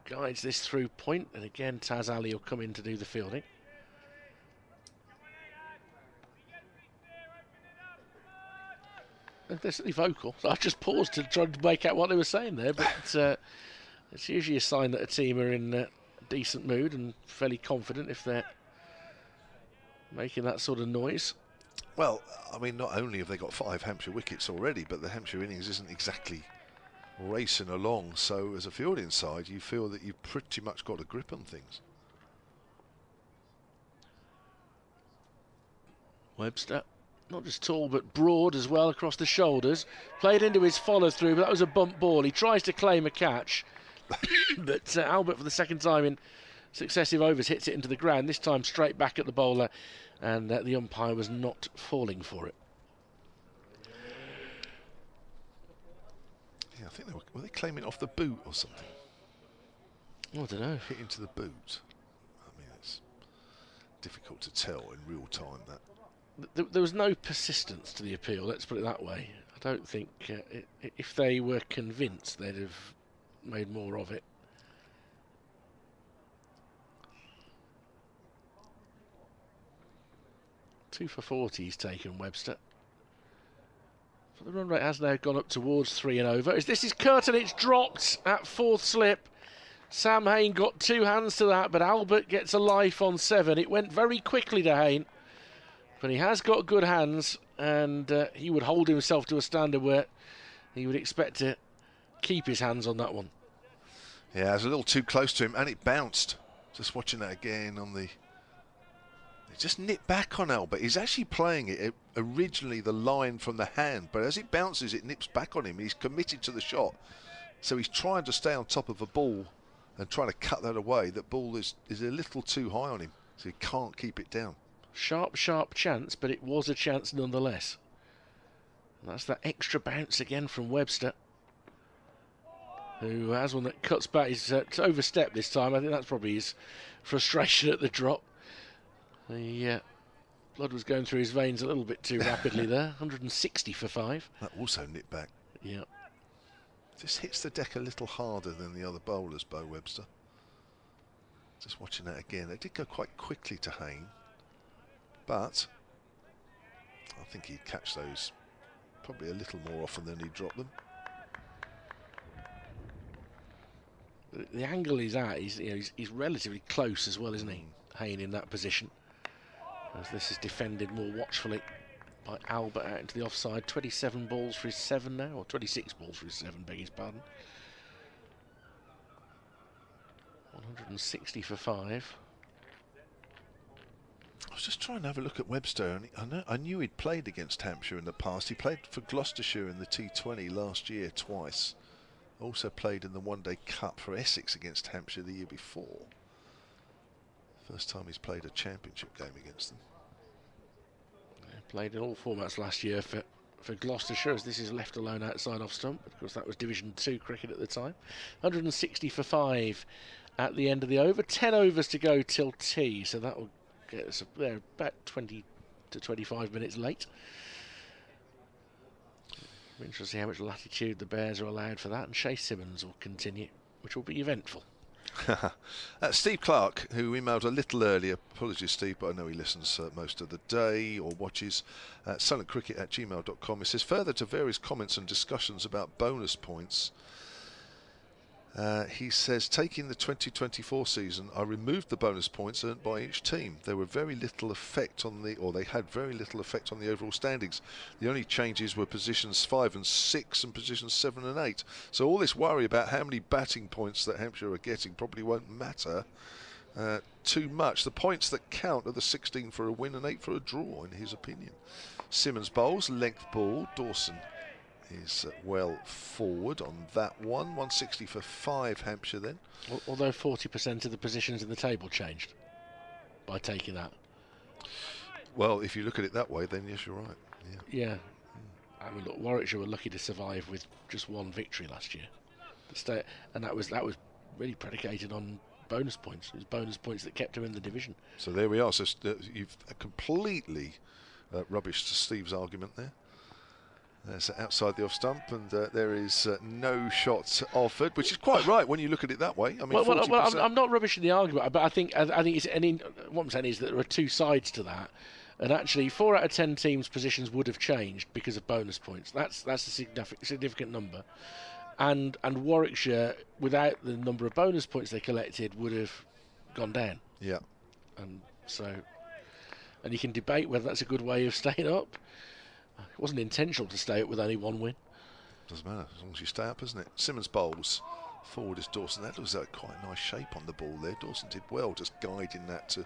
Guides this through point, and again Taz Ali will come in to do the fielding. They're certainly vocal. I just paused to try to make out what they were saying there, but it's usually a sign that a team are in a decent mood and fairly confident if they're making that sort of noise. Well, I mean, not only have they got 5 Hampshire wickets already, but the Hampshire innings isn't exactly racing along, so as a fielding side you feel that you've pretty much got a grip on things. Webster, not just tall but broad as well across the shoulders, played into his follow through, but that was a bump ball. He tries to claim a catch but Albert for the second time in successive overs hits it into the ground, this time straight back at the bowler, and the umpire was not falling for it. I think were they claiming off the boot or something? I don't know. Hit into the boot. I mean, it's difficult to tell in real time. That there was no persistence to the appeal. Let's put it that way. I don't think if they were convinced, they'd have made more of it. Two for 40 he's taken, Webster. The run rate has now gone up towards 3 and over. As this is Curtin, it's dropped at 4th slip. Sam Hain got 2 hands to that, but Albert gets a life on 7. It went very quickly to Hain, but he has got good hands, and he would hold himself to a standard where he would expect to keep his hands on that one. Yeah, it was a little too close to him, and it bounced. Just watching that again on the... It just nipped back on Albert. He's actually playing it originally the line from the hand, but as it bounces, it nips back on him. He's committed to the shot, so he's trying to stay on top of a ball and trying to cut that away. That ball is a little too high on him, so he can't keep it down. Sharp chance, but it was a chance nonetheless. And that's that extra bounce again from Webster, who has one that cuts back. He's overstepped this time. I think that's probably his frustration at the drop. The blood was going through his veins a little bit too rapidly there. 160 for 5. That also nipped back. Yeah. Just hits the deck a little harder than the other bowlers, Bo Webster. Just watching that again. They did go quite quickly to Hain, but I think he'd catch those probably a little more often than he'd drop them. The angle he's at, he's relatively close as well, isn't he? Hain in that position. As this is defended more watchfully by Albert out into the offside. 27 balls for his 7 now, or 26 balls for his 7, beg his pardon. 160 for 5. I was just trying to have a look at Webster, and I knew he'd played against Hampshire in the past. He played for Gloucestershire in the T20 last year twice. Also played in the One Day Cup for Essex against Hampshire the year before. First time he's played a championship game against them. Played in all formats last year for Gloucestershire, as this is left alone outside off stump. Of course, that was Division 2 cricket at the time. 160 for 5 at the end of the over. 10 overs to go till tea, so that will get us there about 20 to 25 minutes late. We're interested to see how much latitude the Bears are allowed for that, and Shea Simmons will continue, which will be eventful. Steve Clark, who emailed a little earlier, apologies Steve, but I know he listens most of the day or watches, silentcricket@gmail.com. He says, further to various comments and discussions about bonus points, he says, taking the 2024 season, I removed the bonus points earned by each team. They had very little effect on the overall standings. The only changes were positions 5 and 6 and positions 7 and 8. So all this worry about how many batting points that Hampshire are getting probably won't matter too much. The points that count are the 16 for a win and 8 for a draw, in his opinion. Simmons bowls, length ball. Dawson is well forward on that one. 160 for 5 Hampshire then. Although 40% of the positions in the table changed by taking that. Well, if you look at it that way, then yes, you're right. Yeah. I mean, look, Warwickshire were lucky to survive with just one victory last year, and that was really predicated on bonus points. It was bonus points that kept them in the division. So there we are. So you've completely rubbished Steve's argument there. There's outside the off stump, and there is no shot offered, which is quite right when you look at it that way. I mean, well, I'm not rubbishing the argument, but I think it's what I'm saying is that there are two sides to that, and actually 4 out of 10 teams' positions would have changed because of bonus points. That's a significant number, and Warwickshire, without the number of bonus points they collected, would have gone down. Yeah, and you can debate whether that's a good way of staying up. It wasn't intentional to stay up with only one win. Doesn't matter, as long as you stay up, isn't it? Simmons bowls. Forward is Dawson. That looks like quite a nice shape on the ball there. Dawson did well, just guiding that to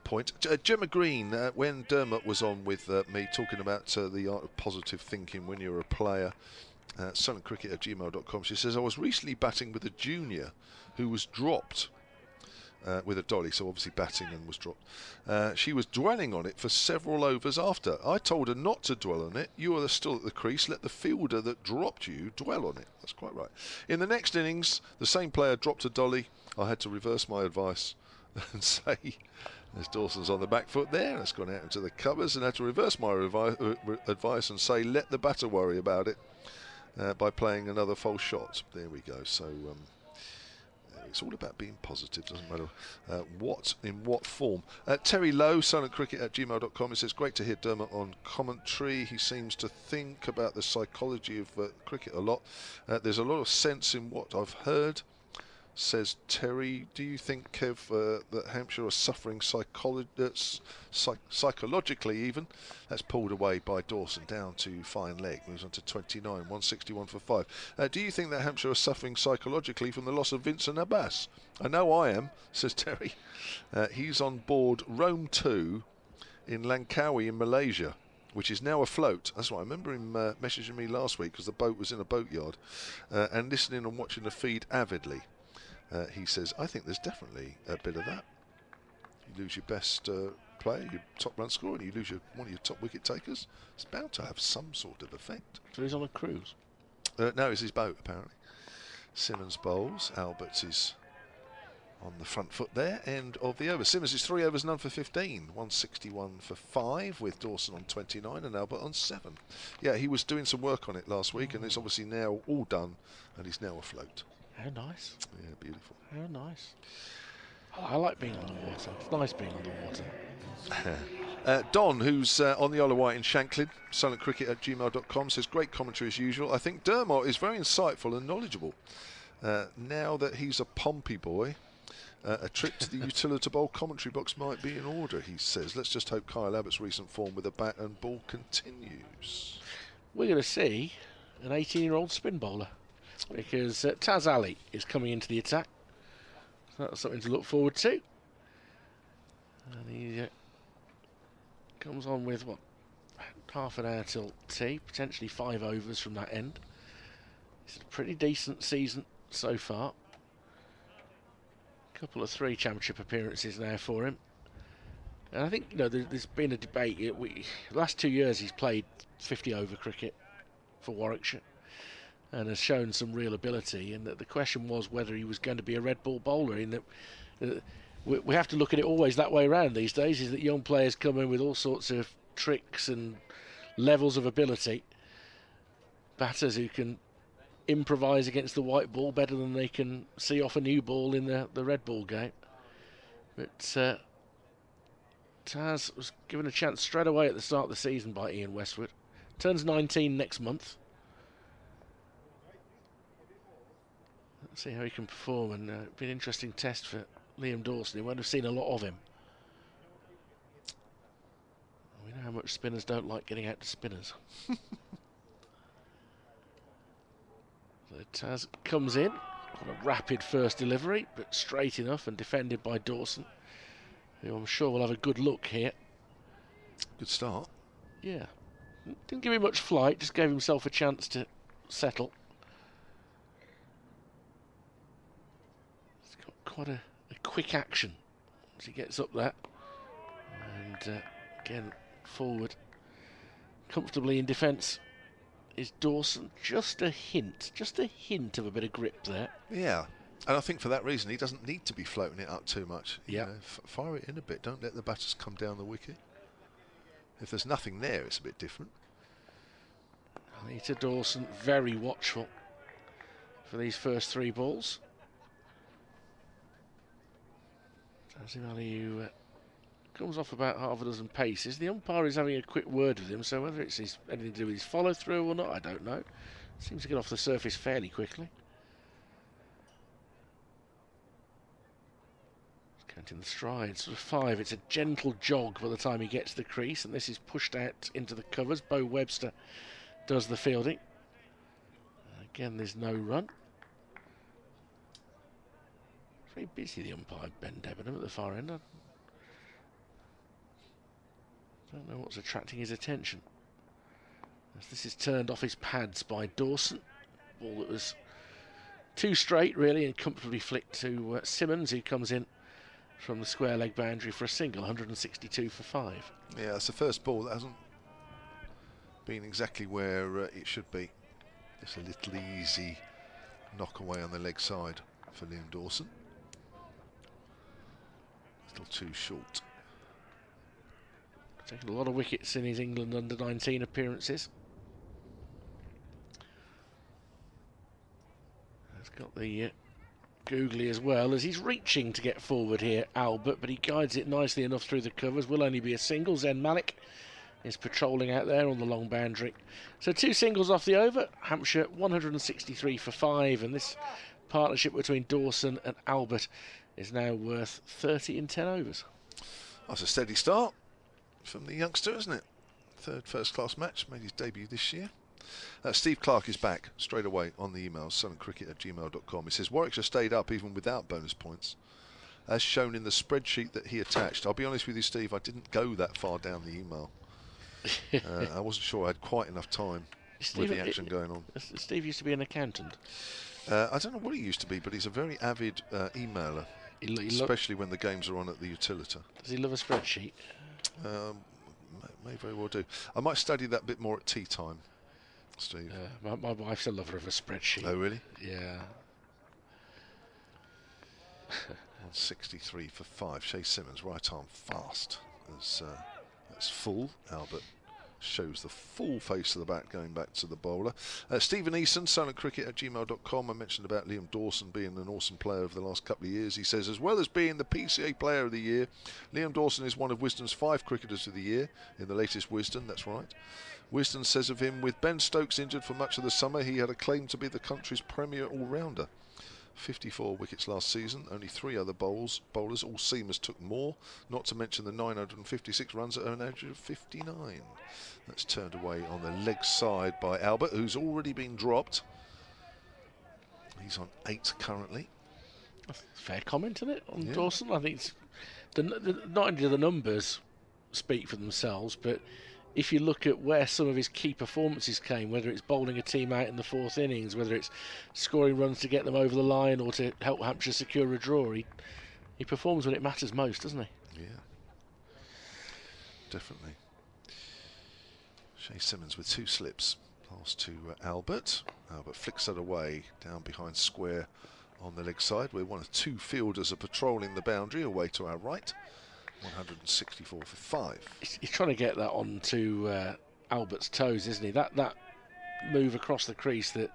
point. Gemma Green, when Dermot was on with me talking about the art of positive thinking when you're a player, silentcricket@gmail.com, she says, I was recently batting with a junior who was dropped with a dolly, so obviously batting and was dropped. She was dwelling on it for several overs after. I told her not to dwell on it. You are still at the crease. Let the fielder that dropped you dwell on it. That's quite right. In the next innings, the same player dropped a dolly. I had to reverse my advice and say, there's Dawson's on the back foot there. That's gone out into the covers, and had to reverse my advice and say, let the batter worry about it by playing another false shot. There we go. So it's all about being positive, doesn't matter in what form. Terry Lowe, silentcricket@gmail.com, it says, great to hear Dermot on commentary. He seems to think about the psychology of cricket a lot. There's a lot of sense in what I've heard, says Terry. Do you think, Kev, that Hampshire are suffering psychologically even? That's pulled away by Dawson down to fine leg. Moves on to 29, 161 for 5. Do you think that Hampshire are suffering psychologically from the loss of Vincent Abbas? I know I am, says Terry. He's on board Rome 2 in Langkawi in Malaysia, which is now afloat. That's right, I remember him messaging me last week because the boat was in a boatyard, and listening and watching the feed avidly. He says, I think there's definitely a bit of that. You lose your best player, your top run scorer, and you lose one of your top wicket takers. It's bound to have some sort of effect. So he's on a cruise? No, it's his boat, apparently. Simmons bowls. Albert is on the front foot there. End of the over. Simmons is 3 overs, none for 15. 161 for 5 with Dawson on 29 and Albert on 7. Yeah, he was doing some work on it last week, and it's obviously now all done, and he's now afloat. How nice. Yeah, beautiful. How nice. I like being on the water. It's nice being on the water. Don, who's on the Isle of Wight in Shanklin, silentcricket@gmail.com, says, great commentary as usual. I think Dermot is very insightful and knowledgeable. Now that he's a Pompey boy, a trip to the Utility Bowl commentary box might be in order, he says. Let's just hope Kyle Abbott's recent form with the bat and ball continues. We're going to see an 18-year-old spin bowler, because Taz Ali is coming into the attack. So that's something to look forward to. And he comes on with, half an hour till tea, potentially 5 overs from that end. It's a pretty decent season so far. A couple of 3 championship appearances now for him. And I think, there's been a debate. The last 2 years he's played 50-over cricket for Warwickshire and has shown some real ability, and that the question was whether he was going to be a red ball bowler. In that we have to look at it always that way around these days, is that young players come in with all sorts of tricks and levels of ability, batters who can improvise against the white ball better than they can see off a new ball in the red ball game. But Taz was given a chance straight away at the start of the season by Ian Westwood. Turns 19 next month. Let's see how he can perform, and it'll be an interesting test for Liam Dawson. He won't have seen a lot of him. We know how much spinners don't like getting out to spinners. So Taz comes in on a rapid first delivery, but straight enough and defended by Dawson, who I'm sure will have a good look here. Good start. Yeah. Didn't give him much flight, just gave himself a chance to settle. He's got quite a quick action as he gets up there. And again, forward. Comfortably in defence is Dawson. Just a hint of a bit of grip there. Yeah, and I think for that reason he doesn't need to be floating it up too much. Yeah. You know, fire it in a bit. Don't let the batters come down the wicket. If there's nothing there, it's a bit different. Anita Dawson very watchful for these first 3 balls. Tazimaliu comes off about half a dozen paces. The umpire is having a quick word with him, so whether it's anything to do with his follow through or not, I don't know. Seems to get off the surface fairly quickly. Counting the strides, sort of 5. It's a gentle jog by the time he gets to the crease, and this is pushed out into the covers. Bo Webster does the fielding. Again, there's no run. Very busy, the umpire, Ben Debenham, at the far end. I don't know what's attracting his attention. As this is turned off his pads by Dawson. Ball that was too straight, really, and comfortably flicked to Simmons, who comes in from the square leg boundary for a single. 162 for 5. Yeah, it's the first ball that hasn't been exactly where it should be. Just a little easy knock away on the leg side for Liam Dawson. Still too short. Taken a lot of wickets in his England under-19 appearances. He's got the googly as well, as he's reaching to get forward here, Albert, but he guides it nicely enough through the covers. Will only be a single. Zen Malik is patrolling out there on the long boundary. So 2 singles off the over. Hampshire 163 for 5, and this partnership between Dawson and Albert is now worth 30 in 10 overs. That's a steady start from the youngster, isn't it? 3rd first-class match, made his debut this year. Steve Clark is back straight away on the emails, sunandcricket@gmail.com. He says Warwickshire stayed up even without bonus points, as shown in the spreadsheet that he attached. I'll be honest with you, Steve, I didn't go that far down the email. I wasn't sure I had quite enough time with the action going on. Steve used to be an accountant. I don't know what he used to be, but he's a very avid emailer, especially when the games are on at the Utilita. Does he love a spreadsheet? May very well do. I might study that bit more at tea time, Steve. My wife's a lover of a spreadsheet. Oh, really? Yeah. 163 for 5. Shay Simmons, right arm fast. That's full. Albert shows the full face of the bat going back to the bowler. Stephen Eason, silentcricket@gmail.com. I mentioned about Liam Dawson being an awesome player over the last couple of years. He says, as well as being the PCA Player of the Year, Liam Dawson is one of Wisden's 5 Cricketers of the Year in the latest Wisden. That's right. Wisden says of him, with Ben Stokes injured for much of the summer, he had a claim to be the country's premier all-rounder. 54 wickets last season, only 3 other bowlers, all seamers, took more, not to mention the 956 runs at an average of 59. That's turned away on the leg side by Albert, who's already been dropped. He's on 8 currently. That's a fair comment, isn't it, on Dawson? I think it's not only do the numbers speak for themselves, but if you look at where some of his key performances came, whether it's bowling a team out in the 4th innings, whether it's scoring runs to get them over the line or to help Hampshire secure a draw, he performs when it matters most, doesn't he? Yeah, definitely. Shay Simmons with 2 slips. Pass to Albert. Albert flicks that away down behind square on the leg side, where one of 2 fielders are patrolling the boundary away to our right. 164 for 5. He's trying to get that onto Albert's toes, isn't he? That move across the crease that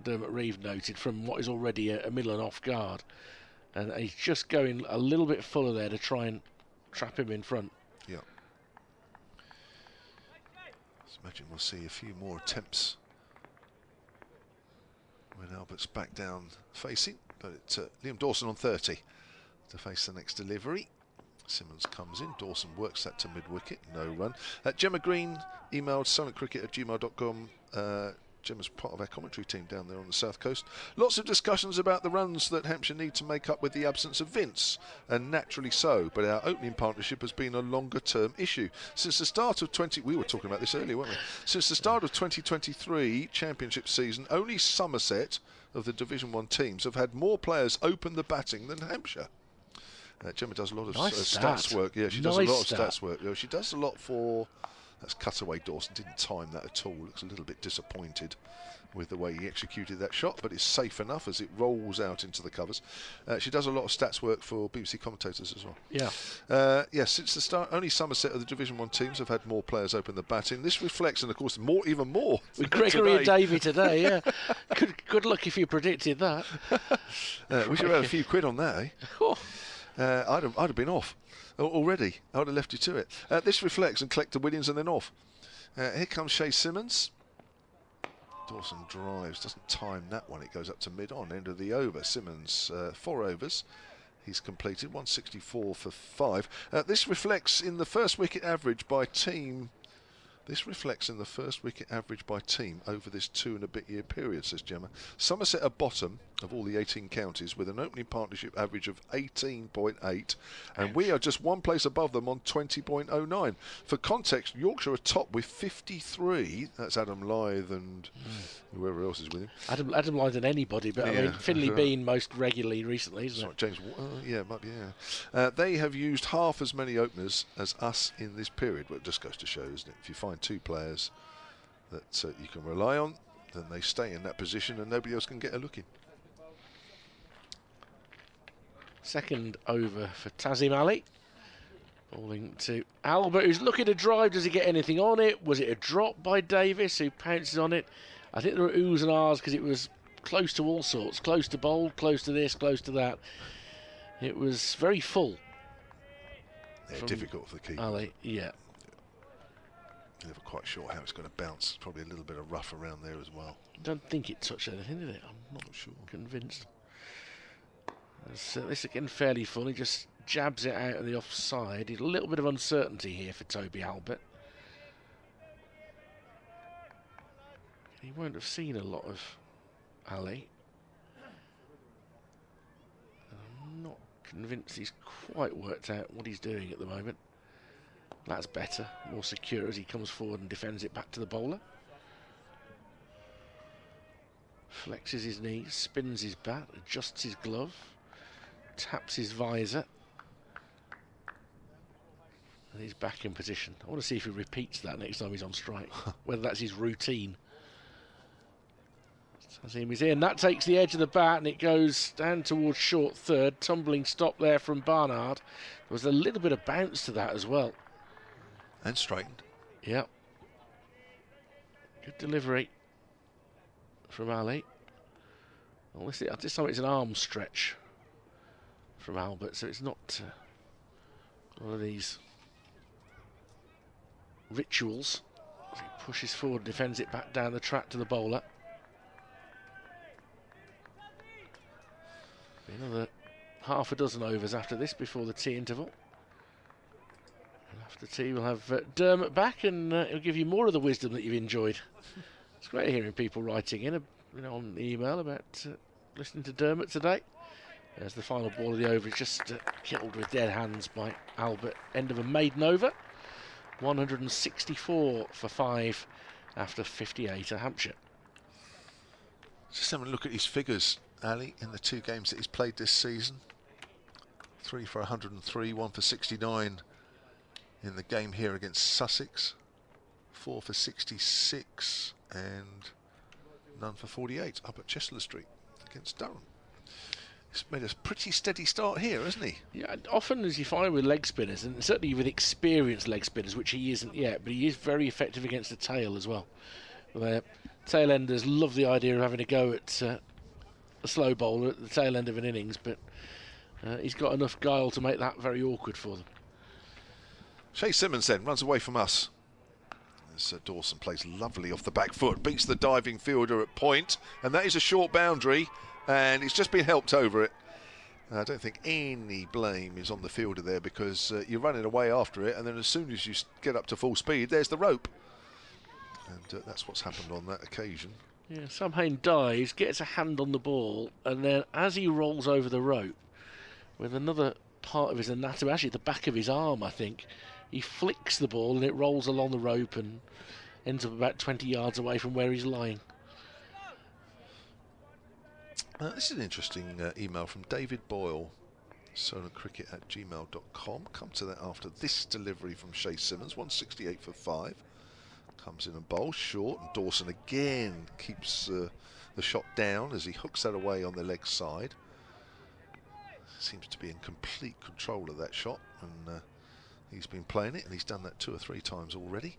Dermot Reeve noted, from what is already a middle and off guard. And he's just going a little bit fuller there to try and trap him in front. Yeah. So imagine we'll see a few more attempts when Albert's back down facing. But it's Liam Dawson on 30 to face the next delivery. Simmons comes in, Dawson works that to mid-wicket, no run. Gemma Green emailed silentcricket@gmail.com. Gemma's part of our commentary team down there on the south coast. Lots of discussions about the runs that Hampshire need to make up with the absence of Vince, and naturally so, but our opening partnership has been a longer term issue. Since the start of we were talking about this earlier, weren't we? Since the start of 2023 championship season, only Somerset of the Division 1 teams have had more players open the batting than Hampshire. Gemma does a lot of stats work. Yeah, she does a lot of stats work. You know, she does a lot for... That's cutaway. Dawson didn't time that at all. Looks a little bit disappointed with the way he executed that shot, but it's safe enough as it rolls out into the covers. She does a lot of stats work for BBC commentators as well. Yeah. Yes, since the start, only Somerset of the Division 1 teams have had more players open the batting. This reflects, and of course, even more. With Gregory and Davey today, yeah. Good luck if you predicted that. We should have had a few quid on that, eh? Oh. I'd have been off already. I would have left you to it. This reflects and collected Williams and then off. Here comes Shay Simmons. Dawson drives, doesn't time that one. It goes up to mid-on, end of the over. Simmons, 4 overs. He's completed 164 for 5. This reflects in the first wicket average by team. This reflects in the first wicket average by team over this 2 and a bit year period, says Gemma. Somerset are bottom of all the 18 counties with an opening partnership average of 18.8, and we are just one place above them on 20.09. For context, Yorkshire are top with 53. That's Adam Lyth and whoever else is with him. Adam Lyth than anybody, but I mean, Finley Bean most regularly recently, isn't it? James, yeah, it might be, yeah. They have used half as many openers as us in this period. Well, it just goes to show, isn't it? If you find 2 players that you can rely on, then they stay in that position and nobody else can get a look in. Second over for Tazim Ali. Bowling to Albert, who's looking to drive. Does he get anything on it? Was it a drop by Davis, who pounces on it? I think there were oohs and ahs because it was close to all sorts. Close to bowl, close to this, close to that. It was very full. Yeah, difficult for the keeper. Ali, yeah. Never quite sure how it's going to bounce. Probably a little bit of rough around there as well. I don't think it touched anything, did it? I'm not sure. Convinced. This again fairly full. He just jabs it out of the offside. A little bit of uncertainty here for Toby Albert. He won't have seen a lot of Ali. I'm not convinced he's quite worked out what he's doing at the moment. That's better, more secure as he comes forward and defends it back to the bowler. Flexes his knees, spins his bat, adjusts his glove, taps his visor. And he's back in position. I want to see if he repeats that next time he's on strike, whether that's his routine. Tazim is in, that takes the edge of the bat and it goes down towards short third. Tumbling stop there from Barnard. There was a little bit of bounce to that as well. And straightened. Yep. Good delivery from Ali. Well, this time it's an arm stretch from Albert, so it's not one of these rituals. As he pushes forward, defends it back down the track to the bowler. Another half a dozen overs after this before the tea interval. After tea, we'll have Dermot back, and he'll give you more of the wisdom that you've enjoyed. It's great hearing people writing in, on the email about listening to Dermot today. There's the final ball of the over, just killed with dead hands by Albert. End of a maiden over. 164 for 5 after 58 at Hampshire. Just having a look at his figures, Ali, in the 2 games that he's played this season. 3 for 103, 1 for 69. In the game here against Sussex, 4 for 66 and none for 48 up at Chestler Street against Durham. He's made a pretty steady start here, hasn't he? Yeah, often as you find with leg spinners, and certainly with experienced leg spinners, which he isn't yet, but he is very effective against the tail as well. Where tail-enders love the idea of having a go at a slow bowler at the tail end of an innings, but he's got enough guile to make that very awkward for them. Shay Simmons then runs away from us. As Dawson plays lovely off the back foot, beats the diving fielder at point, and that is a short boundary, and it's just been helped over it. I don't think any blame is on the fielder there, because you're running away after it, and then as soon as you get up to full speed, there's the rope. And that's what's happened on that occasion. Yeah, Samhain dives, gets a hand on the ball, and then as he rolls over the rope, with another part of his anatomy, actually the back of his arm, I think, he flicks the ball and it rolls along the rope and ends up about 20 yards away from where he's lying. This is an interesting email from David Boyle, solarcricket@gmail.com. Come to that after this delivery from Shay Simmons, 168 for 5. Comes in and bowls short, and Dawson again keeps the shot down as he hooks that away on the leg side. Seems to be in complete control of that shot, and he's been playing it, and he's done that 2 or 3 times already.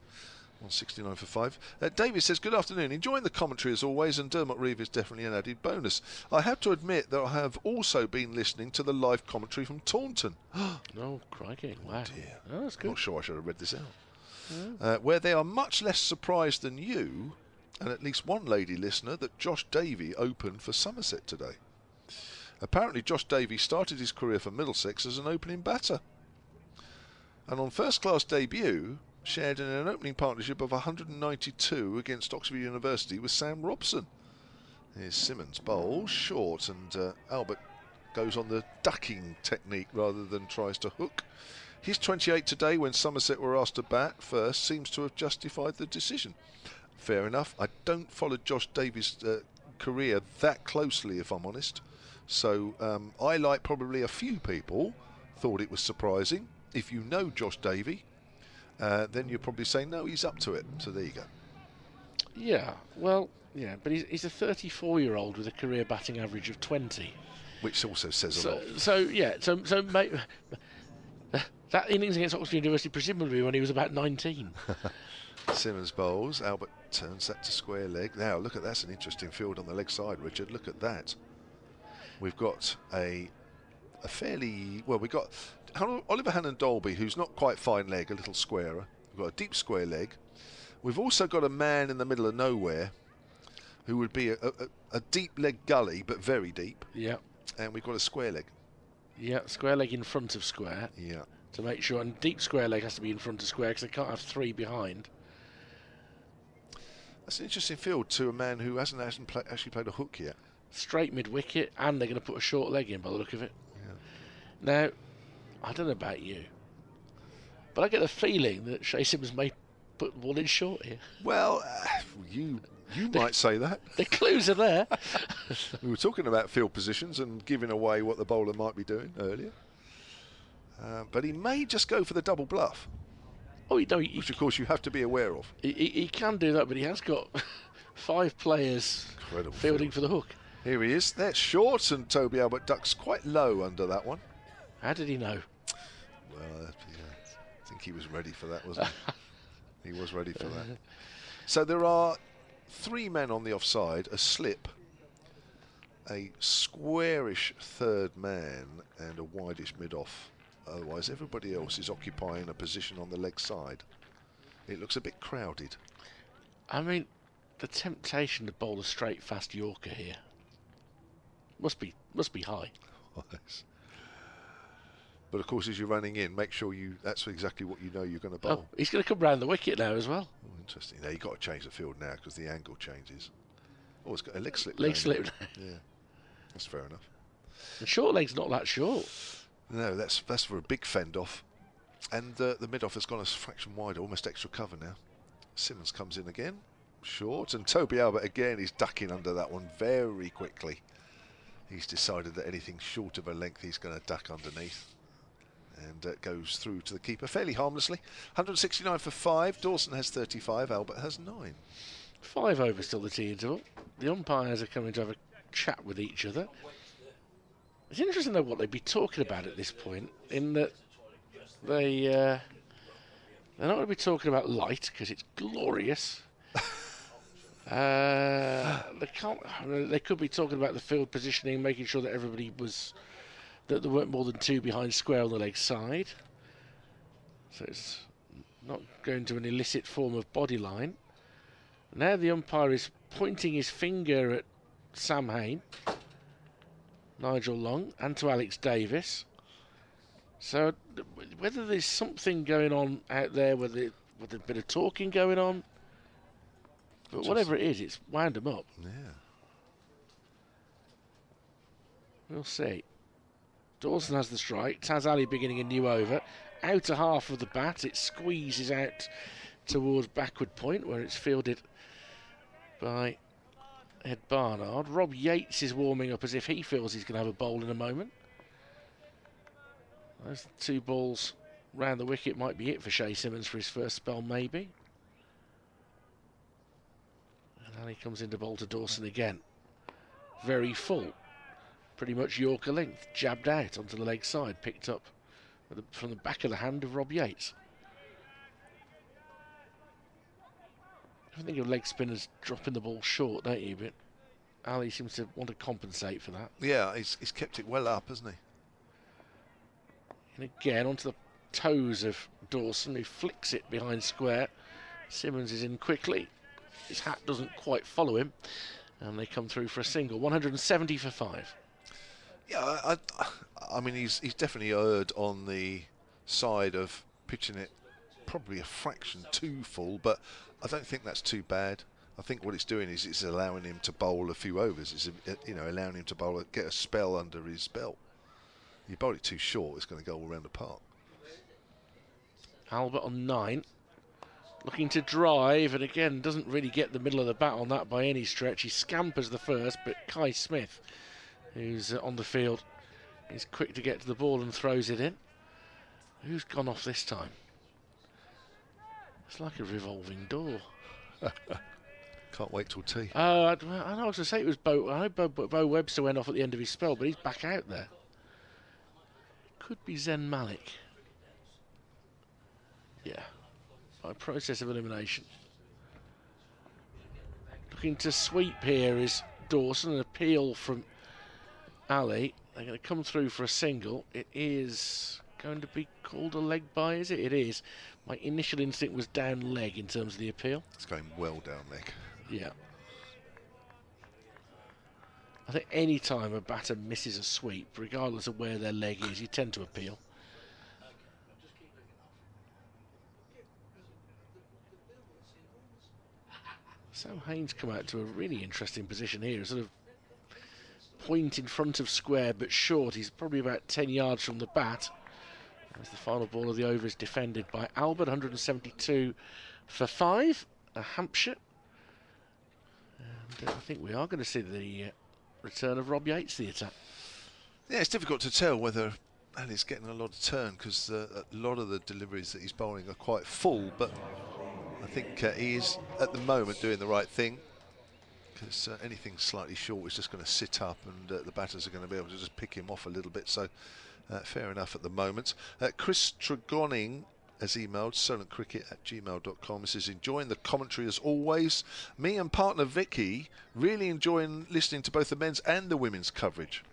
169 for 5. David says, good afternoon, enjoying the commentary as always, and Dermot Reeve is definitely an added bonus. I have to admit that I have also been listening to the live commentary from Taunton. Oh, crikey, wow. Oh dear. Oh, that's good. Not sure I should have read this out. Yeah. Where they are much less surprised than you, and at least one lady listener, that Josh Davey opened for Somerset today. Apparently Josh Davey started his career for Middlesex as an opening batter, and on first-class debut shared in an opening partnership of 192 against Oxford University with Sam Robson. Here's Simmons bowls short, and Albert goes on the ducking technique rather than tries to hook. His 28 today, when Somerset were asked to bat first, seems to have justified the decision. Fair enough. I don't follow Josh Davies' career that closely, if I'm honest. So I, like probably a few people, thought it was surprising. If you know Josh Davey, then you're probably saying, no, he's up to it. So there you go. Yeah, well, yeah, but he's a 34-year-old with a career batting average of 20. Which also says a lot. So yeah, so mate, that innings against Oxford University presumably when he was about 19. Simmons bowls. Albert turns that to square leg. Now look at that's an interesting field on the leg side, Richard. Look at that. We've got a fairly well. We've got Oliver Hannon Dolby, who's not quite fine leg, a little squarer. We've got a deep square leg. We've also got a man in the middle of nowhere, who would be a deep leg gully, but very deep. Yeah. And we've got a square leg. Yeah, square leg in front of square. Yeah. To make sure, and deep square leg has to be in front of square because they can't have 3 behind. That's an interesting field to a man who hasn't actually played a hook yet. Straight mid wicket, and they're going to put a short leg in by the look of it. Yeah. Now, I don't know about you, but I get the feeling that Shay Simmons may put the ball in short here. Well, you might say that. The clues are there. We were talking about field positions and giving away what the bowler might be doing earlier. But he may just go for the double bluff. Oh, no, which of course you have to be aware of. He can do that, but he has got 5 players fielding for the hook. Here he is. That's short, and Toby Albert ducks quite low under that one. How did he know? Well, yeah, I think he was ready for that, wasn't he? He was ready for that. So there are 3 men on the offside, a slip, a squarish third man, and a wideish mid-off. Otherwise, everybody else is occupying a position on the leg side. It looks a bit crowded. I mean, the temptation to bowl a straight, fast Yorker here must be high. Yes. But of course, as you're running in, make sure that's exactly what you know you're going to bowl. Oh, he's going to come round the wicket now as well. Oh, interesting. Now you've got to change the field now because the angle changes. Oh, it's got a leg slip. Leg slip. Yeah, that's fair enough. The short leg's not that short. No, that's for a big fend off. And the mid-off has gone a fraction wider, almost extra cover now. Simmons comes in again, short, and Toby Albert again is ducking under that one very quickly. He's decided that anything short of a length he's going to duck underneath. And goes through to the keeper fairly harmlessly. 169 for 5. Dawson has 35. Albert has 9. 5 over still the tea interval. The umpires are coming to have a chat with each other. It's interesting though what they'd be talking about at this point, in that they're not going to be talking about light because it's glorious. They can't. They could be talking about the field positioning, making sure that everybody was, that there weren't more than 2 behind square on the leg side. So it's not going to an illicit form of body line. Now the umpire is pointing his finger at Sam Hain, Nigel Long, and to Alex Davis. So whether there's something going on out there, with a bit of talking going on, but whatever it is, it's wound them up. Yeah. We'll see. Dawson has the strike. Taz Ali beginning a new over. Outer half of the bat, it squeezes out towards backward point, where it's fielded by Ed Barnard. Rob Yates is warming up as if he feels he's going to have a bowl in a moment. Those 2 balls round the wicket might be it for Shea Simmons for his first spell, maybe. And Ali comes into bowl to Dawson again. Very full. Pretty much Yorker length. Jabbed out onto the leg side. Picked up from the back of the hand of Rob Yates. I think of leg spinners dropping the ball short, don't you? But Ali seems to want to compensate for that. Yeah, he's kept it well up, hasn't he? And again, onto the toes of Dawson, who flicks it behind square. Simmons is in quickly. His hat doesn't quite follow him. And they come through for a single. 170 for 5. Yeah, I mean, he's definitely erred on the side of pitching it probably a fraction too full, but I don't think that's too bad. I think what it's doing is it's allowing him to bowl a few overs. It's allowing him to get a spell under his belt. You bowl it too short, it's going to go all around the park. Albert on 9, looking to drive, and again doesn't really get the middle of the bat on that by any stretch. He scampers the first, but Kai Smith, who's on the field, is quick to get to the ball and throws it in. Who's gone off this time? It's like a revolving door. Can't wait till tea. I know I was going to say it was Bo. I know Bo Webster went off at the end of his spell, but he's back out there. Could be Zen Malik. Yeah, by process of elimination. Looking to sweep here is Dawson. An appeal from Ali. They're going to come through for a single. It is going to be called a leg by, is it? It is. My initial instinct was down leg in terms of the appeal. It's going well down leg. Yeah. I think any time a batter misses a sweep, regardless of where their leg is, you tend to appeal. Sam Hain's come out to a really interesting position here, sort of point in front of square but short. He's probably about 10 yards from the bat. As the final ball of the over is defended by Albert. 172 for 5, Hampshire. And I think we are going to see the return of Rob Yates to the attack. Yeah, it's difficult to tell whether Ali's getting a lot of turn, because a lot of the deliveries that he's bowling are quite full, but I think he is at the moment doing the right thing, because anything slightly short is just going to sit up, and the batters are going to be able to just pick him off a little bit, so fair enough at the moment. Chris Tregoning has emailed solentcricket@gmail.com. He says, enjoying the commentary as always. Me and partner Vicky really enjoying listening to both the men's and the women's coverage,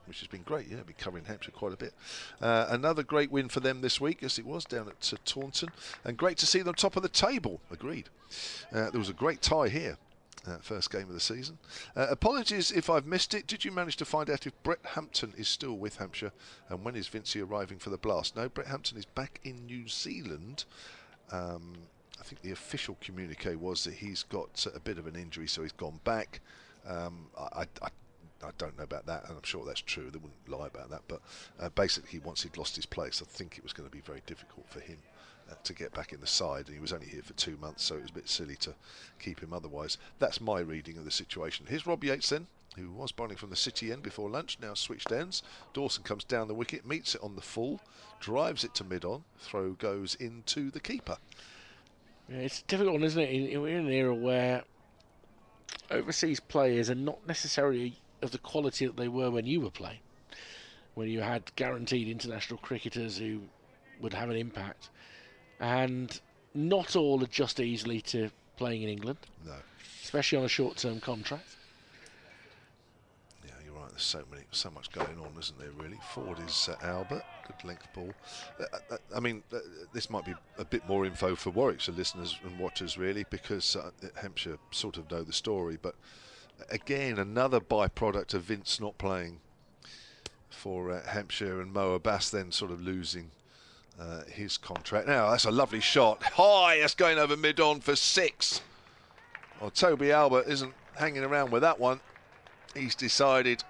which has been great. Yeah, been covering Hampshire quite a bit. Another great win for them this week, as it was down at Taunton, and great to see them top of the table. Agreed. There was a great tie here. First game of the season. Apologies if I've missed it. Did you manage to find out if Brett Hampton is still with Hampshire, and when is Vincey arriving for the blast? No, Brett Hampton is back in New Zealand. I think the official communique was that he's got a bit of an injury, so he's gone back. I don't know about that, and I'm sure that's true. They wouldn't lie about that, but basically once he'd lost his place, I think it was going to be very difficult for him to get back in the side, and he was only here for 2 months, so it was a bit silly to keep him otherwise. That's my reading of the situation. Here's Rob Yates then, who was bowling from the city end before lunch, now switched ends. Dawson comes down the wicket, meets it on the full, drives it to mid-on, throw goes into the keeper. Yeah, it's a difficult one, isn't it? We're in an era where overseas players are not necessarily of the quality that they were when you were playing, when you had guaranteed international cricketers who would have an impact. And not all adjust easily to playing in England. No. Especially on a short-term contract. Yeah, you're right. There's so much going on, isn't there? Really. Forward is Albert. Good length ball. I mean, this might be a bit more info for Warwickshire listeners and watchers, really, because Hampshire sort of know the story. But again, another byproduct of Vince not playing for Hampshire, and Mo Abbas then sort of losing his contract. Now, that's a lovely shot. High, that's going over mid-on for 6. Well, Toby Albert isn't hanging around with that one. He's decided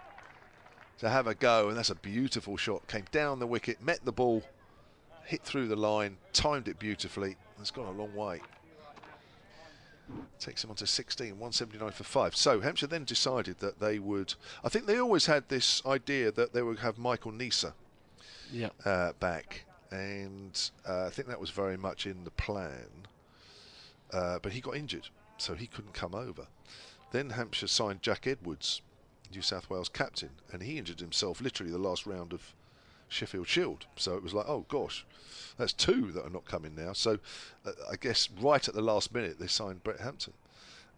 to have a go, and that's a beautiful shot. Came down the wicket, met the ball, hit through the line, timed it beautifully. It's gone a long way. Takes him on to 16, 179 for 5. So Hampshire then decided that they would, I think they always had this idea that they would have Michael Neser back, and I think that was very much in the plan, but he got injured, so he couldn't come over. Then Hampshire signed Jack Edwards, New South Wales captain, and he injured himself literally the last round of Sheffield Shield. So it was like, oh gosh, that's 2 that are not coming now. So I guess right at the last minute they signed Brett Hampton,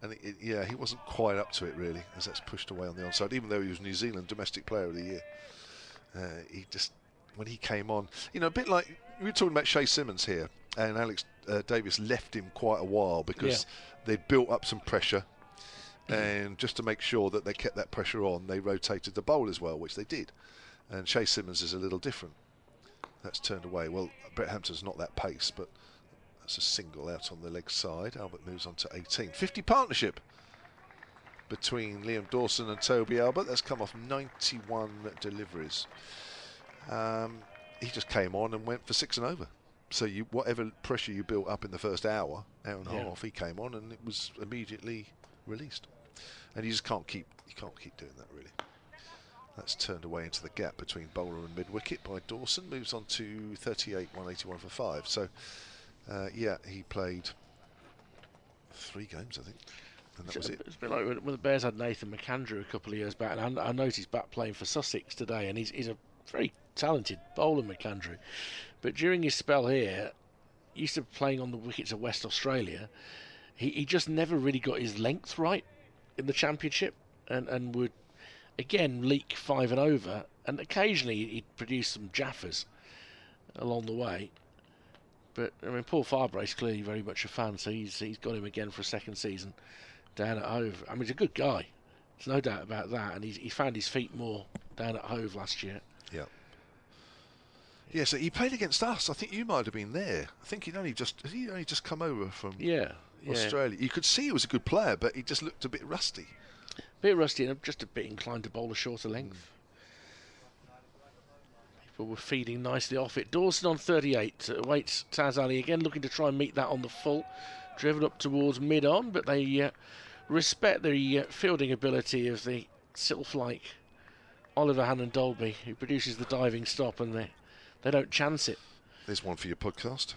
and yeah, he wasn't quite up to it really, as that's pushed away on the onside. Even though he was New Zealand Domestic Player of the Year, he just, when he came on, you know, a bit like we were talking about Shea Simmons here, and Alex Davis left him quite a while because they built up some pressure. And just to make sure that they kept that pressure on, they rotated the bowlers well, which they did. And Shea Simmons is a little different. That's turned away. Well, Brett Hampton's not that pace, but that's a single out on the leg side. Albert moves on to 18. 50 partnership between Liam Dawson and Toby Albert. That's come off 91 deliveries. He just came on and went for 6 and over. So whatever pressure you built up in the first hour and a half, he came on and it was immediately released. And you just can't keep doing that really. That's turned away into the gap between bowler and mid-wicket by Dawson. Moves on to 38, 181 for 5. So yeah, he played 3 games, I think, and that was it. It's a bit like when the Bears had Nathan McAndrew a couple of years back, and I noticed he's back playing for Sussex today, and he's a very talented bowler, McAndrew. But during his spell here, used to playing on the wickets of West Australia, he just never really got his length right in the championship, and would again leak 5 and over, and occasionally he'd produce some jaffers along the way. But I mean, Paul Farbrace's clearly very much a fan, so he's got him again for a second season down at Hove. I mean, he's a good guy, there's no doubt about that, and he found his feet more down at Hove last year. Yeah. Yeah, so he played against us. I think you might have been there. I think he'd only just come over from Australia. You could see he was a good player, but he just looked a bit rusty. And just a bit inclined to bowl a shorter length. People were feeding nicely off it. Dawson on 38 awaits Taz Ali again, looking to try and meet that on the full. Driven up towards mid-on, but they respect the fielding ability of the sylph-like Oliver Hannon Dolby, who produces the diving stop, and they don't chance it. There's one for your podcast.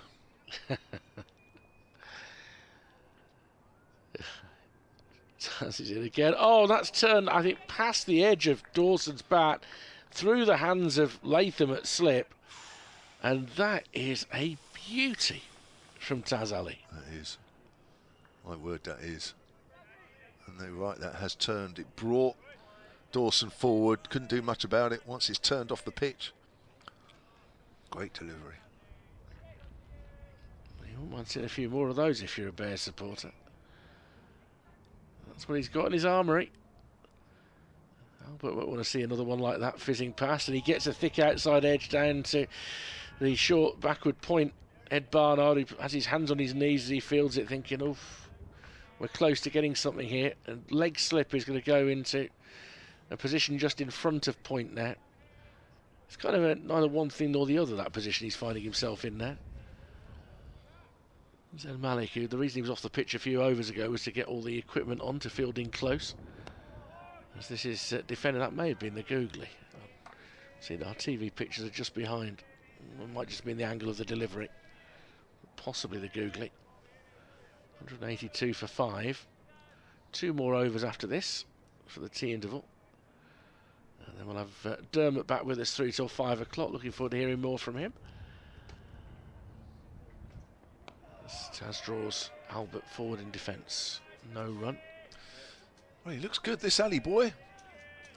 That's it again. Oh, that's turned, I think, past the edge of Dawson's bat, through the hands of Latham at slip, and that is a beauty from Taz Ali. That is. My word, that is. And they're right, that has turned. It brought Dawson forward, couldn't do much about it once it's turned off the pitch. Great delivery. You wouldn't mind seeing a few more of those if you're a Bears supporter. That's what he's got in his armoury. Albert won't want to see another one like that fizzing past, and he gets a thick outside edge down to the short backward point. Ed Barnard, who has his hands on his knees as he fields it, thinking, oof, we're close to getting something here. And leg slip is going to go into a position just in front of point now. It's kind of neither one thing nor the other, that position he's finding himself in now. Zen Malik, who the reason he was off the pitch a few overs ago was to get all the equipment on to fielding close. As this is defender, that may have been the googly. See, our TV pictures are just behind. It might just be in the angle of the delivery. Possibly the googly. 182 for 5. 2 more overs after this for the tea interval. And then we'll have Dermot back with us through till 5 o'clock. Looking forward to hearing more from him. Taz draws Albert forward in defence. No run. Well, he looks good, this alley boy.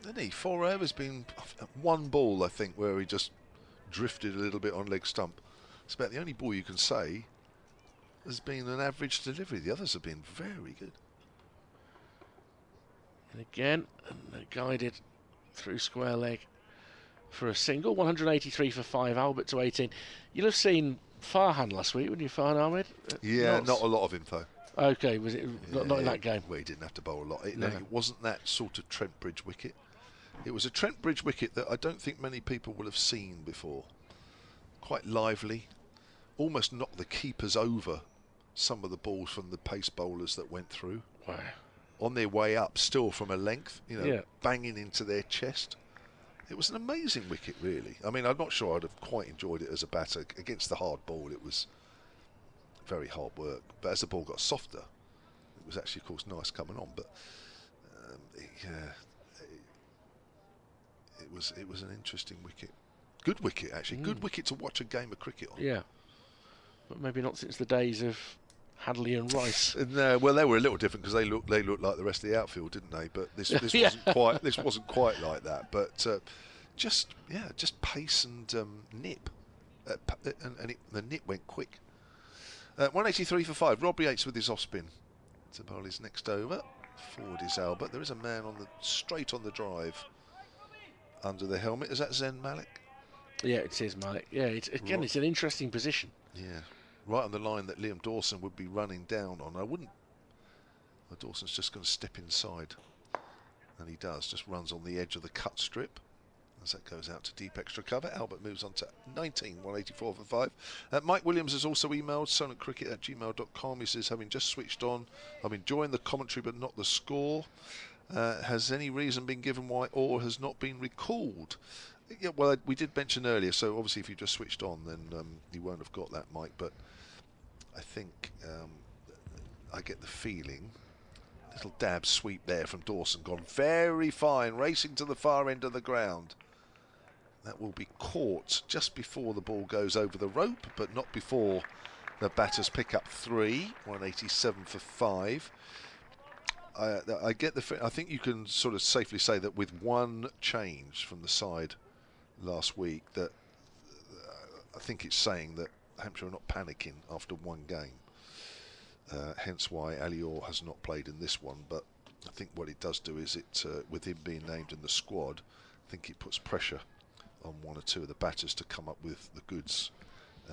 Isn't he? 4 overs, been one ball, I think, where he just drifted a little bit on leg stump. It's about the only ball you can say has been an average delivery. The others have been very good. And again, guided through square leg for a single. 183 for 5, Albert to 18. You'll have seen Farhan last week, wouldn't you, Farhan Ahmed? Yeah, not a lot of info. Okay, was it not in that game? Well, he didn't have to bowl a lot. No. It wasn't that sort of Trent Bridge wicket. It was a Trent Bridge wicket that I don't think many people will have seen before. Quite lively. Almost knocked the keepers over some of the balls from the pace bowlers that went through. Wow. On their way up, still from a length, banging into their chest. It was an amazing wicket, really. I mean, I'm not sure I'd have quite enjoyed it as a batter. Against the hard ball, it was very hard work. But as the ball got softer, it was actually, of course, nice coming on. But it was an interesting wicket. Good wicket, actually. Good wicket to watch a game of cricket on. Yeah. But maybe not since the days of Hadley and Rice. No, well, they were a little different because they looked like the rest of the outfield, didn't they? But this wasn't quite like that. But just pace and nip, and the nip went quick. 183 for 5. Rob Yates with his off spin to bowl his next over. Forward is Albert. There is a man straight on the drive under the helmet. Is that Zen Malik? Yeah, it is Malik. Yeah, it's an interesting position. Yeah. Right on the line that Liam Dawson would be running down on. Dawson's just going to step inside. And he does, just runs on the edge of the cut strip. As that goes out to deep extra cover. Albert moves on to 19, 184 for 5. Mike Williams has also emailed silentcricket@gmail.com. He says, having just switched on, I'm enjoying the commentary but not the score. Has any reason been given why Orr has not been recalled? Yeah, well, we did mention earlier, so obviously if you just switched on, then you won't have got that, Mike. But I think I get the feeling, little dab sweep there from Dawson, gone very fine, racing to the far end of the ground. That will be caught just before the ball goes over the rope, but not before the batters pick up 3, 187 for 5. I get the. I think you can sort of safely say that with one change from the side last week, that I think it's saying that Hampshire are not panicking after one game. Hence why Ali Orr has not played in this one. But I think what it does do is with him being named in the squad, I think it puts pressure on one or two of the batters to come up with the goods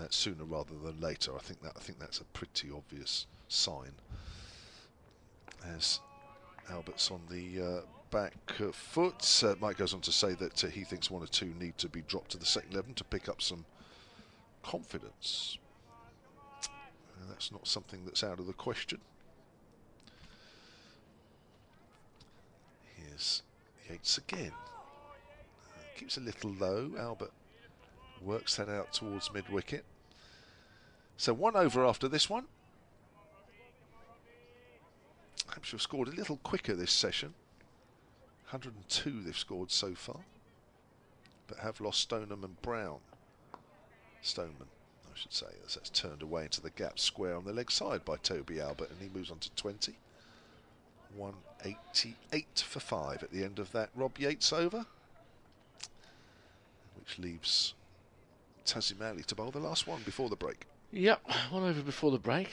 sooner rather than later. I think that's a pretty obvious sign. As Albert's on the back foot, Mike goes on to say that he thinks 1 or 2 need to be dropped to the second 11 to pick up some confidence. That's not something that's out of the question. Here's Yates again. Keeps a little low. Albert works that out towards mid-wicket. So 1 over after this one. Hampshire have scored a little quicker this session. 102 they've scored so far, but have lost Stoneham and Brown. Stoneman, I should say, as that's turned away into the gap square on the leg side by Toby Albert, and he moves on to 20. 188 for 5 at the end of that Rob Yates over, which leaves Tazim Ali to bowl the last one before the break. Yep, 1 over before the break.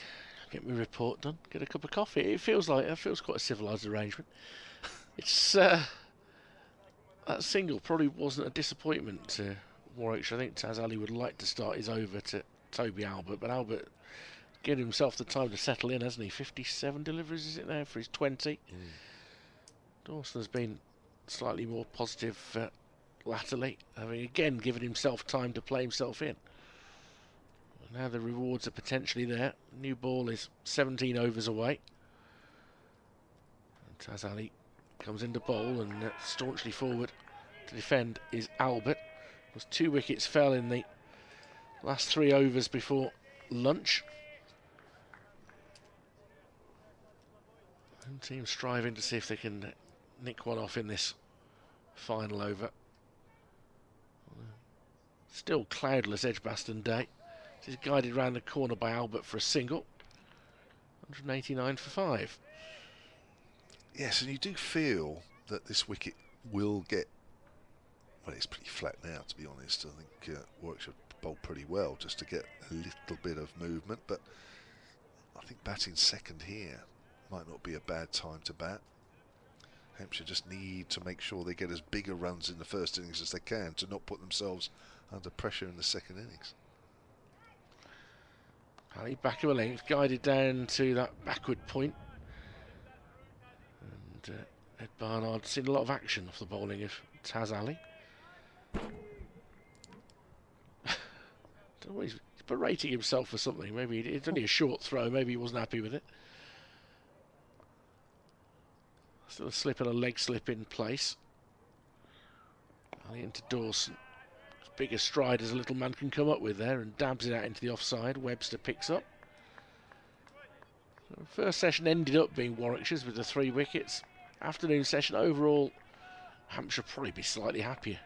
Get my report done, get a cup of coffee. It feels quite a civilised arrangement. It's that single probably wasn't a disappointment to Warwickshire. I think Taz Ali would like to start his over to Toby Albert, but Albert given himself the time to settle in, hasn't he? 57 deliveries, is it now, for his 20? Dawson has been slightly more positive latterly, having again given himself time to play himself in. Now the rewards are potentially there. New ball is 17 overs away. And Taz Ali comes into bowl, and staunchly forward to defend is Albert. Was 2 wickets fell in the last 3 overs before lunch. Home team striving to see if they can nick one off in this final over. Still cloudless Edgbaston day. He's guided round the corner by Albert for a single. 189 for 5. Yes, and you do feel that this wicket will get, well, it's pretty flat now, to be honest. I think Warwickshire bowled pretty well just to get a little bit of movement, but I think batting second here might not be a bad time to bat. Hampshire just need to make sure they get as big a runs in the first innings as they can to not put themselves under pressure in the second innings. Ali back of a length, guided down to that backward point. And Ed Barnard's seen a lot of action off the bowling of Taz Ali. Don't know, he's berating himself for something. Maybe it's only a short throw, maybe he wasn't happy with it. Still a slip and a leg slip in place. Ali into Dawson. As big a stride as a little man can come up with there, and dabs it out into the offside. Webster picks up. So the first session ended up being Warwickshire's with the 3 wickets. Afternoon session overall, Hampshire probably be slightly happier,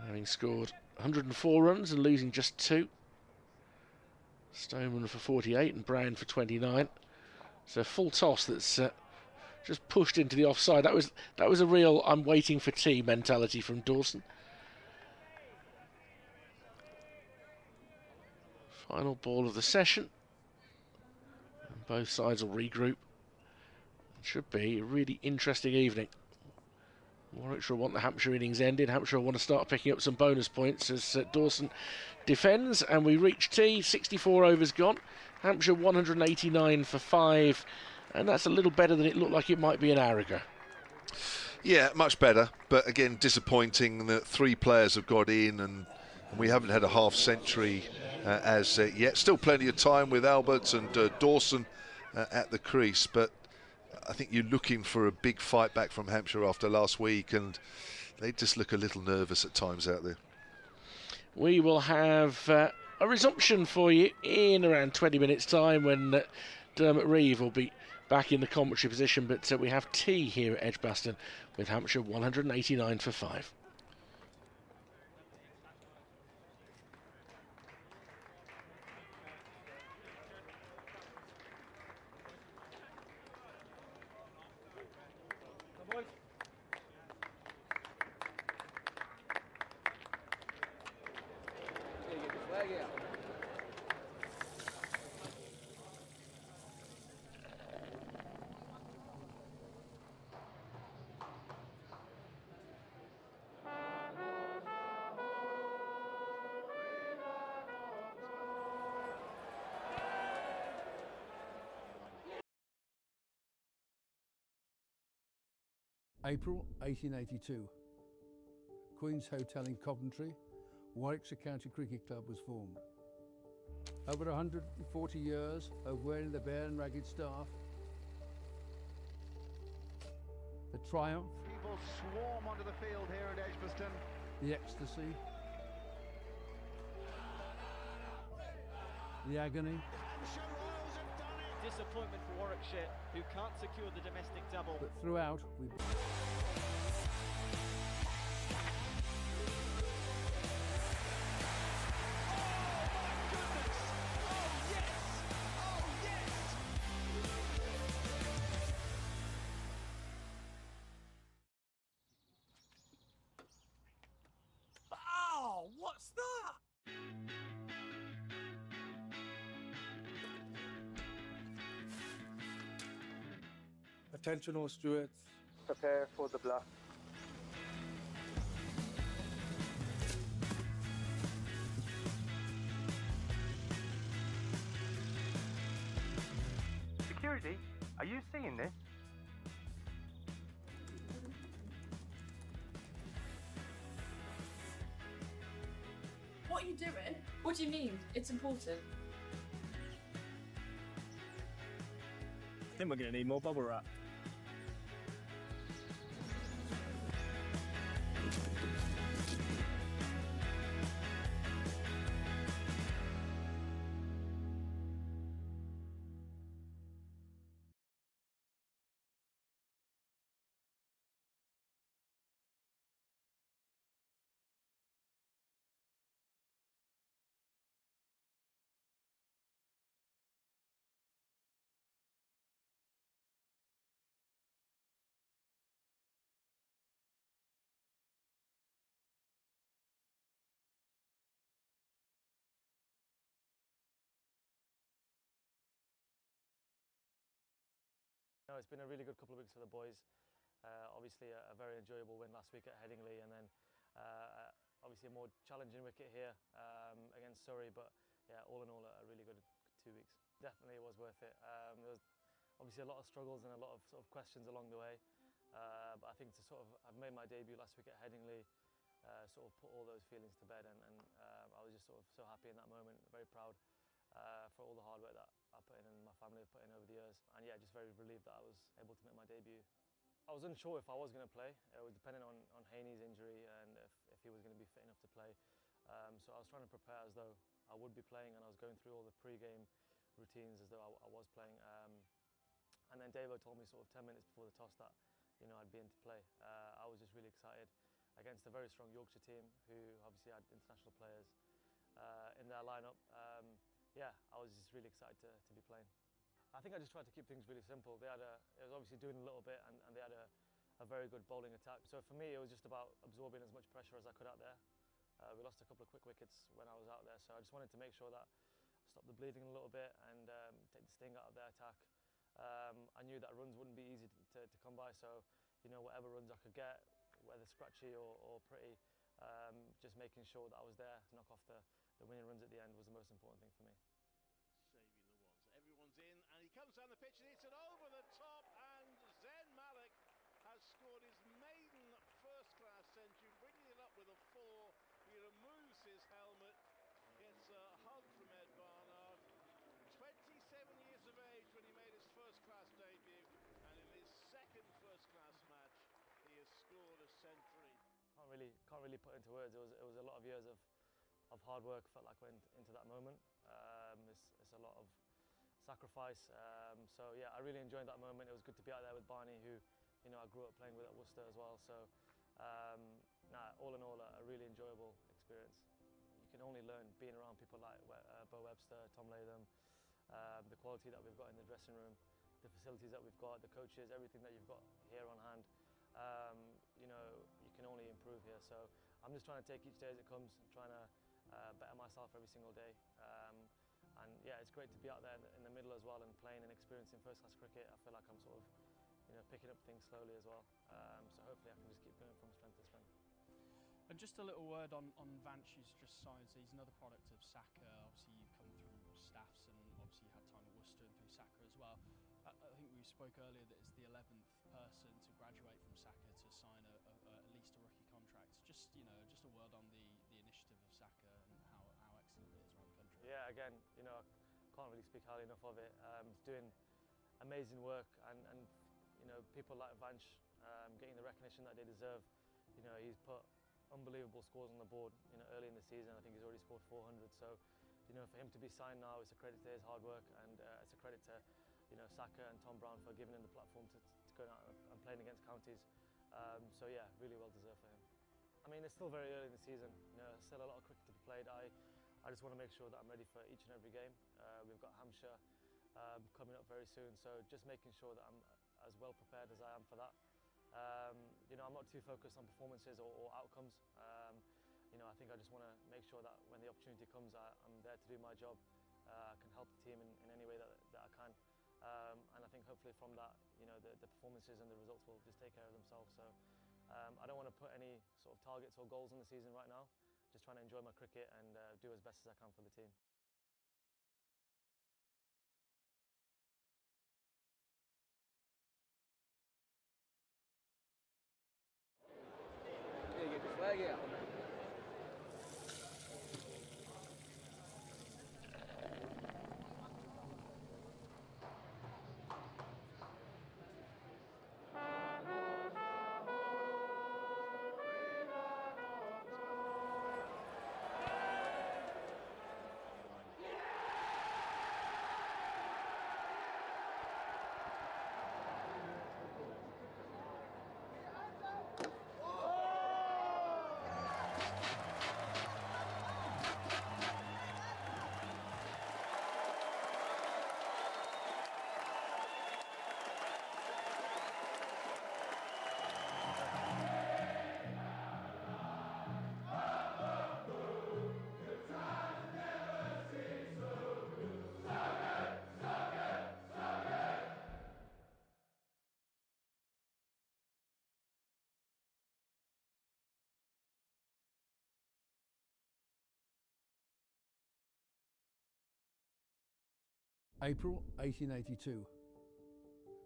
having scored 104 runs and losing just 2. Stoneman for 48 and Brown for 29. So full toss that's just pushed into the offside. That was a real I'm waiting for tea mentality from Dawson. Final ball of the session. And both sides will regroup. It should be a really interesting evening. Warwickshire want the Hampshire innings ended. Hampshire want to start picking up some bonus points as Dawson defends, and we reach tea. 64 overs gone. Hampshire 189 for 5, and that's a little better than it looked like it might be an hour ago. Yeah, much better, but again disappointing that 3 players have got in, and we haven't had a half century as yet. Still plenty of time with Alberts and Dawson at the crease, but I think you're looking for a big fight back from Hampshire after last week, and they just look a little nervous at times out there. We will have a resumption for you in around 20 minutes' time when Dermot Reeve will be back in the commentary position, but we have tea here at Edgbaston with Hampshire 189 for 5. April 1882. Queen's Hotel in Coventry, Warwickshire County Cricket Club was formed. Over 140 years of wearing the bare and ragged staff, the triumph, People swarm onto the field here at Edgbaston. the ecstasy, the agony, Disappointment for Warwickshire, who can't secure the domestic double. but throughout we Oh, what's that? Attention all stewards. Prepare for the block. Security, are you seeing this? What are you doing? What do you mean? It's important. I think we're going to need more bubble wrap. No, it's been a really good couple of weeks for the boys. Obviously a very enjoyable win last week at Headingley, and then obviously a more challenging wicket here against Surrey, but yeah, all in all a really good 2 weeks. Definitely it was worth it. There was obviously a lot of struggles and a lot of sort of questions along the way, but I think to sort of I've made my debut last week at Headingley, sort of put all those feelings to bed, and I was just sort of so happy in that moment, very proud for all the hard work that I put in and my family have put in over the years, and yeah, just very relieved that I was able to make my debut. I was unsure if I was going to play. It was dependent on Haney's injury and if he was going to be fit enough to play. So I was trying to prepare as though I would be playing, and I was going through all the pre-game routines as though I was playing. And then Davo told me sort of 10 minutes before the toss that I'd be in to play. I was just really excited against a very strong Yorkshire team who obviously had international players in their lineup. Yeah, I was just really excited to be playing. I think I just tried to keep things really simple. It was obviously doing a little bit, and they had a very good bowling attack. So for me, it was just about absorbing as much pressure as I could out there. We lost a couple of quick wickets when I was out there, so I just wanted to make sure that I stopped the bleeding a little bit and take the sting out of their attack. I knew that runs wouldn't be easy to come by, so whatever runs I could get, whether scratchy or pretty, just making sure that I was there to knock off the winning runs at the end was the most important thing for me. Saving the ones. Everyone's in, and he comes down the pitch and hits it over the top, and Zain Malik has scored his maiden first-class century, bringing it up with a 4. He removes his helmet, gets a hug from Ed Barnard. 27 years of age when he made his first-class debut, and in his second first-class match, he has scored a century. Can't really put into words. It was a lot of years of hard work. Felt like went into that moment. It's a lot of sacrifice. So yeah, I really enjoyed that moment. It was good to be out there with Barney, who I grew up playing with at Worcester as well. So all in all, a really enjoyable experience. You can only learn being around people like Bo Webster, Tom Latham, the quality that we've got in the dressing room, the facilities that we've got, the coaches, everything that you've got here on hand. You can only improve here. So I'm just trying to take each day as it comes, and trying to better myself every single day. And yeah, it's great to be out there in the middle as well and playing and experiencing first-class cricket. I feel like I'm sort of picking up things slowly as well. So hopefully I can just keep going from strength to strength. And just a little word on Vanch, who's just signed. So he's another product of Saka. Obviously, you've come through staffs, and obviously you had time at Worcester and through Saka as well. I think we spoke earlier that it's the 11th person to graduate from Saka to sign at least a rookie contract. Just just a word on the initiative of Saka and how excellent it is around the country. Yeah, again, I can't really speak highly enough of it. He's doing amazing work, and people like Vanch getting the recognition that they deserve. He's put unbelievable scores on the board. Early in the season, I think he's already scored 400. So, for him to be signed now, it's a credit to his hard work, and it's a credit to Saka and Tom Brown for giving him the platform to go out and playing against counties. So yeah, really well deserved for him. I mean, it's still very early in the season. Still a lot of cricket to be played. I just want to make sure that I'm ready for each and every game. We've got Hampshire coming up very soon, so just making sure that I'm as well prepared as I am for that. I'm not too focused on performances or outcomes. I think I just want to make sure that when the opportunity comes, I'm there to do my job. I can help the team in any way that I can. And I think hopefully from that, the performances and the results will just take care of themselves. So I don't want to put any sort of targets or goals in the season right now. Just trying to enjoy my cricket and do as best as I can for the team. Yeah, get the flag out. April 1882.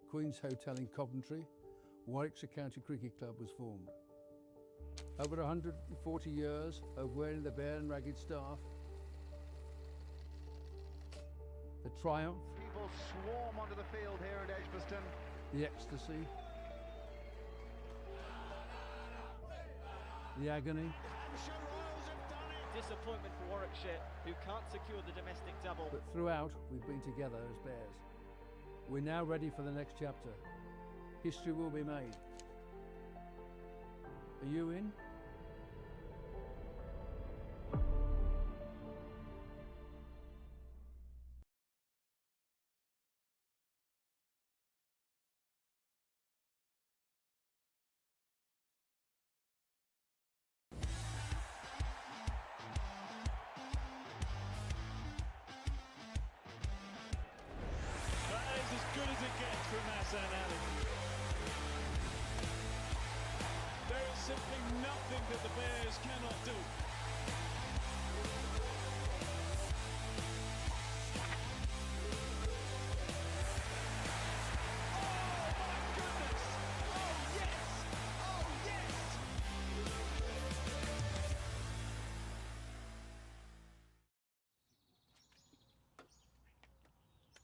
Queen's Hotel in Coventry, Warwickshire County Cricket Club was formed. Over 140 years of wearing the bare and ragged staff, the triumph, People swarm onto the field here at Edgbaston. the ecstasy, the agony, Disappointment for Warwickshire, who can't secure the domestic double. but throughout we've been together as bears. We're now ready for the next chapter. History will be made. Are you in? That is as good as it gets from Hassan Ali. There is simply nothing that the Bears cannot do.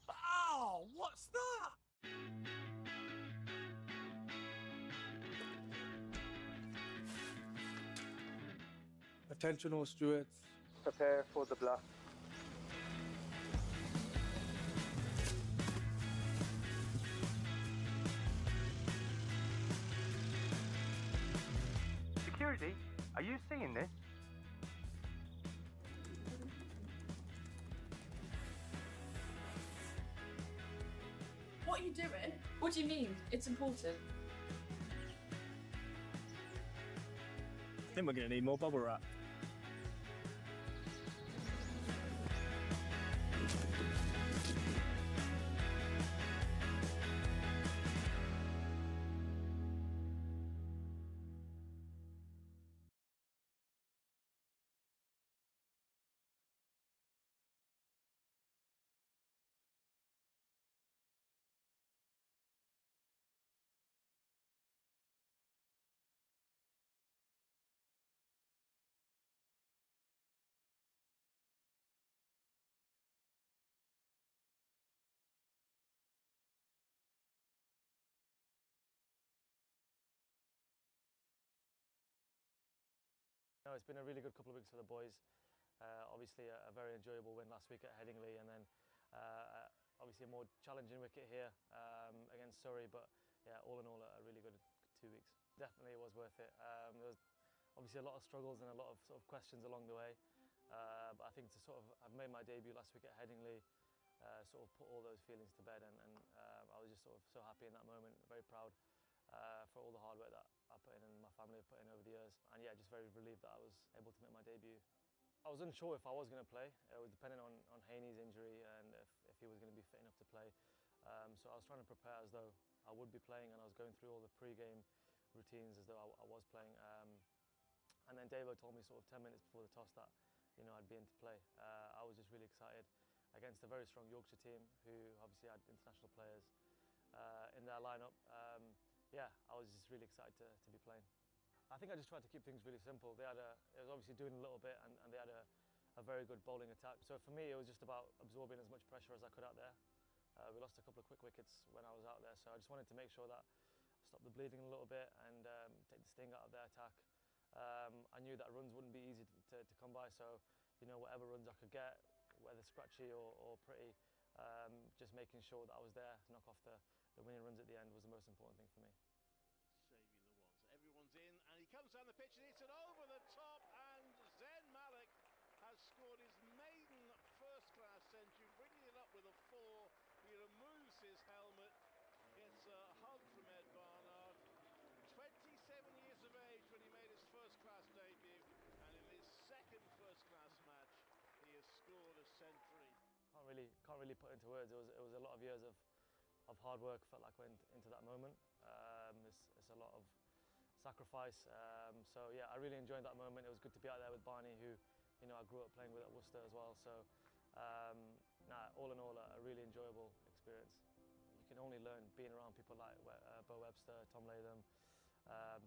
Oh, what's that? Attention all stewards. Prepare for the bluff. Security, are you seeing this? What are you doing? What do you mean? It's important. I think we're going to need more bubble wrap. No, it's been a really good couple of weeks for the boys. Obviously a very enjoyable win last week at Headingley, and then obviously a more challenging wicket here against Surrey, but yeah, all in all a really good 2 weeks. Definitely it was worth it. There was obviously a lot of struggles and a lot of sort of questions along the way, but I think to sort of have made my debut last week at Headingley sort of put all those feelings to bed, and I was just sort of so happy in that moment, very proud for all the hard work that I put in and my family have put in over the years, and yeah, just very relieved that I was able to make my debut. I was unsure if I was going to play. It was dependent on Haney's injury and if he was going to be fit enough to play. So I was trying to prepare as though I would be playing, and I was going through all the pre-game routines as though I was playing. And then Davo told me sort of 10 minutes before the toss that I'd be in to play. I was just really excited against a very strong Yorkshire team who obviously had international players in their lineup. Yeah, I was just really excited to be playing. I think I just tried to keep things really simple. It was obviously doing a little bit, and they had a very good bowling attack. So for me, it was just about absorbing as much pressure as I could out there. We lost a couple of quick wickets when I was out there, so I just wanted to make sure that I stopped the bleeding a little bit and take the sting out of their attack. I knew that runs wouldn't be easy to come by, so whatever runs I could get, whether scratchy or pretty, just making sure that I was there to knock off the winning runs at the end was the most important thing for me. Saving the ones. Everyone's in, and he comes down the pitch and hits it over the top, and Zen Malik has scored his maiden first-class century, bringing it up with a 4. He removes his helmet, gets a hug from Ed Barnard. 27 years of age when he made his first-class debut, and in his second first-class match, he has scored a century. Can't really put into words. It was a lot of years of hard work. Felt like I went into that moment. It's a lot of sacrifice. So yeah, I really enjoyed that moment. It was good to be out there with Barney, who I grew up playing with at Worcester as well. So now all in all, a really enjoyable experience. You can only learn being around people like Bo Webster, Tom Latham,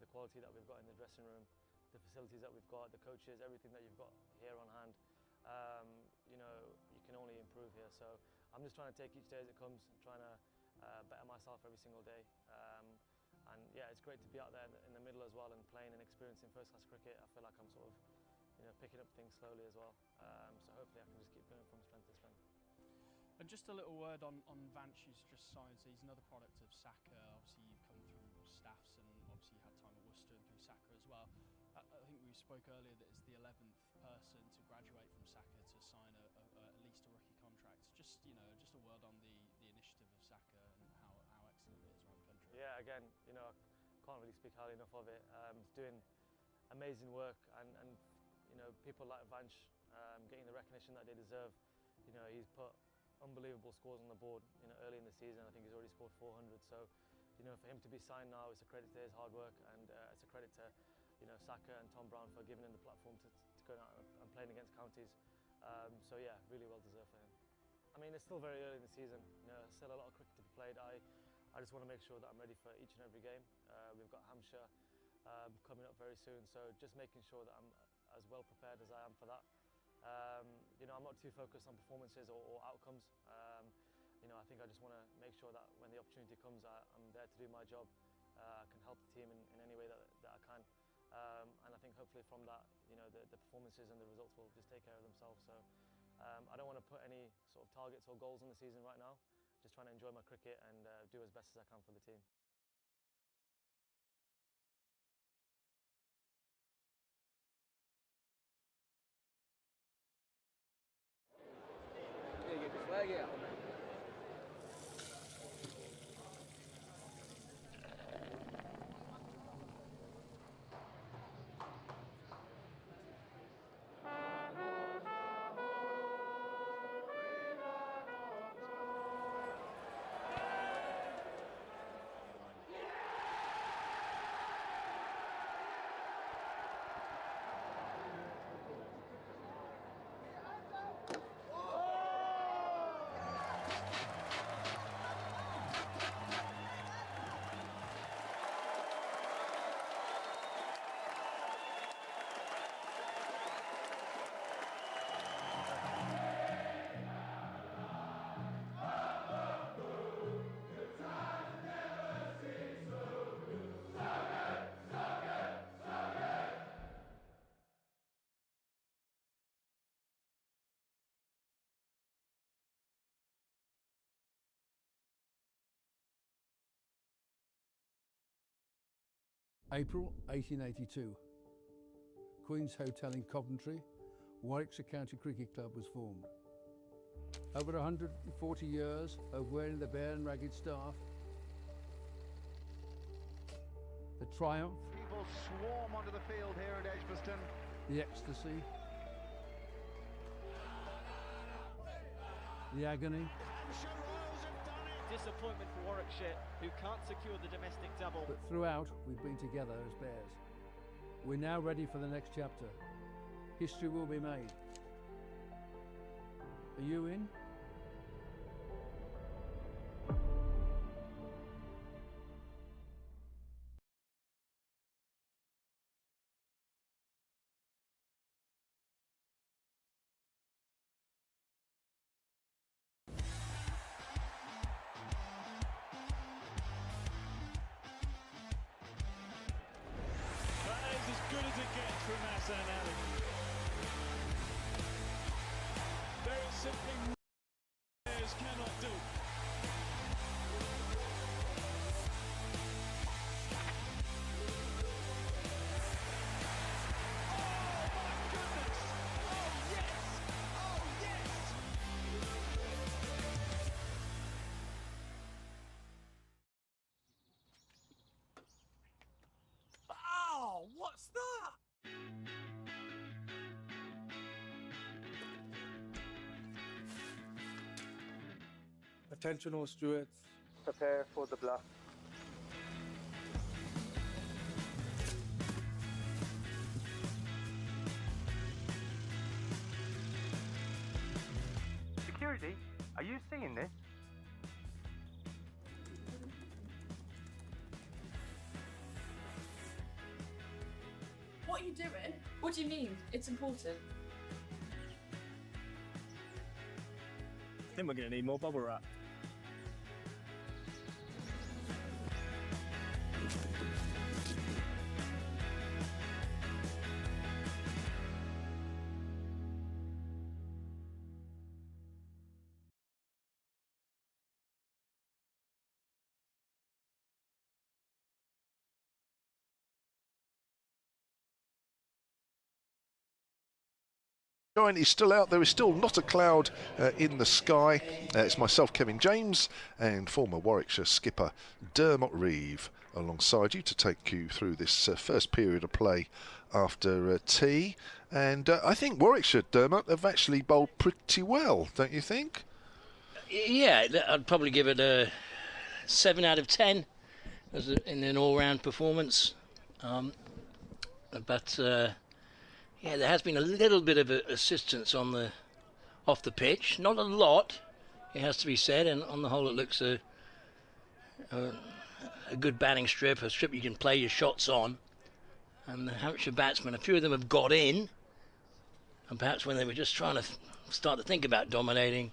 the quality that we've got in the dressing room, the facilities that we've got, the coaches, everything that you've got here on hand. You know, you can only improve here. So I'm just trying to take each day as it comes, and trying to better myself every single day. And yeah, it's great to be out there in the middle as well and playing and experiencing first-class cricket. I feel like I'm sort of, you know, picking up things slowly as well. So hopefully I can just keep going from strength to strength. And just a little word on Vanch, who's just signed. So he's another product of Saka. Obviously, you've come through staffs, and obviously you had time at Worcester and through Saka as well. I think we spoke earlier that it's the 11th person to graduate from Saka to sign at least a rookie contract. Just, you know, just a word on the initiative of Saka and how excellent it is around the country. Yeah, again, you know, I can't really speak highly enough of it. It's doing amazing work, and you know, people like Vanch getting the recognition that they deserve. You know, he's put unbelievable scores on the board, you know, early in the season. I think he's already scored 400. So, you know, for him to be signed now, it's a credit to his hard work, and it's a credit to, you know, Saka and Tom Brown for giving him the platform to go out and playing against counties. So yeah, really well deserved for him. I mean, it's still very early in the season. You know, still a lot of cricket to be played. I just want to make sure that I'm ready for each and every game. We've got Hampshire coming up very soon, so just making sure that I'm as well prepared as I am for that. You know, I'm not too focused on performances or outcomes. You know, I think I just want to make sure that when the opportunity comes, I'm there to do my job. I can help the team in any way that I can. And I think hopefully from that, you know, the performances and the results will just take care of themselves. So I don't want to put any sort of targets or goals on the season right now. Just trying to enjoy my cricket and do as best as I can for the team. Yeah, get the flag out. April 1882. Queen's Hotel in Coventry, Warwickshire County Cricket Club was formed. Over 140 years of wearing the bare and ragged staff, the triumph, People swarm onto the field here at Edgbaston. the ecstasy, the agony, Disappointment for Warwickshire, who can't secure the domestic double. but throughout we've been together as bears. We're now ready for the next chapter. History will be made. Are you in? That is as good as it gets from Hassan Ali. There is simply players cannot do. Oh, what's that? Attention all stewards. Prepare for the bluff. Security, Are you seeing this? What are you doing? What do you mean? It's important. I think we're going to need more bubble wrap. He's still out there. Is still not a cloud in the sky. It's myself, Kevin James, and former Warwickshire skipper Dermot Reeve alongside you to take you through this first period of play after tea. And I think Warwickshire, Dermot, have actually bowled pretty well, don't you think? Yeah, I'd probably give it a 7 out of 10 in an all-round performance. Yeah, there has been a little bit of assistance off the pitch. Not a lot, it has to be said. And on the whole, it looks a good batting strip, a strip you can play your shots on. And the Hampshire batsmen, a few of them have got in. And perhaps when they were just trying to start to think about dominating,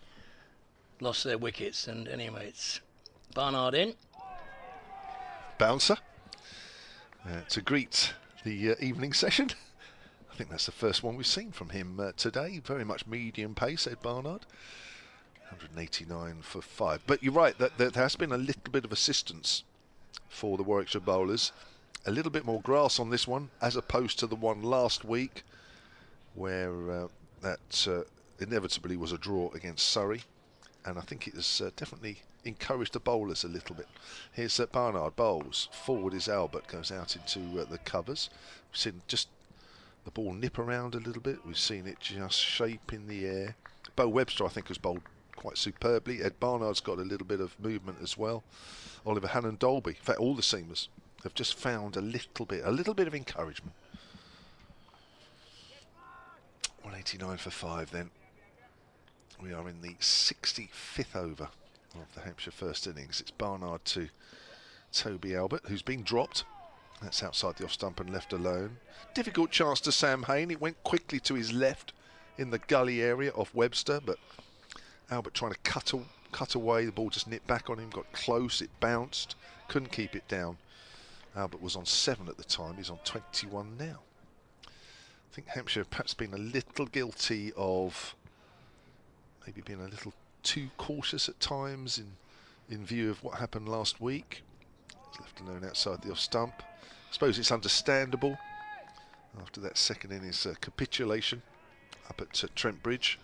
lost their wickets. And anyway, it's Barnard in. Bouncer to greet the evening session. I think that's the first one we've seen from him today. Very much medium pace, Ed Barnard. 189 for 5. But you're right, that there has been a little bit of assistance for the Warwickshire bowlers. A little bit more grass on this one, as opposed to the one last week, where that inevitably was a draw against Surrey. And I think it has definitely encouraged the bowlers a little bit. Here's Barnard bowls. Forward is Albert, goes out into the covers. We've seen just the ball nip around a little bit. We've seen it just shape in the air. Bo Webster, I think, has bowled quite superbly. Ed Barnard's got a little bit of movement as well. Oliver Hannon Dolby, in fact, all the seamers have just found a little bit of encouragement. 189 for 5 then. We are in the 65th over of the Hampshire first innings. It's Barnard to Toby Albert, who's been dropped. That's outside the off stump and left alone. Difficult chance to Sam Hain. It went quickly to his left in the gully area off Webster, but Albert trying to cut away. The ball just nipped back on him, got close, it bounced, couldn't keep it down. Albert was on 7 at the time. He's on 21 now. I think Hampshire perhaps been a little guilty of maybe being a little too cautious at times in view of what happened last week. He's left alone outside the off stump. I suppose it's understandable after that second innings capitulation up at Trent Bridge.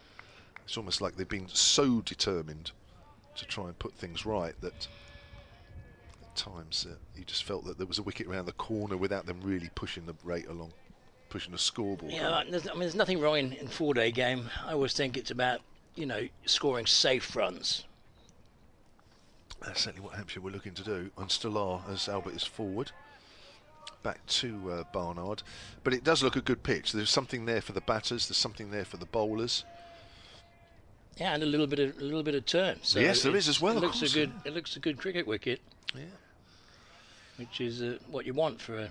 It's almost like they've been so determined to try and put things right that at times you just felt that there was a wicket around the corner without them really pushing the rate along, pushing the scoreboard. Yeah, there's nothing wrong in 4-day game. I always think it's about, scoring safe runs. That's certainly what Hampshire were looking to do, and still are, as Albert is forward. Back to Barnard, but it does look a good pitch. There's something there for the batters. There's something there for the bowlers. Yeah, and a little bit of turn. So yes, there is as well. It looks a good cricket wicket. Yeah, which is what you want for a.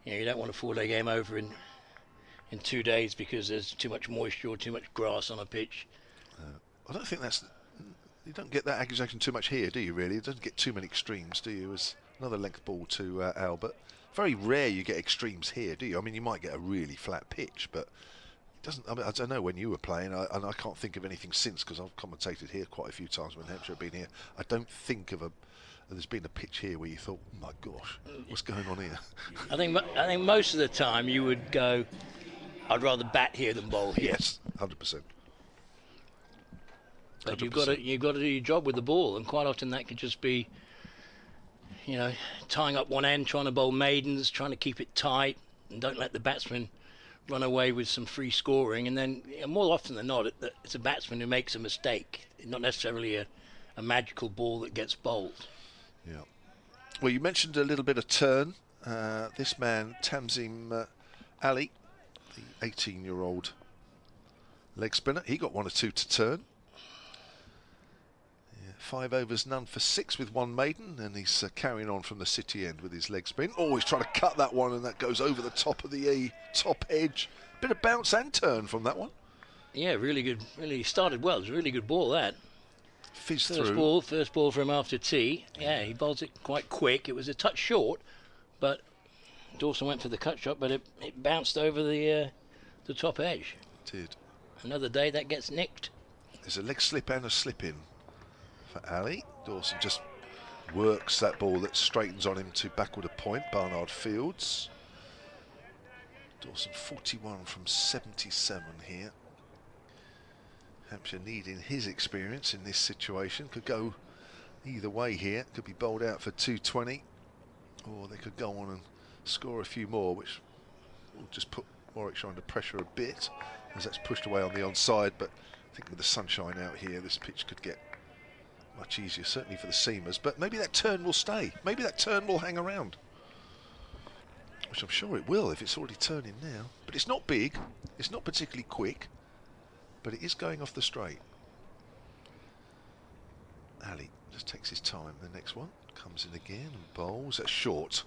You don't want a 4-day game over in 2 days because there's too much moisture or too much grass on a pitch. I don't think that's. You don't get that accusation too much here, do you? Really, it doesn't get too many extremes, do you? As another length ball to Albert. Very rare you get extremes here, do you? I mean, you might get a really flat pitch, but it doesn't. I mean, I don't know when you were playing, and I can't think of anything since because I've commentated here quite a few times when Hampshire have been here. I don't think of there's been a pitch here where you thought, oh my gosh, what's going on here? I think most of the time you would go, I'd rather bat here than bowl here. Yes, 100%. But you've got to do your job with the ball, and quite often that could just be, tying up one end, trying to bowl maidens, trying to keep it tight, and don't let the batsman run away with some free scoring. And then, more often than not, it's a batsman who makes a mistake, not necessarily a magical ball that gets bowled. Yeah. Well, you mentioned a little bit of turn. This man, Tamzim Ali, the 18-year-old leg spinner, he got 1 or 2 to turn. 5 overs, none for 6 with 1 maiden, and he's carrying on from the city end with his leg spin. Oh, he's trying to cut that one, and that goes over the top of the top edge. Bit of bounce and turn from that one. Yeah, really good. Really started well. It was a really good ball, that. Fizzed first through. First ball from after tee. Yeah, he bowls it quite quick. It was a touch short, but Dawson went for the cut shot, but it bounced over the top edge. It did. Another day that gets nicked. There's a leg slip and a slip in for Ali. Dawson just works that ball that straightens on him to backward a point. Barnard Fields. Dawson 41 from 77 here. Hampshire needing his experience in this situation. Could go either way here. Could be bowled out for 220, or they could go on and score a few more, which will just put Warwickshire under pressure a bit as that's pushed away on the onside. But I think with the sunshine out here, this pitch could get much easier, certainly for the seamers. But maybe that turn will stay. Maybe that turn will hang around, which I'm sure it will if it's already turning now. But it's not big, it's not particularly quick, but it is going off the straight. Ali just takes his time. The next one comes in again and bowls. That's short,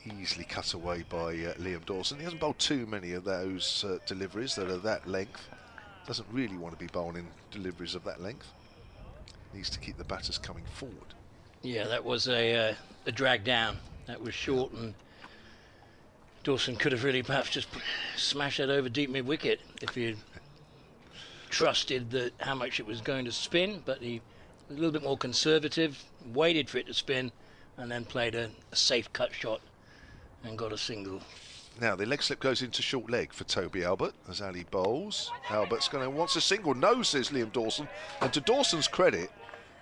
easily cut away by Liam Dawson. He hasn't bowled too many of those deliveries that are that length. Doesn't really want to be bowling deliveries of that length. Needs to keep the batters coming forward. Yeah, that was a drag down. That was short, and Dawson could have really perhaps just smashed that over deep mid-wicket if he had trusted that how much it was going to spin, but he was a little bit more conservative, waited for it to spin, and then played a safe cut shot and got a single. Now the leg slip goes into short leg for Toby Albert as Ali bowls. Albert's going to wants a single. No, says Liam Dawson, and to Dawson's credit,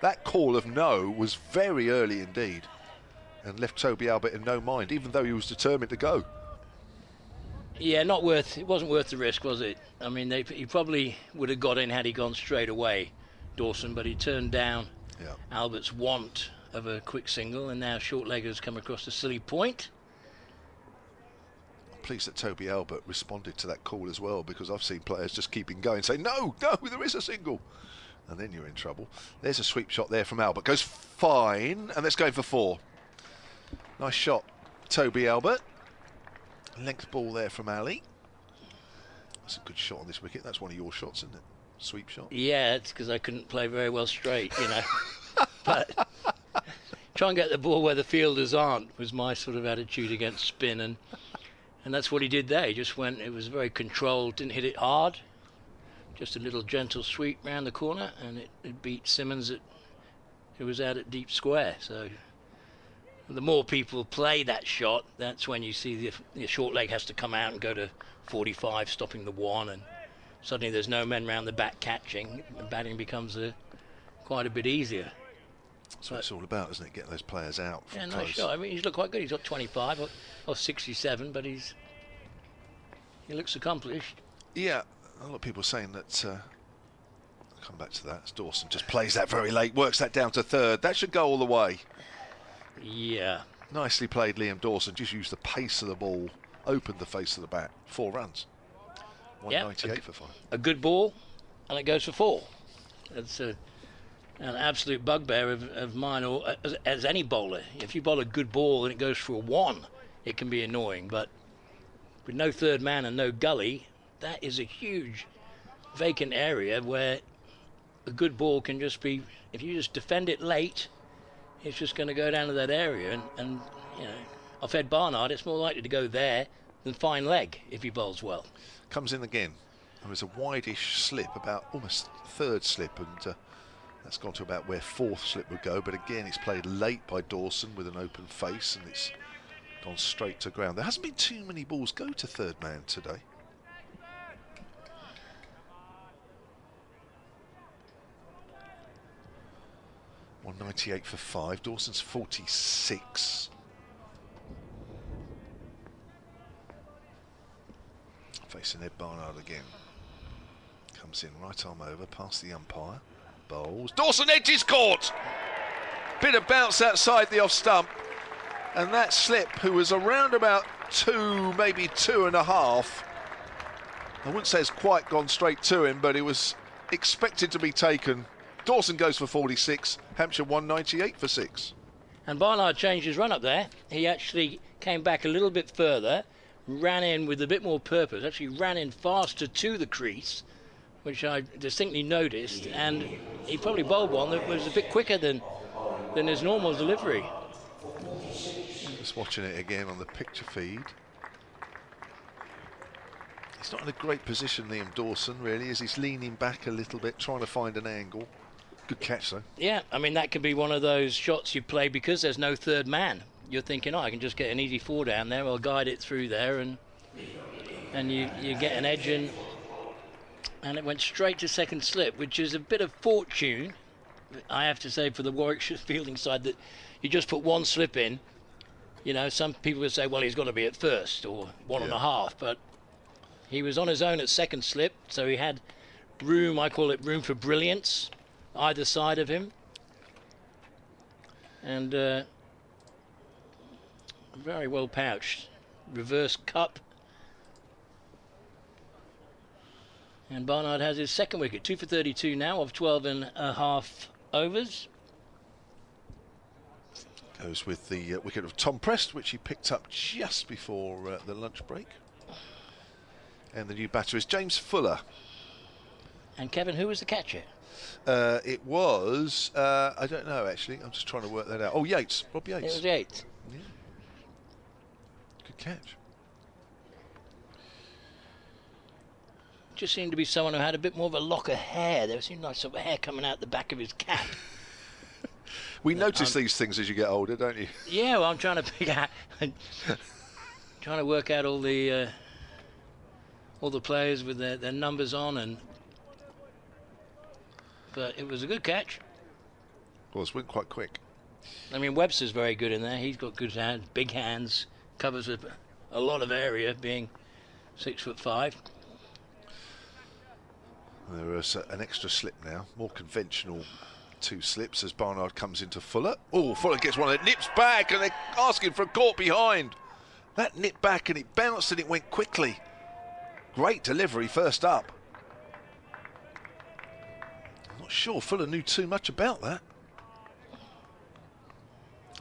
that call of no was very early indeed and left Toby Albert in no mind, even though he was determined to go. Yeah, it wasn't worth the risk, was it? I mean, he probably would have got in had he gone straight away, Dawson, but he turned down Albert's want of a quick single, and now short leg has come across the silly point. I'm pleased that Toby Albert responded to that call as well, because I've seen players just keeping going, say no, there is a single, and then you're in trouble. There's a sweep shot there from Albert, goes fine, and that's going for 4. Nice shot, Toby Albert. Length ball there from Ali. That's a good shot on this wicket. That's one of your shots, isn't it? Sweep shot. Yeah, it's because I couldn't play very well straight, you know. But try and get the ball where the fielders aren't was my sort of attitude against spin, and that's what he did there. He just went. It was very controlled. Didn't hit it hard. Just a little gentle sweep round the corner, and it beat Simmons. It was out at deep square. So the more people play that shot, that's when you see the short leg has to come out and go to 45, stopping the 1, and suddenly there's no men round the back catching. The batting becomes quite a bit easier. That's what it's all about, isn't it? Getting those players out from yeah, close. Nice shot. I mean, he's looked quite good. He's got 25 or 67, but he looks accomplished. Yeah, a lot of people saying that. I'll come back to that. Dawson just plays that very late, works that down to third. That should go all the way. Yeah. Nicely played, Liam Dawson. Just used the pace of the ball, opened the face of the bat. 4 runs. 198 for 5. A good ball, and it goes for 4. It's an absolute bugbear of mine, or as any bowler. If you bowl a good ball and it goes for a 1, it can be annoying. But with no third man and no gully, that is a huge vacant area where a good ball can just be, if you just defend it late, it's just going to go down to that area, and you know, off Ed Barnard, it's more likely to go there than fine leg if he bowls well. Comes in again. There was a wide-ish slip, about almost third slip, and that's gone to about where 4th slip would go. But again, it's played late by Dawson with an open face, and it's gone straight to ground. There hasn't been too many balls go to third man today. .198 for 5. Dawson's 46. Facing Ed Barnard again. Comes in right arm over, past the umpire. Bowls. Dawson edges caught! Bit of bounce outside the off stump. And that slip, who was around about 2, maybe 2.5. I wouldn't say it's quite gone straight to him, but it was expected to be taken. Dawson goes for 46. Hampshire 198 for 6. And Barnard changed his run up there. He actually came back a little bit further, ran in with a bit more purpose, actually ran in faster to the crease, which I distinctly noticed, and he probably bowled one that was a bit quicker than his normal delivery. Just watching it again on the picture feed. He's not in a great position, Liam Dawson, really, as he's leaning back a little bit, trying to find an angle. Good catch, though. Yeah, I mean, that could be one of those shots you play because there's no third man. You're thinking, oh, I can just get an easy 4 down there, I'll guide it through there, and you get an edge, and it went straight to second slip, which is a bit of fortune, I have to say, for the Warwickshire fielding side, that you just put one slip in. You know, some people would say, well, he's got to be at first or 1.5, but he was on his own at second slip, so he had room, I call it room for brilliance, either side of him. And very well pouched. Reverse cup. And Barnard has his second wicket, 2 for 32 now of 12.5 overs. Goes with the wicket of Tom Prest, which he picked up just before the lunch break. And the new batter is James Fuller. And Kevin, who was the catcher? It was, I don't know actually, I'm just trying to work that out. Oh, Yates, Rob Yates. It was Yates. Yeah. Good catch. Just seemed to be someone who had a bit more of a lock of hair. There seemed like sort of hair coming out the back of his cap. We notice these things as you get older, don't you? Yeah, well, I'm trying to pick out, trying to work out all the players with their numbers on, but it was a good catch. Well, it went quite quick. I mean, Webster's very good in there. He's got good hands, big hands, covers a lot of area, being 6'5". There is an extra slip now, more conventional 2 slips as Barnard comes into Fuller. Oh, Fuller gets one that nips back, and they're asking for a caught behind. That nipped back and it bounced and it went quickly. Great delivery first up. I'm not sure Fuller knew too much about that.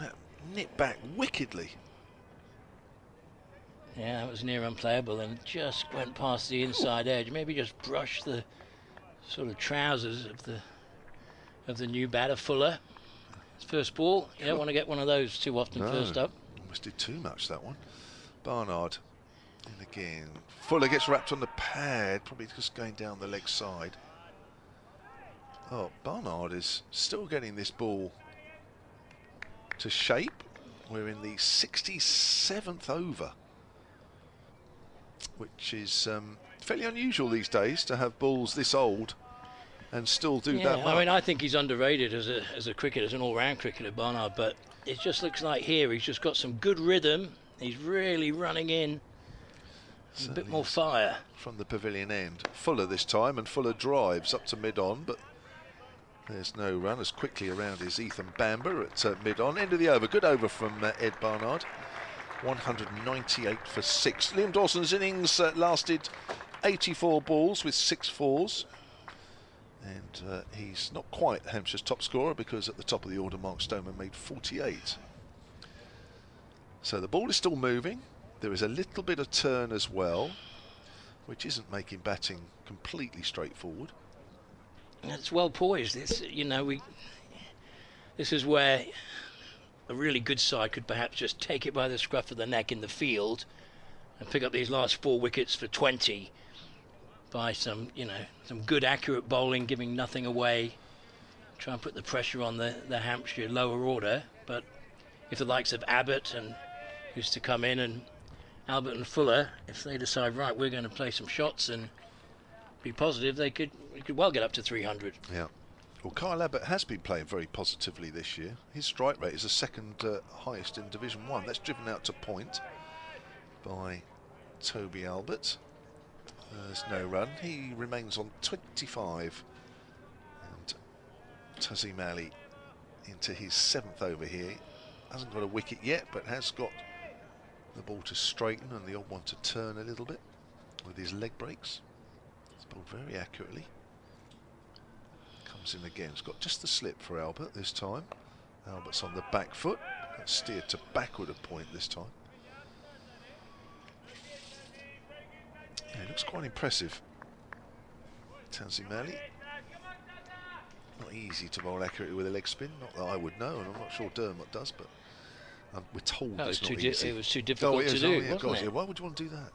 That nipped back wickedly. Yeah, that was near unplayable and just went past the inside edge. Maybe just brushed the sort of trousers of the new batter, Fuller. His first ball. You don't want to get one of those too often first up. Almost did too much, that one. Barnard in again. Fuller gets wrapped on the pad, probably just going down the leg side. Oh, Barnard is still getting this ball to shape. We're in the 67th over, which is fairly unusual these days to have balls this old and still do that much. I mean, I think he's underrated as a cricketer, as an all-round cricketer, Barnard, but it just looks like here he's just got some good rhythm. He's really running in. A bit more fire. From the pavilion end. Fuller this time, and Fuller drives up to mid-on, but there's no run as quickly around is Ethan Bamber at mid-on. End of the over. Good over from Ed Barnard. 198 for 6. Liam Dawson's innings lasted 84 balls with 6 fours. And he's not quite Hampshire's top scorer because at the top of the order Mark Stoneman made 48. So the ball is still moving. There is a little bit of turn as well, which isn't making batting completely straightforward. It's well poised. It's, you know, this is where a really good side could perhaps just take it by the scruff of the neck in the field and pick up these last 4 wickets for 20 by some good accurate bowling, giving nothing away. Try and put the pressure on the Hampshire lower order. But if the likes of Abbott and who's to come in, and Albert and Fuller, if they decide, right, we're going to play some shots and be positive, we could well get up to 300. Yeah. Well, Kyle Abbott has been playing very positively this year. His strike rate is the second highest in Division 1. That's driven out to point by Toby Albert. There's no run. He remains on 25. And Tazim Ali into his 7th over here. Hasn't got a wicket yet, but has got the ball to straighten and the odd one to turn a little bit with his leg breaks. It's bowled very accurately. Comes in again. It's got just the slip for Albert this time. Albert's on the back foot. It's steered to backward a point this time. Yeah, it looks quite impressive. Tansy Malley. Not easy to bowl accurately with a leg spin. Not that I would know, and I'm not sure Dermot does, but we're told it's not easy. It was too difficult to do, wasn't it? Yeah, why would you want to do that?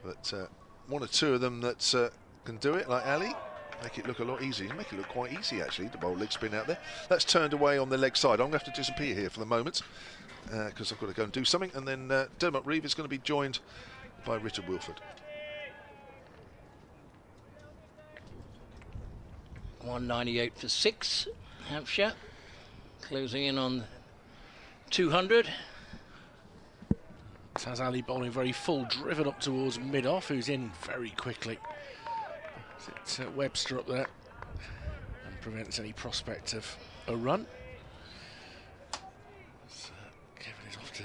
But one or two of them that can do it, like Ali, make it look a lot easier. Make it look quite easy, actually, to bowl leg spin out there. That's turned away on the leg side. I'm going to have to disappear here for the moment because I've got to go and do something. And then Dermot Reeve is going to be joined by Richard Wilford. 198 for 6, Hampshire. Closing in on 200. Taz Ali bowling very full, driven up towards mid-off, who's in very quickly. It's Webster up there and prevents any prospect of a run. So Kevin is off to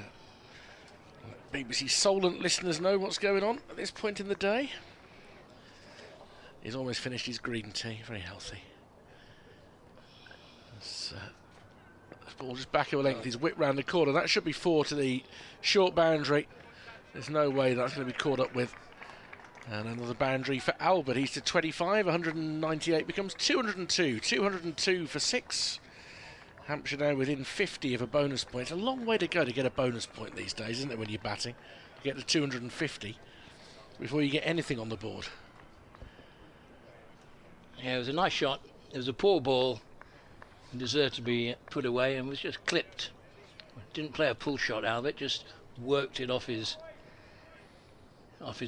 let BBC Solent listeners know what's going on at this point in the day. He's almost finished his green tea, very healthy. This ball just back of a length, he's whipped round the corner. That should be 4 to the short boundary. There's no way that's going to be caught up with. And another boundary for Albert. He's to 25, 198 becomes 202. 202 for 6. Hampshire now within 50 of a bonus point. It's a long way to go to get a bonus point these days, isn't it, when you're batting? You get to 250 before you get anything on the board. Yeah, it was a nice shot. It was a poor ball. It deserved to be put away and was just clipped. Didn't play a pull shot, Albert, just worked it off his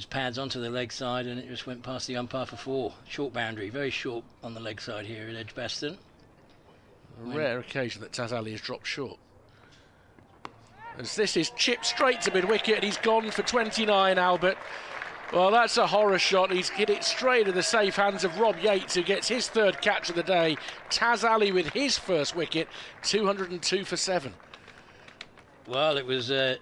pads onto the leg side, and it just went past the umpire for 4. Short boundary, very short on the leg side here at Edgbaston. A rare occasion that Taz Ali has dropped short. As this is chipped straight to mid-wicket, and he's gone for 29, Albert. Well, that's a horror shot. He's hit it straight into the safe hands of Rob Yates, who gets his 3rd catch of the day. Taz Ali with his 1st wicket, 202 for 7. Well, it was other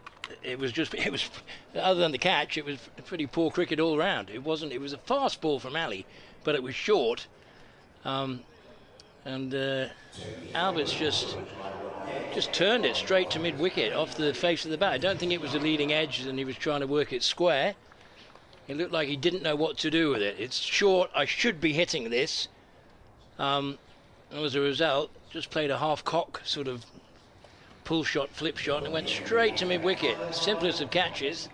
than the catch, it was pretty poor cricket all round. It was a fast ball from Ali, but it was short. Albert's just turned it straight to mid-wicket off the face of the bat. I don't think it was a leading edge, and he was trying to work it square. It looked like he didn't know what to do with it. It's short. I should be hitting this. And as a result, just played a half-cock sort of pull shot, flip shot, and it went straight to mid-wicket. Simplest of catches.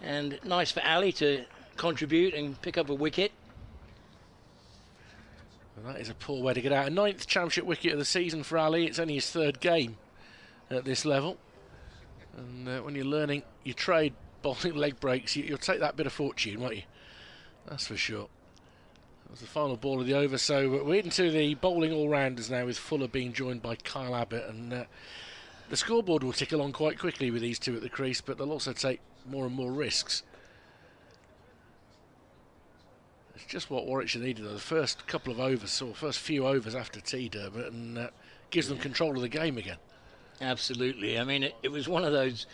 And nice for Ali to contribute and pick up a wicket. Well, that is a poor way to get out. A 9th championship wicket of the season for Ali. It's only his 3rd game at this level. And when you're learning your trade, bowling leg breaks, you'll take that bit of fortune, won't you? That's for sure. That was the final ball of the over, so we're into the bowling all-rounders now, with Fuller being joined by Kyle Abbott, and the scoreboard will tick along quite quickly with these two at the crease, but they'll also take more and more risks. It's just what Warwickshire needed, though. The first couple of overs, or first few overs after tea, Dermot, and gives them control of the game again. Absolutely. I mean, it was one of those,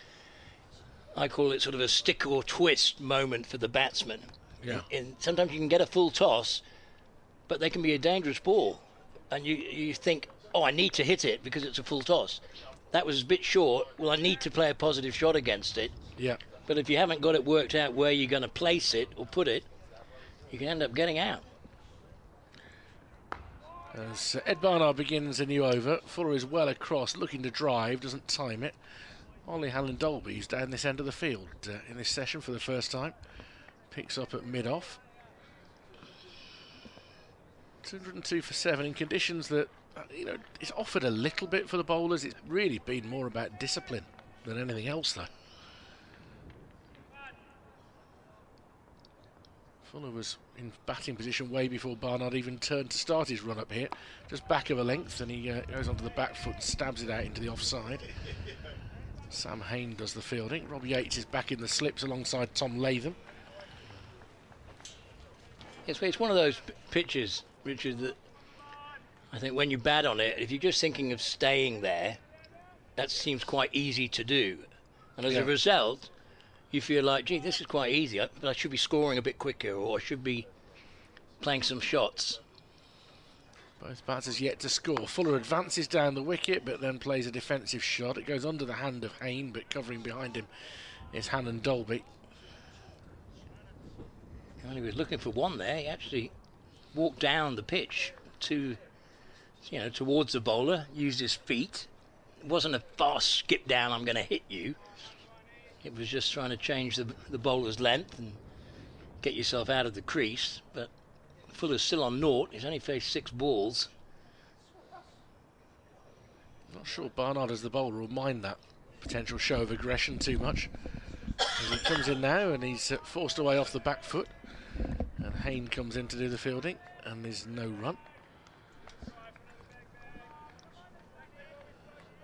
I call it sort of a stick or twist moment for the batsman. Yeah. And sometimes you can get a full toss, but they can be a dangerous ball. And you think, oh, I need to hit it because it's a full toss. That was a bit short. Well, I need to play a positive shot against it. Yeah. But if you haven't got it worked out where you're going to place it or put it, you can end up getting out. As Ed Barnard begins a new over, Fuller is well across, looking to drive, doesn't time it. Ollie Hallen-Dolby's down this end of the field in this session for the first time. Picks up at mid-off. 202 for 7 in conditions that, it's offered a little bit for the bowlers. It's really been more about discipline than anything else, though. Fuller was in batting position way before Barnard even turned to start his run up here. Just back of a length, and he goes onto the back foot and stabs it out into the offside. Sam Hain does the fielding. Rob Yates is back in the slips alongside Tom Latham. It's one of those pitches, Richard, that I think when you bat on it, if you're just thinking of staying there, that seems quite easy to do. And as a result, you feel like, gee, this is quite easy, but I should be scoring a bit quicker, or I should be playing some shots. Both batters yet to score. Fuller advances down the wicket, but then plays a defensive shot. It goes under the hand of Hayne, but covering behind him is Hannon Dolby. Well, he was looking for one there. He actually walked down the pitch to, towards the bowler, used his feet. It wasn't a fast skip down, I'm going to hit you. It was just trying to change the bowler's length and get yourself out of the crease. But Fuller's still on naught. He's only faced 6 balls. Not sure Barnard as the bowler will mind that potential show of aggression too much. As he comes in now and he's forced away off the back foot. And Hayne comes in to do the fielding, and there's no run.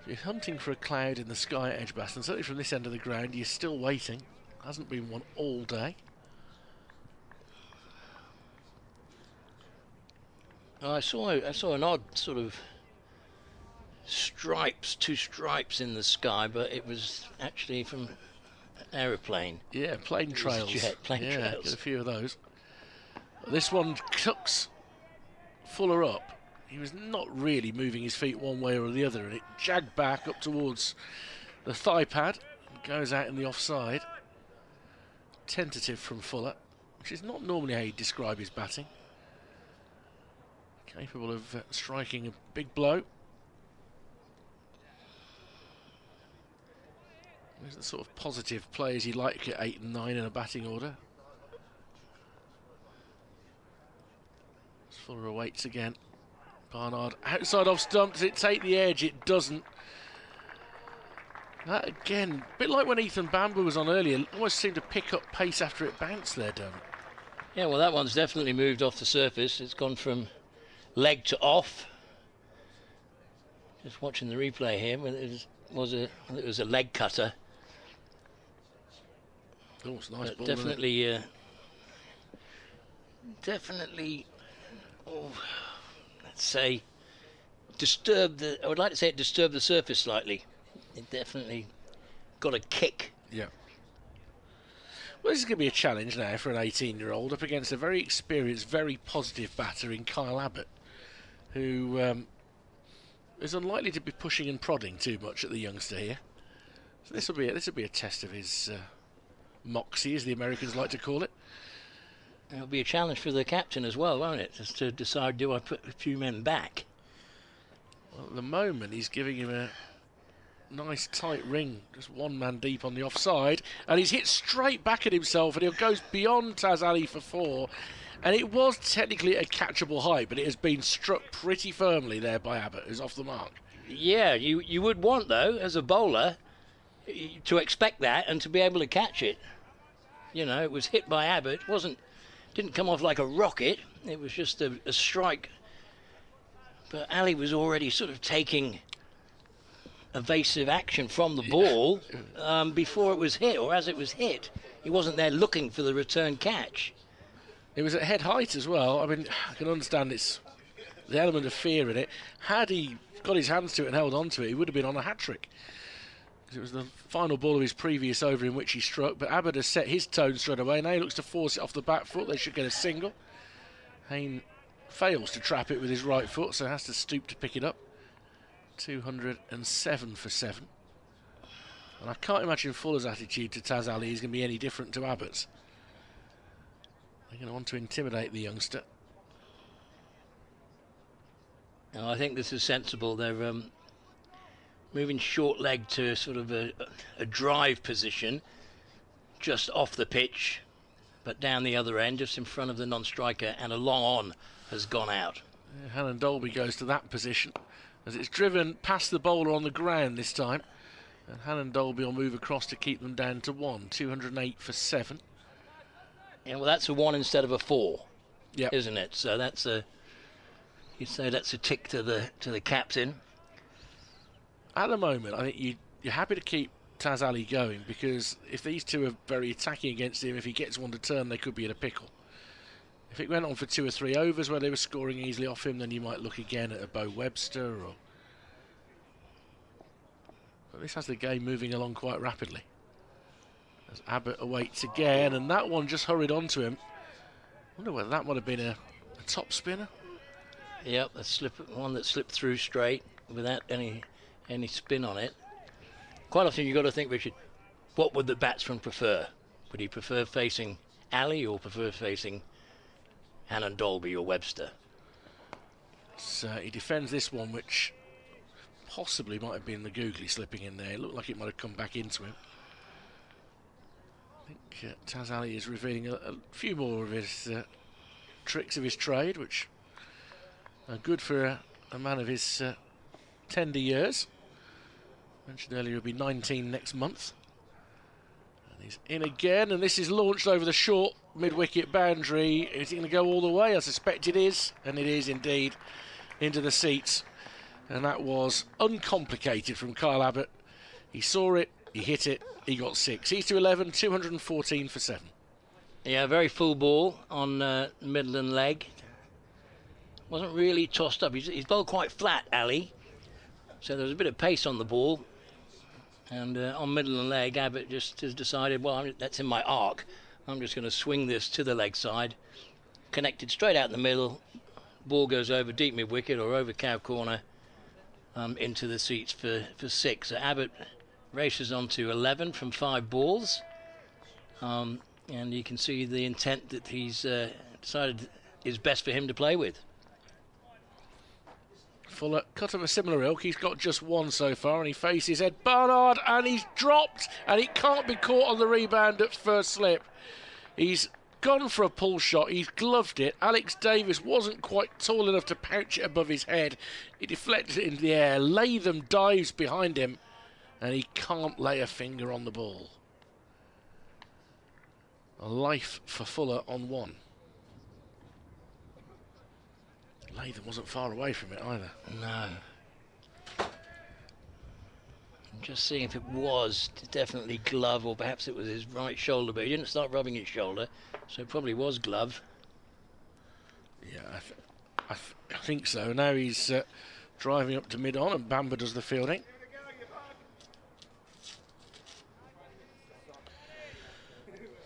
If you're hunting for a cloud in the sky at Edgbaston, certainly from this end of the ground, you're still waiting. Hasn't been one all day. I saw an odd sort of stripes, 2 stripes in the sky, but it was actually from an aeroplane. Yeah, plane trails. Plane trails. Get a few of those. This one cooks Fuller up. He was not really moving his feet one way or the other, and it jagged back up towards the thigh pad and goes out in the offside. Tentative from Fuller, which is not normally how you describe his batting. Capable of striking a big blow. These are the sort of positive players you like at 8 and 9 in a batting order. Fuller awaits again. Barnard outside off stump. Does it take the edge? It doesn't. That again, a bit like when Ethan Bamber was on earlier, almost seemed to pick up pace after it bounced there, Dermot. Yeah, well, that one's definitely moved off the surface. It's gone from leg to off. Just watching the replay here, it was a leg cutter. Oh, it's a nice ball. Definitely. Oh, let's say I would like to say it disturbed the surface slightly. It definitely got a kick. Yeah. Well, this is going to be a challenge now for an 18-year-old up against a very experienced, very positive batter in Kyle Abbott, who is unlikely to be pushing and prodding too much at the youngster here. So this will be a test of his moxie, as the Americans like to call it. It'll be a challenge for the captain as well, won't it? Just to decide, do I put a few men back? Well, at the moment, he's giving him a nice tight ring, just one man deep on the offside, and he's hit straight back at himself, and he goes beyond Taz Ali for 4. And it was technically a catchable height, but it has been struck pretty firmly there by Abbott, who's off the mark. Yeah, you would want, though, as a bowler, to expect that and to be able to catch it. You know, it was hit by Abbott. Didn't come off like a rocket. It was just a strike. But Ali was already sort of taking evasive action from the ball before it was hit, or as it was hit. He wasn't there looking for the return catch. It was at head height as well. I mean, I can understand it's the element of fear in it. Had he got his hands to it and held on to it, he would have been on a hat-trick. It was the final ball of his previous over in which he struck, but Abbott has set his tone straight away. Now he looks to force it off the back foot. They should get a single. Hayne fails to trap it with his right foot, so has to stoop to pick it up. 207 for 7. And I can't imagine Fuller's attitude to Taz Ali is going to be any different to Abbott's. They're going to want to intimidate the youngster. No, I think this is sensible. They're moving short leg to sort of a drive position, just off the pitch, but down the other end, just in front of the non-striker, and a long on has gone out. Hannon Dolby goes to that position as it's driven past the bowler on the ground this time, and Hannon Dolby will move across to keep them down to 1. 208 for 7. Yeah, well, that's a 1 instead of a 4, yep, isn't it? So that's you say that's a tick to the captain. At the moment, I think you're happy to keep Taz Ali going, because if these two are very attacking against him, if he gets one to turn, they could be in a pickle. If it went on for 2 or 3 overs where they were scoring easily off him, then you might look again at a Bo Webster. But this has the game moving along quite rapidly. As Abbott awaits again, and that one just hurried onto him. I wonder whether that might have been a top spinner. Yep, one that slipped through straight without any spin on it. Quite often you've got to think, Richard, what would the batsman prefer? Would he prefer facing Ali or prefer facing Hannon Dolby or Webster? So he defends this one, which possibly might have been the googly slipping in there. It looked like it might have come back into him. I think Taz Ali is revealing a few more of his tricks of his trade, which are good for a man of his tender years. Mentioned earlier he'll be 19 next month. And he's in again, and this is launched over the short mid-wicket boundary. Is it going to go all the way? I suspect it is, and it is indeed, into the seats. And that was uncomplicated from Kyle Abbott. He saw it, he hit it, he got 6. He's to 11, 214 for 7. Yeah, very full ball on middle and leg. Wasn't really tossed up. He's bowled quite flat, Ali. So there was a bit of pace on the ball. And on middle and leg, Abbott just has decided, well, that's in my arc. I'm just going to swing this to the leg side. Connected straight out in the middle. Ball goes over deep mid-wicket or over cow corner into the seats for 6. So Abbott races on to 11 from 5 balls. And you can see the intent that he's decided is best for him to play with. Fuller cut of a similar ilk. He's got just 1 so far, and he faces Ed Barnard, and he's dropped, and it can't be caught on the rebound at first slip. He's gone for a pull shot. He's gloved it. Alex Davis wasn't quite tall enough to pouch it above his head. He deflected it into the air. Latham dives behind him, and he can't lay a finger on the ball. A life for Fuller on 1. Latham wasn't far away from it either. No. I'm just seeing if it was definitely glove, or perhaps it was his right shoulder, but he didn't start rubbing his shoulder, so it probably was glove. Yeah, I think so. Now he's driving up to mid-on, and Bamber does the fielding.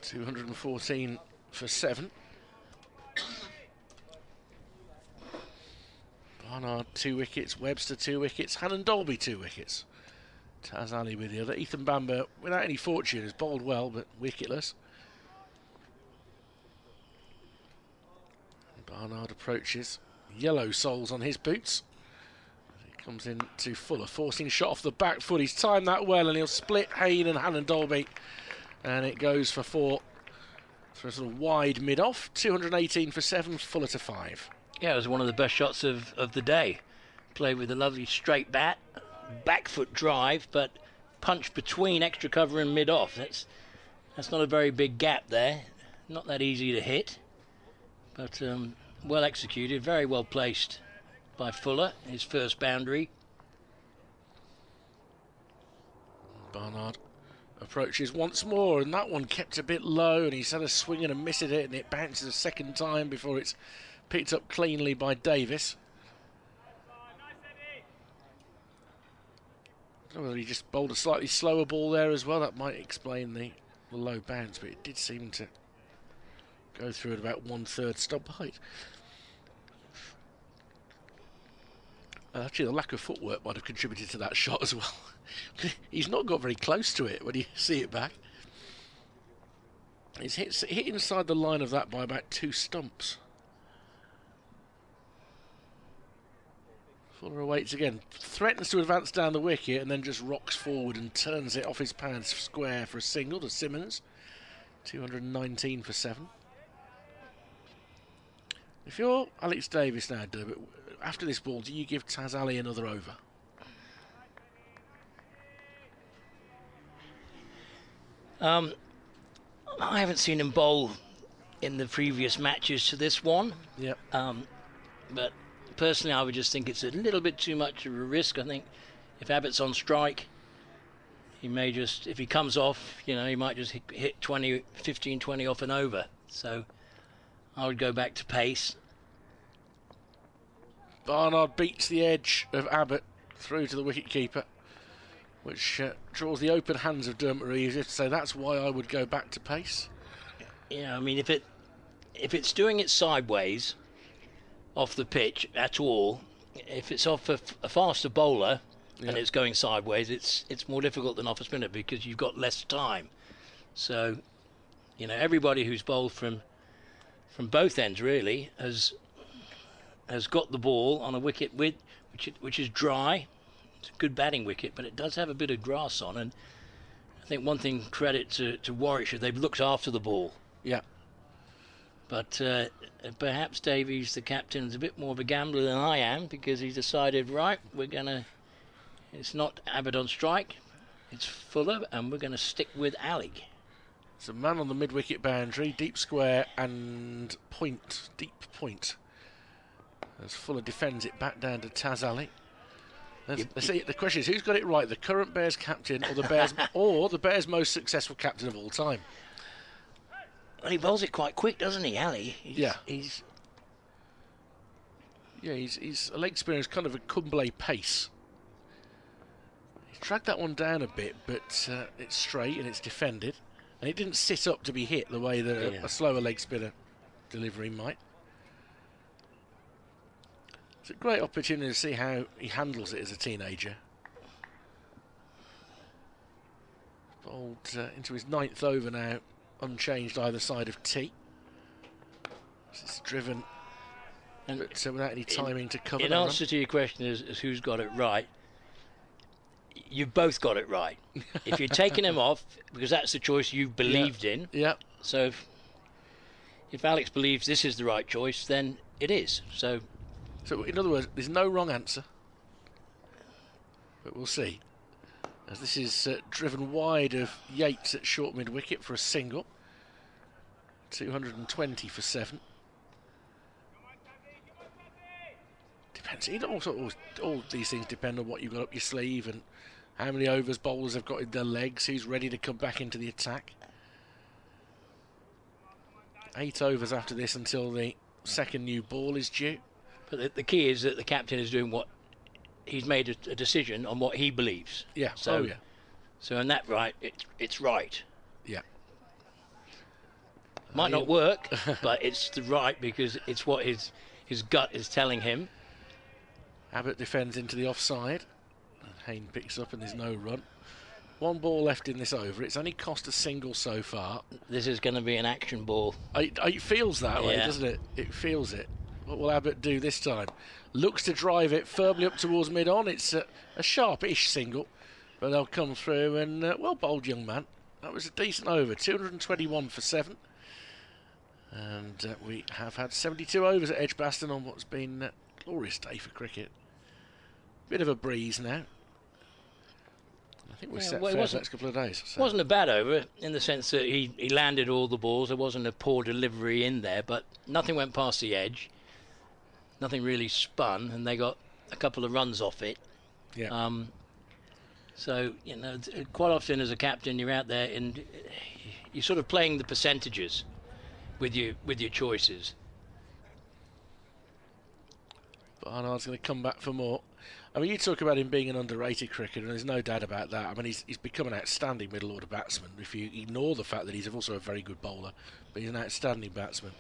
$214 for 7. Barnard 2 wickets, Webster 2 wickets, Hannon Dolby 2 wickets. Taz Ali with the other. Ethan Bamber, without any fortune, has bowled well but wicketless. Barnard approaches. Yellow soles on his boots. He comes in to Fuller, forcing shot off the back foot. He's timed that well, and he'll split Hayne and Hannon Dolby. And it goes for 4 for a sort of wide mid-off. 218 for 7, Fuller to 5. Yeah, it was one of the best shots of the day. Played with a lovely straight bat, back foot drive, but punch between extra cover and mid-off. That's not a very big gap there. Not that easy to hit, but well executed, very well placed by Fuller, his first boundary. Barnard approaches once more, and that one kept a bit low, and he's had a swing and a miss at it, and it bounces a second time before it's picked up cleanly by Davis. I don't know whether he just bowled a slightly slower ball there as well. That might explain the low bounce, but it did seem to go through at about 1/3 stump height. Actually, the lack of footwork might have contributed to that shot as well. He's not got very close to it when you see it back. He's hit inside the line of that by about 2 stumps. Fuller awaits again, threatens to advance down the wicket, and then just rocks forward and turns it off his pads square for a single to Simmons. 219 for 7. If you're Alex Davis now, Durbett, after this ball, do you give Taz Ali another over? I haven't seen him bowl in the previous matches to this one. Yep. But personally, I would just think it's a little bit too much of a risk. I think if Abbott's on strike, he may just, if he comes off, you know, he might just hit 20, 15, 20 off and over. So I would go back to pace. Barnard beats the edge of Abbott through to the wicket-keeper, which draws the open hands of Dermot Reeves. So that's why I would go back to pace. Yeah, I mean, if it's doing it sideways, off the pitch at all. If it's off a faster bowler and it's going sideways, it's more difficult than off a spinner because you've got less time. So, you know, everybody who's bowled from both ends really has got the ball on a wicket which is dry. It's a good batting wicket, but it does have a bit of grass on, and I think one thing credit to Warwickshire, they've looked after the ball. Yeah. But perhaps Davies, the captain, is a bit more of a gambler than I am, because he's decided, right, it's not Abbott on strike, it's Fuller, and we're going to stick with Ali. It's a man on the mid-wicket boundary, deep square and deep point. As Fuller defends it back down to Taz Ali. Let's see, the question is, who's got it right, the current Bears captain or the Bears most successful captain of all time? Well, he bowls it quite quick, doesn't he, Ali? He's a leg spinner who's kind of a Kumble pace. He dragged that one down a bit, but it's straight and it's defended, and it didn't sit up to be hit the way that a slower leg spinner delivery might. It's a great opportunity to see how he handles it as a teenager. Bowled into his 9th over now, unchanged either side of tee. It's driven, but without any timing to cover. In answer to your question as who's got it right, you've both got it right. If you're taking him off, because that's the choice you believed in. Yeah. So if Alex believes this is the right choice, then it is. So in other words, there's no wrong answer, but we'll see. As this is driven wide of Yates at short mid-wicket for a single. 220 for 7. Depends. All these things depend on what you've got up your sleeve and how many overs bowlers have got in their legs, who's ready to come back into the attack. 8 overs after this until the second new ball is due. But the key is that the captain is doing what he's made a decision on what he believes. Yeah. So, So in that it's right. Yeah. Might not work, but it's the right because it's what his gut is telling him. Abbott defends into the offside. And Hayne picks up and there's no run. 1 ball left in this over. It's only cost a single so far. This is going to be an action ball. It feels that way, doesn't it? It feels it. What will Abbott do this time? Looks to drive it firmly up towards mid-on. It's a sharp-ish single, but they'll come through, and well bowled, young man. That was a decent over, 221 for 7. And we have had 72 overs at Edgbaston on what's been a glorious day for cricket. Bit of a breeze now. I think we're set fair for the next couple of days. It wasn't a bad over in the sense that he landed all the balls. There wasn't a poor delivery in there, but nothing went past the edge. Nothing really spun, and they got a couple of runs off it. Yeah. So, you know, quite often as a captain, you're out there and you're sort of playing the percentages with your choices. Barnard's going to come back for more. I mean, you talk about him being an underrated cricketer, and there's no doubt about that. I mean, he's become an outstanding middle-order batsman. If you ignore the fact that he's also a very good bowler, but he's an outstanding batsman.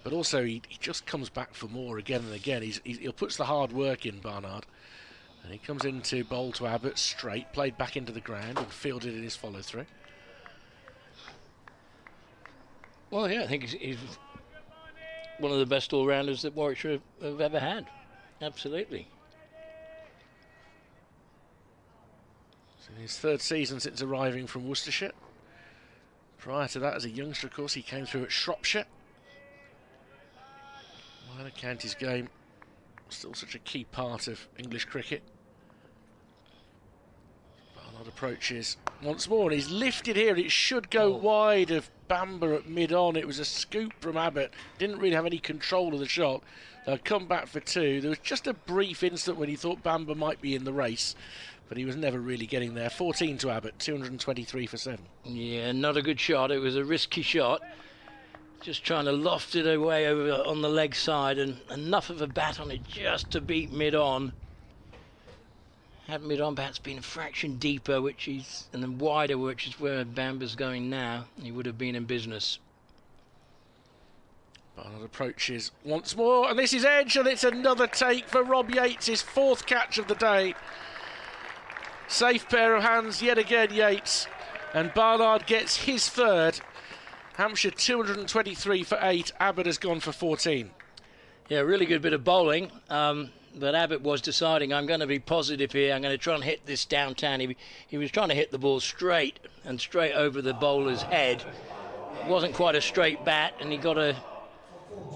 But also, he just comes back for more again and again. He puts the hard work in, Barnard. And he comes in to bowl to Abbott straight, played back into the ground and fielded in his follow-through. Well, yeah, I think he's one of the best all-rounders that Warwickshire have ever had. Absolutely. It's in his 3rd season since arriving from Worcestershire. Prior to that, as a youngster, of course, he came through at Shropshire. Minor counties game, still such a key part of English cricket. Barnard approaches once more, and he's lifted here. It should go wide of Bamber at mid-on. It was a scoop from Abbott. Didn't really have any control of the shot. They'll come back for 2. There was just a brief instant when he thought Bamber might be in the race, but he was never really getting there. 14 to Abbott, 223 for 7. Yeah, not a good shot. It was a risky shot. Just trying to loft it away over on the leg side, and enough of a bat on it just to beat mid-on. Had mid-on bat's been a fraction deeper, and then wider, which is where Bamber's going now, he would have been in business. Barnard approaches once more, and this is edge, and it's another take for Rob Yates, his 4th catch of the day. Safe pair of hands yet again, Yates, and Barnard gets his 3rd. Hampshire 223 for 8, Abbott has gone for 14. Yeah, really good bit of bowling, but Abbott was deciding, I'm going to be positive here, I'm going to try and hit this downtown. He was trying to hit the ball straight over the bowler's head. It wasn't quite a straight bat, and he got a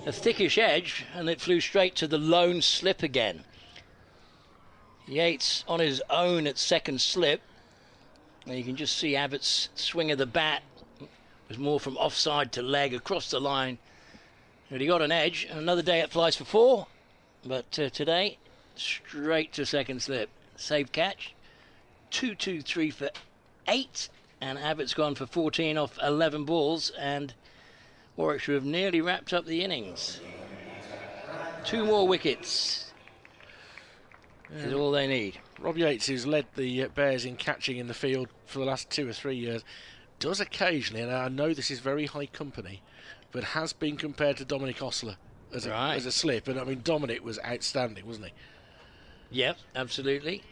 thickish edge, and it flew straight to the lone slip again. Yates on his own at 2nd slip, and you can just see Abbott's swing of the bat was more from offside to leg across the line. But he got an edge. Another day it flies for 4, but today straight to 2nd slip. Safe catch, 2-2-3 for 8, and Abbott's gone for 14 off 11 balls, and Warwickshire have nearly wrapped up the innings. 2 more wickets is all they need. Rob Yates, who's led the Bears in catching in the field for the last 2 or 3 years, does occasionally, and I know this is very high company, but has been compared to Dominic Osler as a slip. And I mean, Dominic was outstanding, wasn't he? Yep, absolutely.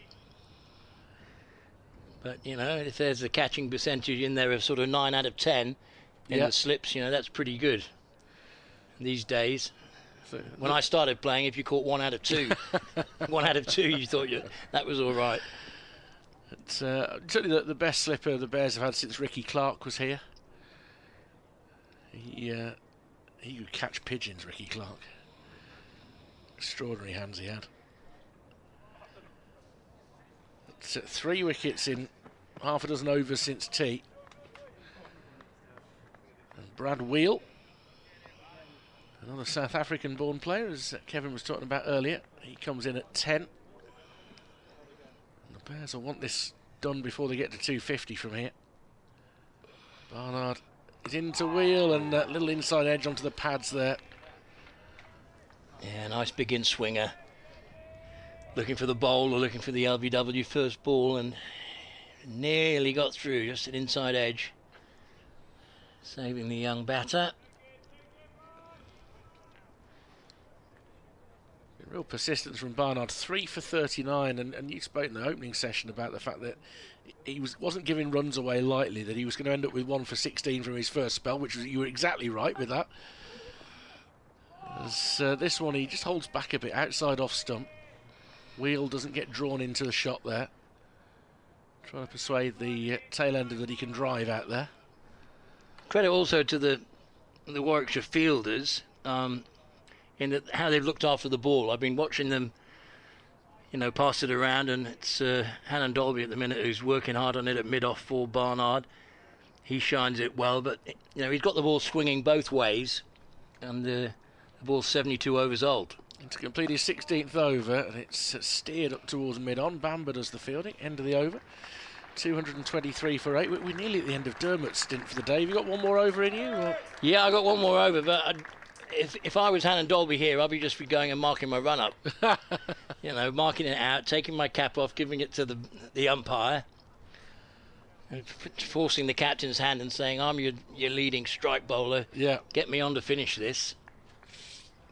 But, you know, if there's a catching percentage in there of sort of 9 out of 10 in the slips, you know, that's pretty good these days. So, when I started playing, if you caught 1 out of 2, 1 out of 2, you thought that was all right. It's certainly the best slipper the Bears have had since Ricky Clark was here. He could catch pigeons, Ricky Clark. Extraordinary hands he had. It's 3 wickets in half a dozen overs since tea. And Brad Wheel, another South African-born player, as Kevin was talking about earlier. He comes in at 10. And the Bears will want this done before they get to 250 from here. Barnard is into Wheel, and a little inside edge onto the pads there. Yeah, nice big in swinger. Looking for the bowl or looking for the LBW first ball, and nearly got through, just an inside edge. Saving the young batter. Real persistence from Barnard, 3 for 39, and you spoke in the opening session about the fact that he wasn't giving runs away lightly, that he was going to end up with 1 for 16 from his first spell, which was, you were exactly right with that. As, this one, he just holds back a bit, outside off stump. Wheel doesn't get drawn into the shot there. Trying to persuade the tail ender that he can drive out there. Credit also to the Warwickshire fielders, in how they've looked after the ball. I've been watching them, you know, pass it around, and it's Hannon Dolby at the minute who's working hard on it at mid-off for Barnard. He shines it well, but, you know, he's got the ball swinging both ways, and the ball's 72 overs old. And to complete his 16th over, and it's steered up towards mid-on. Bamber does the fielding, end of the over. 223 for 8. We're nearly at the end of Dermot's stint for the day. Have you got one more over in you? Or? Yeah, I got one more over, but if I was Hannon Dolby here, I'd just be going and marking my run-up. You know, marking it out, taking my cap off, giving it to the umpire, and forcing the captain's hand and saying, I'm your leading strike bowler. Yeah. Get me on to finish this.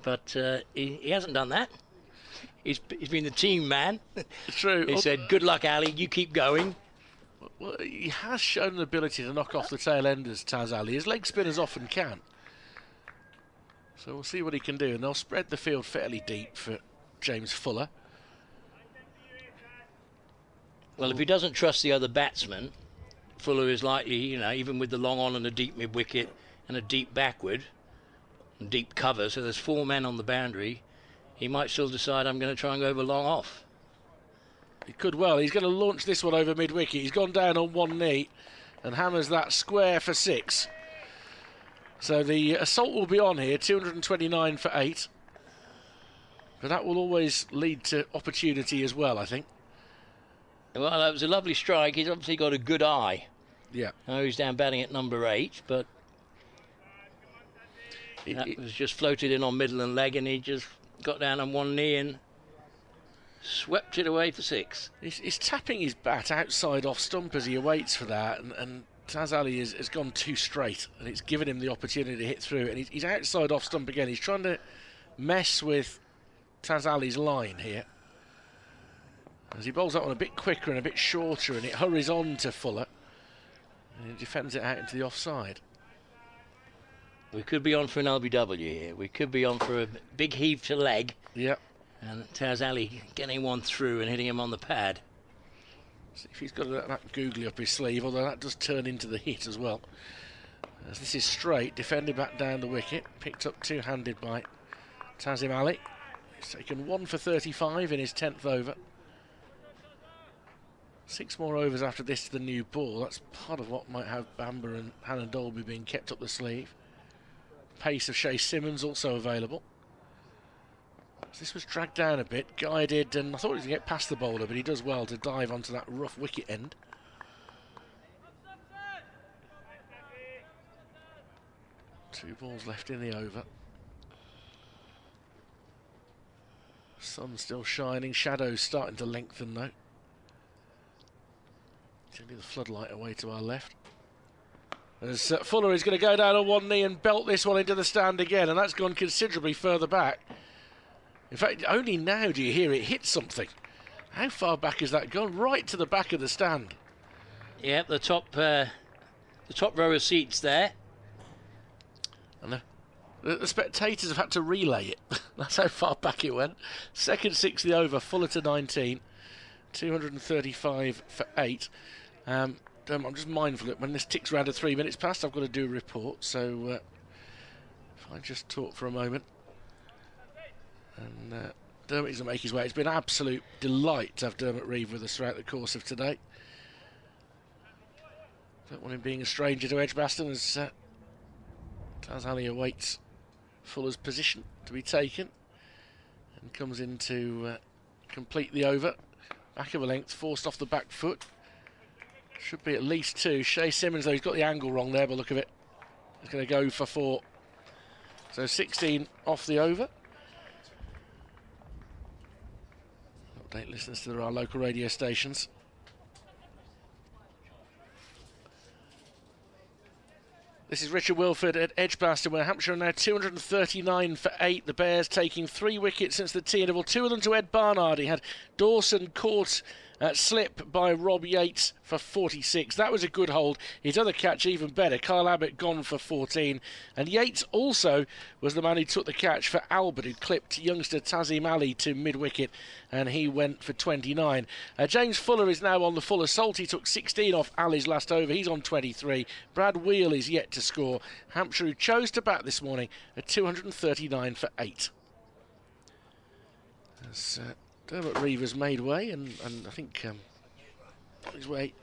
But he hasn't done that. He's been the team man. True. He said, good luck, Ali, you keep going. Well, he has shown an ability to knock off the tail enders, Taz Ali. His leg spinners often can. So we'll see what he can do. And they'll spread the field fairly deep for James Fuller. Well, if he doesn't trust the other batsmen, Fuller is likely, you know, even with the long on and a deep mid-wicket and a deep backward, and deep cover, so there's 4 men on the boundary, he might still decide, I'm going to try and go over long off. He could well. He's going to launch this one over mid-wicket. He's gone down on one knee and hammers that square for 6. So the assault will be on here, 229 for 8. But that will always lead to opportunity as well, I think. Well, that was a lovely strike. He's obviously got a good eye. Yeah. Now he's down batting at number 8, but that was just floated in on middle and leg, and he just got down on one knee and swept it away for 6. He's tapping his bat outside off stump as he awaits for that, and Taz Ali has gone too straight, and it's given him the opportunity to hit through. And he's outside off stump again. He's trying to mess with Taz Ali's line here, as he bowls that one a bit quicker and a bit shorter, and it hurries on to Fuller, and he defends it out into the offside. We could be on for an LBW here. We could be on for a big heave to leg. Yep. And Taz Ali getting one through and hitting him on the pad. See if he's got that googly up his sleeve, although that does turn into the hit as well. As this is straight, defended back down the wicket, picked up two-handed by Tazim Ali. He's taken 1 for 35 in his 10th over. 6 more overs after this to the new ball. That's part of what might have Bamber and Hannon Dolby being kept up the sleeve. Pace of Shay Simmons also available. This was dragged down a bit, guided, and I thought he was going to get past the bowler, but he does well to dive onto that rough wicket end. Two balls left in the over. Sun still shining, shadows starting to lengthen though. Turning the floodlight away to our left. As Fuller is going to go down on one knee and belt this one into the stand again, and that's gone considerably further back. In fact, only now do you hear it hit something. How far back has that gone? Right to the back of the stand. Yeah, the top row of seats there. And the spectators have had to relay it. That's how far back it went. Second 60 over, Fuller to 19. 235 for 8. I'm just mindful that when this ticks round to 3 minutes past, I've got to do a report. So if I just talk for a moment. And Dermot is going to make his way. It's been an absolute delight to have Dermot Reeve with us throughout the course of today. Don't want him being a stranger to Edgbaston as Taz Ali awaits Fuller's position to be taken and comes in to complete the over. Back of a length, forced off the back foot. Should be at least 2. Shay Simmons, though, he's got the angle wrong there, but look at it. He's going to go for 4. So 16 off the over. Update listeners to our local radio stations. This is Richard Wilford at Edgbaston, where Hampshire are now 239 for 8. The Bears taking 3 wickets since the tea interval. 2 of them to Ed Barnard. He had Dawson caught at slip by Rob Yates for 46. That was a good hold. His other catch even better. Kyle Abbott gone for 14. And Yates also was the man who took the catch for Albert, who clipped youngster Tazim Ali to mid-wicket, and he went for 29. James Fuller is now on the full assault. He took 16 off Ali's last over. He's on 23. Brad Wheel is yet to score. Hampshire, who chose to bat this morning, at 239 for 8. As Dermot Reeve has made way, and I think on his way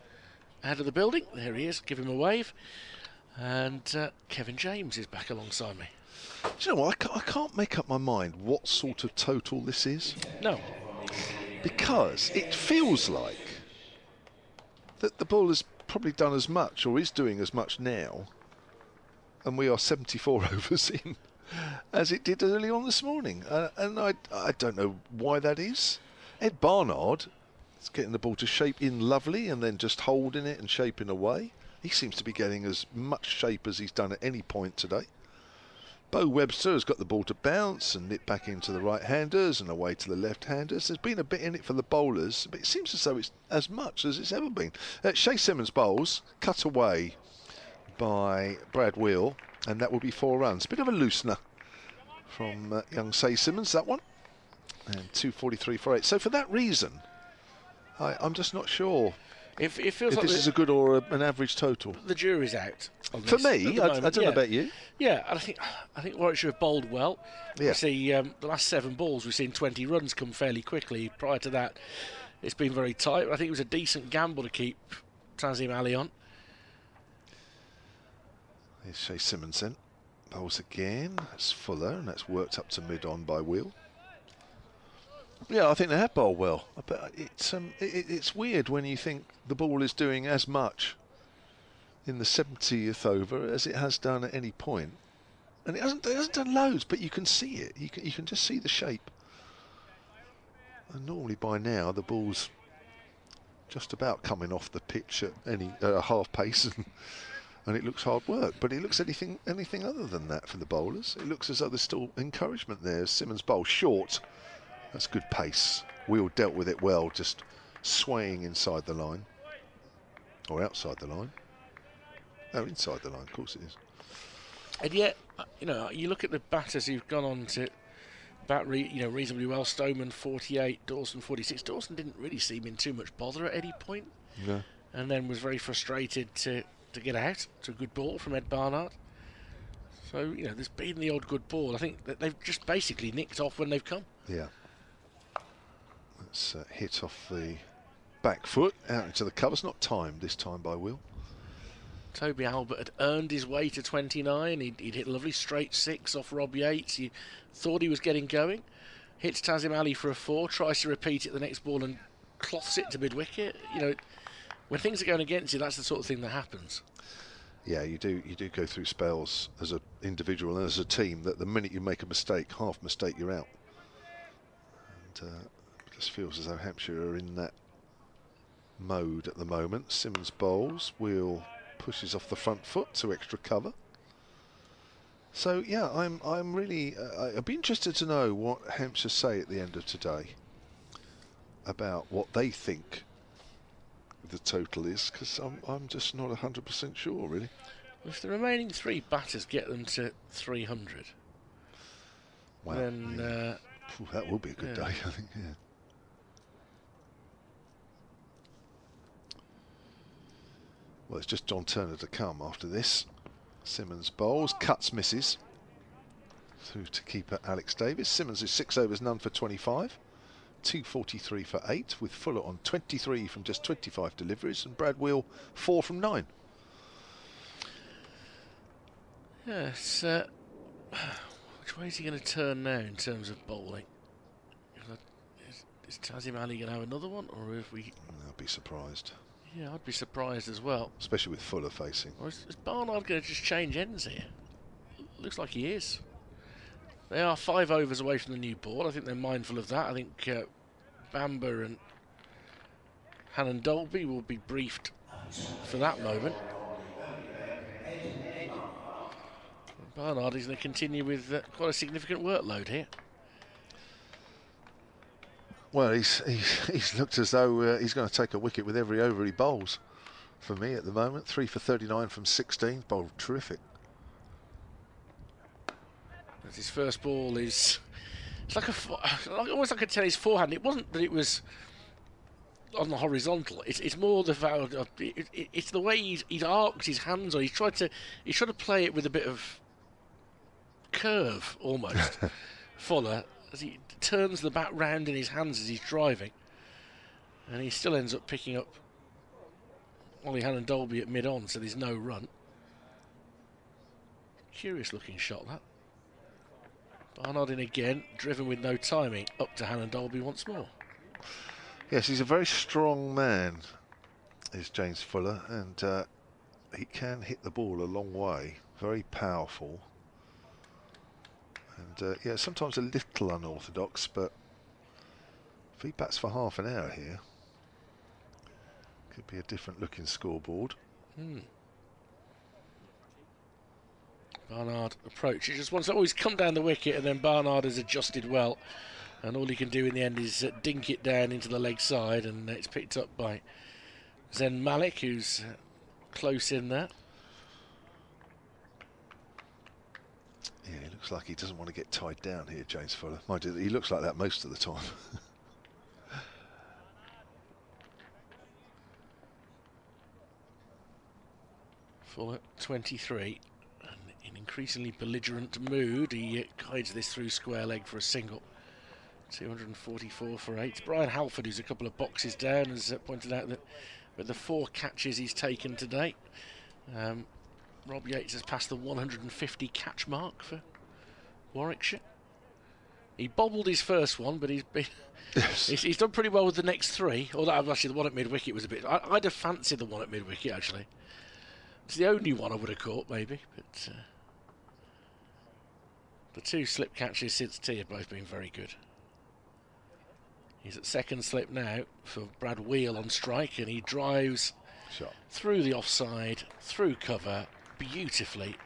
out of the building. There he is. Give him a wave. And Kevin James is back alongside me. Do you know what? I can't make up my mind what sort of total this is. No. Because it feels like that the ball has probably done as much, or is doing as much now, and we are 74 overs in, as it did early on this morning. And I don't know why that is. Ed Barnard is getting the ball to shape in lovely and then just holding it and shaping away. He seems to be getting as much shape as he's done at any point today. Bo Webster has got the ball to bounce and nip back into the right-handers and away to the left-handers. There's been a bit in it for the bowlers, but it seems as though it's as much as it's ever been. Shay Simmons bowls, cut away by Brad Wheel, and that will be 4 runs. Bit of a loosener from young Shay Simmons, that one. And 243 for 8. So for that reason, I'm just not sure it feels if like this is a good or an average total. The jury's out. For me, I don't know about you. Yeah, and I think Warwickshire have bowled well. Yeah. We see the last 7 balls, we've seen 20 runs come fairly quickly. Prior to that, it's been very tight. I think it was a decent gamble to keep Tazim Ali on. Here's Shay Simmons then. Bowls again. That's Fuller, and that's worked up to mid-on by Wheel. Yeah, I think they have bowled well. But it's weird when you think the ball is doing as much in the 70th over as it has done at any point. And it hasn't done loads, but you can see it. You can just see the shape. And normally by now the ball's just about coming off the pitch at any half pace, and it looks hard work. But it looks anything other than that for the bowlers. It looks as though there's still encouragement there. Simmons bowls short. That's good pace. Wheel dealt with it well, just swaying inside the line. Or outside the line. No, inside the line, of course it is. And yet, you know, you look at the batters who've gone on to bat reasonably well. Stoneman 48, Dawson 46. Dawson didn't really seem in too much bother at any point. No. And then was very frustrated to get out to a good ball from Ed Barnard. So, you know, there's been the odd good ball. I think that they've just basically nicked off when they've come. Yeah. Let's hit off the back foot out into the covers. Not timed this time by Will. Toby Albert had earned his way to 29. He'd hit a lovely straight 6 off Rob Yates. He thought he was getting going. Hits Tazim Ali for a 4. Tries to repeat it the next ball and cloths it to mid-wicket. You know, when things are going against you, that's the sort of thing that happens. Yeah, you do go through spells as an individual and as a team that the minute you make a mistake, half mistake, you're out. And it just feels as though Hampshire are in that mode at the moment. Simmons bowls, Wheel pushes off the front foot to extra cover. So yeah, I'm really I'd be interested to know what Hampshire say at the end of today about what they think the total is, because I'm just not 100% sure really. If the remaining 3 batters get them to 300, wow, then that will be a good day, I think. Yeah. Well, it's just John Turner to come after this. Simmons bowls, cuts, misses. Through to keeper Alex Davis. Simmons is 6 overs, none for 25. 243 for 8, with Fuller on 23 from just 25 deliveries, and Brad Wheel 4 from 9. Yes. Which way is he going to turn now in terms of bowling? Is Tazim Ali going to have another one, or if we? I'd be surprised. Yeah, I'd be surprised as well. Especially with Fuller facing. Or is Barnard going to just change ends here? Looks like he is. They are 5 overs away from the new ball. I think they're mindful of that. I think Bamber and Hannon Dolby will be briefed for that moment. Barnard is going to continue with quite a significant workload here. Well, he's looked as though he's going to take a wicket with every over he bowls. For me at the moment, 3 for 39 from 16, bowled terrific. As his first ball is, it's like almost like a tennis forehand. It wasn't that it was on the horizontal. It's more the fact of it's the way he's arced his hands, or he's tried to play it with a bit of curve almost. Fuller, as he turns the bat round in his hands as he's driving, and he still ends up picking up Ollie Hannon Dolby at mid-on, so there's no run. Curious looking shot, that. Barnard in again, driven with no timing, up to Hannon Dolby once more. Yes, he's a very strong man, is James Fuller, and he can hit the ball a long way. Very powerful. And yeah, sometimes a little unorthodox, but if he bats for half an hour here, could be a different looking scoreboard. Barnard approaches, just wants to always come down the wicket, and then Barnard has adjusted well, and all he can do in the end is dink it down into the leg side, and it's picked up by Zen Malik, who's close in there. Yeah, he looks like he doesn't want to get tied down here, James Fuller. Mind you, he looks like that most of the time. Fuller 23, and in increasingly belligerent mood, he guides this through square leg for a single. 244 for 8. Brian Halford, who's a couple of boxes down, has pointed out that with the 4 catches he's taken today, Rob Yates has passed the 150 catch mark for Warwickshire. He bobbled his first one, but he's done pretty well with the next 3. Although actually the one at mid-wicket was a bit... I'd have fancied the one at mid-wicket, actually. It's the only one I would have caught, maybe. But the 2 slip catches since tee have both been very good. He's at second slip now for Brad Wheel on strike, and he drives through the offside, through cover, beautifully.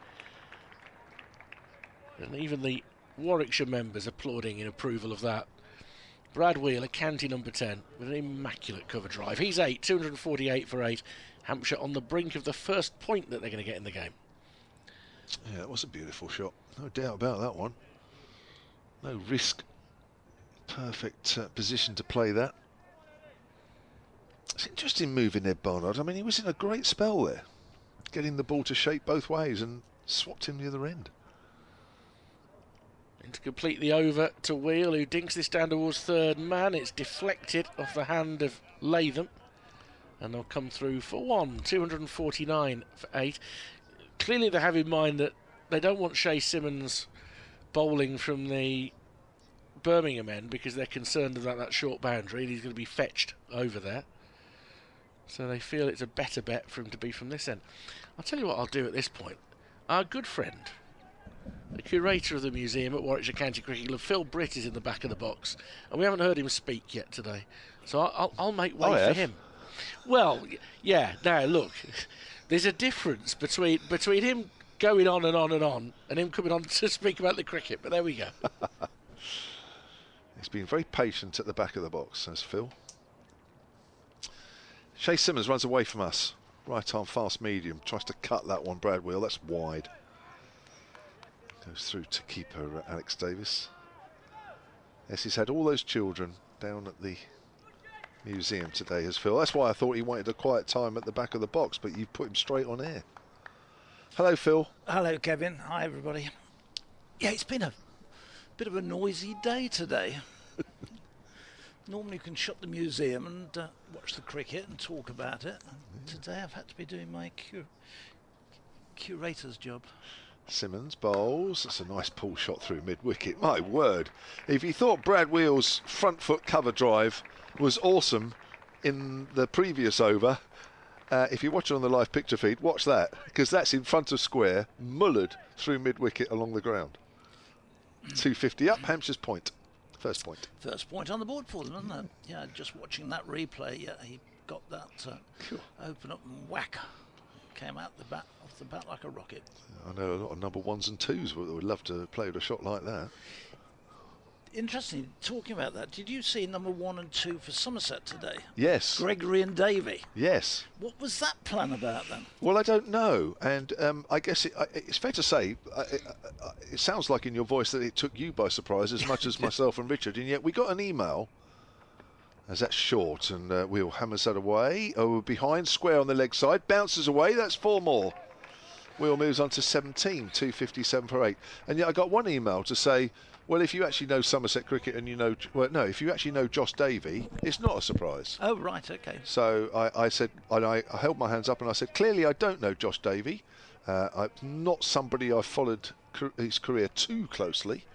And even the Warwickshire members applauding in approval of that. Brad Wheel, a county number 10, with an immaculate cover drive. He's 8, 248 for 8. Hampshire on the brink of the first point that they're going to get in the game. Yeah, it was a beautiful shot. No doubt about that one. No risk. Perfect position to play that. It's interesting moving Ed Barnard. I mean, he was in a great spell there, getting the ball to shape both ways, and swapped him the other end. And to complete the over to Wheel, who dinks this down towards third man. It's deflected off the hand of Latham, and they'll come through for 1, 249 for 8. Clearly they have in mind that they don't want Shay Simmons bowling from the Birmingham end, because they're concerned about that short boundary, and he's going to be fetched over there. So they feel it's a better bet for him to be from this end. I'll tell you what I'll do at this point. Our good friend, the curator of the museum at Warwickshire County Cricket Club, Phil Britt, is in the back of the box, and we haven't heard him speak yet today. So I'll make way for him. Well, yeah. Now look, there's a difference between him going on and on and on, and him coming on to speak about the cricket. But there we go. He's been very patient at the back of the box, says Phil. Shay Simmons runs away from us. Right arm fast medium. Tries to cut that one, Brad Wheel. That's wide. Goes through to keeper Alex Davis. Yes, he's had all those children down at the museum today, has Phil. That's why I thought he wanted a quiet time at the back of the box, but you've put him straight on air. Hello, Phil. Hello, Kevin. Hi, everybody. Yeah, it's been a bit of a noisy day today. Normally you can shut the museum and watch the cricket and talk about it. Today I've had to be doing my curator's job. Simmons bowls. That's a nice pull shot through mid-wicket. My word. If you thought Brad Wheel's front foot cover drive was awesome in the previous over, if you watch it on the live picture feed, watch that, because that's in front of square, mullered through mid-wicket along the ground. 250 up, Hampshire's point. First point. First point on the board for them, isn't it? Yeah, just watching that replay, yeah, he got that open up and whack. Came out the bat, off the bat like a rocket. I know a lot of number 1s and 2s would love to play with a shot like that. Interesting, talking about that, did you see number 1 and 2 for Somerset today? Yes. Gregory and Davey. Yes. What was that plan about then? Well, I don't know, and I guess it's fair to say, it sounds like in your voice that it took you by surprise as much as myself and Richard, and yet we got an email, as that's short, and Wheel hammers that away, behind, square on the leg side, bounces away, that's 4 more. Wheel moves on to 17, 257 for 8. And yet I got one email to say, well, if you actually know Somerset cricket and you know, well, no, if you actually know Josh Davey, it's not a surprise. Oh, right, okay. So I said, and I held my hands up and I said, clearly I don't know Josh Davey. I'm not somebody I've followed his career too closely.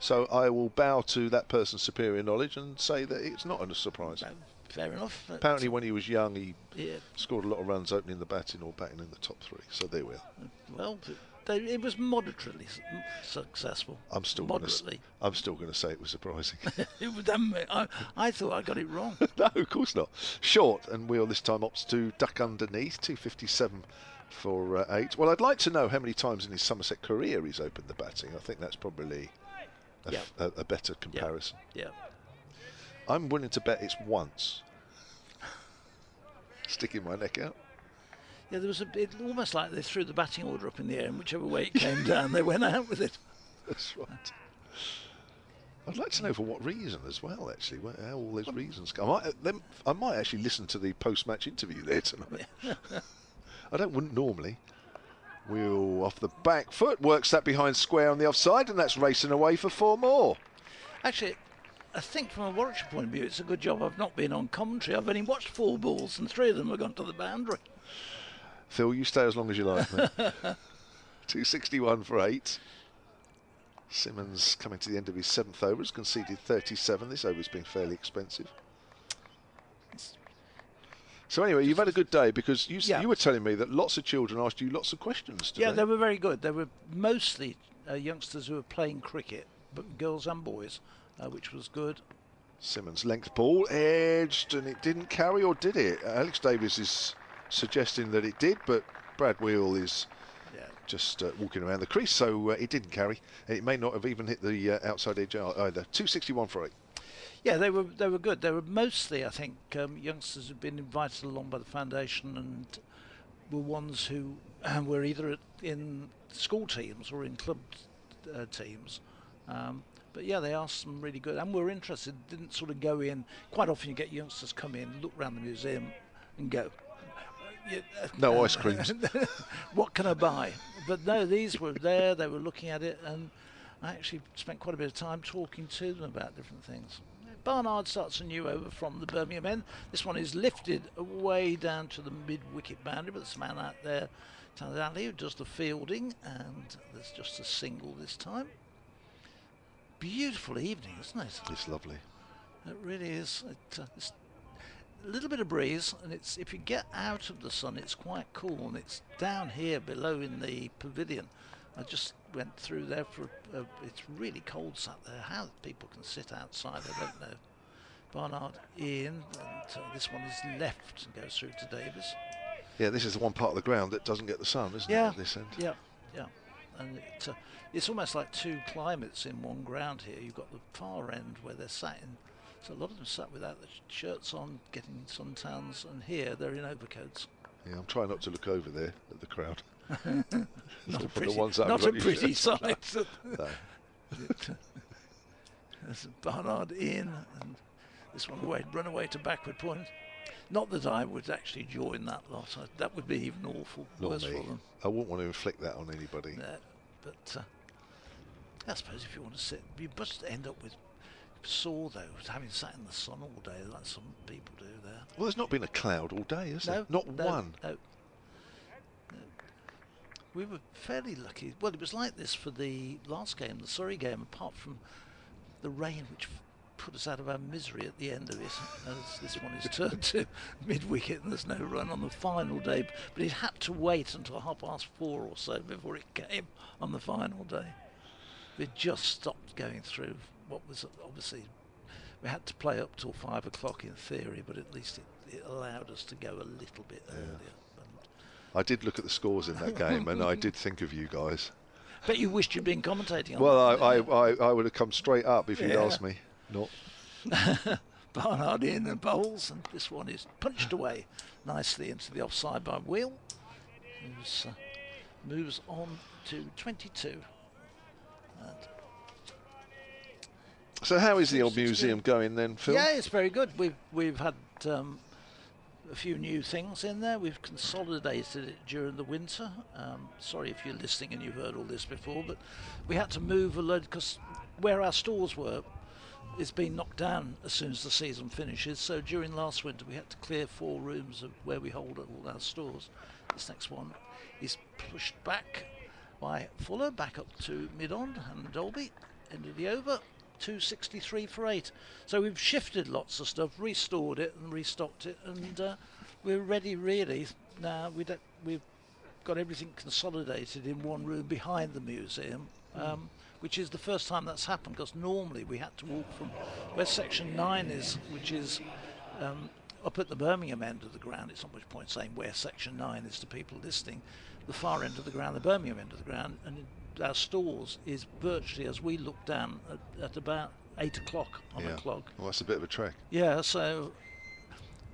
So I will bow to that person's superior knowledge and say that it's not a surprise. Fair enough. Apparently when he was young, he scored a lot of runs opening the batting or batting in the top 3. So there we are. Well, it was moderately successful. I'm still going to say it was surprising. I thought I got it wrong. No, of course not. Short, and Wheel this time opts to duck underneath. 257 for 8. Well, I'd like to know how many times in his Somerset career he's opened the batting. I think that's probably a better comparison. Yeah. I'm willing to bet it's once. Sticking my neck out. Yeah, there was a bit almost like they threw the batting order up in the air, and whichever way it came down, they went out with it. That's right. I'd like to know for what reason as well, actually, how all those reasons come. I might actually listen to the post-match interview there tonight. Wouldn't normally. Wheel off the back foot, works that behind square on the offside, and that's racing away for 4 more. Actually, I think from a Warwickshire point of view, it's a good job I've not been on commentary. I've only watched 4 balls, and 3 of them have gone to the boundary. Phil, you stay as long as you like, mate. 261 for 8. Simmons coming to the end of his 7th over, has conceded 37. This over's been fairly expensive. So anyway, you've had a good day, because you were telling me that lots of children asked you lots of questions today. Yeah, they were very good. They were mostly youngsters who were playing cricket, but girls and boys, which was good. Simmons length ball, edged, and it didn't carry, or did it? Alex Davies is suggesting that it did, but Brad Wheel is just walking around the crease, so it didn't carry. It may not have even hit the outside edge either. 261 for 8. Yeah, they were good. They were mostly, I think, youngsters who'd been invited along by the foundation and were ones who were either in school teams or in club teams. But yeah, they asked some really good, and were interested. Didn't sort of go in. Quite often, you get youngsters come in, look around the museum, and go. No ice creams. What can I buy? But no, these were there. They were looking at it, and I actually spent quite a bit of time talking to them about different things. Barnard starts a new over from the Birmingham end. This one is lifted away down to the mid-wicket boundary, but there's a man out there, Tanner Ali, who does the fielding, and there's just a single this time. Beautiful evening, isn't it? It's lovely. It really is. It's a little bit of breeze, and it's, if you get out of the sun, it's quite cool, and it's down here below in the pavilion. I just went through there for it's really cold sat there. How people can sit outside, I don't know. Barnard in, and this one is left and goes through to Davis. Yeah, this is the one part of the ground that doesn't get the sun, isn't it, at this end? Yeah, and it's almost like two climates in one ground here. You've got the far end where they're sat in, so a lot of them sat without the shirts on, getting suntans, and here they're in overcoats. Yeah, I'm trying not to look over there at the crowd. Not a pretty sight. No. There's Barnard in, and this one run away to backward point. Not that I would actually join that lot. That would be even awful. Worse for them. I wouldn't want to inflict that on anybody. No, but I suppose if you want to sit, you must end up with sore though, having sat in the sun all day like some people do there. Well, there's not been a cloud all day, has there? Not one. No. We were fairly lucky. Well, it was like this for the last game, the Surrey game, apart from the rain, which put us out of our misery at the end of it. As this one is turned to mid-wicket and there's no run on the final day. But it had to wait until 4:30 or so before it came on the final day. We just stopped going through what was obviously, we had to play up till 5 o'clock in theory, but at least it allowed us to go a little bit earlier. I did look at the scores in that game, and I did think of you guys. Bet you wished you'd been commentating on well, that. I would have come straight up if you'd asked me. Not. Barnard in and bowls, and this one is punched away nicely into the offside by Wheel, who moves on to 22. And so how is the old museum going then, Phil? Yeah, it's very good. We've had a few new things in there. We've consolidated it during the winter. Sorry if you're listening and you've heard all this before, but we had to move a load because where our stores were, it's been knocked down as soon as the season finishes. So during last winter, we had to clear 4 rooms of where we hold all our stores. This next one is pushed back by Fuller, back up to mid-on, and Dolby ended the over. 263 for 8. So we've shifted lots of stuff, restored it and restocked it, and we're ready really. Now we've got everything consolidated in one room behind the museum, which is the first time that's happened, because normally we had to walk from where section 9 is, which is up at the Birmingham end of the ground. It's not much point saying where section 9 is to people listening. The far end of the ground, the Birmingham end of the ground, and our stores is virtually, as we look down, at about 8 o'clock on a clock. Well, that's a bit of a trek. Yeah, so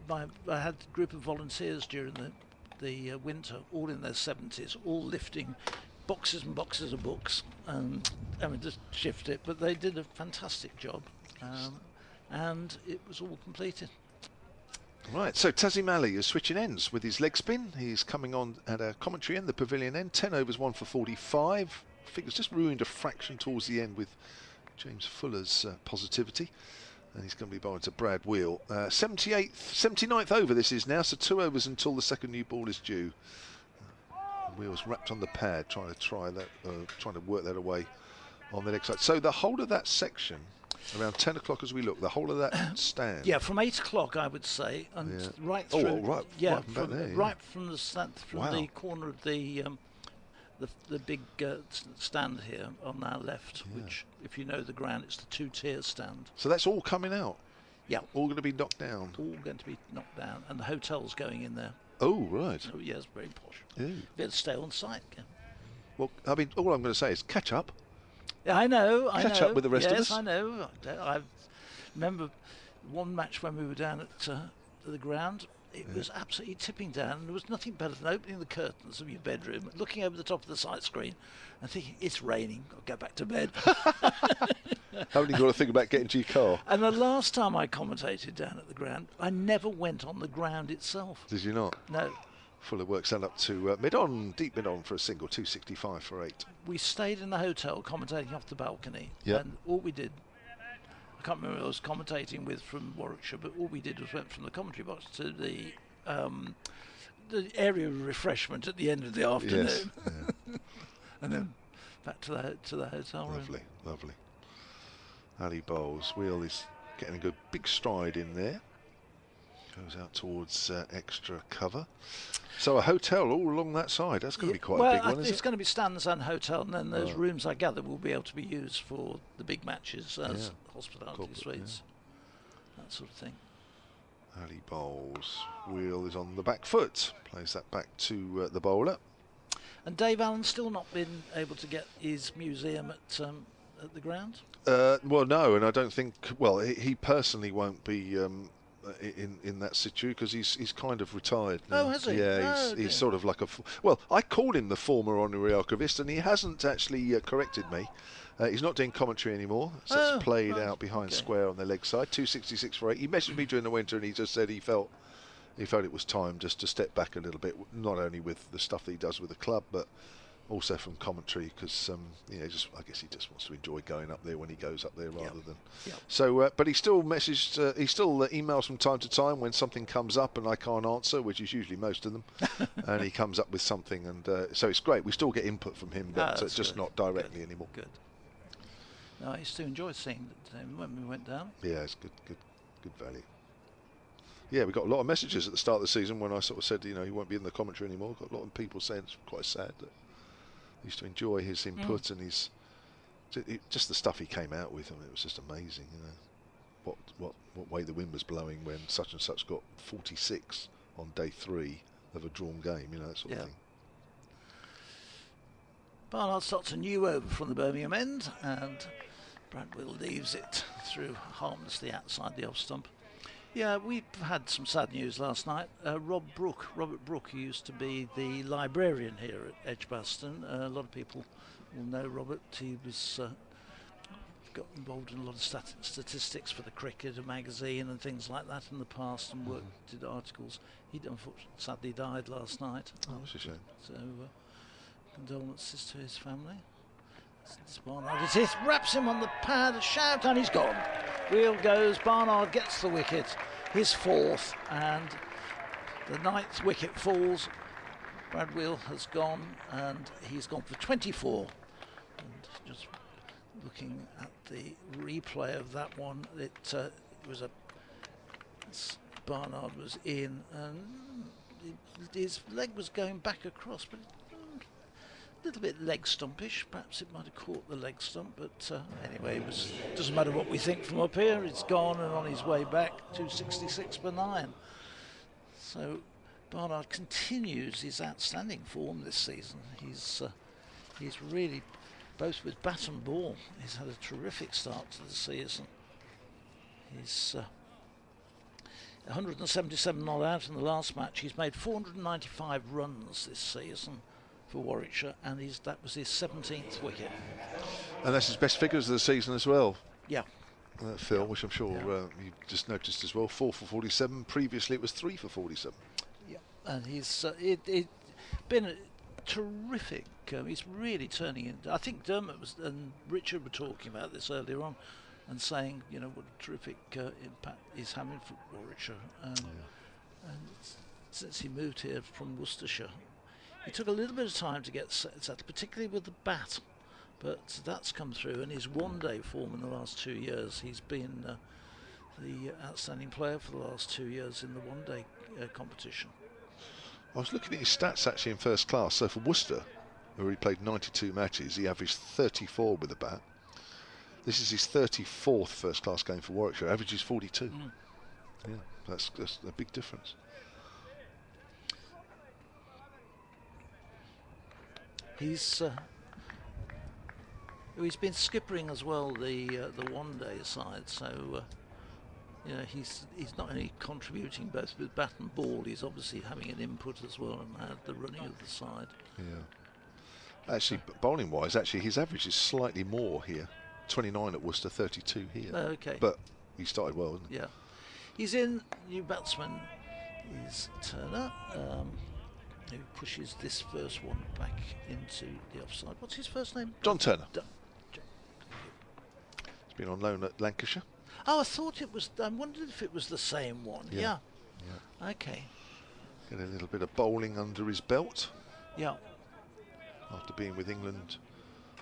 I had a group of volunteers during the winter, all in their 70s, all lifting boxes and boxes of books, and I mean, just shift it, but they did a fantastic job, and it was all completed. Right, so Tazim Ali is switching ends with his leg spin. He's coming on at a commentary end, the pavilion end. 10 overs, 1 for 45. Figures just ruined a fraction towards the end with James Fuller's positivity. And he's going to be bowling to Brad Wheel. 79th over this is now, so 2 overs until the second new ball is due. Wheel's wrapped on the pad, trying to work that away on the next side. So the whole of that section, around 10 o'clock as we look, the whole of that stand. Yeah, from 8 o'clock I would say, and right through. Oh, right, yeah, right from the stand, from the corner of the big stand here on our left, which, if you know the ground, it's the 2-tier stand. So that's all coming out. Yeah. All going to be knocked down? All going to be knocked down, and the hotel's going in there. Oh, right. So, yes, very posh. Yeah. Better stay on site. Well, I mean, all I'm going to say is catch up. Yeah, I know. Catch up with the rest of us. Yes, I know. I remember one match when we were down at the ground. It was absolutely tipping down, and there was nothing better than opening the curtains of your bedroom, looking over the top of the sight screen, and thinking, it's raining, I'll go back to bed. Haven't you got to think about getting to your car? And the last time I commentated down at the ground, I never went on the ground itself. Did you not? No. Fuller works that up to mid-on, deep mid-on for a single, 265 for 8. We stayed in the hotel commentating off the balcony, Yep. and all we did, I can't remember who I was commentating with from Warwickshire, but all we did was went from the commentary box to the area of refreshment at the end of the afternoon. Yes. Yeah. And then back to the hotel room. Lovely, lovely. Ali Bowles, Wheel is getting a good big stride in there. Goes out towards extra cover. So a hotel all along that side. That's going to be quite a big one, isn't it? It's going to be Stan's and hotel, and then those rooms, I gather, will be able to be used for the big matches as hospitality suites, that sort of thing. Ali Bowles, Wheel is on the back foot. Plays that back to the bowler. And Dave Allen's still not been able to get his museum at the ground? Well, no, and I don't think. Well, he personally won't be in that situ because he's kind of retired now. Oh, has he? Yeah, he's sort of like a. Well, I called him the former honorary archivist, and he hasn't actually corrected me. He's not doing commentary anymore. So it's played out behind square on the leg side. 266 for 8. He messaged me during the winter, and he just said he felt it was time just to step back a little bit, not only with the stuff that he does with the club, but also from commentary, because I guess he just wants to enjoy going up there when he goes up there rather than. So, but he still he still emails from time to time when something comes up and I can't answer, which is usually most of them, and he comes up with something, and so it's great. We still get input from him, but it's just not directly anymore. Good. No, I used to enjoy seeing him when we went down. Yeah, it's good value. Yeah, we got a lot of messages at the start of the season when I sort of said, he won't be in the commentary anymore. Got a lot of people saying it's quite sad that I used to enjoy his input and his just the stuff he came out with. I mean, it was just amazing, what way the wind was blowing when such and such got 46 on day 3 of a drawn game, that sort of thing. Barnard starts a new over from the Birmingham end, and Bradwell leaves it through harmlessly outside the off stump. Yeah, we've had some sad news last night. Robert Brooke, who used to be the librarian here at Edgbaston. A lot of people will know Robert. He was got involved in a lot of statistics for the Cricket magazine and things like that in the past, and did articles. He unfortunately sadly died last night. Oh, that's a shame. So condolences to his family. Barnard it is, wraps him on the pad, a shout, and he's gone. Wheel goes, Barnard gets the wicket, his 4th, and the 9th wicket falls. Bradwell has gone, and he's gone for 24. And just looking at the replay of that one, it was Barnard was in, and his leg was going back across, but a little bit leg stumpish. Perhaps it might have caught the leg stump, but anyway, it doesn't matter what we think from up here. It's gone and on his way back. 266 for 9. So Barnard continues his outstanding form this season. He's really, both with bat and ball, he's had a terrific start to the season. He's 177 not out in the last match. He's made 495 runs this season for Warwickshire, and that was his 17th wicket. And that's his best figures of the season as well. Yeah. Phil, which I'm sure you just noticed as well. 4 for 47. Previously it was 3 for 47. Yeah, and he's been a terrific. He's really turning in. I think Dermot and Richard were talking about this earlier on, and saying, what a terrific impact he's having for Warwickshire. And since he moved here from Worcestershire, he took a little bit of time to get settled, particularly with the bat, but that's come through. And his one-day form in the last 2 years, he's been the outstanding player for the last 2 years in the one-day competition. I was looking at his stats actually in first class. So for Worcester, where he played 92 matches, he averaged 34 with the bat. This is his 34th first-class game for Warwickshire. Average is 42. Yeah, that's a big difference. He's been skippering as well the one-day side, so you know, he's not only contributing both with bat and ball, he's obviously having an input as well and had the running of the side. Yeah. Actually, bowling-wise, actually his average is slightly more here. 29 at Worcester, 32 here. Okay. But he started well, didn't he? Yeah. He's in. New batsman is Turner, who pushes this first one back into the offside. What's his first name? John Turner. He's been on loan at Lancashire. Oh, I thought it was. I wondered if it was the same one. Yeah. Okay. Get a little bit of bowling under his belt. Yeah. After being with England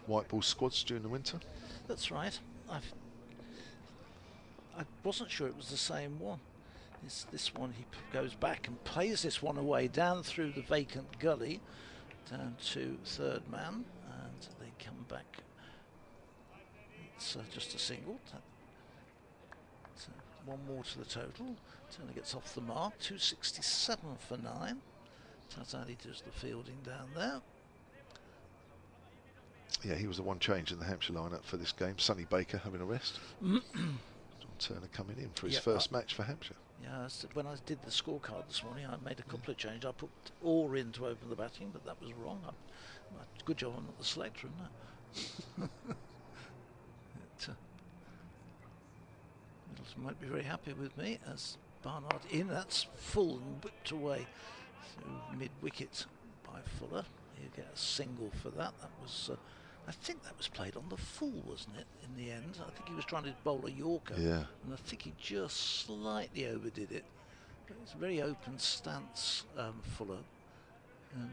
white ball squads during the winter. That's right. I wasn't sure it was the same one. This one, he goes back and plays this one away down through the vacant gully, down to third man, and they come back. It's just a single. So one more to the total. Turner gets off the mark. 267 for 9. Tatali does the fielding down there. Yeah, he was the one change in the Hampshire lineup for this game. Sonny Baker having a rest. John Turner coming in for his first match for Hampshire. Yeah, when I did the scorecard this morning, I made a couple of changes. I put Orr in to open the batting, but that was wrong. Good job I'm not the selector, isn't it? Middleton might be very happy with me as Barnard in. That's full and whipped away through mid-wicket by Fuller. You get a single for that. That was, I think that was played on the full, wasn't it, in the end? I think he was trying to bowl a Yorker. Yeah. And I think he just slightly overdid it. But it's a very open stance, Fuller. And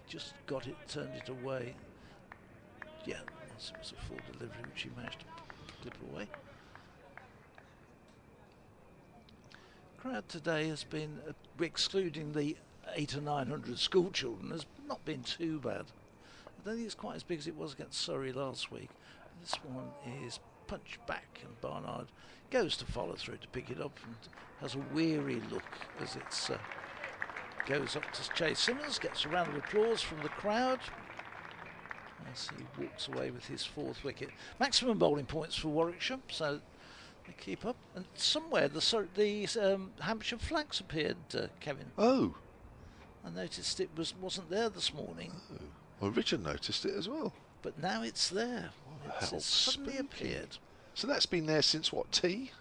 just got it, turned it away. Yeah, it was a full delivery which he managed to clip away. Crowd today has been, excluding the 800 or 900 school children, has not been too bad. I don't think it's quite as big as it was against Surrey last week. This one is punched back and Barnard goes to follow through to pick it up and has a weary look as it goes up to Chase Simmons, gets a round of applause from the crowd as he walks away with his 4th wicket. Maximum bowling points for Warwickshire, so they keep up. And somewhere the Hampshire flags appeared, Kevin. Oh. I noticed it wasn't there this morning. Oh. Well, Richard noticed it as well. But now it's there. It's suddenly appeared. So that's been there since what, tea?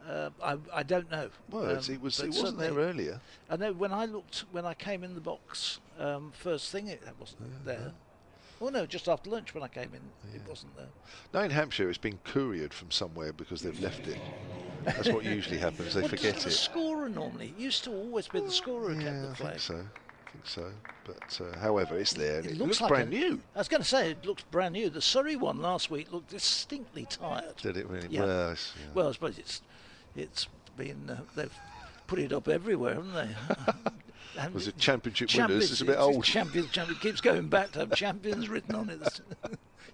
I don't know. Well, it wasn't there earlier. I know when I came in the box first thing, it wasn't there. Oh no, just after lunch when I came in, it wasn't there. Now in Hampshire, it's been couriered from somewhere because they've left it. That's what usually happens. They forget it. The scorer normally it used to always be the scorer who kept the flag. I think so. But however, it's there. And it looks like brand new. I was going to say it looks brand new. The Surrey one last week looked distinctly tired. Did it really? Yeah. Well, I suppose it's been they've put it up everywhere, haven't they? Was it championship winners? It's a bit old. Champions keeps going back to have champions written on it.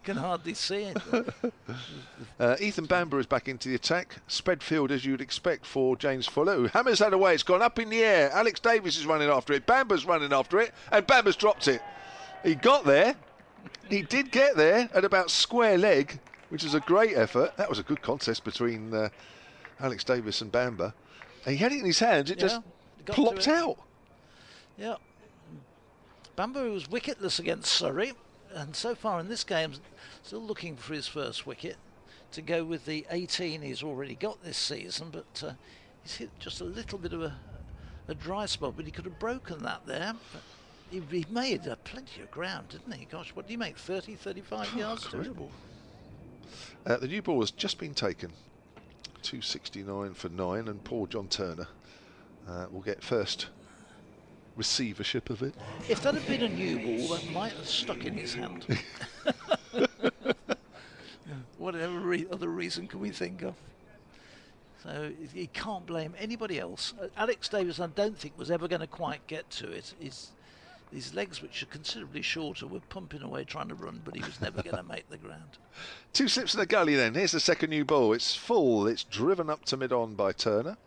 Can hardly see it. Ethan Bamber is back into the attack. Spread field as you'd expect for James Fuller, who hammers that away. It's gone up in the air. Alex Davis is running after it. Bamber's running after it, and Bamber's dropped it. He got there. He did get there at about square leg, which is a great effort. That was a good contest between Alex Davis and Bamber. And he had it in his hands. It just plopped out. Yeah. Bamber was wicketless against Surrey, and so far in this game, still looking for his first wicket to go with the 18 he's already got this season, but he's hit just a little bit of a dry spot, but he could have broken that there. But he made plenty of ground, didn't he? Gosh, what did he make, 30, 35 yards? Incredible. The new ball has just been taken. 269 for 9, and poor John Turner will get first receivership of it. If that had been a new ball, that might have stuck in his hand. Whatever other reason can we think of? So he can't blame anybody else. Alex Davis, I don't think, was ever going to quite get to it. His legs, which are considerably shorter, were pumping away trying to run, but he was never going to make the ground. 2 slips in the gully then. Here's the second new ball. It's full. It's driven up to mid-on by Turner.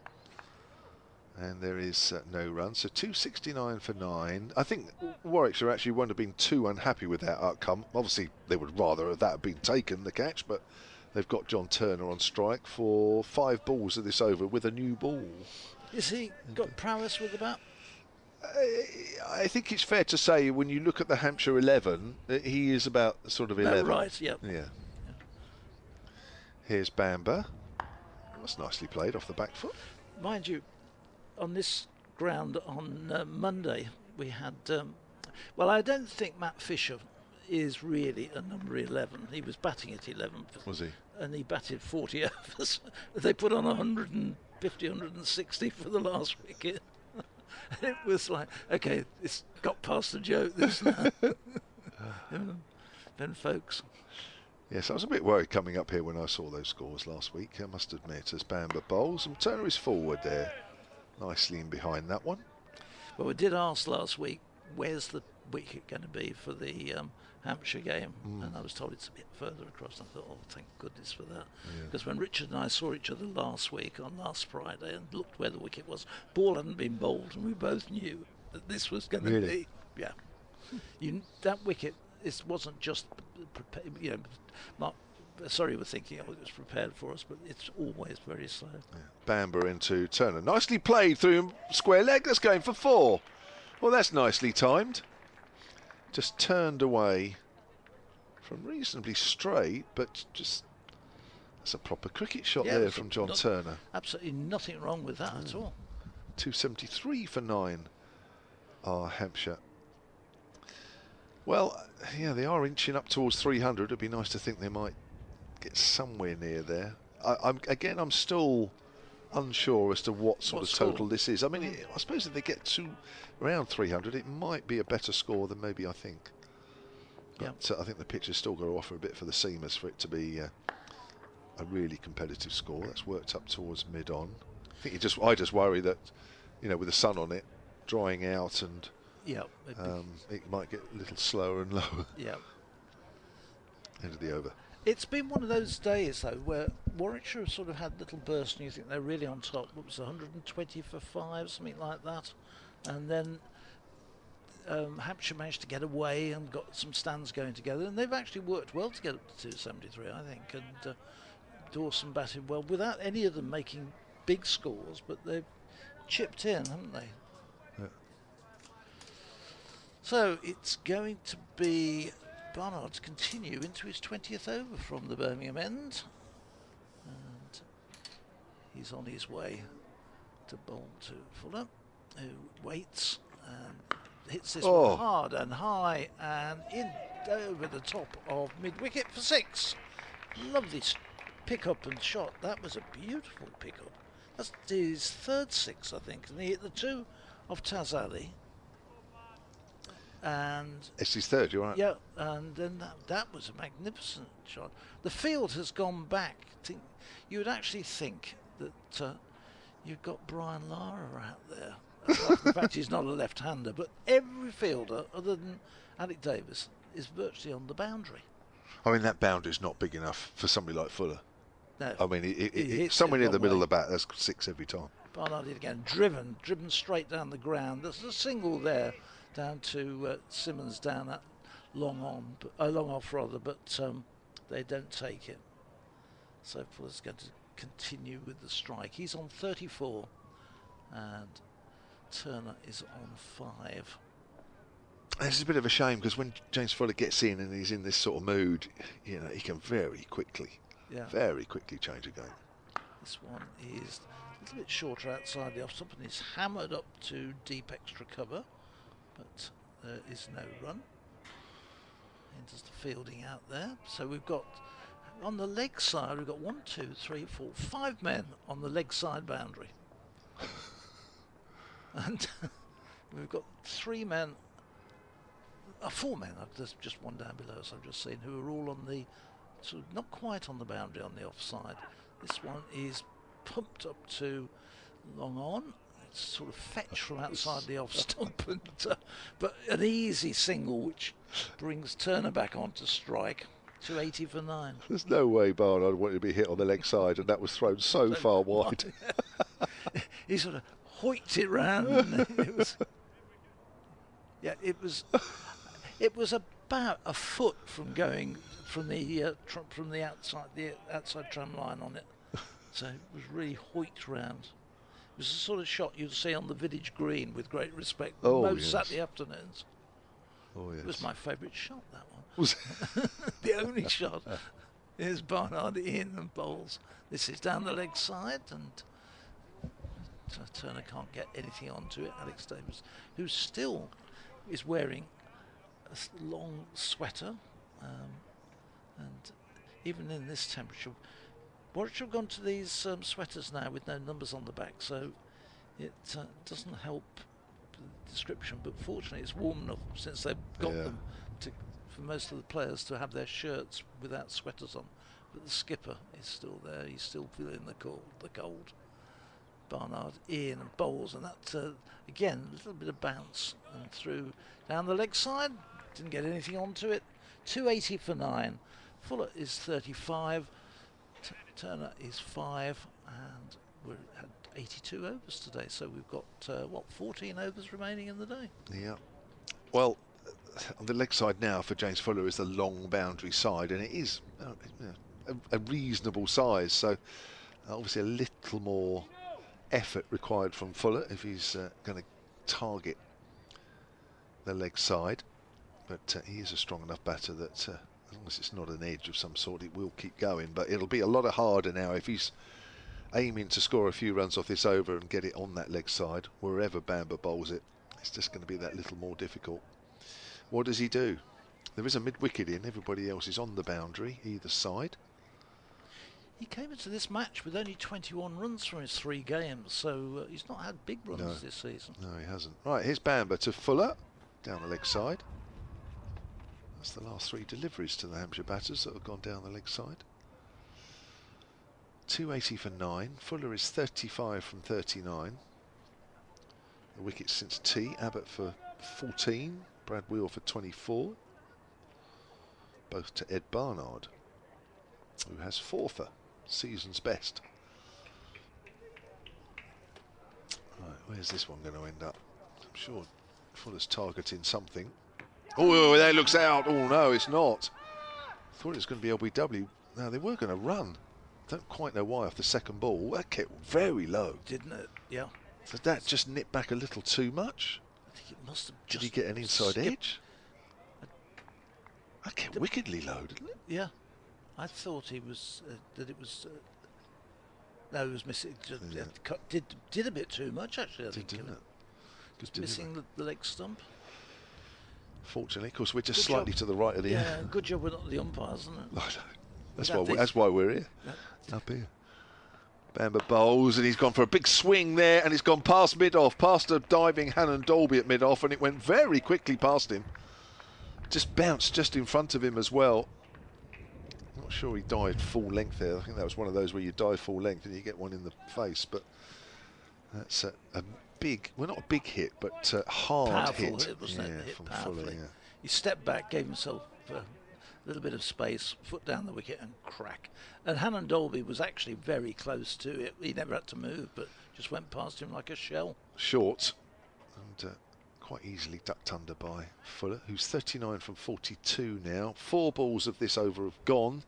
And there is no run. So 269 for 9. I think Warwickshire actually wouldn't have been too unhappy with that outcome. Obviously, they would rather have that been taken, the catch, but they've got John Turner on strike for 5 balls of this over with a new ball. Is he got prowess with the bat? I think it's fair to say when you look at the Hampshire 11, he is about sort of 11. Right, yep. Yeah. Here's Bamber. That's nicely played off the back foot. Mind you, on this ground on Monday, we had... well, I don't think Matt Fisher is really a number 11. He was batting at 11. Was he? And he batted 40 overs. They put on 150, 160 for the last wicket. It was like, okay, it's got past the joke, this now. Ben Folks. Yes, I was a bit worried coming up here when I saw those scores last week, I must admit, as Bamber bowls. And Turner is forward there, nicely in behind that one. Well, we did ask last week, where's the wicket going to be for the Hampshire game? And I was told it's a bit further across. I thought, oh, thank goodness for that. Because when Richard and I saw each other last week, on last Friday, and looked where the wicket was, ball hadn't been bowled, and we both knew that this was going to be. Yeah. That wicket, it wasn't just prepared, you know, Mark, sorry we're thinking, oh, it was prepared for us, but it's always very slow. Bamber into Turner. Nicely played through square leg. That's going for 4. Well, that's nicely timed. Just turned away from reasonably straight, but just that's a proper cricket shot there from John Turner. Absolutely nothing wrong with that at all. 273 for 9 are Hampshire. Well, yeah, they are inching up towards 300. It'd be nice to think they might get somewhere near there. I'm still unsure as to what sort of total this is. I mean, I suppose if they get to around 300, it might be a better score than maybe I think. But I think the pitch has still got to offer a bit for the seamers for it to be a really competitive score. That's worked up towards mid-on. I think I just worry that, you know, with the sun on it, drying out, and it might get a little slower and lower. End of the over. It's been one of those days, though, where Warwickshire have sort of had little bursts and you think they're really on top. What was 120 for 5, something like that? And then Hampshire managed to get away and got some stands going together. And they've actually worked well to get up to 273, I think. And Dawson batted well without any of them making big scores, but they've chipped in, haven't they? Yeah. So it's going to be Barnard to continue into his 20th over from the Birmingham end, and he's on his way to bowl to Fuller, who waits and hits this one hard and high and in over the top of mid-wicket for 6. Lovely pick up and shot. That was a beautiful pick up. That's his 3rd 6, I think, and he hit the 2 of Taz Ali. And it's his 3rd, you're right. Yeah, and then that was a magnificent shot. The field has gone back. You would actually think that you've got Brian Lara out there. In fact, he's not a left-hander, but every fielder other than Alec Davis is virtually on the boundary. I mean, that boundary's not big enough for somebody like Fuller. No. I mean, it's somewhere near the middle of the bat. That's 6 every time. Barnard did again, driven straight down the ground. There's a single there down to Simmons down at long off rather, but they don't take it. So Fuller's going to continue with the strike. He's on 34 and Turner is on 5. This is a bit of a shame because when James Fuller gets in and he's in this sort of mood, you know, he can very quickly change a game. This one is a little bit shorter outside the off stump and is hammered up to deep extra cover, but there is no run. Enters the fielding out there. So we've got on the leg side, we've got 1, 2, 3, 4, 5 men on the leg side boundary. And we've got 3 men, 4 men, there's just one down below us I've just seen, who are all on the, sort of not quite on the boundary on the offside. This one is pumped up to long on, sort of fetch from outside the off stump, and, but an easy single which brings Turner back on to strike. 280 for 9. There's no way Barnard wanted to be hit on the leg side, and that was thrown so far wide. He sort of hoiked it round. And it was, yeah, it was about a foot from going from the outside tram line on it. So it was really hoiked round. It was the sort of shot you'd see on the village green with great respect most Saturday afternoons. Oh, yes. It was my favourite shot, that one. Was the only shot. Here's Barnard in and bowls. This is down the leg side, and so Turner can't get anything onto it. Alex Davis, who still is wearing a long sweater, and even in this temperature, Warwickshire have gone to these sweaters now with no numbers on the back, so it doesn't help the description. But fortunately, it's warm enough since they've got them for most of the players to have their shirts without sweaters on. But the skipper is still there; he's still feeling the cold. Barnard in and bowls, and that again a little bit of bounce and through down the leg side. Didn't get anything onto it. 280 for 9. Fuller is 35. Turner is 5, and we're at 82 overs today. So we've got 14 overs remaining in the day. Yeah. Well, on the leg side now for James Fuller is the long boundary side, and it is a reasonable size. So obviously a little more effort required from Fuller if he's going to target the leg side. But he is a strong enough batter that as long as it's not an edge of some sort, it will keep going. But it'll be a lot harder now if he's aiming to score a few runs off this over and get it on that leg side. Wherever Bamber bowls it, it's just going to be that little more difficult. What does he do? There is a mid-wicket in. Everybody else is on the boundary, either side. He came into this match with only 21 runs from his 3 games, so he's not had big runs this season. No, he hasn't. Right, here's Bamber to Fuller, down the leg side. That's the last 3 deliveries to the Hampshire batters that have gone down the leg side. 280 for 9. Fuller is 35 from 39. The wickets since tea. Abbott for 14. Brad Wheel for 24. Both to Ed Barnard, who has 4 for season's best. Right, where's this one going to end up? I'm sure Fuller's targeting something. Oh, that looks out. Oh, no, it's not. Thought it was going to be LBW. No, they were going to run. Don't quite know why off the second ball. That kept very low. Didn't it? Yeah. Did that just nip back a little too much? I think it must have Did he get an inside edge? That kept wickedly low, didn't it? Yeah. I thought he was, that it was, no, he was missing, did a bit too much actually, I think. Didn't it? Just missing the leg stump. Fortunately, of course, we're just slightly to the right of the air. Yeah, good job we're not the umpires, isn't it? That's why we're here, up here. Bamber bowls, and he's gone for a big swing there, and it's gone past mid-off, past a diving Hannon Dolby at mid-off, and it went very quickly past him. Just bounced just in front of him as well. Not sure he dived full length there. I think that was one of those where you dive full length and you get one in the face, but that's a big, well, not a big hit, but hard powerful hit. Wasn't it? Hit from powerfully. Fuller, yeah. He stepped back, gave himself a little bit of space, foot down the wicket and crack. And Hannon Dolby was actually very close to it. He never had to move, but just went past him like a shell. Short, and quite easily ducked under by Fuller, who's 39 from 42 now. 4 balls of this over have gone,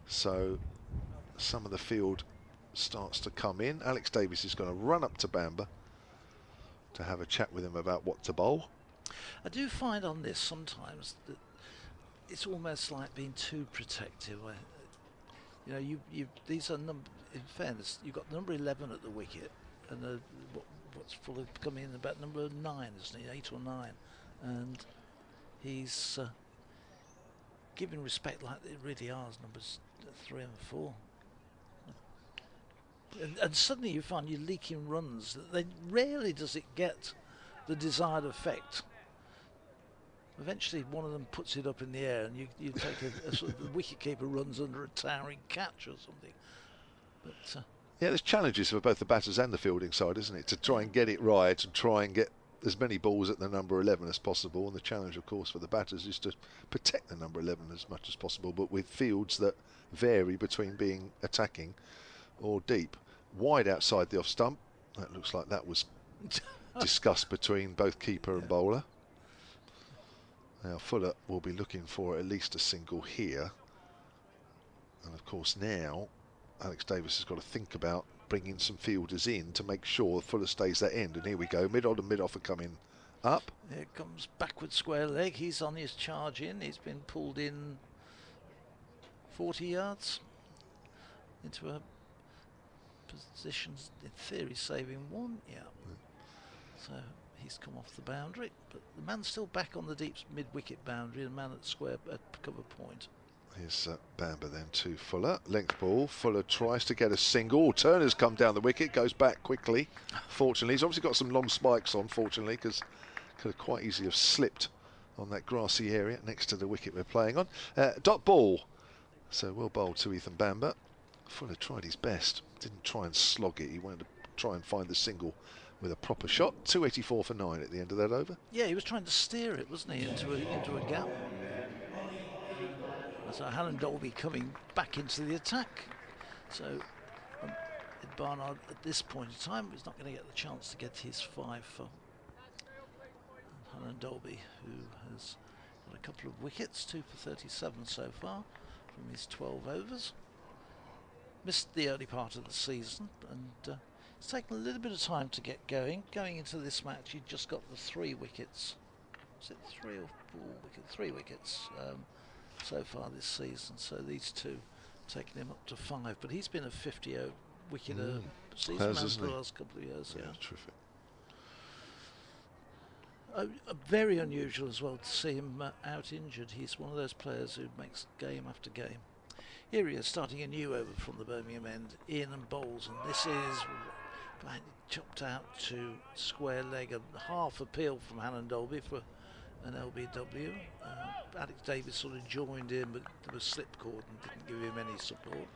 so some of the field starts to come in. Alex Davis is going to run up to Bamber to have a chat with him about what to bowl. I do find on this sometimes that it's almost like being too protective. You know, these are in fairness, you've got number 11 at the wicket, and what's Fuller coming in about number 9, isn't he? 8 or 9, and he's giving respect like they really are, numbers 3 and 4. And suddenly you find you're leaking runs. That rarely does it get the desired effect. Eventually one of them puts it up in the air, and you take a sort of the wicket keeper runs under a towering catch or something. But Yeah, there's challenges for both the batters and the fielding side, isn't it? To try and get it right and try and get as many balls at the number 11 as possible. And the challenge, of course, for the batters is to protect the number 11 as much as possible, but with fields that vary between being attacking or deep. Wide outside the off stump. That looks like that was discussed between both keeper and bowler. Now Fuller will be looking for at least a single here. And of course now Alex Davis has got to think about bringing some fielders in to make sure Fuller stays that end. And here we go, mid-on and mid-off are coming up. Here comes backward square leg. He's on his charge in. He's been pulled in 40 yards into a position, in theory, saving one. Yeah. So he's come off the boundary, but the man's still back on the deep mid-wicket boundary, and the man at square at cover point. Here's Bamber then to Fuller. Length ball. Fuller tries to get a single. Turner's come down the wicket, goes back quickly. Fortunately, he's obviously got some long spikes on, fortunately, because could have quite easily have slipped on that grassy area next to the wicket we're playing on. Dot ball. So well bowled to Ethan Bamber. Fuller tried his best. Didn't try and slog it. He wanted to try and find the single with a proper shot. 284 for 9 at the end of that over. Yeah, he was trying to steer it, wasn't he, into a gap. So Alan Dolby coming back into the attack. So Ed Barnard at this point in time is not going to get the chance to get his 5 for Alan Dolby, who has got a couple of wickets, 2 for 37 so far from his 12 overs. Missed the early part of the season, and it's taken a little bit of time to get going. Going into this match, he'd just got the 3 wickets. Was it 3 or 4 wickets? 3 wickets. So far this season, so these 2 taking him up to 5, but he's been a 50 wicket season man for the last couple of years. Yeah, terrific. Very unusual as well to see him out injured. He's one of those players who makes game after game. Here he is starting a new over from the Birmingham end, in and bowls, and this is chopped out to square leg, a half appeal from Hannon Dolby for an LBW. Alex Davis sort of joined in, but there was slip cord and didn't give him any support.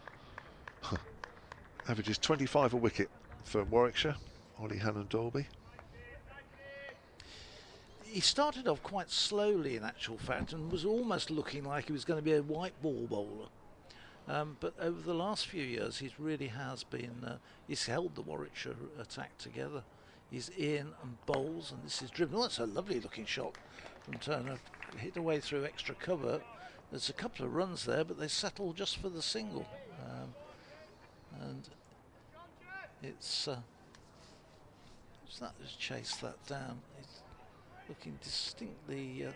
Averages 25 a wicket for Warwickshire, Ollie Hannon Dolby. He started off quite slowly in actual fact, and was almost looking like he was going to be a white ball bowler. But over the last few years, he really has been, he's held the Warwickshire attack together. He's in and bowls, and this is driven. Oh, that's a lovely looking shot from Turner. Hit away through extra cover. There's a couple of runs there, but they settle just for the single. And it's that has chased that down. It's looking distinctly.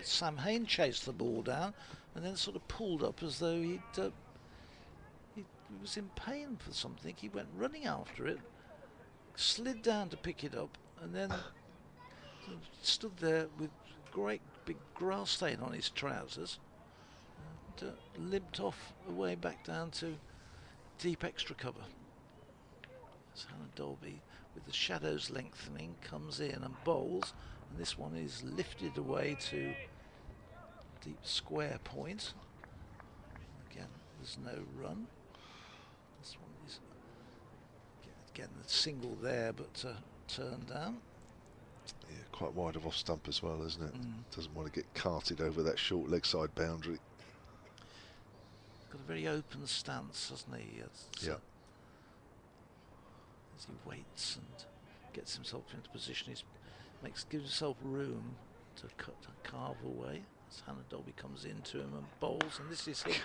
Sam Hain chased the ball down and then sort of pulled up as though he was in pain for something. He went running after it, slid down to pick it up, and then stood there with great big grass stain on his trousers and limped off away back down to deep extra cover. So Hannah Dolby, with the shadows lengthening, comes in and bowls, and this one is lifted away to deep square point. Again, there's no run. This one is again the single there, but turned down. Yeah, quite wide of off stump as well, isn't it? Doesn't want to get carted over that short leg side boundary. Got a very open stance, hasn't he? Yeah. As he waits and gets himself into position, he gives himself room to carve away. As Hannah Dolby comes into him and bowls, and this is hit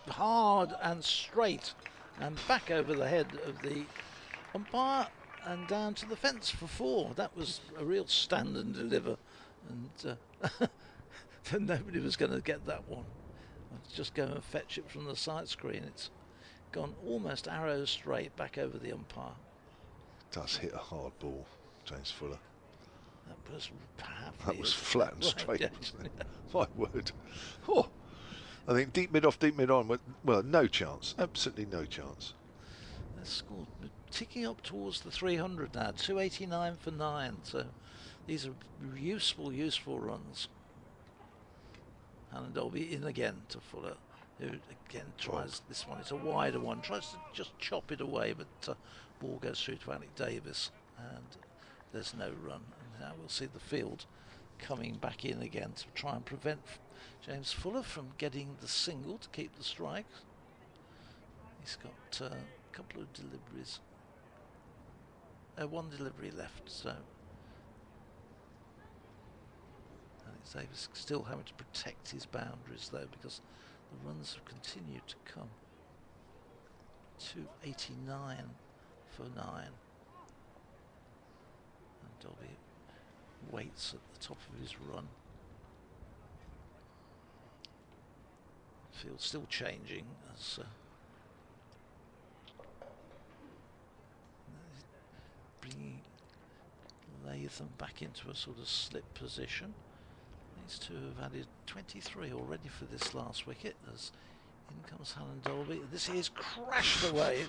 hard and straight and back over the head of the umpire and down to the fence for 4. That was a real stand and deliver, and nobody was going to get that one. I'll just go and fetch it from the side screen. It's gone almost arrow straight back over the umpire. Does hit a hard ball, James Fuller. That was flat and straight, wasn't it? My word. Oh, I think deep mid off, deep mid on. Well, no chance. Absolutely no chance. They're scored, ticking up towards the 300 now. 289 for 9. So these are useful runs. Hannah Dolby in again to Fuller. who again tries, this one is a wider one, tries to just chop it away, but ball goes through to Alec Davis and there's no run. And now we'll see the field coming back in again to try and prevent James Fuller from getting the single to keep the strike. He's got a couple of deliveries. One delivery left, so Alex Davis still having to protect his boundaries though, because the runs have continued to come. 289 for 9. And Dobby waits at the top of his run. Field still changing as bringing Latham back into a sort of slip position. These two have added 23 already for this last wicket as in comes Alan Dolby. This is crashed away.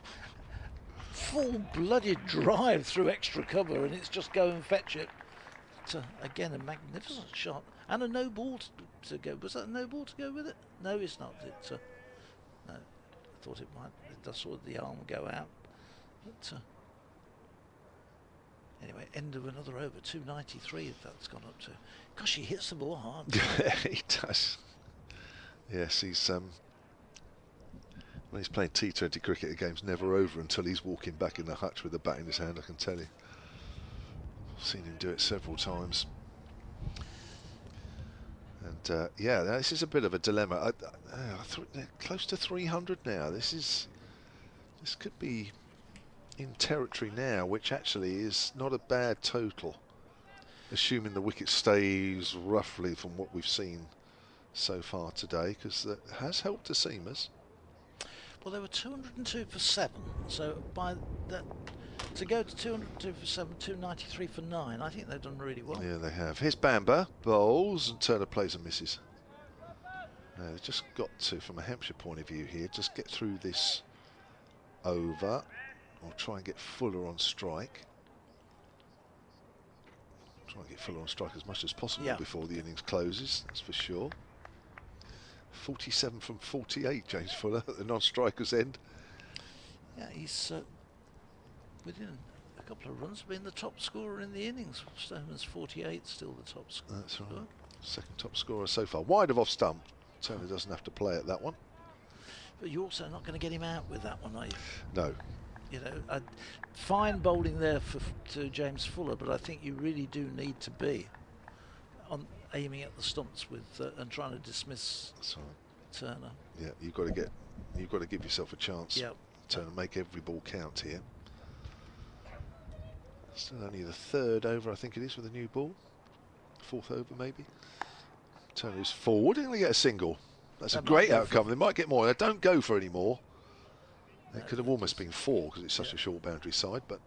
Full-blooded drive through extra cover, and it's just go and fetch it. Again, a magnificent shot and a no ball to go. Was that a no ball to go with it? No, it's not. No, I thought it might. I saw the arm go out. But anyway, end of another over. 293. That's gone up to. Gosh, he hits the ball hard. He does. Yes, he's when he's playing T20 cricket, the game's never over until he's walking back in the hutch with the bat in his hand. I can tell you. I've seen him do it several times. And yeah, this is a bit of a dilemma. They're close to 300 now. This could be in territory now, which actually is not a bad total, assuming the wicket stays roughly from what we've seen so far today, because that has helped the seamers. Well, they were 202 for 7, so by that, to go to 202 for 7, 293 for 9, I think they've done really well. Yeah, they have. Here's Bamber, bowls, and Turner plays and misses. They've just got to, from a Hampshire point of view here, just get through this over, or try and get Fuller on strike. Try and get Fuller on strike as much as possible before the innings closes, that's for sure. 47 from 48, James Fuller at the non-striker's end. Yeah, he's within a couple of runs being the top scorer in the innings. Stoneman's 48, still the top scorer. That's right. Second top scorer so far. Wide of off stump. Turner doesn't have to play at that one. But you're also not going to get him out with that one, are you? No. You know, fine bowling there to James Fuller, but I think you really do need to be on aiming at the stumps with and trying to dismiss Turner. Yeah, you've got to give yourself a chance. Yeah. Turner, make every ball count here. Still only the third over, I think it is, with a new ball. Fourth over, maybe. Turner's forward. They're going to get a single. That's a great outcome. They might get more. They don't go for any more. It could have almost been 4 because it's such a short boundary side, but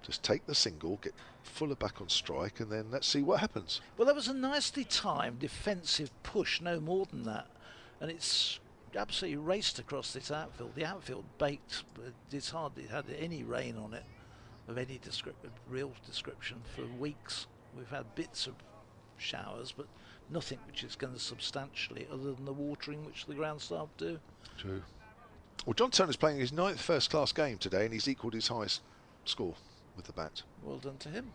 just take the single, get Fuller back on strike, and then let's see what happens. Well, that was a nicely timed defensive push, no more than that. And it's absolutely raced across this outfield. The outfield baked. It's hardly had any rain on it of any real description for weeks. We've had bits of showers, but nothing which is going to substantially, other than the watering which the ground staff do. True. Well, John Turner's playing his 9th first-class game today, and he's equalled his highest score with the bat. Well done to him.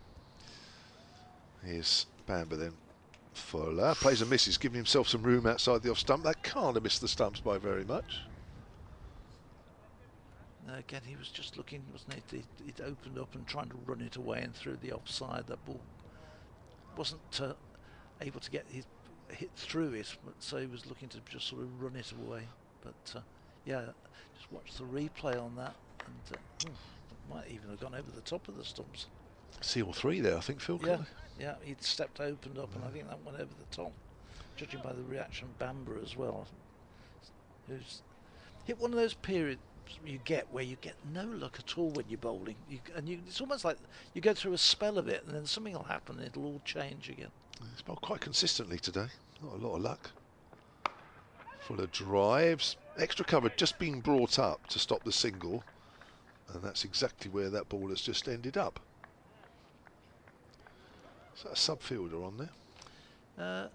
Here's Bamber then. Fuller plays and misses, giving himself some room outside the off stump. That can't have missed the stumps by very much. Again, he was just looking, wasn't it? It opened up and trying to run it away and through the offside. That ball wasn't able to get his hit through it, but so he was looking to just sort of run it away. But yeah, just watch the replay on that, and might even have gone over the top of the stumps. See all 3 there, I think, Phil. Yeah, he'd stepped opened up, and I think that went over the top. Judging by the reaction, Bamber as well, who's hit one of those periods you get where you get no luck at all when you're bowling, it's almost like you go through a spell of it, and then something will happen, and it'll all change again. He's bowled quite consistently today. Not a lot of luck. Fuller drives. Extra cover just being brought up to stop the single, and that's exactly where that ball has just ended up. Is that a subfielder on there?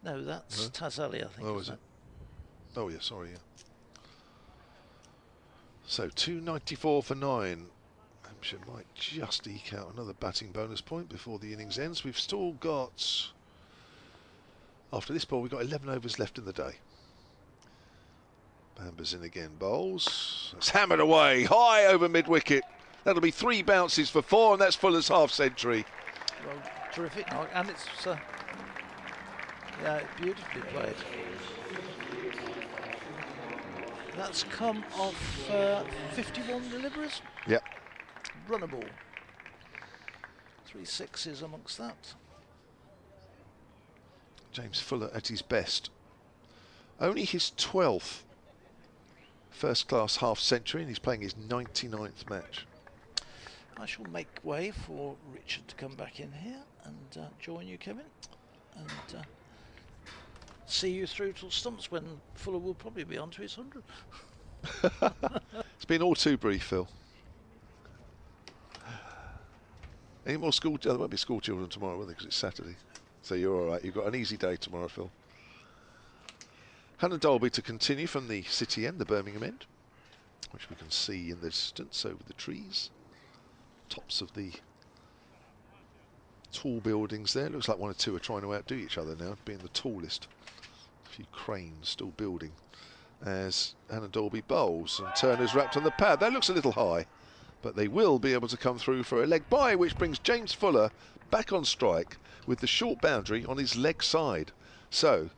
No, that's Taz Ali, I think. Oh, is it? Oh yeah, sorry. Yeah. So 294 for 9. Hampshire might just eke out another batting bonus point before the innings ends. We've still got, after this ball, we've got 11 overs left in the day. Bamber's in again, bowls. It's hammered away, high over mid-wicket. That'll be 3 bounces for 4, and that's Fuller's half-century. Well, terrific knock, and it's yeah, beautifully played. That's come off 51 deliveries. Yep. Runnable. 3 sixes amongst that. James Fuller at his best. Only his 12th first-class half-century, and he's playing his 99th match. I shall make way for Richard to come back in here and join you, Kevin, and see you through till stumps when Fuller will probably be on to his 100. It's been all too brief, Phil. Any more school? There won't be school children tomorrow, will there? Because it's Saturday. So you're all right. You've got an easy day tomorrow, Phil. Hannah Dolby to continue from the city end, the Birmingham end, which we can see in the distance over the trees. Tops of the tall buildings there. Looks like 1 or 2 are trying to outdo each other now, being the tallest. A few cranes still building as Hannah Dolby bowls, and Turner's wrapped on the pad. That looks a little high, but they will be able to come through for a leg bye, which brings James Fuller back on strike with the short boundary on his leg side. So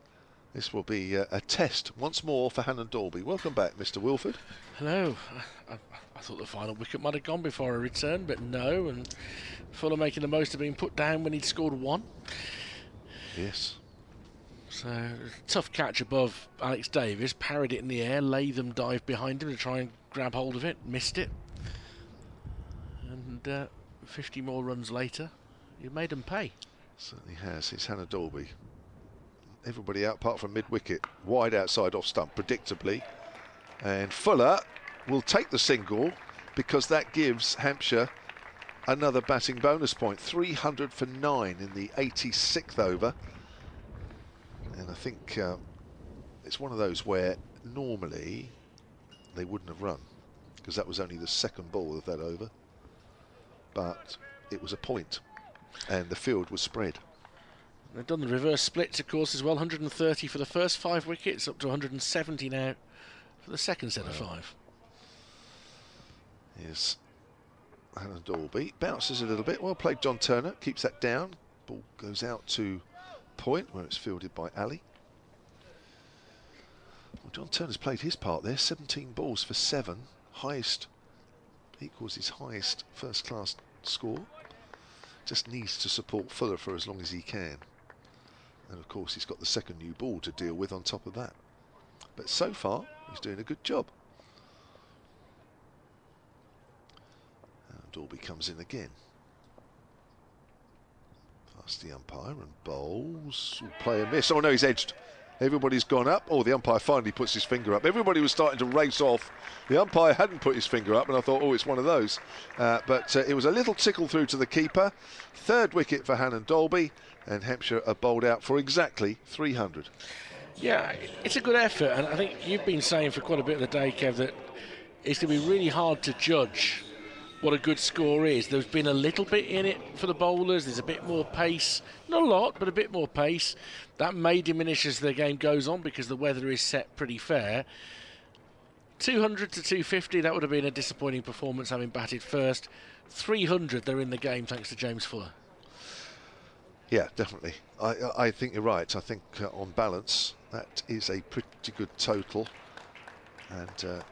this will be a test once more for Hannah Dolby. Welcome back, Mr. Wilford. Hello. I thought the final wicket might have gone before I returned, but no, and Fuller making the most of being put down when he'd scored 1. Yes. So, tough catch above Alex Davis, parried it in the air, Latham dived behind him to try and grab hold of it, missed it. And 50 more runs later, he made them pay. Certainly has. It's Hannah Dolby. Everybody out apart from mid-wicket, wide outside off stump, predictably. And Fuller will take the single because that gives Hampshire another batting bonus point. 300 for 9 in the 86th over. And I think it's one of those where normally they wouldn't have run because that was only the second ball of that over. But it was a point and the field was spread. They've done the reverse splits, of course, as well. 130 for the first 5 wickets, up to 170 now for the second set of 5. Here's Hannah Dolby. Bounces a little bit. Well played, John Turner. Keeps that down. Ball goes out to point where it's fielded by Ali. Well, John Turner's played his part there. 17 balls for 7. Highest, equals his highest first-class score. Just needs to support Fuller for as long as he can. And of course he's got the second new ball to deal with on top of that. But so far he's doing a good job. And Dolby comes in again. Past the umpire and bowls. Play a miss. Oh no, he's edged. Everybody's gone up. Oh, the umpire finally puts his finger up. Everybody was starting to race off. The umpire hadn't put his finger up, and I thought, oh, it's one of those. But it was a little tickle through to the keeper. 3rd wicket for Hannah Dolby, and Hampshire are bowled out for exactly 300. Yeah, it's a good effort, and I think you've been saying for quite a bit of the day, Kev, that it's going to be really hard to judge what a good score is. There's been a little bit in it for the bowlers. There's a bit more pace. Not a lot, but a bit more pace. That may diminish as the game goes on because the weather is set pretty fair. 200 to 250, that would have been a disappointing performance having batted first. 300, they're in the game thanks to James Fuller. Yeah, definitely. I think you're right. I think on balance, that is a pretty good total. And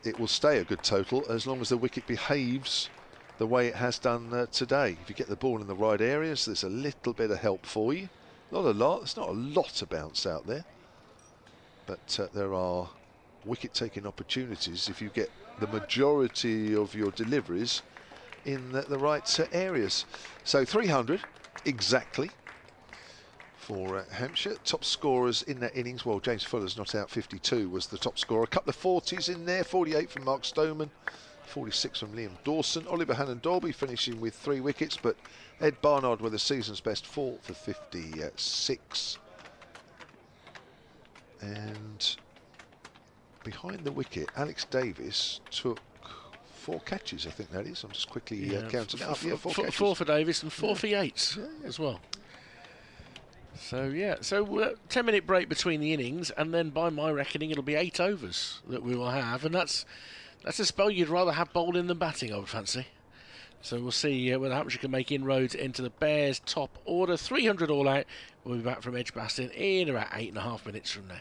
it will stay a good total as long as the wicket behaves the way it has done today. If you get the ball in the right areas, there's a little bit of help for you. Not a lot. There's not a lot to bounce out there. But there are wicket-taking opportunities if you get the majority of your deliveries in the right areas. So 300 exactly for Hampshire. Top scorers in that innings, well, James Fuller's not out, 52 was the top scorer. A couple of 40s in there, 48 from Mark Stoneman, 46 from Liam Dawson. Oliver Hannah Dolby finishing with 3 wickets, but Ed Barnard with the season's best 4 for 56. And behind the wicket, Alex Davis took 4 catches, I think that is. I'm just quickly counting up. Yeah, 4 catches. 4 for Davis and 4 for Yates as well. So 10-minute break between the innings, and then by my reckoning it'll be 8 overs that we will have, and that's a spell you'd rather have bowling than batting, I would fancy. So we'll see whether Hampshire can make inroads into the Bears' top order. 300 all out. We'll be back from Edgbaston in about 8.5 minutes from now.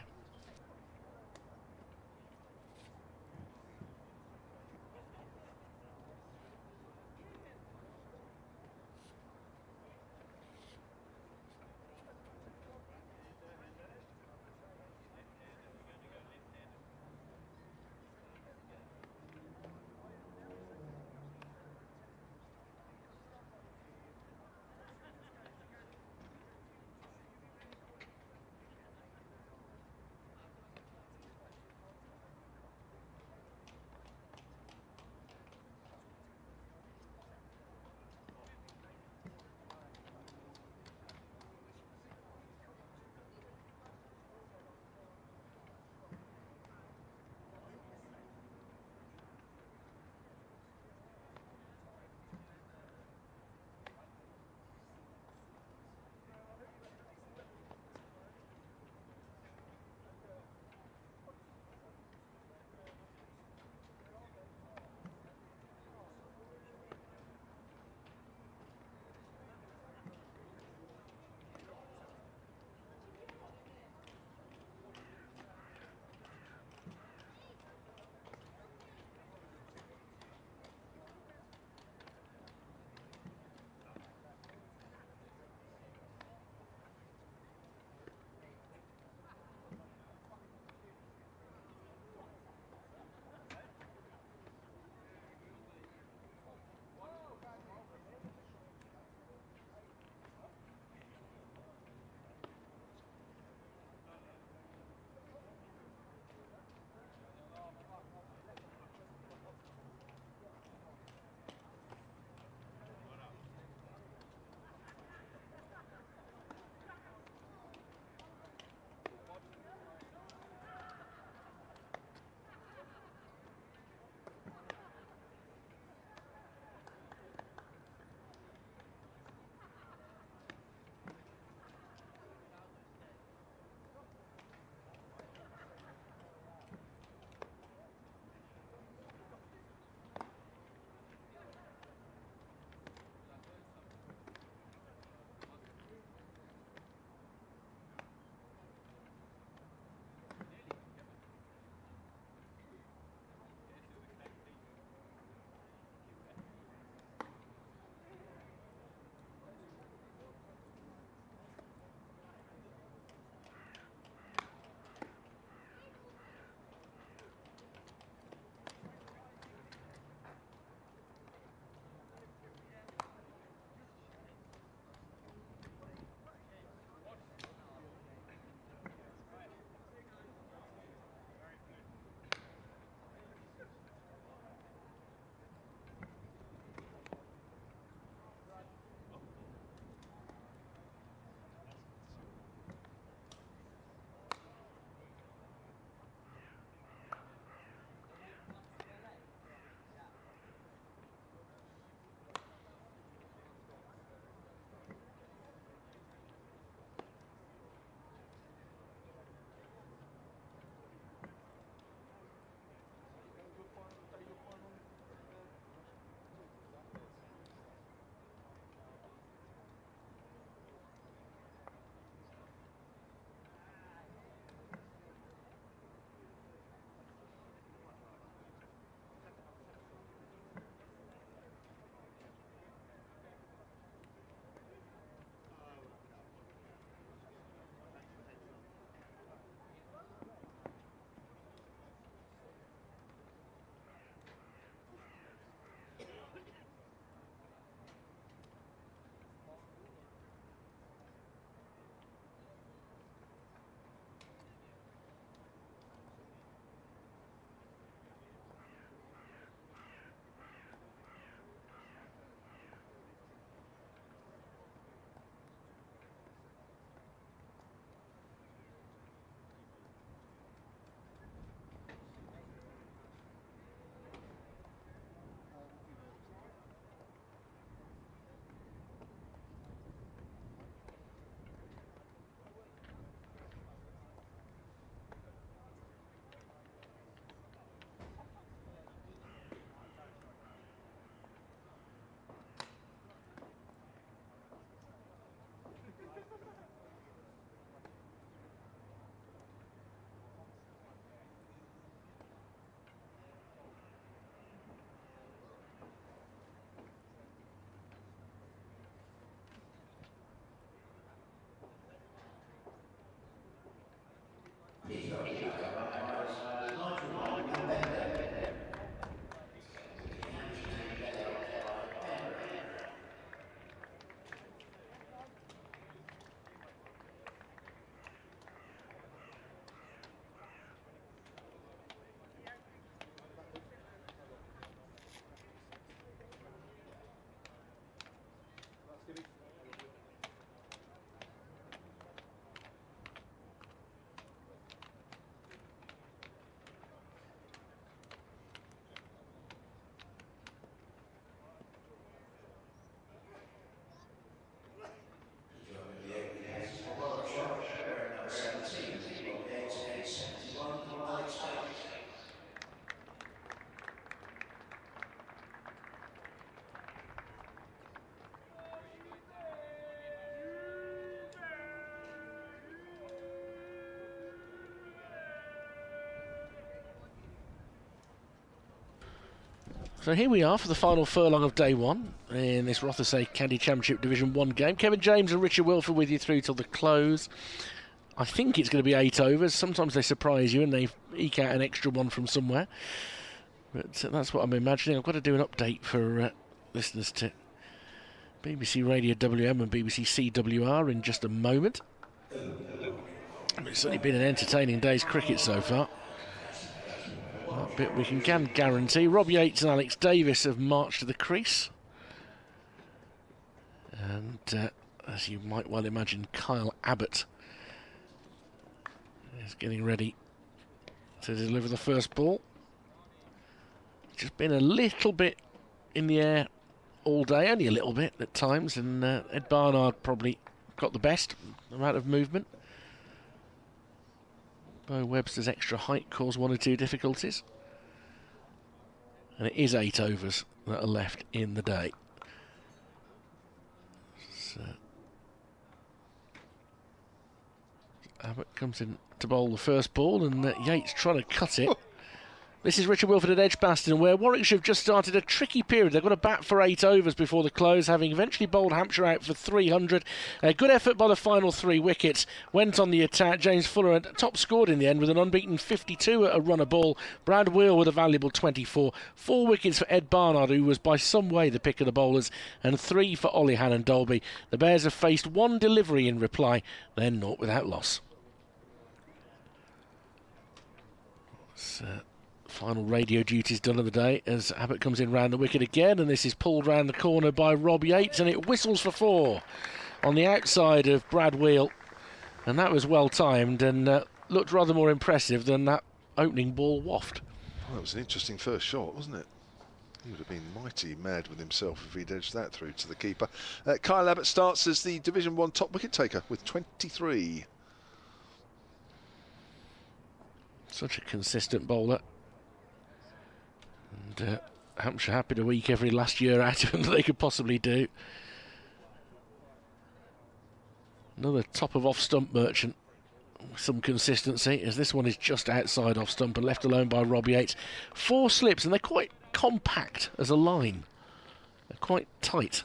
So here we are for the final furlong of day one in this Rothesay County Championship Division 1 game. Kevin James and Richard Wilford with you through till the close. I think it's going to be 8 overs. Sometimes they surprise you and they eke out an extra one from somewhere. But that's what I'm imagining. I've got to do an update for listeners to BBC Radio WM and BBC CWR in just a moment. It's certainly been an entertaining day's cricket so far. That bit we can guarantee. Rob Yates and Alex Davis have marched to the crease. And as you might well imagine, Kyle Abbott is getting ready to deliver the first ball. Just been a little bit in the air all day, only a little bit at times, and Ed Barnard probably got the best amount of movement. Bo Webster's extra height caused 1 or 2 difficulties. And it is 8 overs that are left in the day. So Abbott comes in to bowl the first ball, and Yates trying to cut it. This is Richard Wilford at Edgbaston, where Warwickshire have just started a tricky period. They've got to bat for 8 overs before the close, having eventually bowled Hampshire out for 300. A good effort by the final 3 wickets. Went on the attack. James Fuller top scored in the end with an unbeaten 52 at a run a ball. Brad Wheel with a valuable 24. 4 wickets for Ed Barnard, who was by some way the pick of the bowlers, and 3 for Ollihan and Dolby. The Bears have faced 1 delivery in reply, then 0 without loss. Final radio duties done of the day as Abbott comes in round the wicket again, and this is pulled round the corner by Rob Yates, and it whistles for 4 on the outside of Brad Wheel, and that was well timed and looked rather more impressive than that opening ball waft. Well, it was an interesting first shot, wasn't it? He would have been mighty mad with himself if he'd edged that through to the keeper. Kyle Abbott starts as the Division 1 top wicket taker with 23. Such a consistent bowler. And Hampshire happy to eke every last year out of him that they could possibly do. Another top of off stump merchant with some consistency, as this one is just outside off stump and left alone by Rob Yates. 4 slips, and they're quite compact as a line. They're quite tight.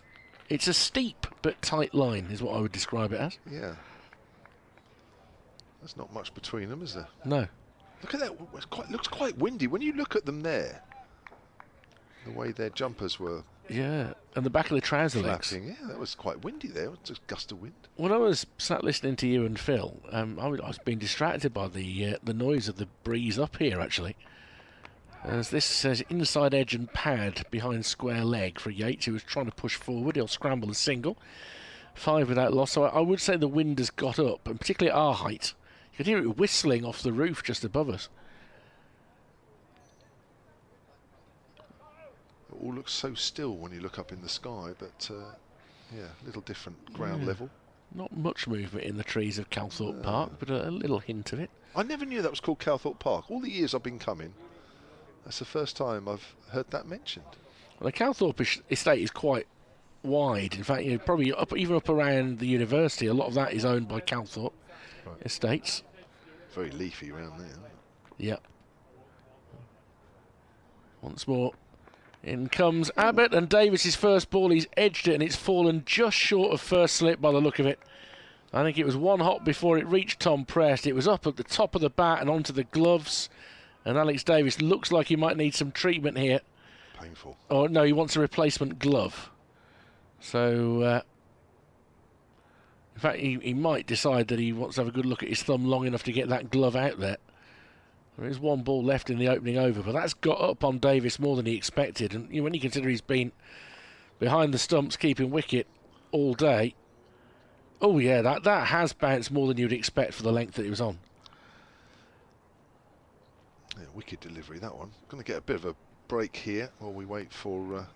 It's a steep but tight line is what I would describe it as. Yeah. There's not much between them, is there? No. Look at that. It looks quite windy when you look at them there. The way their jumpers were. Yeah, and the back of the trouser flapping. legs. Yeah, that was quite windy there. It was just a gust of wind. When I was sat listening to you and Phil, I was being distracted by the noise of the breeze up here, actually. As this says inside edge and pad behind square leg for Yates, who was trying to push forward. He'll scramble a single. 5 without loss. So I would say the wind has got up, and particularly at our height. You could hear it whistling off the roof just above us. It all looks so still when you look up in the sky, but yeah, a little different ground level. Not much movement in the trees of Calthorpe Park, but a little hint of it. I never knew that was called Calthorpe Park. All the years I've been coming, that's the first time I've heard that mentioned. Well, the Calthorpe estate is quite wide. In fact, probably even up around the university, a lot of that is owned by Calthorpe Estates. Very leafy around there. Yeah. Once more. In comes Abbott, and Davis's first ball, he's edged it, and it's fallen just short of first slip by the look of it. I think it was 1 hop before it reached Tom Prest. It was up at the top of the bat and onto the gloves, and Alex Davis looks like he might need some treatment here. Painful. Oh, no, he wants a replacement glove. So, in fact, he might decide that he wants to have a good look at his thumb long enough to get that glove out there. There is 1 ball left in the opening over, but that's got up on Davis more than he expected. And when you consider he's been behind the stumps keeping wicket all day, oh yeah, that has bounced more than you'd expect for the length that it was on. Yeah, wicked delivery, that one. Going to get a bit of a break here while we wait for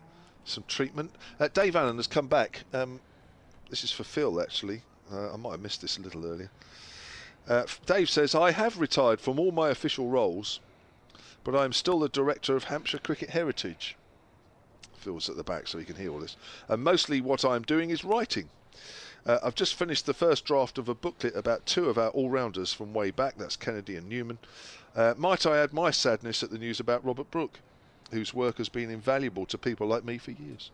some treatment. Dave Allen has come back. This is for Phil, actually. I might have missed this a little earlier. Dave says, I have retired from all my official roles, but I am still the director of Hampshire Cricket Heritage. Phil's at the back so he can hear all this. And mostly what I'm doing is writing. I've just finished the first draft of a booklet about 2 of our all-rounders from way back. That's Kennedy and Newman. Might I add my sadness at the news about Robert Brooke? whose work has been invaluable to people like me for years.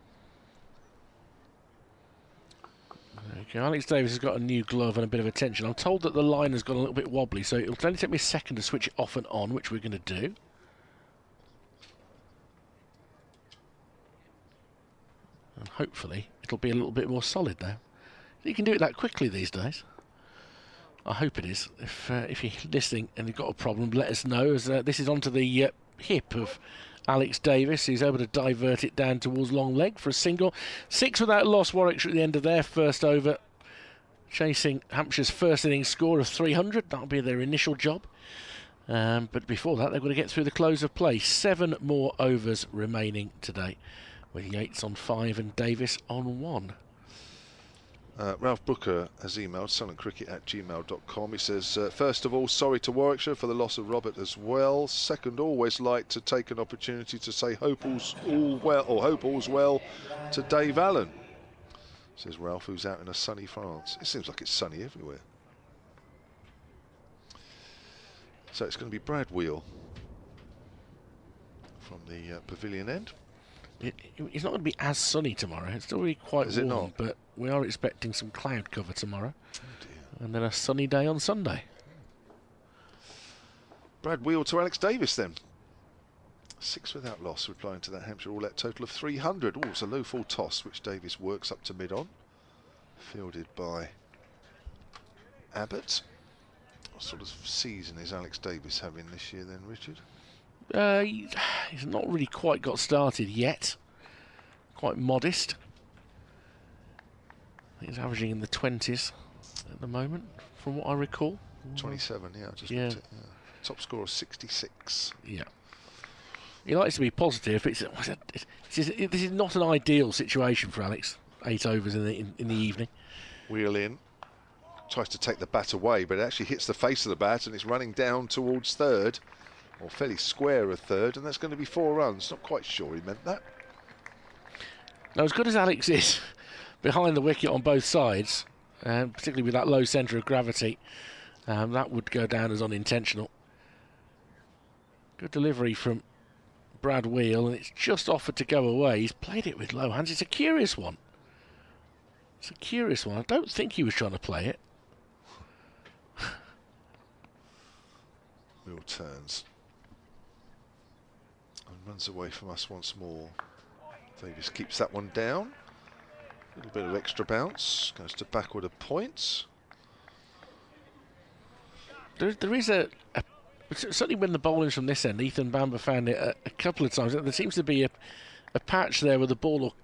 Okay, Alex Davis has got a new glove and a bit of attention. I'm told that the line has gone a little bit wobbly, so it'll only take me a second to switch it off and on, which we're going to do. And hopefully it'll be a little bit more solid now. You can do it that quickly these days. I hope it is. If you're listening and you've got a problem, let us know, as this is onto the hip of Alex Davis. He's able to divert it down towards long leg for a single. 6 without loss, Warwickshire at the end of their first over, chasing Hampshire's first innings score of 300. That'll be their initial job. But before that, they've got to get through the close of play. 7 more overs remaining today, with Yates on 5 and Davis on 1. Ralph Booker has emailed sunandcricket@gmail.com. He says, first of all, sorry to Warwickshire for the loss of Robert as well. Second, always like to take an opportunity to say hope all's well to Dave Allen, says Ralph, who's out in a sunny France. It seems like it's sunny everywhere. So it's going to be Brad Wheel from the pavilion end. It's not going to be as sunny tomorrow. It's still really quite warm, it not? But we are expecting some cloud cover tomorrow. And then a sunny day on Sunday. Brad Wheel to Alex Davis then. 6 without loss, replying to that Hampshire all-out total of 300. Oh, it's a low full toss, which Davis works up to mid-on. Fielded by Abbott. What sort of season is Alex Davis having this year then, Richard? He's not really quite got started yet. Quite modest. I think he's averaging in the 20s at the moment, from what I recall. 27, yeah. Yeah. Top score of 66. Yeah. He likes to be positive. This is not an ideal situation for Alex. 8 overs in the evening. Wheel in. Tries to take the bat away, but it actually hits the face of the bat and it's running down towards third. Or fairly square of third, and that's going to be 4 runs. Not quite sure he meant that. Now, as good as Alex is behind the wicket on both sides, particularly with that low centre of gravity, that would go down as unintentional. Good delivery from Brad Wheel, and it's just offered to go away. He's played it with low hands. It's a curious one. It's a curious one. I don't think he was trying to play it. Wheel turns. Runs away from us once more. Davis keeps that one down. A little bit of extra bounce. Goes to backward of points. There is certainly when the bowling's from this end, Ethan Bamber found it a couple of times. There seems to be a patch there where the ball will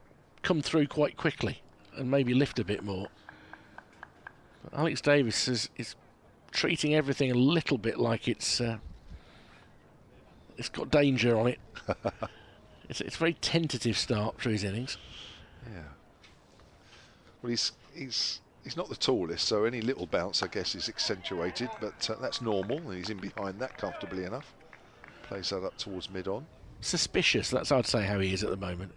come through quite quickly and maybe lift a bit more. But Alex Davis is treating everything a little bit like it's got danger on it. It's a very tentative start through his innings. Yeah. Well, he's not the tallest, so any little bounce, I guess, is accentuated, but that's normal, and he's in behind that comfortably enough. Plays that up towards mid-on. Suspicious, that's I'd say how he is at the moment.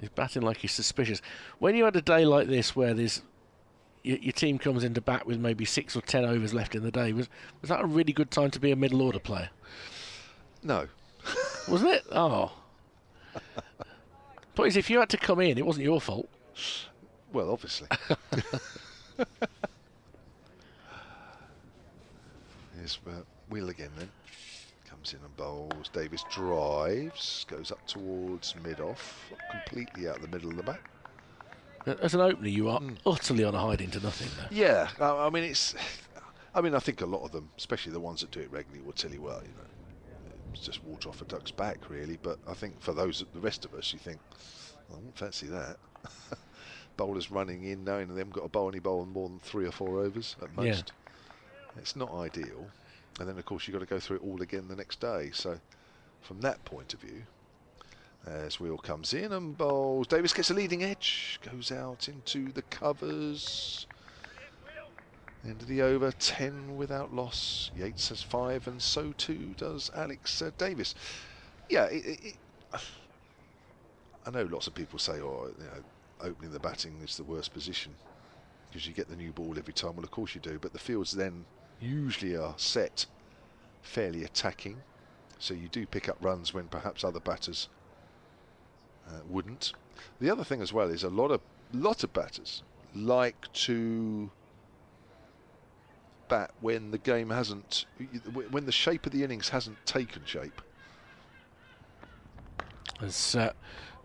He's batting like he's suspicious. When you had a day like this where there's your team comes into bat with maybe 6 or 10 overs left in the day, was that a really good time to be a middle order player? No. Wasn't it? Oh. But if you had to come in, it wasn't your fault. Well, obviously. Here's Wheel again then. Comes in and bowls. Davis drives. Goes up towards mid-off. Completely out the middle of the bat. As an opener, you are utterly on a hiding to nothing there. Yeah. I think a lot of them, especially the ones that do it regularly, will tell you, well, it's just water off a duck's back, really. But I think for the rest of us, you think, I wouldn't fancy that. Bowlers running in, knowing they haven't got a bowl on more than 3 or 4 overs at most. Yeah. It's not ideal. And then, of course, you've got to go through it all again the next day. So, from that point of view, as Wheel comes in and bowls, Davis gets a leading edge, goes out into the covers. End of the over, 10 without loss. Yates has 5, and so too does Alex Davis. Yeah, I know lots of people say, opening the batting is the worst position because you get the new ball every time. Well, of course you do, but the fields then usually are set fairly attacking. So you do pick up runs when perhaps other batters wouldn't. The other thing as well is a lot of batters like to bat when the game hasn't, when the shape of the innings hasn't taken shape. As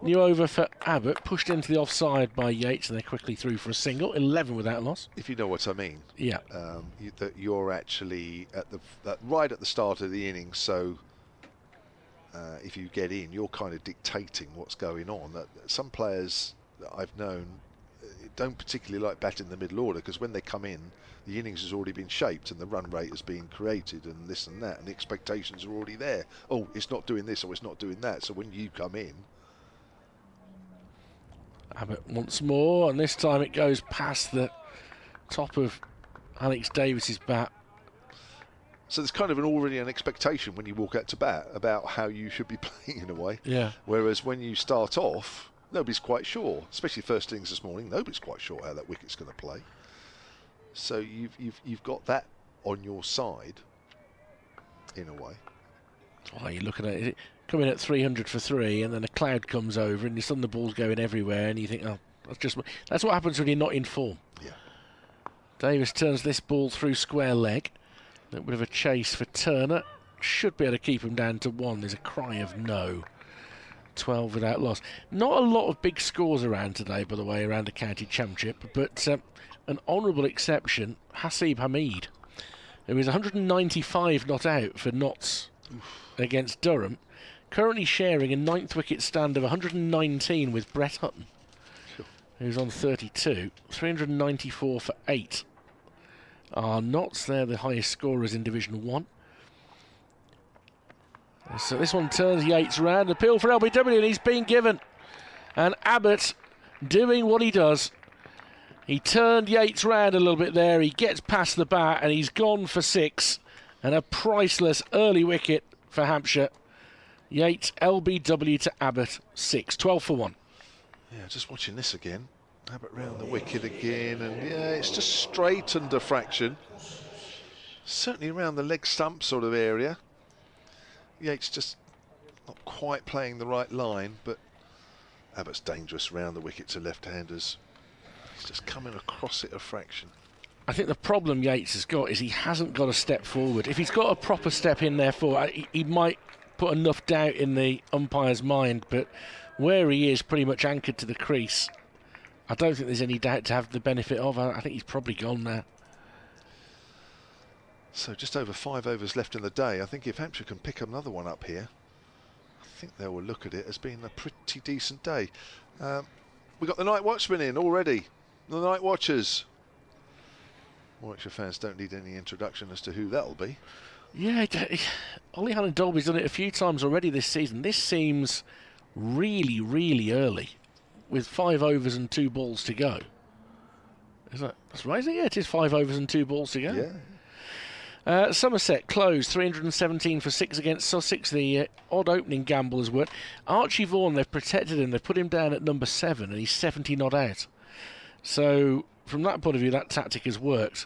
new over for Abbott, pushed into the offside by Yates, and they're quickly through for a single. 11 without loss. If you know what I mean. Yeah. That you're actually at right at the start of the innings, so if you get in, you're kind of dictating what's going on. That some players that I've known don't particularly like batting the middle order, because when they come in, the innings has already been shaped and the run rate has been created and this and that, and the expectations are already there. Oh, it's not doing this or it's not doing that. So when you come in, Abbott once more, and this time it goes past the top of Alex Davis's bat. So there's kind of already an expectation when you walk out to bat about how you should be playing in a way. Yeah. Whereas when you start off, nobody's quite sure, especially first innings this morning. Nobody's quite sure how that wicket's going to play. So you've got that on your side in a way. Oh, you're looking at it coming at 300 for 3, and then a cloud comes over, and you suddenly the ball's going everywhere, and you think, oh, that's what happens when you're not in form. Yeah. Davis turns this ball through square leg. A little bit of a chase for Turner. Should be able to keep him down to 1. There's a cry of no. 12 without loss. Not a lot of big scores around today, by the way, around the county championship, but an honourable exception, Hasib Hamid, who is 195 not out for Notts against Durham, currently sharing a 9th wicket stand of 119 with Brett Hutton, who's on 32. 394 for 8 are Notts. They're the highest scorers in Division 1. So this one turns Yates round. Appeal for LBW, and he's been given. And Abbott doing what he does. He turned Yates round a little bit there. He gets past the bat, and he's gone for 6. And a priceless early wicket for Hampshire. Yates, LBW to Abbott, 6. 12 for 1. Yeah, just watching this again. Abbott round the wicket again, and yeah, it's just straight under fraction. Certainly around the leg stump sort of area. Yates just not quite playing the right line, but Abbott's dangerous round the wicket to left-handers. He's just coming across it a fraction. I think the problem Yates has got is he hasn't got a step forward. If he's got a proper step in there for, he might put enough doubt in the umpire's mind, but where he is pretty much anchored to the crease, I don't think there's any doubt to have the benefit of. I think he's probably gone now. So just over 5 overs left in the day. I think if Hampshire can pick another one up here, I think they will look at it as being a pretty decent day. We've got the night watchman in already. The night watchers. Warwickshire fans don't need any introduction as to who that'll be. Yeah, Ollie Hannon-Dolby's done it a few times already this season. This seems really, really early, with 5 overs and 2 balls to go. That's right, isn't it? Yeah, it is 5 overs and 2 balls to go. Yeah. Somerset closed 317 for 6 against Sussex. The odd opening gamble has worked. Archie Vaughan, they've protected him. They've put him down at number 7, and he's 70 not out. So from that point of view, that tactic has worked.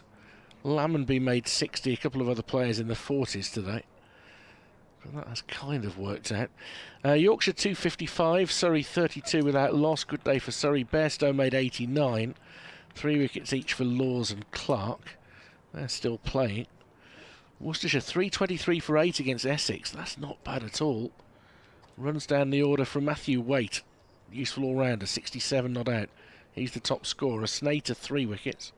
Lammonby made 60, a couple of other players in the 40s today. But that has kind of worked out. Yorkshire 255, Surrey 32 without loss. Good day for Surrey. Bairstow made 89. 3 wickets each for Laws and Clark. They're still playing. Worcestershire 323 for 8 against Essex. That's not bad at all. Runs down the order from Matthew Waite. Useful all-rounder, 67 not out. He's the top scorer. Snater 3 wickets.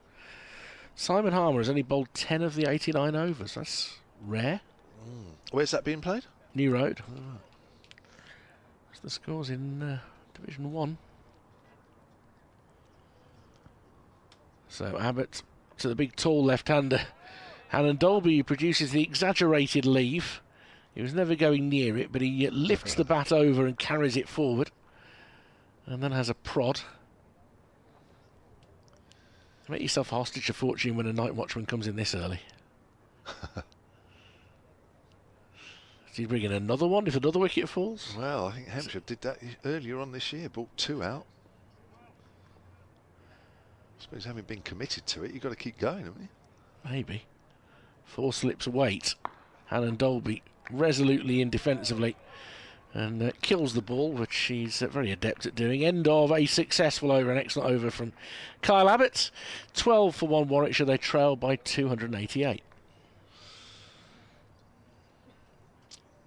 Simon Harmer has only bowled 10 of the 89 overs. That's rare. Where's that being played? New Road. That's the scores in Division 1. So Abbott to the big tall left-hander. Hannon-Dolby produces the exaggerated leave. He was never going near it, but he lifts the bat over and carries it forward. And then has a prod. Make yourself hostage to fortune when a night watchman comes in this early. Is he bringing another one if another wicket falls? Well, I think Hampshire did that earlier on this year, brought 2 out. I suppose having been committed to it, you've got to keep going, haven't you? Maybe. 4 slips Waite. Hannon-Dolby resolutely in defensively and kills the ball, which he's very adept at doing. End of a successful over, an excellent over from Kyle Abbott. 12 for 1 Warwickshire. They trail by 288.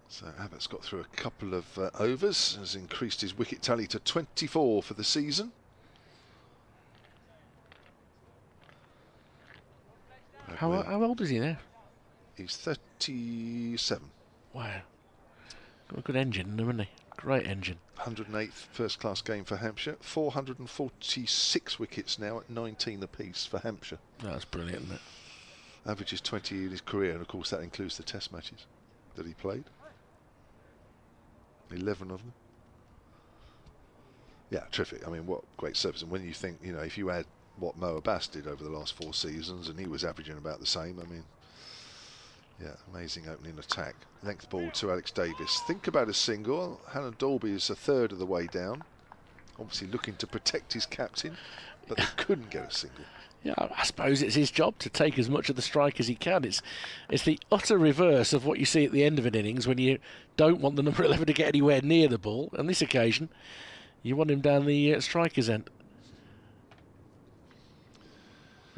So Abbott's got through a couple of overs, has increased his wicket tally to 24 for the season. How old is he now? He's 37. Wow. Got a good engine in him, hasn't he? Great engine. 108th first class game for Hampshire. 446 wickets now at 19 apiece for Hampshire. That's brilliant, isn't it? Averages 20 in his career, and of course that includes the test matches that he played. 11 of them. Yeah, terrific. I mean, what great service. And when you think, you know, if you add what Mo Abbas did over the last 4 seasons, and he was averaging about the same, I mean, yeah, amazing opening attack. Length ball to Alex Davis. Think about a single. Hannah Dalby is a third of the way down. Obviously looking to protect his captain, but they couldn't get a single. Yeah, I suppose it's his job to take as much of the strike as he can. It's the utter reverse of what you see at the end of an innings when you don't want the number 11 to get anywhere near the ball. On this occasion, you want him down the striker's end.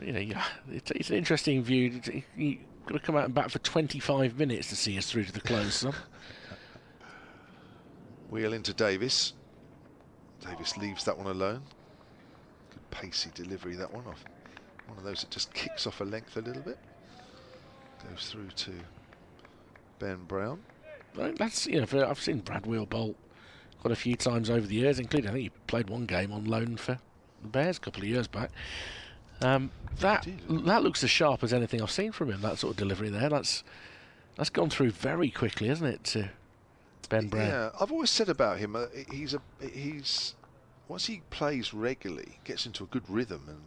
You know, it's an interesting view. You've got to come out and bat for 25 minutes to see us through to the close. Son. Wheel into Davis. Davis leaves that one alone. Good pacey delivery, that one off. One of those that just kicks off a length a little bit. Goes through to Ben Brown. Right, that's, you know, I've seen Brad Wheel bowl quite a few times over the years, including I think he played one game on loan for the Bears a couple of years back. That looks as sharp as anything I've seen from him. That sort of delivery there. That's gone through very quickly, hasn't it, to Ben Brown? Yeah, I've always said about him, he's once he plays regularly, gets into a good rhythm and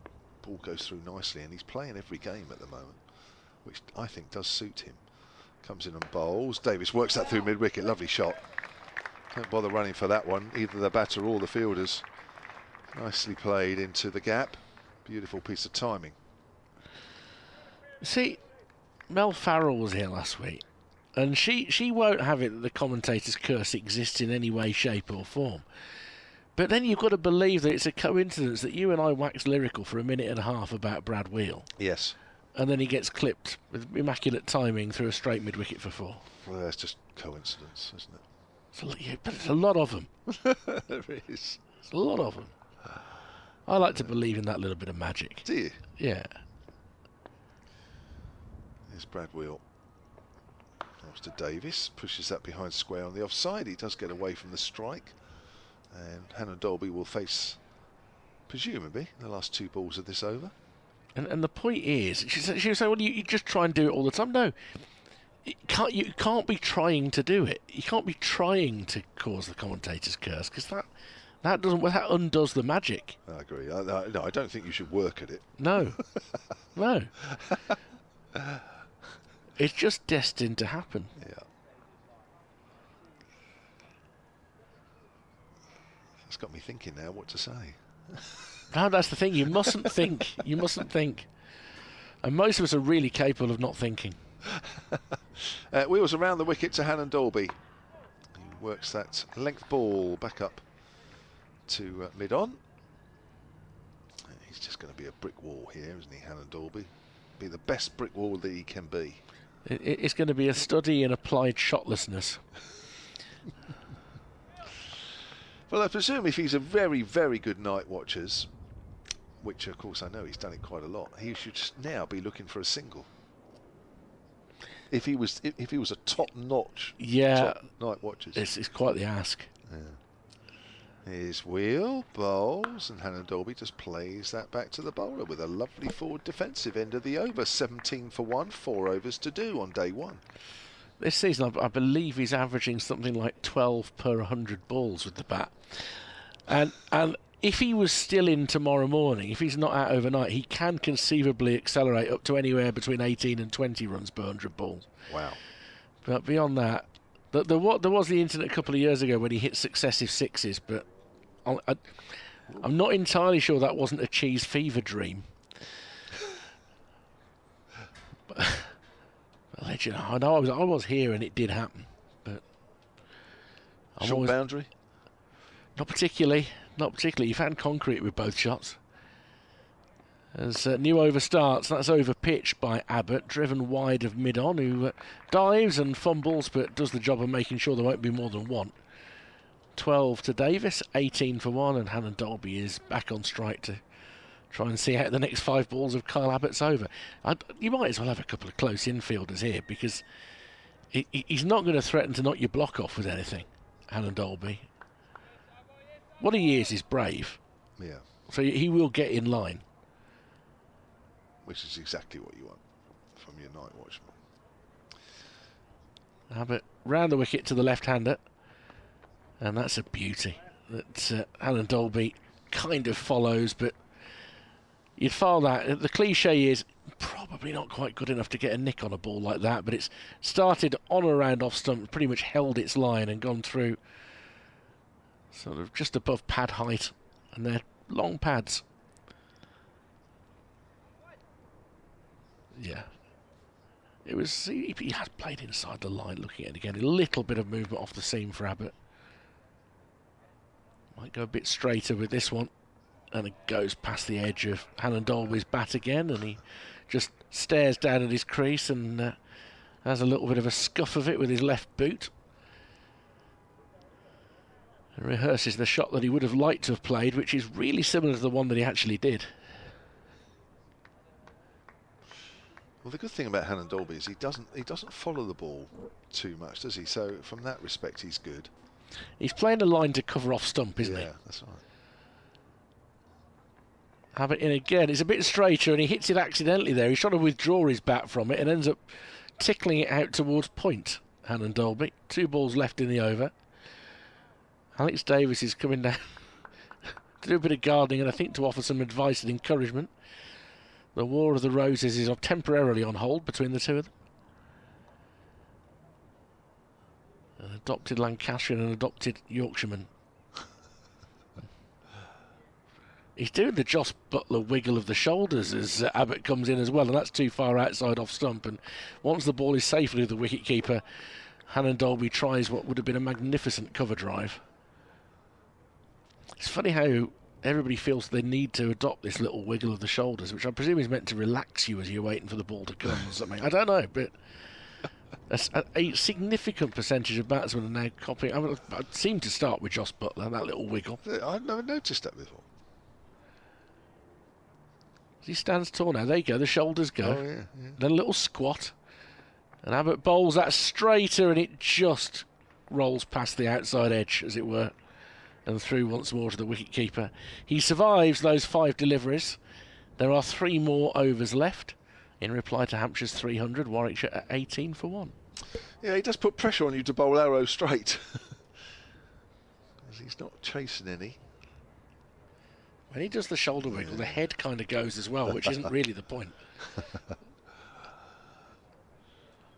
ball goes through nicely, and he's playing every game at the moment, which I think does suit him. Comes in and bowls. Davis works that through mid-wicket. Lovely shot. Don't bother running for that one, either the batter or the fielders. Nicely played into the gap. Beautiful piece of timing. See, Mel Farrell was here last week, and she won't have it that the commentator's curse exists in any way, shape or form. But then you've got to believe that it's a coincidence that you and I waxed lyrical for a minute and a half about Brad Wheel. Yes. And then he gets clipped with immaculate timing through a straight mid-wicket for 4. Well, that's just coincidence, isn't it? But it's a lot of them. There is. It's a lot of them. I like to believe in that little bit of magic. Do you? Yeah. There's Brad Wheel. Goes to Davis. Pushes that behind square on the offside. He does get away from the strike. And Hannah Dalby will face, presumably, the last 2 balls of this over. And the point is, she was saying, well, you just try and do it all the time. No, you can't be trying to do it. You can't be trying to cause the commentator's curse, because that undoes the magic. I agree. No, I don't think you should work at it. No. No. It's just destined to happen. Yeah. It's got me thinking now what to say. No, that's the thing. You mustn't think. You mustn't think. And most of us are really capable of not thinking. Wheels around the wicket to Hannah Dalby. He works that length ball back up to mid-on. He's just going to be a brick wall here, isn't he, Hannah Dalby? Be the best brick wall that he can be. It's going to be a study in applied shotlessness. Well, I presume if he's a very, very good night watchers, which of course I know he's done it quite a lot, he should now be looking for a single. If he was a top-notch top night watchers. It's quite the ask. Yeah. Here's Wheel, bowls, and Hannah Dalby just plays that back to the bowler with a lovely forward defensive end of the over. 17 for 1, 4 overs to do on day 1. This season, I believe he's averaging something like 12 per 100 balls with the bat. And if he was still in tomorrow morning, if he's not out overnight, he can conceivably accelerate up to anywhere between 18 and 20 runs per 100 balls. Wow. But beyond that, there was the incident a couple of years ago when he hit successive sixes, but I'm not entirely sure that wasn't a cheese fever dream. I'll let you know. I know I was here and it did happen. Short boundary? Not particularly. Not particularly. He found concrete with both shots. As new over starts, that's over pitch by Abbott, driven wide of mid-on, who dives and fumbles but does the job of making sure there won't be more than one. 12 to Davis, 18 for 1, and Hannon Dolby is back on strike to try and see out the next 5 balls of Kyle Abbott's over. You might as well have a couple of close infielders here, because he's not going to threaten to knock your block off with anything, Hannon Dolby. What he is brave. Yeah. So he will get in line. Which is exactly what you want from your night watchman. Abbott round the wicket to the left-hander, and that's a beauty. That Hannon Dolby kind of follows, but you'd file that. The cliche is probably not quite good enough to get a nick on a ball like that, but it's started on or around off stump, pretty much held its line and gone through sort of just above pad height, and they're long pads. Yeah. It was, he has played inside the line, looking at it again. A little bit of movement off the seam for Abbott. Might go a bit straighter with this one. And it goes past the edge of Hannon Dolby's bat again, and he just stares down at his crease and has a little bit of a scuff of it with his left boot. And rehearses the shot that he would have liked to have played, which is really similar to the one that he actually did. Well, the good thing about Hannon Dolby is he doesn't follow the ball too much, does he? So from that respect, he's good. He's playing a line to cover off stump, isn't he? Yeah, that's right. Have it in again. It's a bit straighter, and he hits it accidentally there. He's trying to withdraw his bat from it and ends up tickling it out towards point. Hannon Dolby. 2 balls left in the over. Alex Davis is coming down to do a bit of gardening and I think to offer some advice and encouragement. The War of the Roses is temporarily on hold between the two of them. An adopted Lancashire and an adopted Yorkshireman. He's doing the Joss Butler wiggle of the shoulders as Abbott comes in as well, and that's too far outside off stump. And once the ball is safely with the wicket-keeper, Hannon Dolby tries what would have been a magnificent cover drive. It's funny how everybody feels they need to adopt this little wiggle of the shoulders, which I presume is meant to relax you as you're waiting for the ball to come or something. I don't know, but a significant percentage of batsmen are now copying. I seem to start with Joss Butler, that little wiggle. I've never noticed that before. He stands tall now. There you go, the shoulders go. Oh, yeah. Then a little squat. And Abbott bowls that straighter, and it just rolls past the outside edge, as it were, and through once more to the wicket-keeper. He survives those 5 deliveries. There are 3 more overs left in reply to Hampshire's 300. Warwickshire at 18 for 1. Yeah, he does put pressure on you to bowl arrow straight. He's not chasing any. When he does the shoulder wiggle, the head kind of goes as well, which isn't really the point.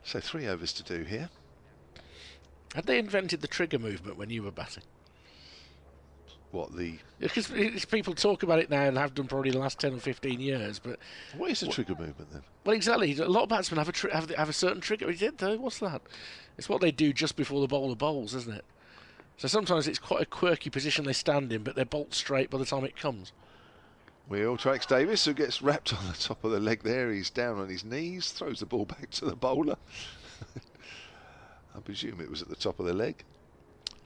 So 3 overs to do here. Had they invented the trigger movement when you were batting? What, the... Because people talk about it now and have done probably the last 10 or 15 years, but... What is a trigger movement then? Well, exactly. A lot of batsmen have a certain trigger. He did, though. What's that? It's what they do just before the bowler bowls, isn't it? So sometimes it's quite a quirky position they stand in, but they're bolt straight by the time it comes. Wheel tracks Davis, who gets wrapped on the top of the leg there. He's down on his knees, throws the ball back to the bowler. I presume it was at the top of the leg.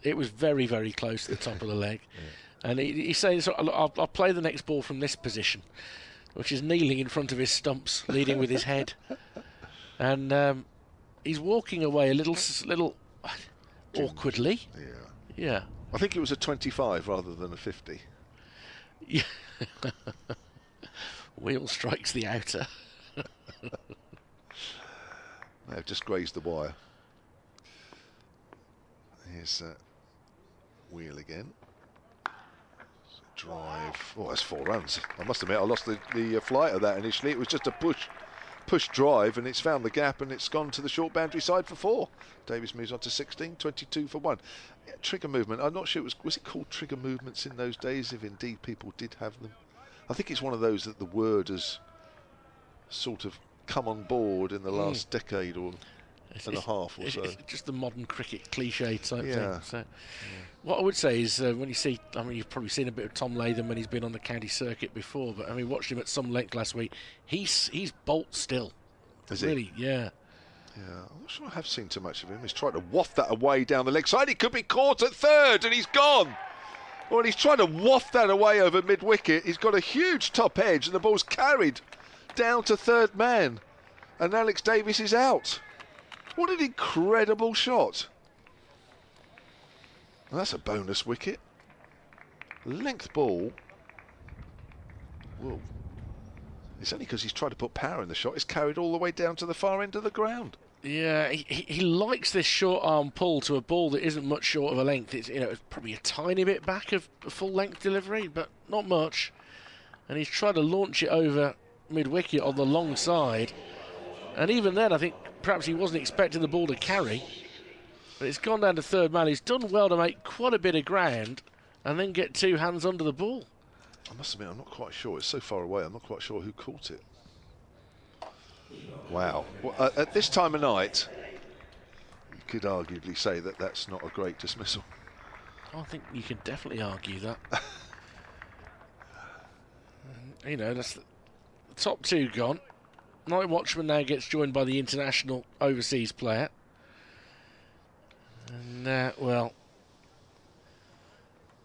It was very, very close to the top of the leg. Yeah. And he says, I'll play the next ball from this position, which is kneeling in front of his stumps, leading with his head. And he's walking away a little awkwardly. Yeah. I think it was a 25 rather than a 50. Yeah. Wheel strikes the outer. They've just grazed the wire. Here's Wheel again. Drive. Oh, that's 4 runs. I must admit, I lost the flight of that initially. It was just a push drive, and it's found the gap, and it's gone to the short boundary side for 4. Davis moves on to 16, 22 for 1. Yeah, trigger movement. I'm not sure was it called trigger movements in those days, if indeed people did have them. I think it's one of those that the word has sort of come on board in the last decade or. and a half or so. It's just the modern cricket cliche type Yeah. thing. So, what I would say is when you see, I mean, you've probably seen a bit of Tom Latham when he's been on the county circuit before, but I mean, watched him at some length last week. He's bolt still. Is really, he? yeah. Yeah, I'm not sure I have seen too much of him. He's trying to waft that away down the leg side. He could be caught at third, and he's gone. Well, he's trying to waft that away over mid-wicket. He's got a huge top edge, and the ball's carried down to third man. And Alex Davis is out. What an incredible shot. And that's a bonus wicket. Length ball. Whoa. It's only because he's tried to put power in the shot. It's carried all the way down to the far end of the ground. Yeah, he likes this short arm pull to a ball that isn't much short of a length. It's, it's probably a tiny bit back of a full length delivery, but not much. And he's tried to launch it over mid-wicket on the long side. And even then, I think perhaps he wasn't expecting the ball to carry. But it's gone down to third man. He's done well to make quite a bit of ground and then get two hands under the ball. I must admit, I'm not quite sure. It's so far away, I'm not quite sure who caught it. Wow. Well, at this time of night, you could arguably say that that's not a great dismissal. I think you can definitely argue that. That's the top two gone. Night Watchman now gets joined by the international overseas player. And, well,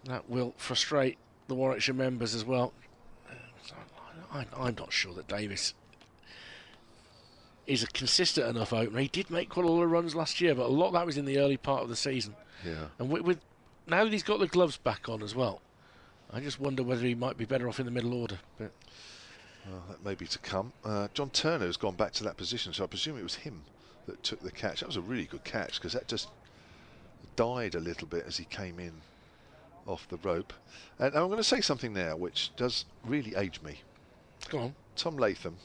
that will frustrate the Warwickshire members as well. I'm not sure that Davis is a consistent enough opener. He did make quite a lot of runs last year, but a lot of that was in the early part of the season. Yeah. And with now that he's got the gloves back on as well, I just wonder whether he might be better off in the middle order. But well, that may be to come. John Turner has gone back to that position, so I presume it was him that took the catch. That was a really good catch because that just died a little bit as he came in off the rope. And I'm going to say something now which does really age me. Go on. Tom Latham.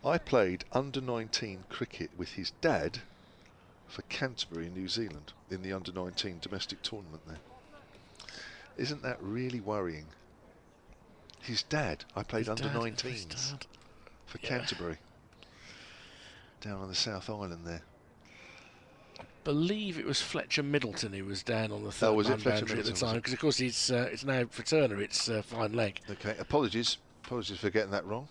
I played under-19 cricket with his dad for Canterbury in New Zealand in the under-19 domestic tournament there. Isn't that really worrying? His dad, I played under-19s for Canterbury down on the South Island there. I believe it was Fletcher Middleton who was down on the third was man it Fletcher boundary at the Middleton, time, because of course it's now for Turner, it's fine leg. Okay, apologies for getting that wrong.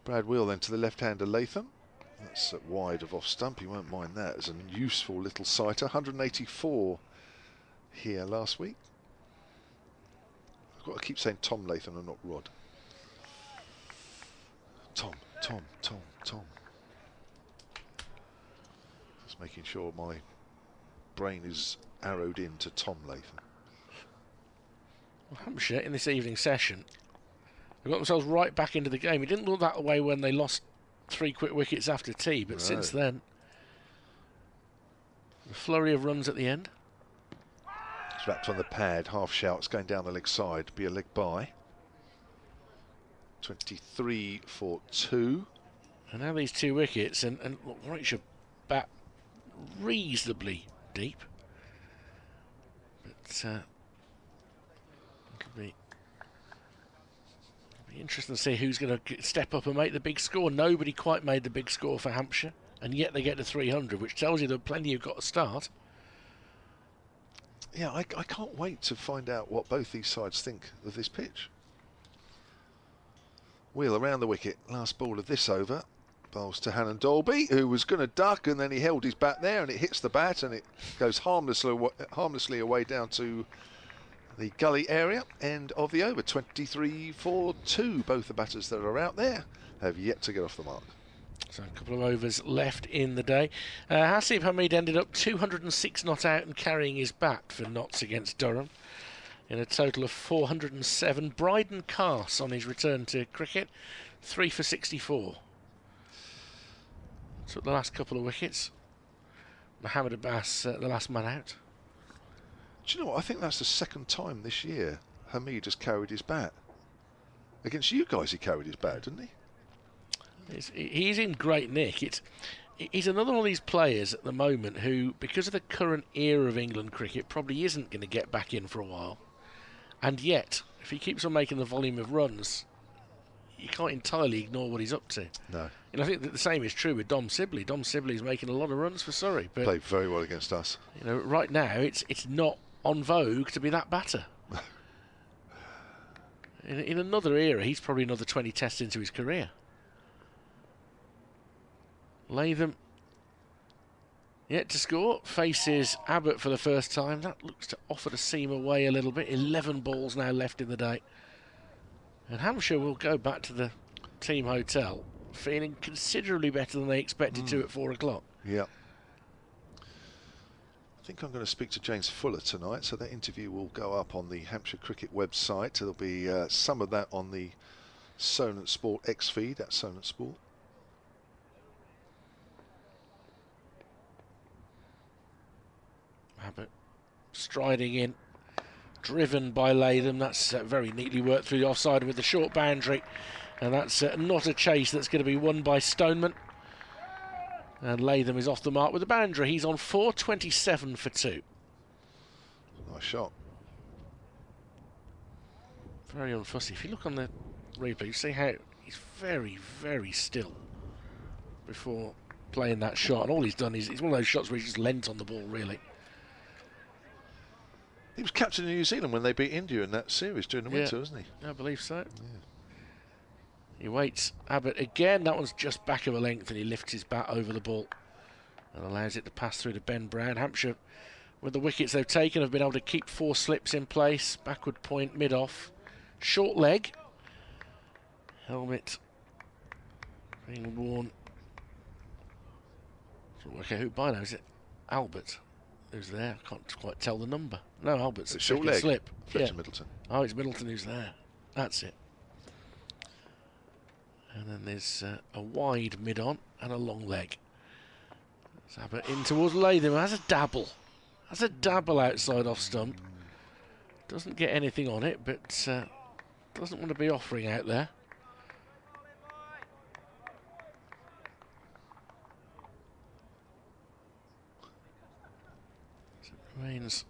Brad Wheel then to the left-hander Latham. That's wide of off stump. He won't mind that as a useful little sighter. 184 here last week. I've got to keep saying Tom Latham and not Rod. Tom. Just making sure my brain is arrowed into Tom Latham. Well, Hampshire in this evening session, they got themselves right back into the game. It didn't look that way when they lost 3 quick wickets after tea, but since then, a flurry of runs at the end. It's wrapped on the pad, half shouts going down the leg side, be a leg by. 23 for 2. And now these 2 wickets, and look, Warwickshire bat reasonably deep. But it could be interesting to see who's going to step up and make the big score. Nobody quite made the big score for Hampshire, and yet they get to 300, which tells you that plenty have got to start. Yeah, I can't wait to find out what both these sides think of this pitch. Wheel around the wicket, last ball of this over. Bowls to Hannon Dolby, who was going to duck, and then he held his bat there, and it hits the bat, and it goes harmlessly away down to the gully area. End of the over, 23 for 2. Both the batters that are out there have yet to get off the mark. So a couple of overs left in the day. Hasib Hamid ended up 206 not out and carrying his bat for Notts against Durham in a total of 407. Bryden Carse on his return to cricket, 3 for 64. Took the last couple of wickets. Mohammed Abbas, the last man out. Do you know what? I think that's the second time this year Hamid has carried his bat. Against you guys he carried his bat, didn't he? He's in great nick. He's another one of these players at the moment who, because of the current era of England cricket, probably isn't going to get back in for a while. And yet, if he keeps on making the volume of runs, you can't entirely ignore what he's up to. No. And I think that the same is true with Dom Sibley. Dom Sibley's making a lot of runs for Surrey, but played very well against us. You know, right now it's not on vogue to be that batter. in another era, he's probably another 20 tests into his career. Latham yet to score, faces Abbott for the first time. That looks to offer the seam away a little bit. 11 balls now left in the day. And Hampshire will go back to the team hotel feeling considerably better than they expected to at 4 o'clock. Yeah. I think I'm going to speak to James Fuller tonight, so that interview will go up on the Hampshire Cricket website. There'll be some of that on the Sonant Sport X feed, that's Sonant Sport. Abbott striding in, driven by Latham. That's very neatly worked through the offside with the short boundary, and that's not a chase that's going to be won by Stoneman. And Latham is off the mark with the boundary. He's on 427 for 2. Nice shot. Very unfussy. If you look on the replay, you see how he's very, very still before playing that shot. And all he's done is, it's one of those shots where he's just leant on the ball, really. He was captain of New Zealand when they beat India in that series during the winter, wasn't he? I believe so. Yeah. He waits Abbott again. That one's just back of a length, and he lifts his bat over the ball and allows it to pass through to Ben Brown. Hampshire, with the wickets they've taken, have been able to keep 4 slips in place. Backward point, mid-off. Short leg. Helmet being worn. Okay, who by now? Is it Albert who's there? I can't quite tell the number. No, Albert's the short leg. Slip. Fletcher Middleton. Oh, it's Middleton who's there. That's it. And then there's a wide mid-on and a long leg. Abbott in towards Latham. Has a dabble. Has a dabble outside off stump. Doesn't get anything on it, but doesn't want to be offering out there. So it remains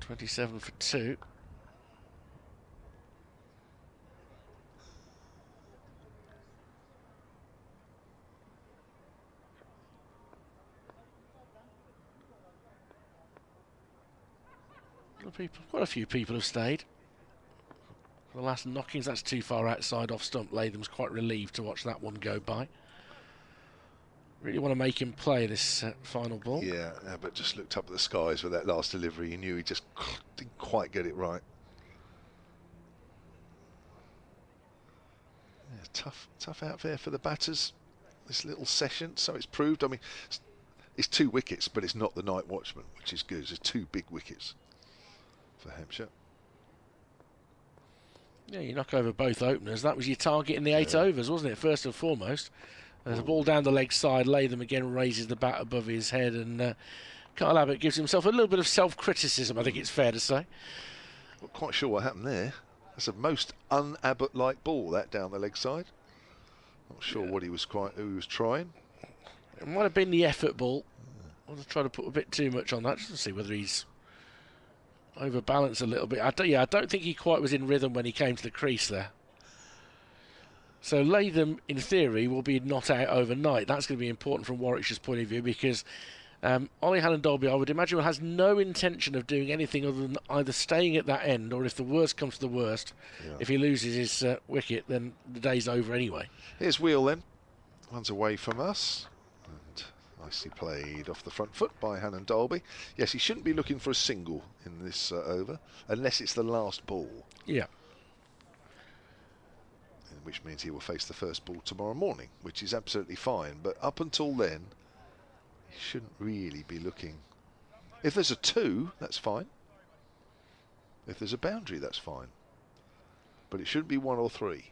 27 for 2. Quite a few people have stayed. For the last knockings, that's too far outside off stump. Latham's quite relieved to watch that one go by. Really want to make him play this final ball. Yeah, but just looked up at the skies with that last delivery. He knew he just didn't quite get it right. Yeah, tough out there for the batters. This little session, so it's proved. I mean, it's 2 wickets, but it's not the night watchman, which is good. There's 2 big wickets for Hampshire. Yeah, you knock over both openers. That was your target in the 8 overs, wasn't it? First and foremost. There's a ball down the leg side. Latham again raises the bat above his head, and Kyle Abbott gives himself a little bit of self-criticism, I think it's fair to say. Not quite sure what happened there. That's a most un-Abbott-like ball, that down the leg side. Not sure what he was who he was trying. It might have been the effort ball. I'll just try to put a bit too much on that, just to see whether he's overbalanced a little bit. I don't think he quite was in rhythm when he came to the crease there. So Latham, in theory, will be not out overnight. That's going to be important from Warwickshire's point of view, because Ollie Hallen-Dolby, I would imagine, has no intention of doing anything other than either staying at that end, or if the worst comes to the worst, if he loses his wicket, then the day's over anyway. Here's Wheel then. One's away from us. And nicely played off the front foot by Hallen-Dolby. Yes, he shouldn't be looking for a single in this over, unless it's the last ball. Yeah. Which means he will face the first ball tomorrow morning, which is absolutely fine. But up until then, he shouldn't really be looking. If there's a 2, that's fine. If there's a boundary, that's fine. But it shouldn't be 1 or 3.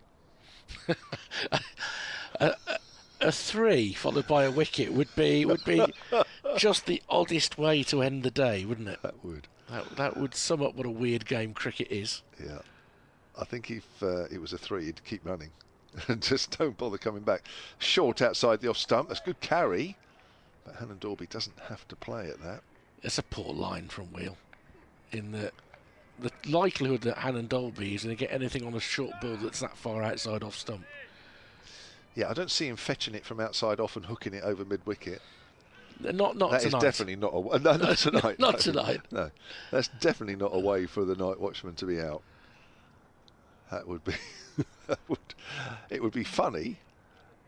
A 3 followed by a wicket would be just the oddest way to end the day, wouldn't it? That would. That would sum up what a weird game cricket is. Yeah. I think if it was a 3, he'd keep running and just don't bother coming back. Short outside the off stump. That's good carry. But Hallen-Dolby doesn't have to play at that. It's a poor line from Wheel, in that the likelihood that Hannon Dolby is going to get anything on a short ball that's that far outside off stump. Yeah, I don't see him fetching it from outside off and hooking it over mid-wicket. Not that tonight. Is definitely not a, no, not tonight. Not no. tonight. No, that's definitely not a way for the night watchman to be out. That would be it would be funny,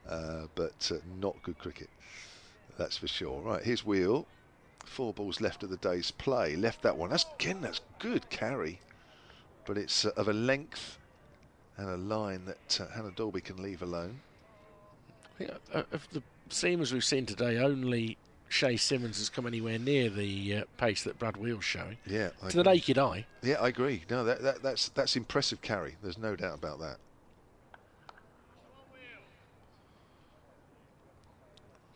but not good cricket. That's for sure. Right, here's Wheel. 4 balls left of the day's play. Left that one. That's good carry, but it's of a length and a line that Hannah Dolby can leave alone. I think of the seamers we've seen today, only Shay Simmons has come anywhere near the pace that Brad Wheel's showing. Yeah, to the naked eye. Yeah, I agree. No, that's impressive carry. There's no doubt about that.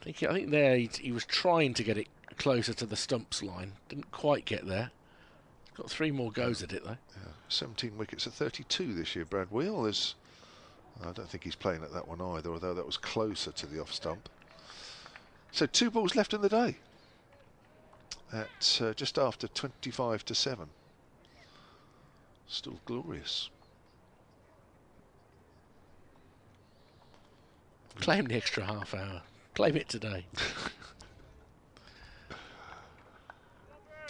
I think there he was trying to get it closer to the stumps line. Didn't quite get there. Got 3 more goes at it though. Yeah, 17 wickets at 32 this year. Brad Wheel is. I don't think he's playing at that one either, although that was closer to the off stump. So 2 balls left in the day at just after 25 to 7. Still glorious. Claim the extra half hour. Claim it today.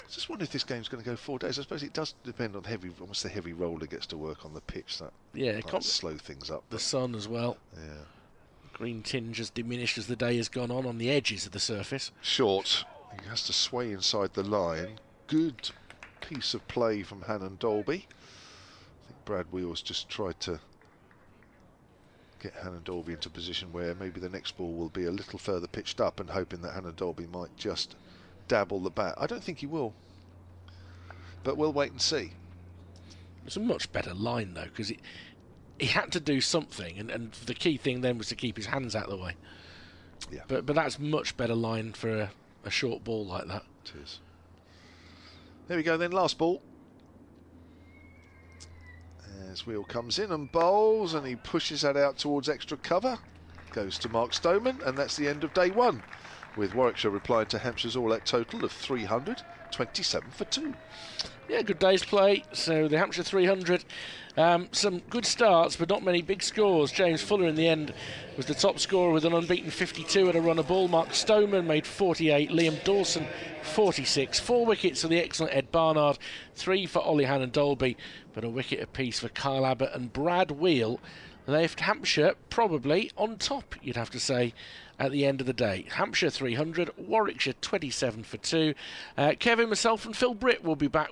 Just wonder if this game's going to go 4 days. I suppose it does depend on once the heavy roller gets to work on the pitch. That might slow things up. The sun as well. Yeah. Green tinge has diminished as the day has gone on the edges of the surface. Short. He has to sway inside the line. Good piece of play from Hannon Dolby. I think Brad Wheel's just tried to get Hannon Dolby into a position where maybe the next ball will be a little further pitched up and hoping that Hannon Dolby might just dabble the bat. I don't think he will, but we'll wait and see. It's a much better line though, because he had to do something, and the key thing then was to keep his hands out of the way. Yeah. But that's much better line for a short ball like that. It is. There we go then, last ball. As Wheel comes in and bowls, and he pushes that out towards extra cover. Goes to Mark Stoneman, and that's the end of day 1, with Warwickshire replying to Hampshire's all-out total of 300, 27 for 2. Yeah, good day's play. So the Hampshire 300, some good starts, but not many big scores. James Fuller in the end was the top scorer with an unbeaten 52 at a run of ball. Mark Stoneman made 48. Liam Dawson 46. 4 wickets for the excellent Ed Barnard. 3 for Ollie Hannon Dolby, but a wicket apiece for Kyle Abbott and Brad Wheel. Left Hampshire probably on top, you'd have to say, at the end of the day. Hampshire 300, Warwickshire 27 for 2. Kevin, myself and Phil Britt will be back with